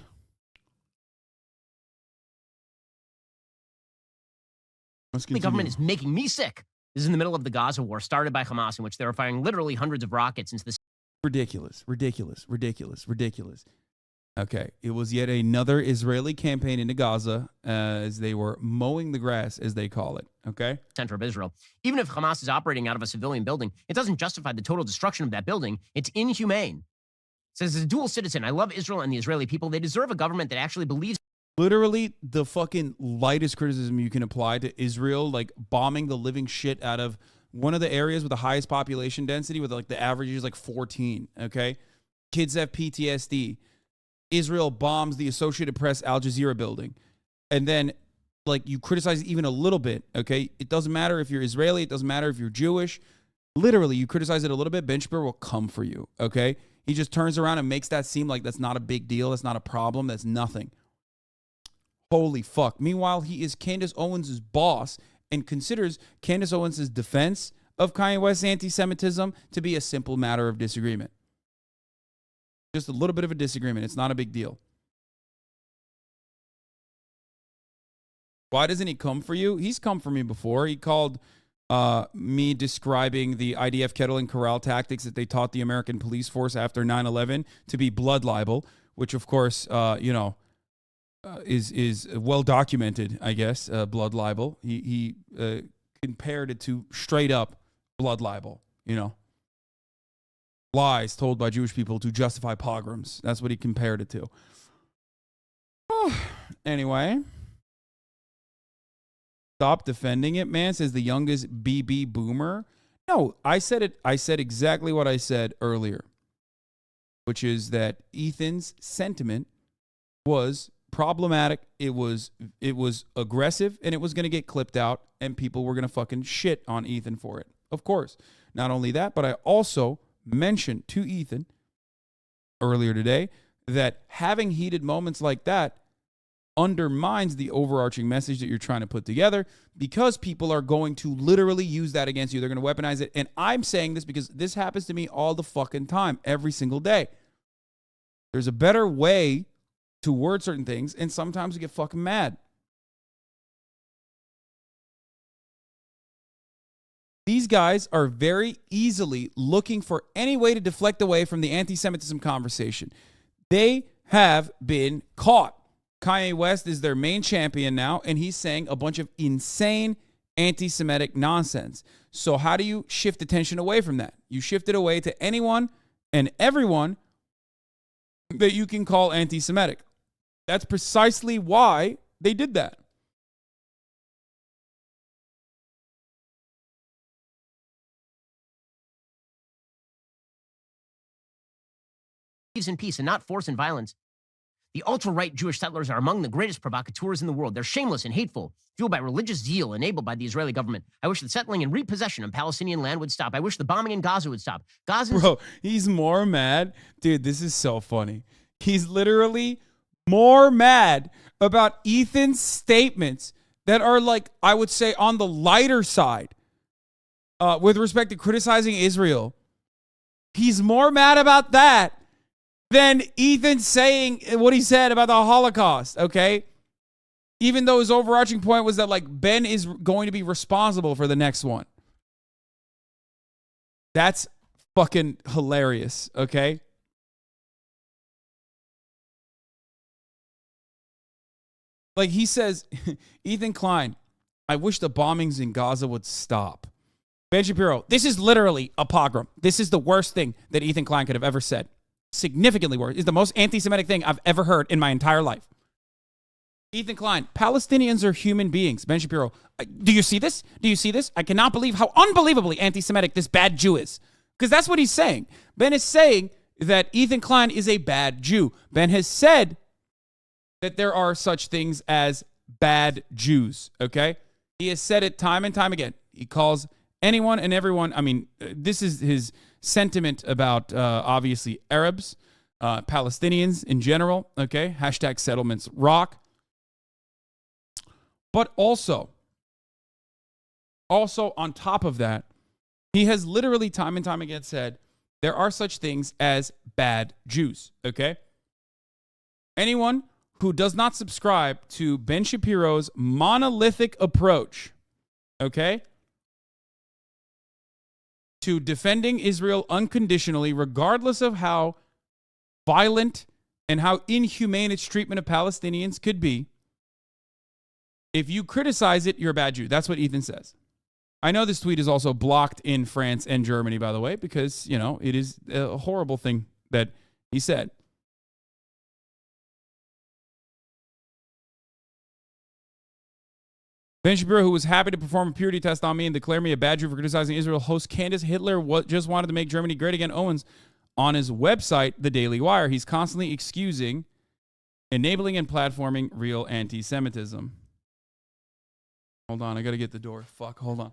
The government is making me sick. This is in the middle of the Gaza war started by Hamas, in which they were firing literally hundreds of rockets into the... Ridiculous. Okay, it was yet another Israeli campaign into Gaza as they were mowing the grass, as they call it, okay? Center of Israel. Even if Hamas is operating out of a civilian building, it doesn't justify the total destruction of that building. It's inhumane. It says, as a dual citizen, I love Israel and the Israeli people. They deserve a government that actually believes... Literally the fucking lightest criticism you can apply to Israel, like bombing the living shit out of one of the areas with the highest population density, with like the average is like 14, okay? Kids have PTSD. Israel bombs the Associated Press Al Jazeera building. And then, like, you criticize even a little bit, okay? It doesn't matter if you're Israeli. It doesn't matter if you're Jewish. Literally, you criticize it a little bit, Ben Shapiro will come for you, okay? He just turns around and makes that seem like that's not a big deal. That's not a problem. That's nothing. Holy fuck. Meanwhile, he is Candace Owens' boss and considers Candace Owens' defense of Kanye West's anti-Semitism to be a simple matter of disagreement. Just a little bit of a disagreement. It's not a big deal. Why doesn't he come for you? He's come for me before. He called me describing the IDF kettle and corral tactics that they taught the American police force after 9/11 to be blood libel, which, of course, is well documented, I guess, blood libel. He compared it to straight up blood libel, lies told by Jewish people to justify pogroms. That's what he compared it to. Anyway. Stop defending it, man, says the youngest BB boomer. No, I said it. I said exactly what I said earlier, which is that Ethan's sentiment was problematic. It was aggressive, and it was going to get clipped out, and people were going to fucking shit on Ethan for it. Of course. Not only that, but I also mentioned to Ethan earlier today that having heated moments like that undermines the overarching message that you're trying to put together, because people are going to literally use that against you. They're going to weaponize it. And I'm saying this because this happens to me all the fucking time, every single day. There's a better way to word certain things, and sometimes you get fucking mad. These guys are very easily looking for any way to deflect away from the anti-Semitism conversation. They have been caught. Kanye West is their main champion now, and he's saying a bunch of insane anti-Semitic nonsense. So how do you shift attention away from that? You shift it away to anyone and everyone that you can call anti-Semitic. That's precisely why they did that. In peace and not force and violence. The ultra-right Jewish settlers are among the greatest provocateurs in the world. They're shameless and hateful, fueled by religious zeal enabled by the Israeli government. I wish the settling and repossession of Palestinian land would stop. I wish the bombing in Gaza would stop. Bro, he's more mad. Dude, this is so funny. He's literally more mad about Ethan's statements that are, like, I would say, on the lighter side with respect to criticizing Israel. He's more mad about that than Ethan saying what he said about the Holocaust, okay? Even though his overarching point was that, like, Ben is going to be responsible for the next one. That's fucking hilarious, okay? Like, he says, Ethan Klein, I wish the bombings in Gaza would stop. Ben Shapiro, this is literally a pogrom. This is the worst thing that Ethan Klein could have ever said. Significantly worse. Is the most anti-Semitic thing I've ever heard in my entire life. Ethan Klein, Palestinians are human beings. Ben Shapiro, do you see this? Do you see this? I cannot believe how unbelievably anti-Semitic this bad Jew is. Because that's what he's saying. Ben is saying that Ethan Klein is a bad Jew. Ben has said that there are such things as bad Jews, okay? He has said it time and time again. He calls anyone and everyone, I mean, this is his sentiment about, obviously, Arabs, Palestinians in general, okay? Hashtag settlements rock. But also on top of that, he has literally time and time again said, there are such things as bad Jews, okay? Anyone who does not subscribe to Ben Shapiro's monolithic approach Okay? To defending Israel unconditionally, regardless of how violent and how inhumane its treatment of Palestinians could be. If you criticize it, you're a bad Jew. That's what Ethan says. I know this tweet is also blocked in France and Germany, by the way, because, you know, it is a horrible thing that he said. Ben Shapiro, who was happy to perform a purity test on me and declare me a bad Jew for criticizing Israel, host Candace Hitler just wanted to make Germany great again. Owens, on his website, The Daily Wire, he's constantly excusing, enabling, and platforming real anti-Semitism. Hold on, I got to get the door. Fuck, hold on.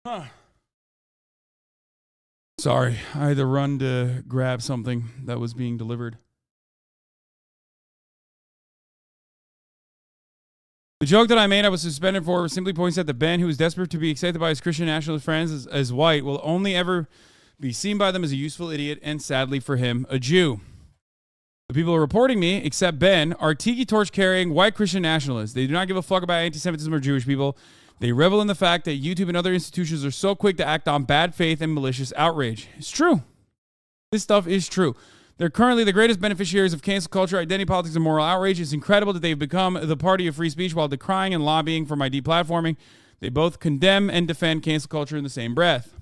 Huh. Sorry, I had to run to grab something that was being delivered. The joke that I made I was suspended for simply points out that Ben, who is desperate to be accepted by his Christian nationalist friends as white, will only ever be seen by them as a useful idiot and, sadly for him, a Jew. The people reporting me, except Ben, are tiki torch carrying white Christian nationalists. They do not give a fuck about anti-Semitism or Jewish people. They revel in the fact that YouTube and other institutions are so quick to act on bad faith and malicious outrage. It's true. This stuff is true. They're currently the greatest beneficiaries of cancel culture, identity politics, and moral outrage. It's incredible that they've become the party of free speech while decrying and lobbying for my deplatforming. They both condemn and defend cancel culture in the same breath.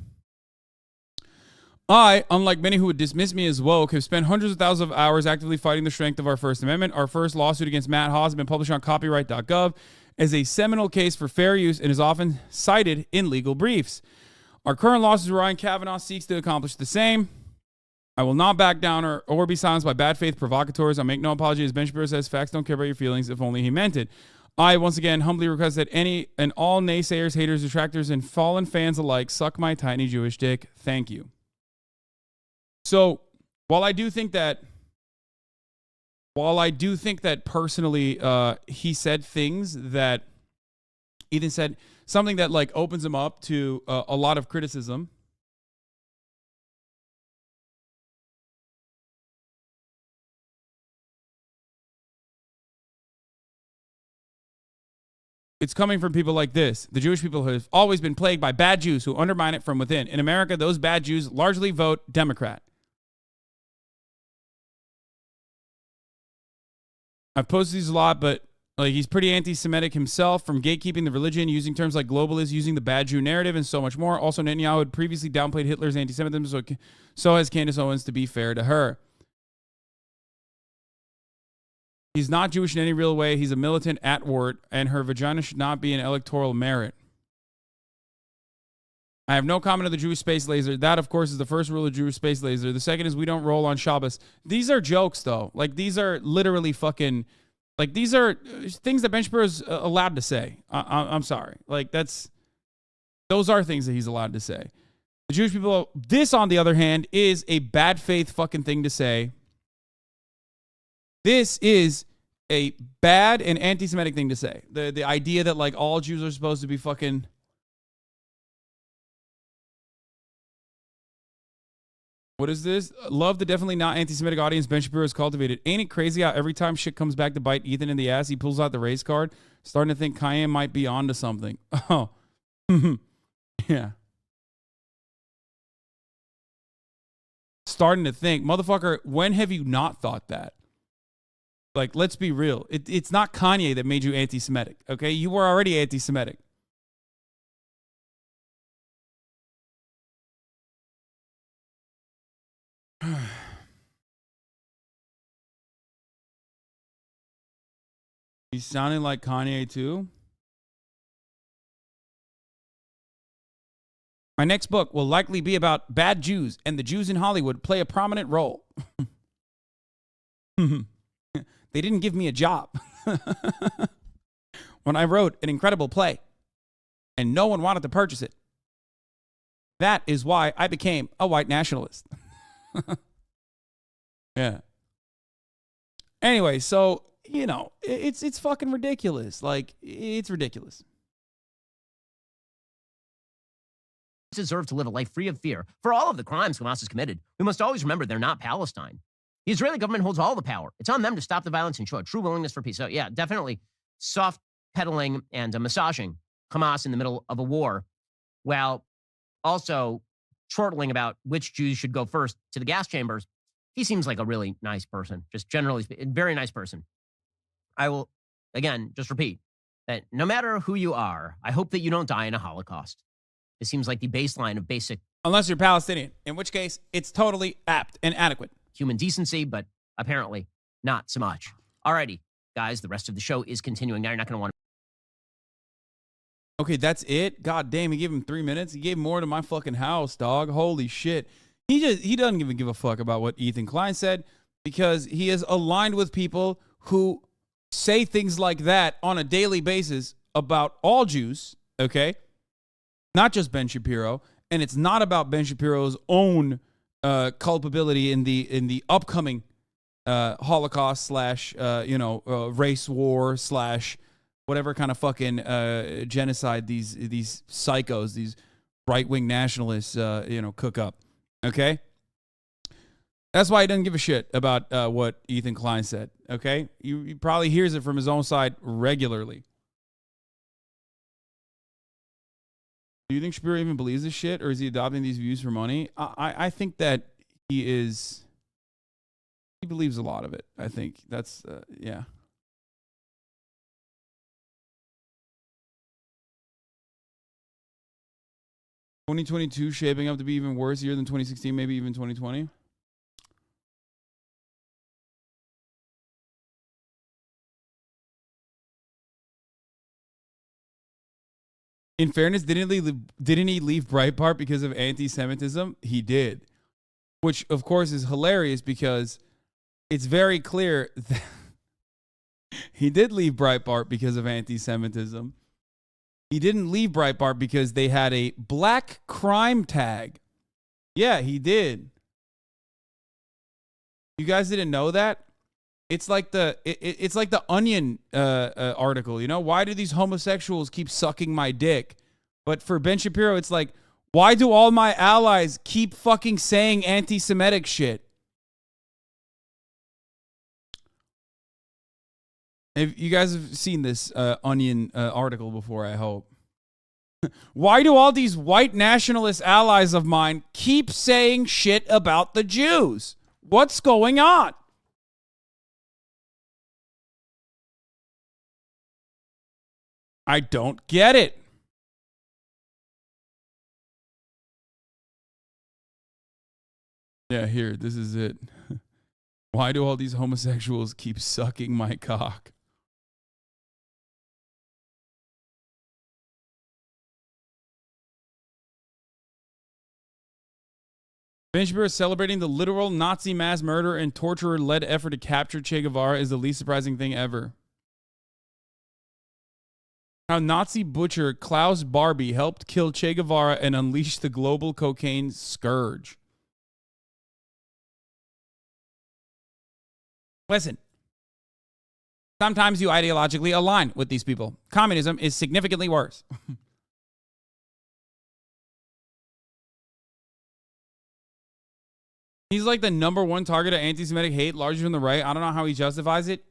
I, unlike many who would dismiss me as woke, have spent hundreds of thousands of hours actively fighting the strength of our First Amendment. Our first lawsuit against Matt Haas has been published on copyright.gov as a seminal case for fair use and is often cited in legal briefs. Our current lawsuit, Ryan Kavanaugh, seeks to accomplish the same. I will not back down or be silenced by bad faith provocateurs. I make no apology. As Ben Shapiro says, facts don't care about your feelings, if only he meant it. I, once again, humbly request that any and all naysayers, haters, detractors, and fallen fans alike suck my tiny Jewish dick. Thank you. So, while I do think that personally, he said things that Ethan said, something that like opens him up to a lot of criticism. It's coming from people like this. The Jewish people have always been plagued by bad Jews who undermine it from within. In America, those bad Jews largely vote Democrat. I've posted these a lot, but like he's pretty anti-Semitic himself, from gatekeeping the religion, using terms like globalist, using the bad Jew narrative, and so much more. Also, Netanyahu had previously downplayed Hitler's anti-Semitism, so has Candace Owens, to be fair to her. He's not Jewish in any real way. He's a militant at-wart, and her vagina should not be an electoral merit. I have no comment on the Jewish space laser. That, of course, is the first rule of Jewish space laser. The second is we don't roll on Shabbos. These are jokes, though. Like, these are literally fucking... Like, these are things that Ben Shapiro is allowed to say. I'm sorry. Like, those are things that he's allowed to say. The Jewish people... This, on the other hand, is a bad faith fucking thing to say. This is a bad and anti-Semitic thing to say. The idea that, like, all Jews are supposed to be fucking... What is this? Love the definitely not anti-Semitic audience Ben Shapiro has cultivated. Ain't it crazy how every time shit comes back to bite Ethan in the ass, he pulls out the race card, starting to think Kanye might be onto something. Oh, yeah. Starting to think, motherfucker, when have you not thought that? Like, let's be real. It's not Kanye that made you anti-Semitic, okay? You were already anti-Semitic. He's sounding like Kanye too. My next book will likely be about bad Jews, and the Jews in Hollywood play a prominent role. They didn't give me a job when I wrote an incredible play, and no one wanted to purchase it. That is why I became a white nationalist. Yeah. Anyway, so, you know, it's fucking ridiculous. Like, it's ridiculous. Deserve to live a life free of fear. For all of the crimes Hamas has committed, we must always remember they're not Palestine. The Israeli government holds all the power. It's on them to stop the violence and show a true willingness for peace. So, yeah, definitely soft pedaling and massaging Hamas in the middle of a war, while also chortling about which Jews should go first to the gas chambers. He seems like a really nice person, just generally speaking, very nice person. I will, again, just repeat that no matter who you are, I hope that you don't die in a Holocaust. It seems like the baseline of basic... Unless you're Palestinian, in which case it's totally apt and adequate. Human decency, but apparently not so much. Alrighty, guys, the rest of the show is continuing. Now you're not going to want to... Okay, that's it? God damn, he gave him 3 minutes? He gave more to my fucking house, dog. Holy shit. He doesn't even give a fuck about what Ethan Klein said, because he is aligned with people who say things like that on a daily basis about all Jews, okay? Not just Ben Shapiro, and it's not about Ben Shapiro's own culpability in the upcoming Holocaust slash race war slash whatever kind of fucking genocide these psychos, these right-wing nationalists cook up. Okay, that's why he doesn't give a shit about what Ethan Klein said. Okay, he probably hears it from his own side regularly. Do you think Shapiro even believes this shit, or is he adopting these views for money? I think that he believes a lot of it. I think that's, yeah. (2022) shaping up to be even worse year than 2016, maybe even 2020. In fairness, didn't he leave Breitbart because of anti-Semitism? He did. Which, of course, is hilarious because it's very clear that he did leave Breitbart because of anti-Semitism. He didn't leave Breitbart because they had a black crime tag. Yeah, he did. You guys didn't know that? It's like the Onion article, you know? Why do these homosexuals keep sucking my dick? But for Ben Shapiro, it's like, why do all my allies keep fucking saying anti-Semitic shit? If you guys have seen this Onion article before, I hope. Why do all these white nationalist allies of mine keep saying shit about the Jews? What's going on? I don't get it. Yeah, here, this is it. Why do all these homosexuals keep sucking my cock? Ben Shapiro celebrating the literal Nazi mass murder and torturer-led effort to capture Che Guevara is the least surprising thing ever. How Nazi butcher Klaus Barbie helped kill Che Guevara and unleash the global cocaine scourge. Listen, sometimes you ideologically align with these people. Communism is significantly worse. He's like the #1 target of anti-Semitic hate, largely from the right. I don't know how he justifies it.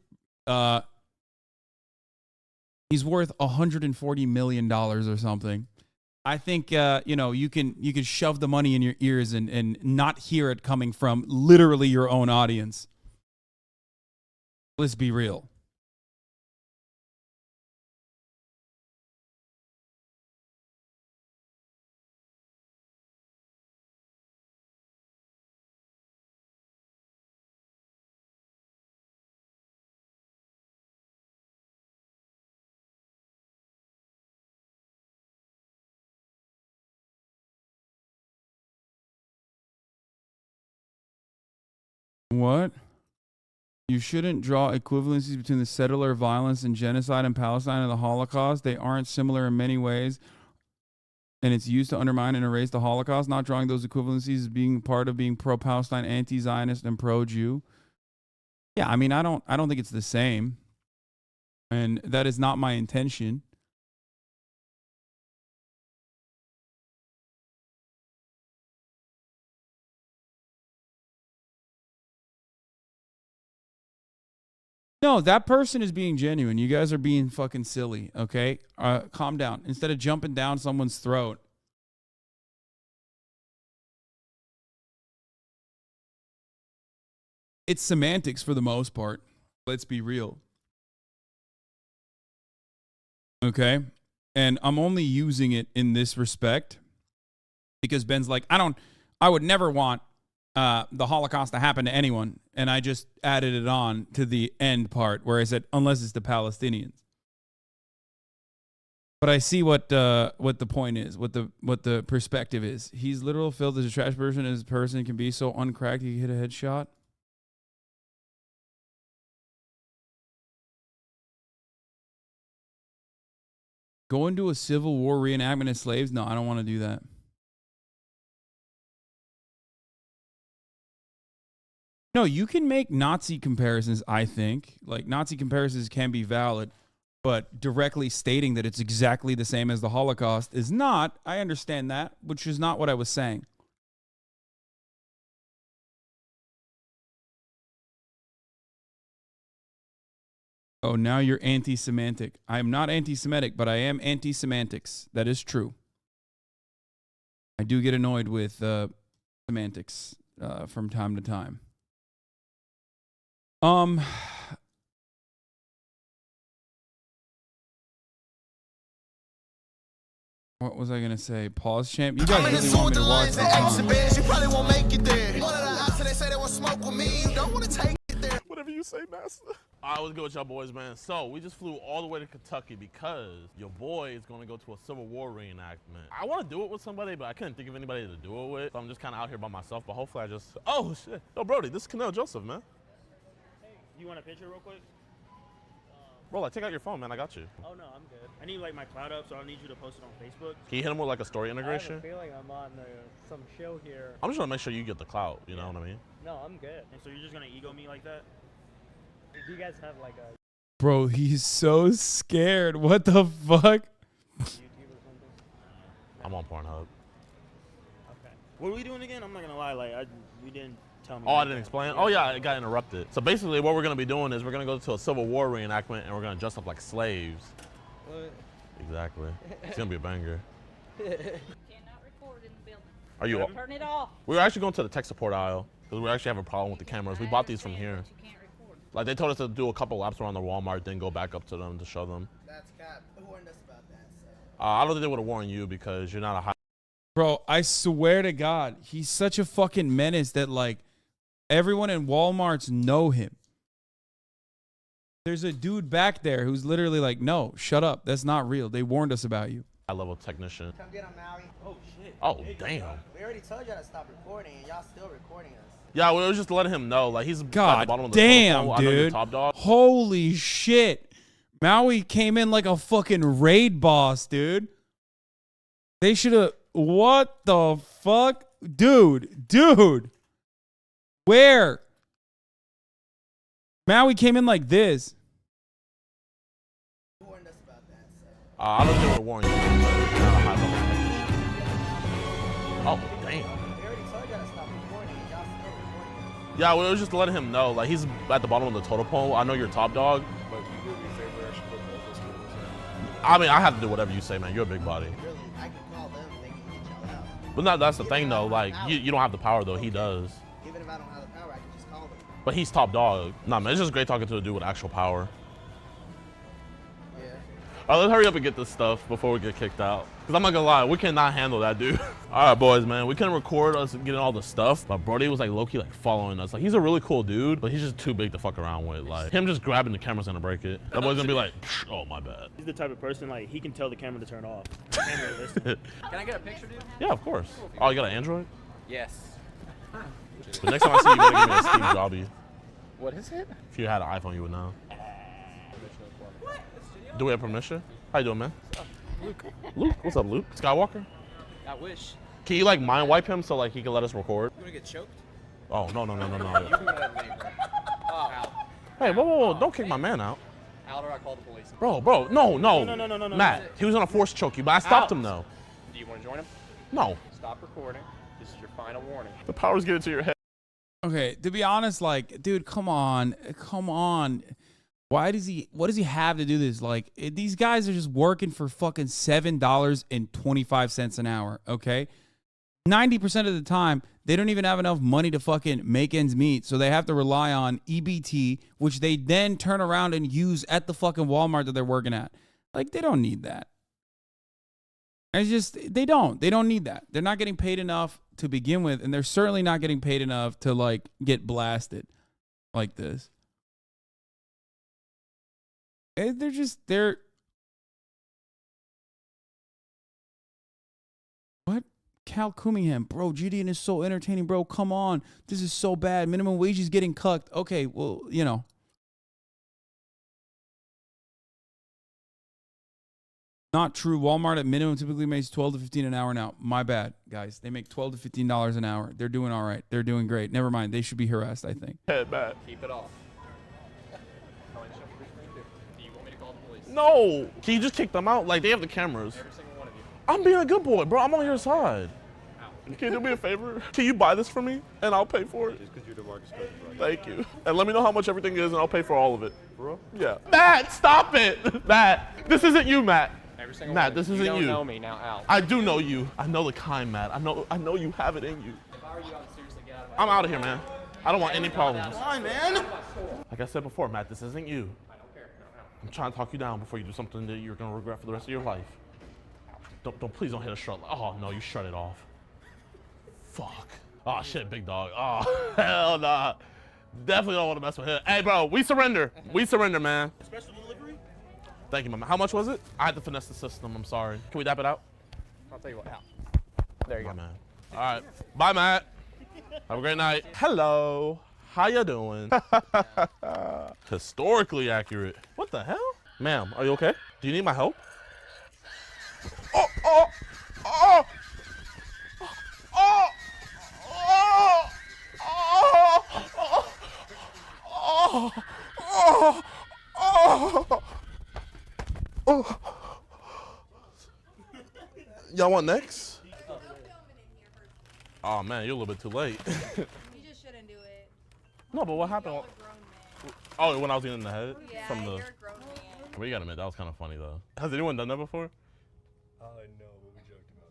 He's worth $140 million or something. I think you can shove the money in your ears and not hear it coming from literally your own audience. Let's be real. What? You shouldn't draw equivalencies between the settler violence and genocide in Palestine and the Holocaust. They aren't similar in many ways, and it's used to undermine and erase the Holocaust. Not drawing those equivalencies as being part of being pro-Palestine, anti-Zionist, and pro-Jew. Yeah, I mean, I don't think it's the same, and that is not my intention. No, that person is being genuine. You guys are being fucking silly, okay? Calm down. Instead of jumping down someone's throat. It's semantics for the most part. Let's be real. Okay? And I'm only using it in this respect because Ben's like, I would never want the Holocaust to happen to anyone, and I just added it on to the end part where I said, unless it's the Palestinians. But I see what the point is, what the perspective is. He's literal filth as a trash person as a person can be so uncracked he hit a headshot. Go into a Civil War reenactment of slaves? No, I don't want to do that. No, you can make Nazi comparisons, I think. Like, Nazi comparisons can be valid, but directly stating that it's exactly the same as the Holocaust is not. I understand that, which is not what I was saying. Oh, now you're anti-semantic. I am not anti-Semitic, but I am anti-semantics. That is true. I do get annoyed with semantics from time to time. What was I gonna say? Pause, champ. You guys really want me to watch this? You probably won't make it there. They say they want smoke with me. You don't want to take it there. Whatever you say, master. I was good with y'all boys, man. So we just flew all the way to Kentucky because your boy is going to go to a Civil War reenactment. I want to do it with somebody, but I couldn't think of anybody to do it with. So I'm just kind of out here by myself. But hopefully I just. Oh shit! Yo, Brody, this is Canel Joseph, man. You want a picture real quick? Bro, like, take out your phone, man. I got you. Oh, no, I'm good. I need, like, my cloud up, so I need you to post it on Facebook. Can you hit him with, like, a story integration? I have a feeling I'm on some show here. I'm just going to make sure you get the clout. You know what I mean? No, I'm good. And so you're just going to ego me like that? Do you guys have, like, a... Bro, he's so scared. What the fuck? YouTube or something? I'm on Pornhub. Okay. What are we doing again? I'm not going to lie. Like, we didn't... Oh, I didn't explain? Oh, yeah, it got interrupted. So basically what we're going to be doing is we're going to go to a Civil War reenactment and we're going to dress up like slaves. What? Exactly. It's going to be a banger. Cannot record in the building. Are you? Turn it off. We were actually going to the tech support aisle because we actually have a problem with the cameras. We bought these from here. Like, they told us to do a couple laps around the Walmart, then go back up to them to show them. That's cap. Who warned us about that? I don't think they would have warned you because you're not a high... Bro, I swear to God, he's such a fucking menace that, like, everyone in Walmarts know him. There's a dude back there who's literally like, no, shut up. That's not real. They warned us about you. High-level technician. Come get him, Maui. Oh, shit. Oh, damn. We already told y'all to stop recording, and y'all still recording us. Yeah, we were just letting him know. Like, he's God at the bottom of the damn, I know you're dude. top dog. Holy shit. Maui came in like a fucking raid boss, dude. They should have... What the fuck? Dude. Where? Maui came in like this. Who warned us about that? I don't think they would have warned you. But you're not a high-level technician. Oh, damn. We already told y'all to stop recording, and y'all still recording. Yeah, well, it was just letting him know. Like, he's at the bottom of the totem pole. I know you're top dog. But you do me a favor, I should put both those cameras in. I mean, I have to do whatever you say, man. You're a big body. Really, I can call them, they can get y'all out. But that's the thing, though. Like, you don't have the power, though. He does. Even if I don't have the power, I can just call them. But he's top dog. Nah, man, it's just great talking to a dude with actual power. Yeah. All right, let's hurry up and get this stuff before we get kicked out. Because I'm not going to lie, we cannot handle that dude. All right, boys, man. We couldn't record us getting all the stuff, but Brody was like low-key like following us. Like, he's a really cool dude, but he's just too big to fuck around with. Like, him just grabbing the camera's gonna break it. That boy's gonna be like, oh, my bad. He's the type of person, like, he can tell the camera to turn off. The camera will listen. Can I get a picture, dude? Yeah, of course. Oh, you got an Android? Yes. But next time I see you, you gotta give me a Steve Jobs. What is it? If you had an iPhone, you would know. Do we have permission? How you doing, man? Luke. Luke? What's up, Luke? Skywalker? I wish. Can you like mind wipe him so like he can let us record? You wanna get choked? Oh, no. You can go ahead and leave, bro. Oh, out. Hey, whoa. Don't kick my man out. Out or I call the police. Bro, no. No. Matt, he was gonna force choke you, but I stopped him though. Do you want to join him? No. Stop recording. This is your final warning. The power's getting to your head. Okay, to be honest, like, dude, come on. What does he have to do this? Like, these guys are just working for fucking $7.25 an hour, okay? 90% of the time, they don't even have enough money to fucking make ends meet, so they have to rely on EBT, which they then turn around and use at the fucking Walmart that they're working at. Like, they don't need that. It's just, they don't need that. They're not getting paid enough to begin with, and they're certainly not getting paid enough to, like, get blasted like this. They're what? Cal Cunningham, bro, GDN is so entertaining, bro. Come on. This is so bad. Minimum wage is getting cucked. Okay, well, you know. Not true. Walmart at minimum typically makes $12 to $15 an hour now. My bad, guys. They make $12 to $15 an hour. They're doing all right. They're doing great. Never mind. They should be harassed, I think. Head back. Keep it off. No. Can you just kick them out? Like, they have the cameras. Every single one of you. I'm being a good boy, bro. I'm on your side. Can you do me a favor? Can you buy this for me and I'll pay for it? Just because you're the Marcus Cousins, right? Thank you. And let me know how much everything is and I'll pay for all of it. Bro? Yeah. Matt, stop it. Matt, this isn't you, Matt. Every single Matt, one. this isn't you. You don't know me, now out. I do know you. I know the kind, Matt. I know you have it in you. If I were you, I would seriously get out of my I'm out of here, man. I don't want any problems. Fine, man. Like I said before, Matt, this isn't you. I don't care. No. I'm trying to talk you down before you do something that you're gonna regret for the rest of your life. Please don't hit a shut. Oh no, you shut it off. Fuck. Oh shit, big dog. Oh hell nah. Definitely don't want to mess with him. Hey bro, we surrender. We surrender, man. Special delivery? Thank you, mama. How much was it? I had to finesse the system. I'm sorry. Can we dap it out? I'll tell you what. Out. There you go, man. All right. Bye, Matt. Have a great night. Hello. How you doing? Historically accurate. What the hell? Ma'am, are you okay? Do you need my help? Oh, oh, oh, oh, oh, oh, oh, oh, oh. Y'all want next? Oh man, you're a little bit too late. You just shouldn't do it. No, but what happened? Oh, when I was getting in the head? Yeah, From the... you're a grown man. Well, you gotta admit, that was kind of funny though. Has anyone done that before? No, but we joked about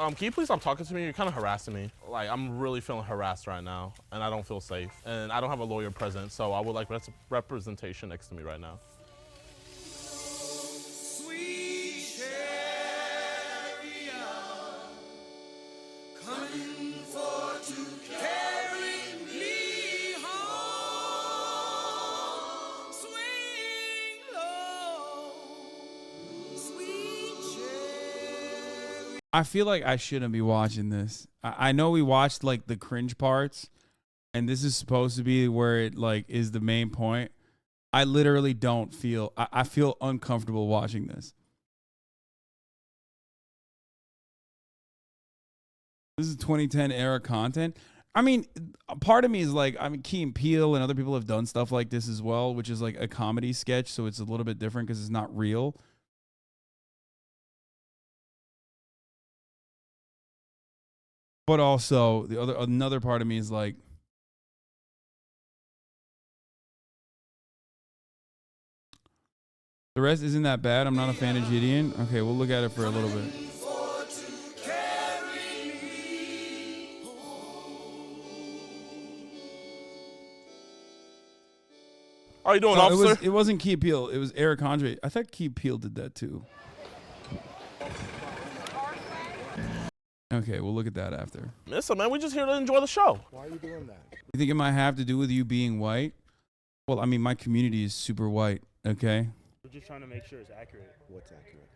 it. Can you please stop talking to me? You're kind of harassing me. Like, I'm really feeling harassed right now, and I don't feel safe. And I don't have a lawyer present, so I would like representation next to me right now. I feel like I shouldn't be watching this. I know we watched like the cringe parts, and this is supposed to be where it like is the main point. I literally don't feel, I feel uncomfortable watching this. This is 2010 era content. I mean, part of me is like, I mean, Key and Peele and other people have done stuff like this as well, which is like a comedy sketch, so it's a little bit different because it's not real. But also another part of me is like, the rest isn't that bad. I'm not a fan of Gideon. Okay, we'll look at it for a little bit. How are you doing, No, officer? It wasn't Key Peele. It was Eric Andre. I thought Key Peele did that too. Okay, we'll look at that after. Listen, man, we're just here to enjoy the show. Why are you doing that? You think it might have to do with you being white? Well, I mean, my community is super white, okay? We're just trying to make sure it's accurate. What's accurate?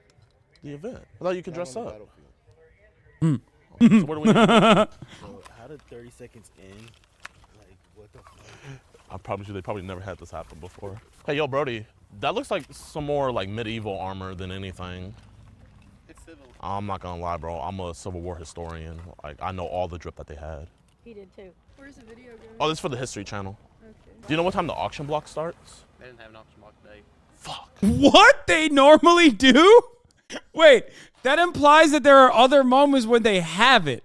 The event. I thought you could dress up. Hmm. So what do we So how did 30 seconds in? Like, what the fuck? I promise you, they probably never had this happen before. Hey, yo, Brody, that looks like some more like medieval armor than anything. It's civil. I'm not gonna lie, bro. I'm a Civil War historian. Like, I know all the drip that they had. He did too. Where's the video going? Oh, this is for the History Channel. Okay. Do you know what time the auction block starts? They didn't have an auction block today. What they normally do? Wait, that implies that there are other moments when they have it.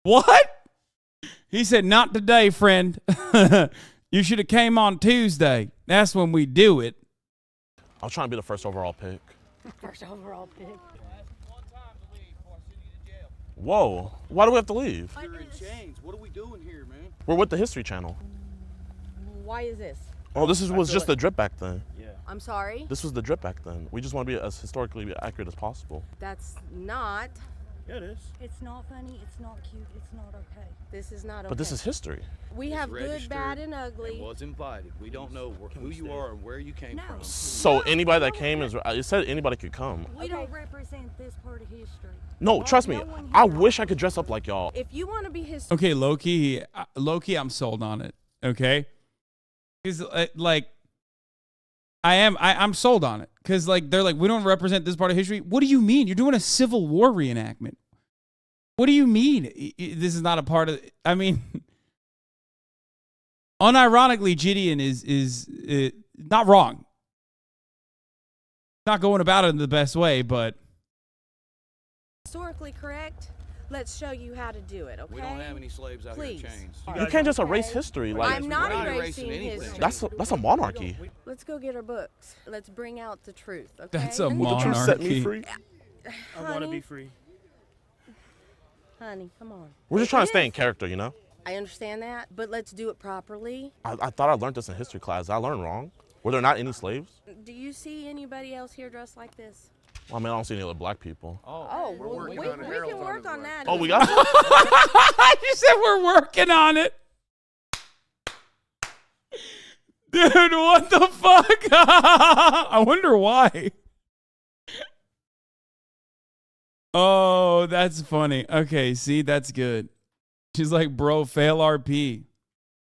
What? He said, not today, friend. You should have came on Tuesday. That's when we do it. I was trying to be the first overall pick. First overall pick. Whoa, why do we have to leave? You're in chains. What are we doing here, man? We're with the History Channel. Why is this? Oh, this was just the drip back then. Yeah. I'm sorry? This was the drip back then. We just want to be as historically accurate as possible. That's not. Yeah, it is. It's not funny. It's not cute. It's not okay. This is not okay. But this is history. We have good, bad, and ugly. And was invited. We don't know who you are and where you came from. So anybody that came is, it said anybody could come. We don't represent this part of history. No, trust me. I wish I could dress up like y'all. If you want to be his. Okay, low-key, I'm sold on it, okay? Because, like, I'm sold on it. Because, like, they're like, we don't represent this part of history. What do you mean? You're doing a Civil War reenactment. What do you mean? This is not a part of, I mean, unironically, Gideon is not wrong. Not going about it in the best way, but. Historically correct. Let's show you how to do it, okay? We don't have any slaves out here in chains. You can't just erase history. Like, I'm not erasing history. That's a monarchy. Let's go get our books. Let's bring out the truth, okay? That's a monarchy. The truth set me free. I want to be free. Honey, come on. We're just trying to stay in character, you know? I understand that, but let's do it properly. I thought I learned this in history class. I learned wrong. Were there not any slaves? Do you see anybody else here dressed like this? Well, I mean, I don't see any other black people. Oh, well, we can work on that. Oh, we got You said we're working on it. Dude, what the fuck? I wonder why. Oh, that's funny. Okay, see, that's good. She's like, bro, fail RP.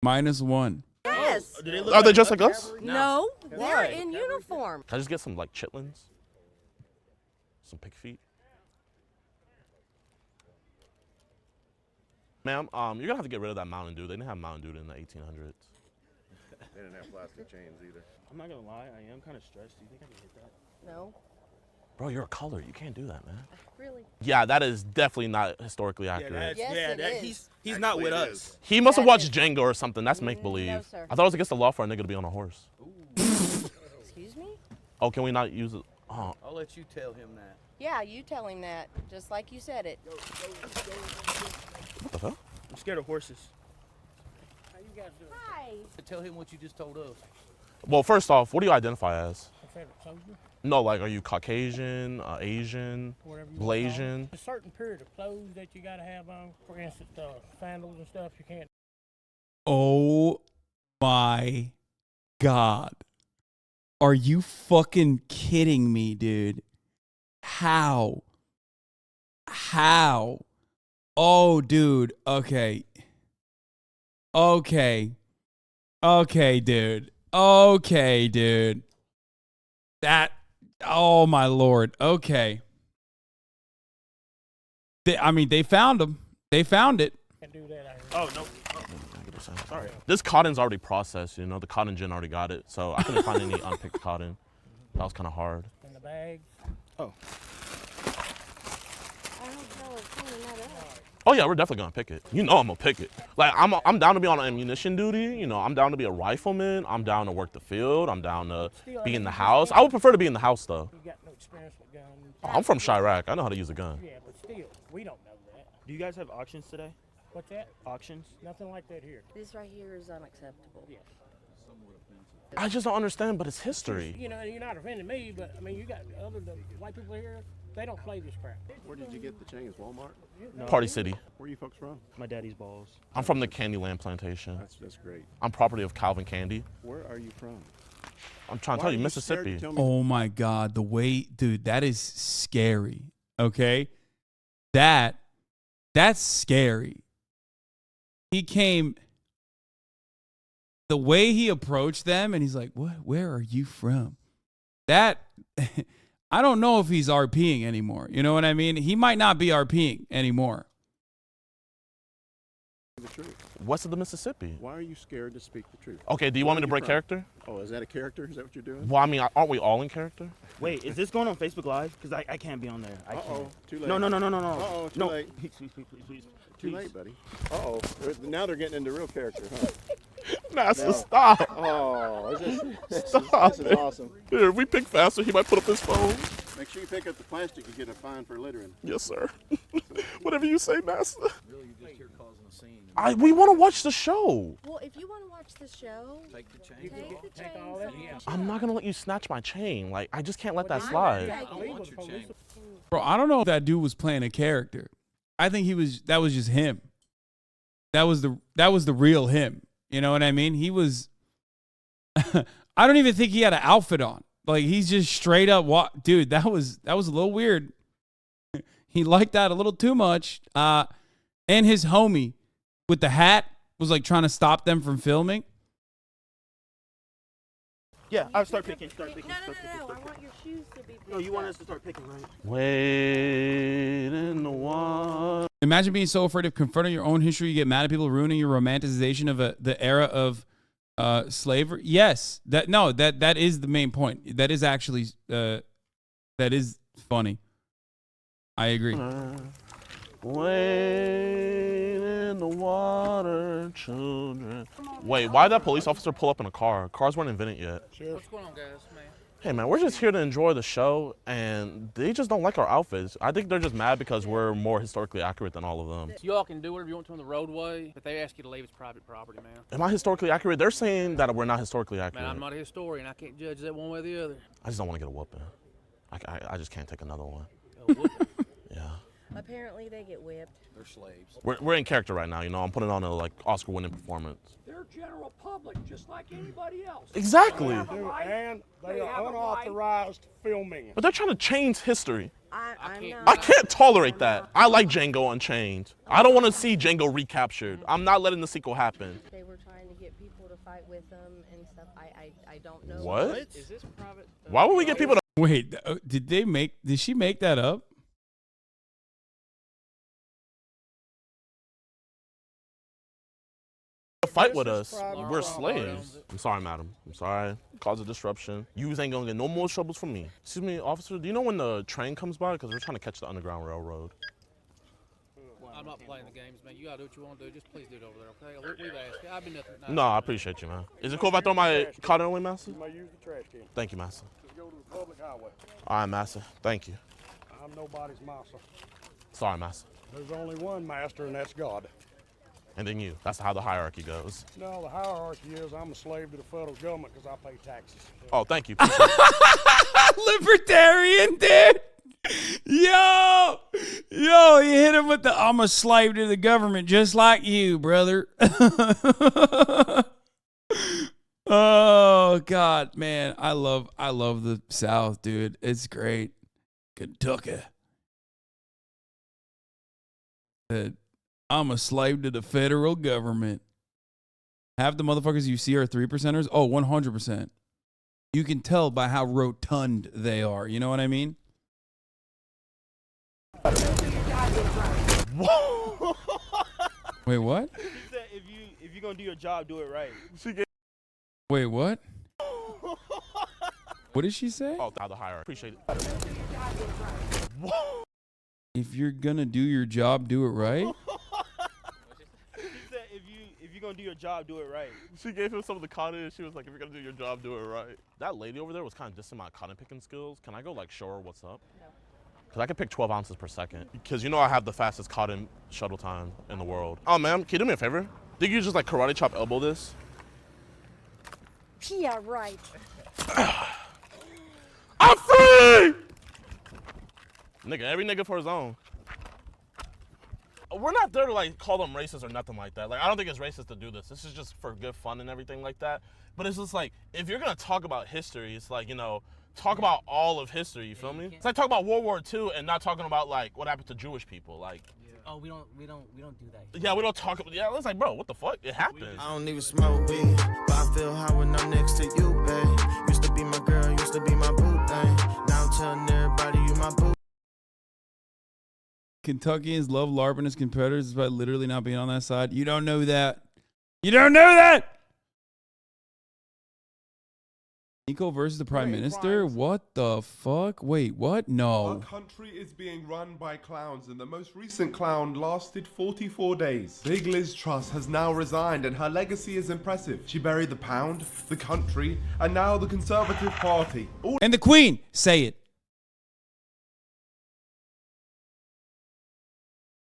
-1. Yes. Are they just like us? No, they're in uniform. Can I just get some, like, chitlins? Some pig feet? Ma'am, you're gonna have to get rid of that Mountain Dew. They didn't have Mountain Dew in the 1800s. They didn't have plastic chains either. I'm not gonna lie, I am kind of stressed. Do you think I can hit that? No. Bro, you're a color. You can't do that, man. Really? Yeah, that is definitely not historically accurate. He's not with us. He must have watched Django or something. That's make-believe. No, sir. I thought it was against the law for a nigga to be on a horse. Excuse me? Oh, can we not use it? Oh. I'll let you tell him that. Yeah, you tell him that, just like you said it. What the hell? I'm scared of horses. How you guys doing? Hi. Tell him what you just told us. Well, first off, what do you identify as? My favorite soldier. No, like, are you Caucasian, Asian, Whatever you Blasian? A certain period of clothes that you gotta have on. For instance, sandals and stuff. You can't. Oh my God. Are you fucking kidding me, dude? How? Oh, dude. Okay. Okay, dude. Okay, dude. That, oh my Lord. Okay. They found him. They found it. Can't do that. Oh, no. Sorry. This cotton's already processed, you know. The cotton gin already got it. So I couldn't find any unpicked cotton. That was kind of hard. In the bag. I Oh. don't know if cleaning that Oh yeah, we're definitely gonna picket. You know I'm gonna picket. Like I'm down to be on ammunition duty. You know, I'm down to be a rifleman. I'm down to work the field. I'm down to be in the house. I would prefer to be in the house though. You got no experience with guns. Oh, I'm from Chirac. I know how to use a gun. Yeah, but still, we don't know that. Do you guys have auctions today? What's that? Auctions? Nothing like that here. This right here is unacceptable. Yeah. I just don't understand, but it's history. You know, you're not offending me, but I mean, you got other white people here. They don't play this crap. Where did you get the chains? Walmart? No. Party City. Where are you folks from? My daddy's balls. I'm from the Candyland plantation. That's great. I'm property of Calvin Candy. Where are you from? I'm trying to tell you, Mississippi. Oh my God, the way, dude, that is scary. Okay, that's scary. He came. The way he approached them, and he's like, "What? Where are you from?" That. I don't know if he's RPing anymore. You know what I mean? He might not be RPing anymore. The truth. West of the Mississippi. Why are you scared to speak the truth? Okay, do you want me to break character? Oh, is that a character? Is that what you're doing? Well, I mean, aren't we all in character? Wait, is this going on Facebook Live? Because I can't be on there. I can't. Too late. No. Uh-oh, too no. late. Please. Too late, buddy. Uh-oh. Now they're getting into real character, huh? Master, stop. Oh, Stop. This is awesome. Here, if we pick faster, he might put up his phone. Make sure you pick up the plastic. You get a fine for littering. Yes, sir. Whatever you say, Master. Really, you're just here causing a scene. We want to watch the show. Well, if you want to watch the show, take the chain. Take the chain. I'm not going to let you snatch my chain. Like, I just can't let that slide. I want your chain. Bro, I don't know if that dude was playing a character. I think that was just him. That was the real him. You know what I mean? He was I don't even think he had an outfit on. Like, he's just straight up dude, that was a little weird. He liked that a little too much. And his homie with the hat was like trying to stop them from filming. Yeah, I'll start picking. No. I want your shoes to be picked. No, you want us to start picking, right? Wait in the water. Imagine being so afraid of confronting your own history, you get mad at people ruining your romanticization of the era of slavery. Yes, that is the main point. That is actually that is funny. I agree. Wait in the water, children. Wait, why did that police officer pull up in a car? Cars weren't invented yet. Sure. What's going on, guys, man? Hey, man, we're just here to enjoy the show, and they just don't like our outfits. I think they're just mad because we're more historically accurate than all of them. You all can do whatever you want to on the roadway, but they ask you to leave. It's private property, man. Am I historically accurate? They're saying that we're not historically accurate. Man, I'm not a historian. I can't judge that one way or the other. I just don't want to get a whooping. I just can't take another one. Yeah. Apparently, they get whipped. They're slaves. We're in character right now, you know. I'm putting on a Oscar-winning performance. They're general public, just like anybody else. Exactly. And they are unauthorized filming. But they're trying to change history. I can't tolerate that. I like Django Unchained. I don't want to see Django recaptured. I'm not letting the sequel happen. They were trying to get people to fight with them and stuff. I don't know. What? Is this private? Why would we get people to Wait, did she make that up? fight with us? We're slaves. I'm sorry, madam. I'm sorry. Cause a disruption. You ain't gonna get no more troubles from me. Excuse me, officer, do you know when the train comes by? Because we're trying to catch the Underground Railroad. I'm not playing the games, man. You gotta do what you want to do. Just please do it over there, okay? We've asked you. I've been nothing. No, I appreciate you, man. Is it cool if I throw my cotton away, master? You may use the trash can. Thank you, master. Just go to the public highway. All right, master. Thank you. I'm nobody's master. Sorry, master. There's only one master, and that's God. And then you. That's how the hierarchy goes. No, the hierarchy is I'm a slave to the federal government because I pay taxes. Oh, thank you. Libertarian, dude. Yo, you hit him with the I'm a slave to the government just like you, brother. Oh God, man. I love the South, dude. It's great. Kentucky. I'm a slave to the federal government. Half the motherfuckers you see are 3%ers. Oh, 100%. You can tell by how rotund they are. You know what I mean? Wait, what? He said if you're gonna do your job, do it right. Wait, what? What did she say? Oh, the hierarchy. Appreciate it. If you're gonna do your job, do it right. your job, do it right. She gave him some of the cotton and she was like, if you're gonna do your job, do it right. That lady over there was kind of dissing my cotton picking skills. Can I go like show her what's up? No. Cause I can pick 12 ounces per second. Cause you know I have the fastest cotton shuttle time in the world. Oh ma'am, can you do me a favor? Think you just like karate chop elbow this? Yeah, right. I'm free! Nigga, every nigga for his own. We're not there to like call them racist or nothing like that. Like, I don't think it's racist to do this. This is just for good fun and everything like that. But it's just like, if you're gonna talk about history, it's like, you know, talk about all of history, you feel me? It's like talking about World War II and not talking about like what happened to Jewish people. Like, oh, we don't do that. yeah, we don't talk about, yeah, it's like, bro, what the fuck? It happened. I don't even smoke weed, but I feel high when I'm next to you, babe. Used to be my girl, used to be my boo thing. Now I'm telling everybody you my boo. Kentuckians love LARPing as competitors despite literally not being on that side. You don't know that. You don't know that. Nico versus the Prime Minister? What the fuck? Wait, what? No. Our country is being run by clowns, and the most recent clown lasted 44 days. Big Liz Truss has now resigned, and her legacy is impressive. She buried the pound, the country, and now the Conservative Party. And the Queen. Say it.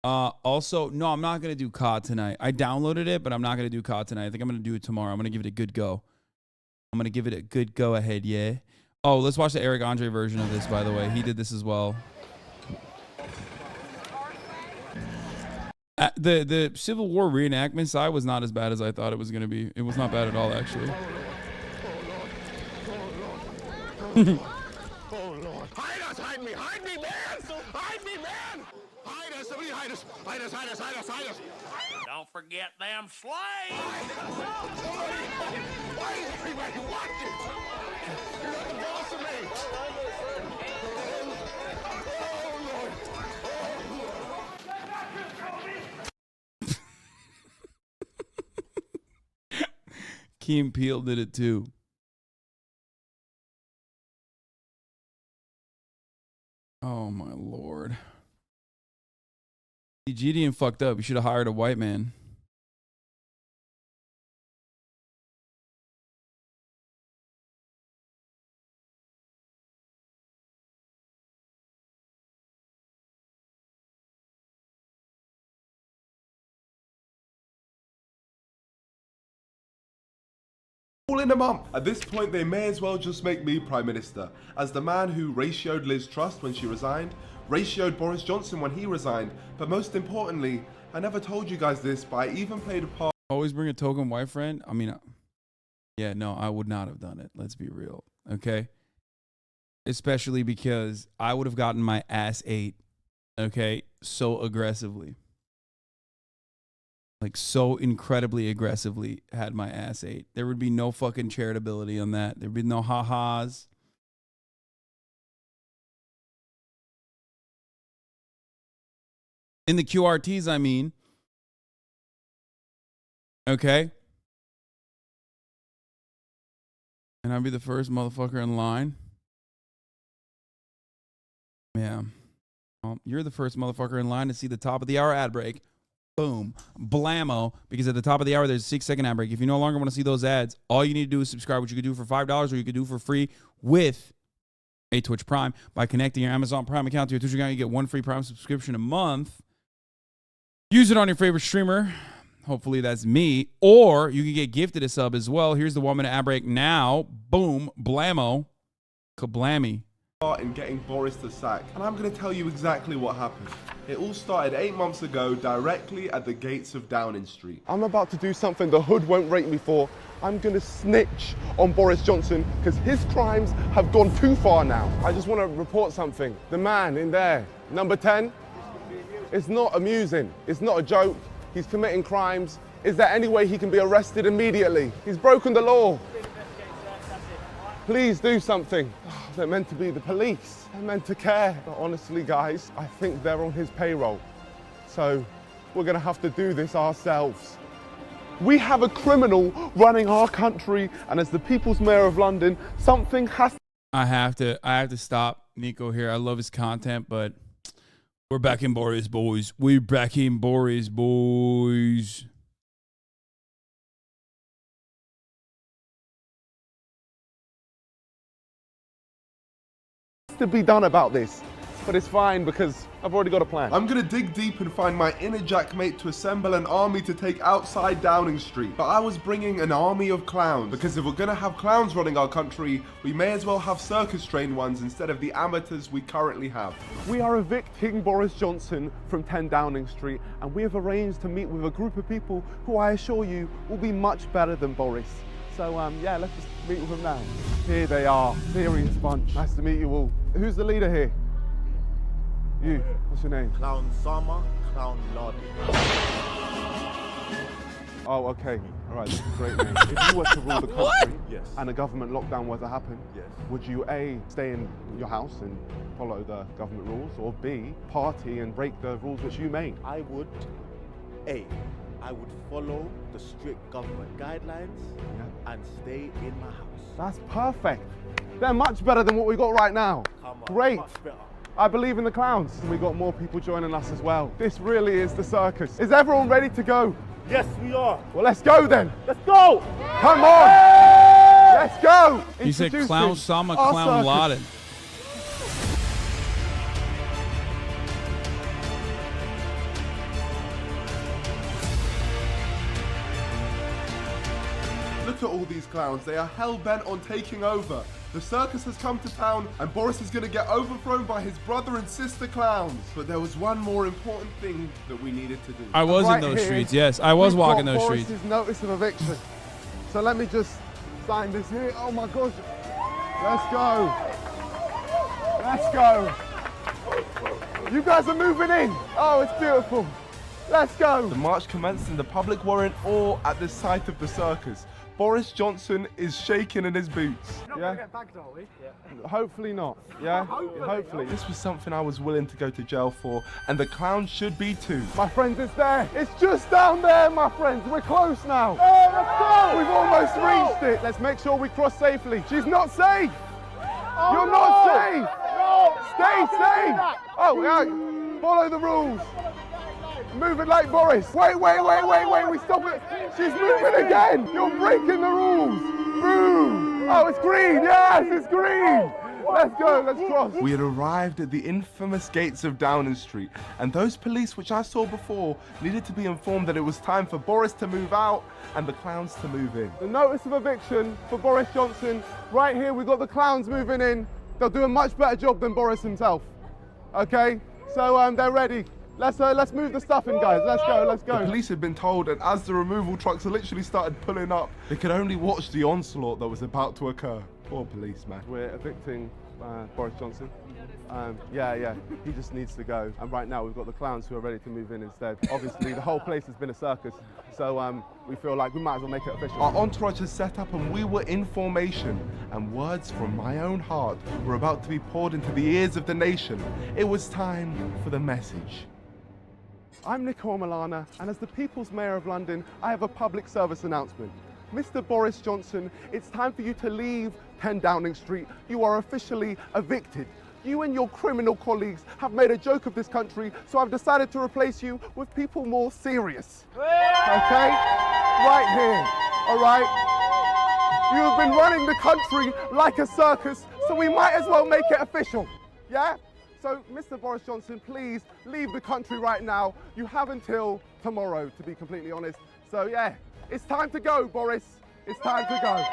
Also, no, I'm not going to do COD tonight. I downloaded it, but I'm not going to do COD tonight. I think I'm going to do it tomorrow. I'm going to give it a good go. I'm going to give it a good go ahead, yeah. Oh, let's watch the Eric Andre version of this, by the way. He did this as well. The Civil War reenactment side was not as bad as I thought it was going to be. It was not bad at all, actually. Oh, Lord. Hide us, hide me, man! Hide me, man! Hide us, somebody hide us! Hide us, hide us, hide us, hide us! Don't forget them slaves! Why is everybody watching? You're not the boss of me! Oh, Lord! Key and Peele did it too. Oh my Lord. Gideon fucked up. You should have hired a white man. All in a month. At this point, they may as well just make me Prime Minister, as the man who ratioed Liz Truss when she resigned, ratioed Boris Johnson when he resigned, but most importantly, I never told you guys this, but I even played a part. Always bring a token white friend. I mean, yeah, no, I would not have done it. Let's be real, okay? Especially because I would have gotten my ass ate, okay, so aggressively. Like, so incredibly aggressively had my ass ate. There would be no fucking charitability on that. There'd be no ha-has. In the QRTs, I mean. Okay. And I'd be the first motherfucker in line. Yeah. Well, you're the first motherfucker in line to see the top of the hour ad break. Boom. Blammo. Because at the top of the hour, there's a 6-second ad break. If you no longer want to see those ads, all you need to do is subscribe, which you could do for $5 or you could do for free with a Twitch Prime. By connecting your Amazon Prime account to your Twitch account, you get one free Prime subscription a month. Use it on your favorite streamer. Hopefully that's me. Or you can get gifted a sub as well. Here's the 1-minute ad break now. Boom. Blammo. Kablammy. In getting Boris the sack, and I'm going to tell you exactly what happened. It all started 8 months ago, directly at the gates of Downing Street. I'm about to do something the hood won't rate me for. I'm going to snitch on Boris Johnson because his crimes have gone too far now. I just want to report something. The man in there, number 10, it's not amusing. It's not a joke. He's committing crimes. Is there any way he can be arrested immediately? He's broken the law. Please do something. They're meant to be the police. They're meant to care. But honestly, guys, I think they're on his payroll. So we're going to have to do this ourselves. We have a criminal running our country, and as the People's Mayor of London, something has to... I have to stop Nico here. I love his content, but we're back in Boris, boys. We're back in Boris, boys. to be done about this. But it's fine because I've already got a plan. I'm gonna dig deep and find my inner jackmate to assemble an army to take outside Downing Street. But I was bringing an army of clowns, because if we're gonna have clowns running our country, we may as well have circus-trained ones instead of the amateurs we currently have. We are evicting Boris Johnson from 10 Downing Street, and we have arranged to meet with a group of people who I assure you will be much better than Boris. So yeah, let's just meet with them now. Here they are, serious bunch. Nice to meet you all. Who's the leader here? You, what's your name? Clown Sama, Clown Lord. Oh, okay. All right, that's a great name. If you were to rule the country and a government lockdown were to happen, would you A, stay in your house and follow the government rules, or B, party and break the rules which you made? I would follow the strict government guidelines and stay in my house. That's perfect. They're much better than what we got right now. Come on, great. much better. I believe in the clowns. We got more people joining us as well. This really is the circus. Is everyone ready to go? Yes, we are. Well, let's go then. Let's go. Come on. Let's go. You said Clown Sama, our Clown circus. Laden. Look at all these clowns. They are hell-bent on taking over. The circus has come to town and Boris is going to get overthrown by his brother and sister clowns. But there was one more important thing that we needed to do. I was in those streets, yes. I was walking those streets. Boris's notice of eviction. So let me just sign this here. Oh my gosh. Let's go. Let's go. You guys are moving in. Oh, it's beautiful. Let's go. The march commenced and the public were in awe at the sight of the circus. Boris Johnson is shaking in his boots. We're not gonna get bagged, are we? Yeah. Hopefully not. Yeah? Hopefully. This was something I was willing to go to jail for, and the clown should be too. My friends, it's there. It's just down there, my friends. We're close now. Hey, let's go. We've almost reached it. Let's make sure we cross safely. She's not safe. You're not safe. No. Stay safe. Oh, yeah. Follow the rules. Moving like Boris. Wait, we stop it. She's moving again. You're breaking the rules. Boom. Oh, it's green. Yes, it's green. Let's go, let's cross. We had arrived at the infamous gates of Downing Street, and those police which I saw before needed to be informed that it was time for Boris to move out and the clowns to move in. The notice of eviction for Boris Johnson. Right here, we've got the clowns moving in. They'll do a much better job than Boris himself. Okay, so they're ready. Let's move the stuff in, guys. Let's go. The police had been told, and as the removal trucks literally started pulling up, they could only watch the onslaught that was about to occur. Poor police, man. We're evicting Boris Johnson. Yeah, he just needs to go. And right now we've got the clowns who are ready to move in instead. Obviously, the whole place has been a circus, so we feel like we might as well make it official. Our entourage is set up and we were in formation, and words from my own heart were about to be poured into the ears of the nation. It was time for the message. I'm Nicole Milana, and as the People's Mayor of London, I have a public service announcement. Mr. Boris Johnson, it's time for you to leave 10 Downing Street. You are officially evicted. You and your criminal colleagues have made a joke of this country, so I've decided to replace you with people more serious. Okay? Right here, all right? You have been running the country like a circus, so we might as well make it official. Yeah? So, Mr. Boris Johnson, please leave the country right now. You have until tomorrow, to be completely honest. So, yeah, it's time to go, Boris. It's time to go.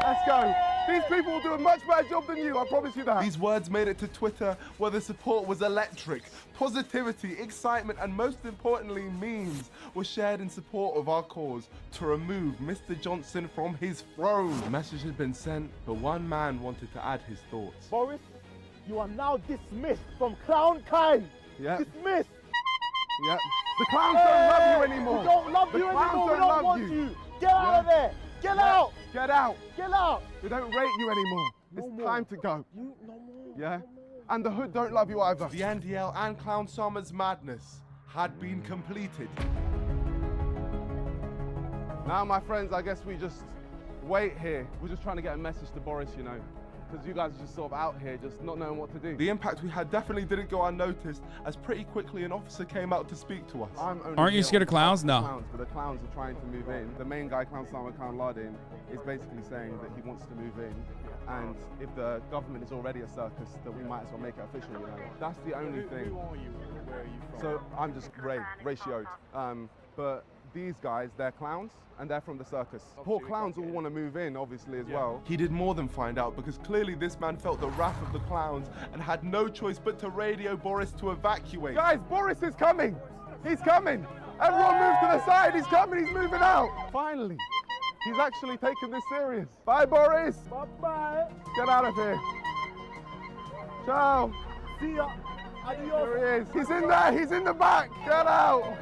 Let's go. These people will do a much better job than you, I promise you that. These words made it to Twitter, where the support was electric. Positivity, excitement, and most importantly, memes were shared in support of our cause to remove Mr. Johnson from his throne. The message had been sent, but one man wanted to add his thoughts. Boris, you are now dismissed from clown kind. Yeah. Dismissed. Yeah. The clowns don't love you anymore. We don't love you anymore. We don't want you. Get out of there. Get out. Get out. Get out. We don't rate you anymore. It's time to go. No more. Yeah? And the hood don't love you either. The NDL and Clown Sama's madness had been completed. Now, my friends, I guess we just wait here. We're just trying to get a message to Boris, you know. because you guys are just sort of out here, just not knowing what to do. The impact we had definitely didn't go unnoticed, as pretty quickly an officer came out to speak to us. Aren't you scared of clowns? No. Clowns, but the clowns are trying to move in. The main guy, Clown Salman Khan Ladin, is basically saying that he wants to move in, and if the government is already a circus, that we might as well make it official, you know. That's the only thing. Who are you? Where are you from? So I'm just ratioed. But these guys, they're clowns, and they're from the circus. Poor clowns all want to move in, obviously, as well. He did more than find out, because clearly this man felt the wrath of the clowns and had no choice but to radio Boris to evacuate. Guys, Boris is coming! He's coming! Everyone move to the side, he's coming, he's moving out! Finally, he's actually taking this serious. Bye, Boris! Bye-bye! Get out of here. Ciao! See ya! Adios! There he is, he's in there, he's in the back! Get out!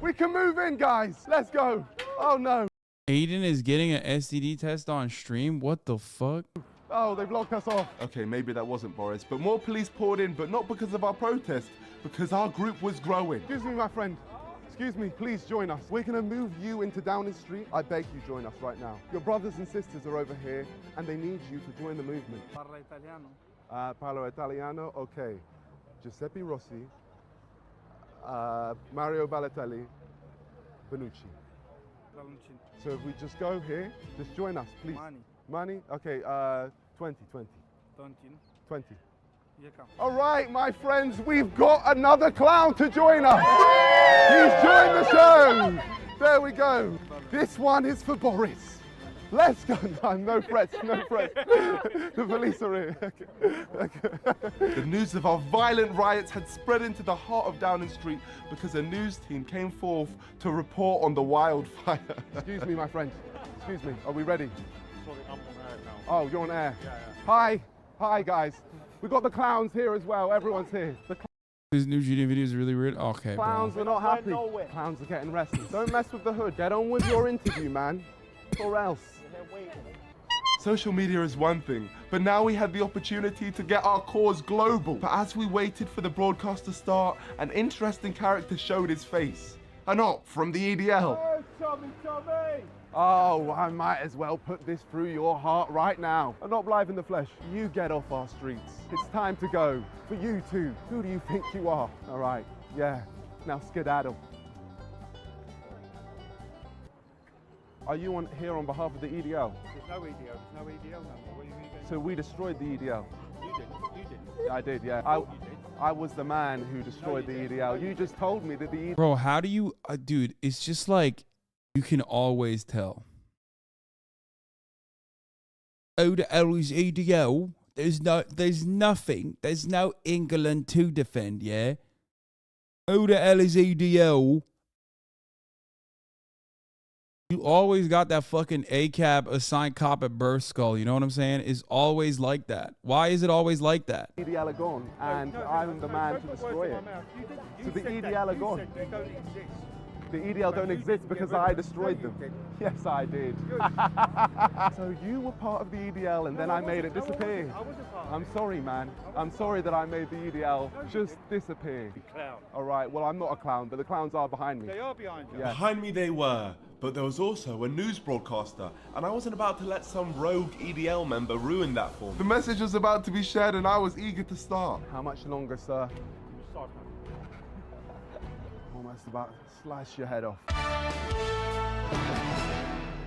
We can move in, guys. Let's go. Oh, no. Aiden is getting an STD test on stream? What the fuck? Oh, they've locked us off. Okay, maybe that wasn't Boris, but more police poured in, but not because of our protest, because our group was growing. Excuse me, my friend. Excuse me, please join us. We're going to move you into Downing Street. I beg you, join us right now. Your brothers and sisters are over here, and they need you to join the movement. Parla italiano. Parlo Italiano? Okay. Giuseppe Rossi. Mario Balotelli, Bonucci. So if we just go here, just join us, please. Money? Okay, 20. 20. All right, my friends, we've got another clown to join us. He's joined the show. There we go. This one is for Boris. Let's go. No threats, no threats. The police are here. The news of our violent riots had spread into the heart of Downing Street because a news team came forth to report on the wildfire. Excuse me, my friend. Excuse me. Are we ready? Sorry, I'm on air now. Oh, you're on air? Yeah. Hi. Hi, guys. We've got the clowns here as well. Everyone's here. His new GD video is really weird. Okay, clowns are not happy. Clowns are getting restless. Don't mess with the hood. Get on with your interview, man. Or else. Social media is one thing, but now we had the opportunity to get our cause global. But as we waited for the broadcast to start, an interesting character showed his face. An op from the EDL. Oh, Tommy! Oh, I might as well put this through your heart right now. An op live in the flesh. You get off our streets. It's time to go. For you two. Who do you think you are? All right, yeah. Now skedaddle. Are you here on behalf of the EDL? There's no EDL. There's no EDL number. What do you mean? So we destroyed the EDL. You did. I did, yeah. I was the man who destroyed the EDL. You just told me that the EDL... Bro, how do you... dude, it's just like... You can always tell. Oh, the L is EDL. There's nothing. There's no England to defend, yeah? Oh, the L is EDL. You always got that fucking ACAB assigned cop at birth skull. You know what I'm saying? It's always like that. Why is it always like that? EDL are gone, and I'm the man to destroy it. So the EDL are gone. The EDL don't exist because I destroyed them. Yes, I did. So you were part of the EDL and then I made it disappear. I'm sorry, man. I'm sorry that I made the EDL just disappear. All right, well, I'm not a clown, but the clowns are behind me. They are behind you. Yeah. Behind me they were, but there was also a news broadcaster, and I wasn't about to let some rogue EDL member ruin that for me. The message was about to be shared and I was eager to start. How much longer, sir? Almost about to slice your head off.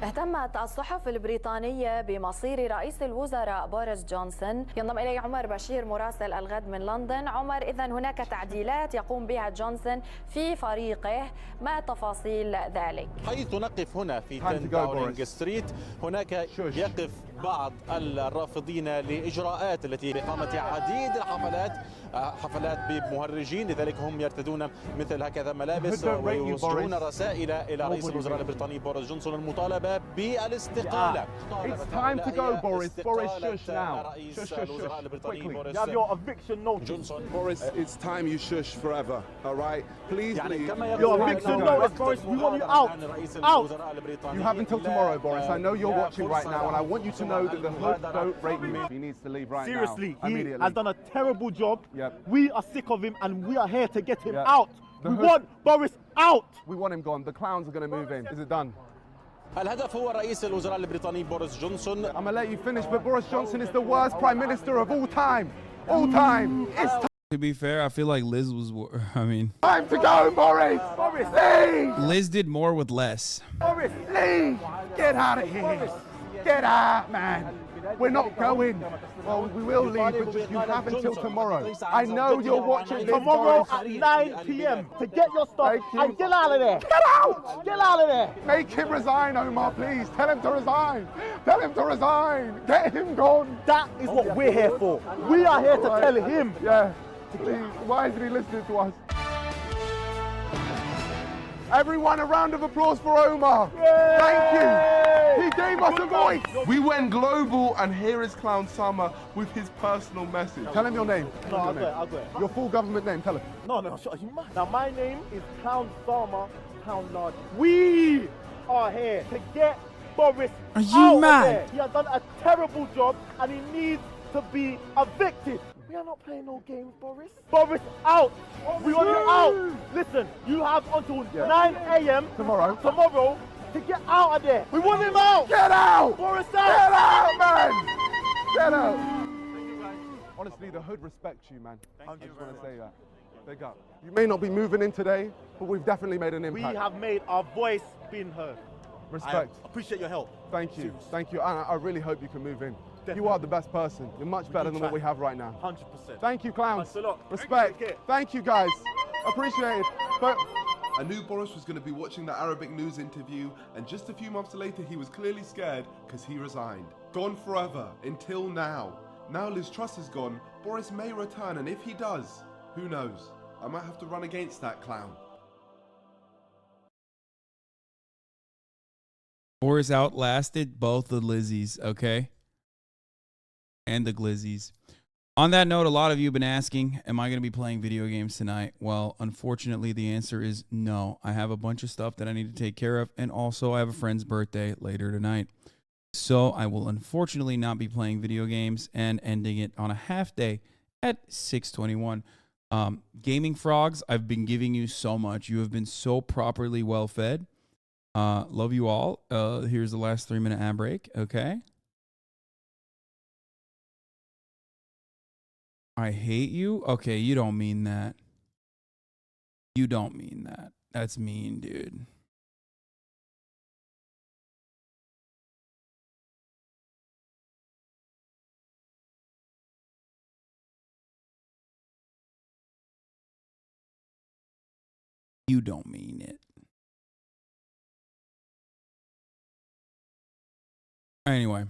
اهتمت الصحف البريطانية بمصير رئيس الوزراء بوريس جونسون. ينضم إلي عمر بشير مراسل الغد من لندن. عمر، إذن هناك تعديلات يقوم بها جونسون في فريقه، ما تفاصيل ذلك؟ حيث نقف هنا في 10 داونينج ستريت هناك يقف بعض الرافضين لإجراءات التي بإقامة عديد حفلات بمهرجين، لذلك هم يرتدون مثل هكذا ملابس ويوصلون رسائل إلى رئيس الوزراء البريطاني بوريس جونسون المطالبة بالاستقالة. It's time to go, Boris. Boris, shush now. Shush, quickly. You have your eviction notice. Boris, it's time you shush forever, all right? Please leave. Your eviction notice, Boris. We want you out. Out. You have until tomorrow, Boris. I know you're watching right now, and I want you to know that the hood don't rate you. He needs to leave right now. Seriously, he has done a terrible job. We are sick of him, and we are here to get him out. We want Boris out. We want him gone. The clowns are going to move in. Is it done? الهدف هو رئيس الوزراء البريطاني بوريس جونسون. I'm gonna let you finish, but Boris Johnson is the worst prime minister of all time. All time. It's To be fair, I feel like Liz was. I mean, time to go, Boris. Boris, leave. Liz did more with less. Boris, leave. Get out of here. Get out, man. We're not going. Well, we will leave, but just you have until tomorrow. I know you're watching tomorrow at 9 p.m. to get your stuff and get out of there. Get out! Get out of there. Make him resign, Omar, please. Tell him to resign. Tell him to resign. Get him gone. That is what we're here for. We are here to tell him. Yeah. Please. Why isn't he listening to us? Everyone, a round of applause for Omar. Yay! Thank you. He gave us a voice. We went global, and here is Clown Summer with his personal message. Tell him your name. No, I'll go it. Your full government name. Tell him. No, are you mad? Now, my name is Clown Summer, Clown Lord. We are here to get Boris Are you out mad? of there. He has done a terrible job, and he needs to be evicted. We are not playing no games, Boris. Boris, out! We want you out! Listen, you have until 9 a.m. tomorrow to get out of there. We want him out! Get out! Boris, out! Get out, man! Get out! Honestly, the hood respects you, man. I just want to say that. Big up. You may not be moving in today, but we've definitely made an impact. We have made our voice being heard. Respect. I appreciate your help. Thank you. Thank you. And I really hope you can move in. You are the best person. You're much better than what we have right now. 100%. Thank you, clowns. Thanks a lot. Respect. Thank you, guys. Appreciate it. But I knew Boris was going to be watching the Arabic news interview, and just a few months later, he was clearly scared because he resigned. Gone forever, until now. Now Liz Truss is gone, Boris may return, and if he does, who knows? I might have to run against that clown. Boris outlasted both the Lizzies, okay? And the Glizzies. On that note, a lot of you have been asking, am I going to be playing video games tonight? Well, unfortunately, the answer is no. I have a bunch of stuff that I need to take care of, and also I have a friend's birthday later tonight. So I will unfortunately not be playing video games and ending it on a half day at 6:21. Gaming Frogs, I've been giving you so much. You have been so properly well fed. Love you all. Here's the last 3-minute ad break, okay? I hate you? Okay, you don't mean that. You don't mean that. That's mean, dude. You don't mean it. Anyway.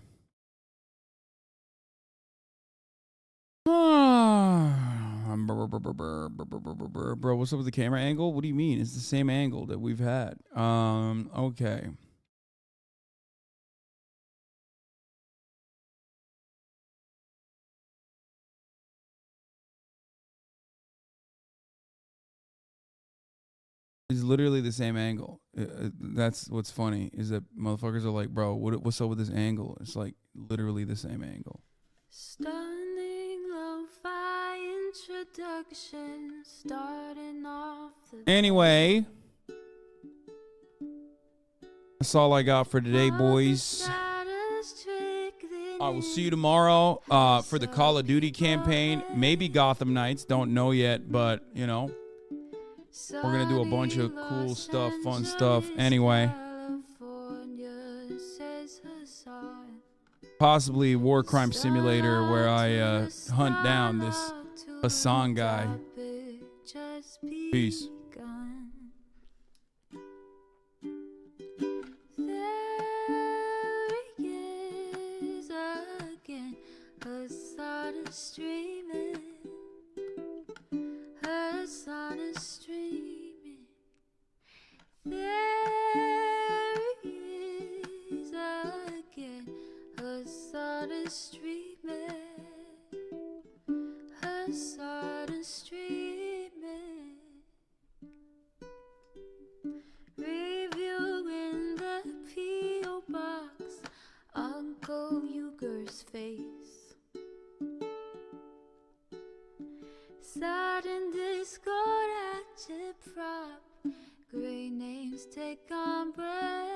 Bro, what's up with the camera angle? What do you mean? It's the same angle that we've had. Okay. It's literally the same angle. That's what's funny, is that motherfuckers are like, bro, what's up with this angle? It's like literally the same angle. Stunning lo-fi introduction, starting off the Anyway, that's all I got for today, boys. I will see you tomorrow for the Call of Duty campaign. Maybe Gotham Knights, don't know yet, but you know, we're gonna do a bunch of cool stuff, fun stuff. Anyway, possibly War Crime Simulator, where I hunt down this Hasan guy. Peace. Hasan is streaming. Hasan is streaming. There he is again. Hasan is streaming. Hasan is streaming. Reviewing the P.O. box. Uncle Uger's face. Sudden Discord active prop. Great names take on breath.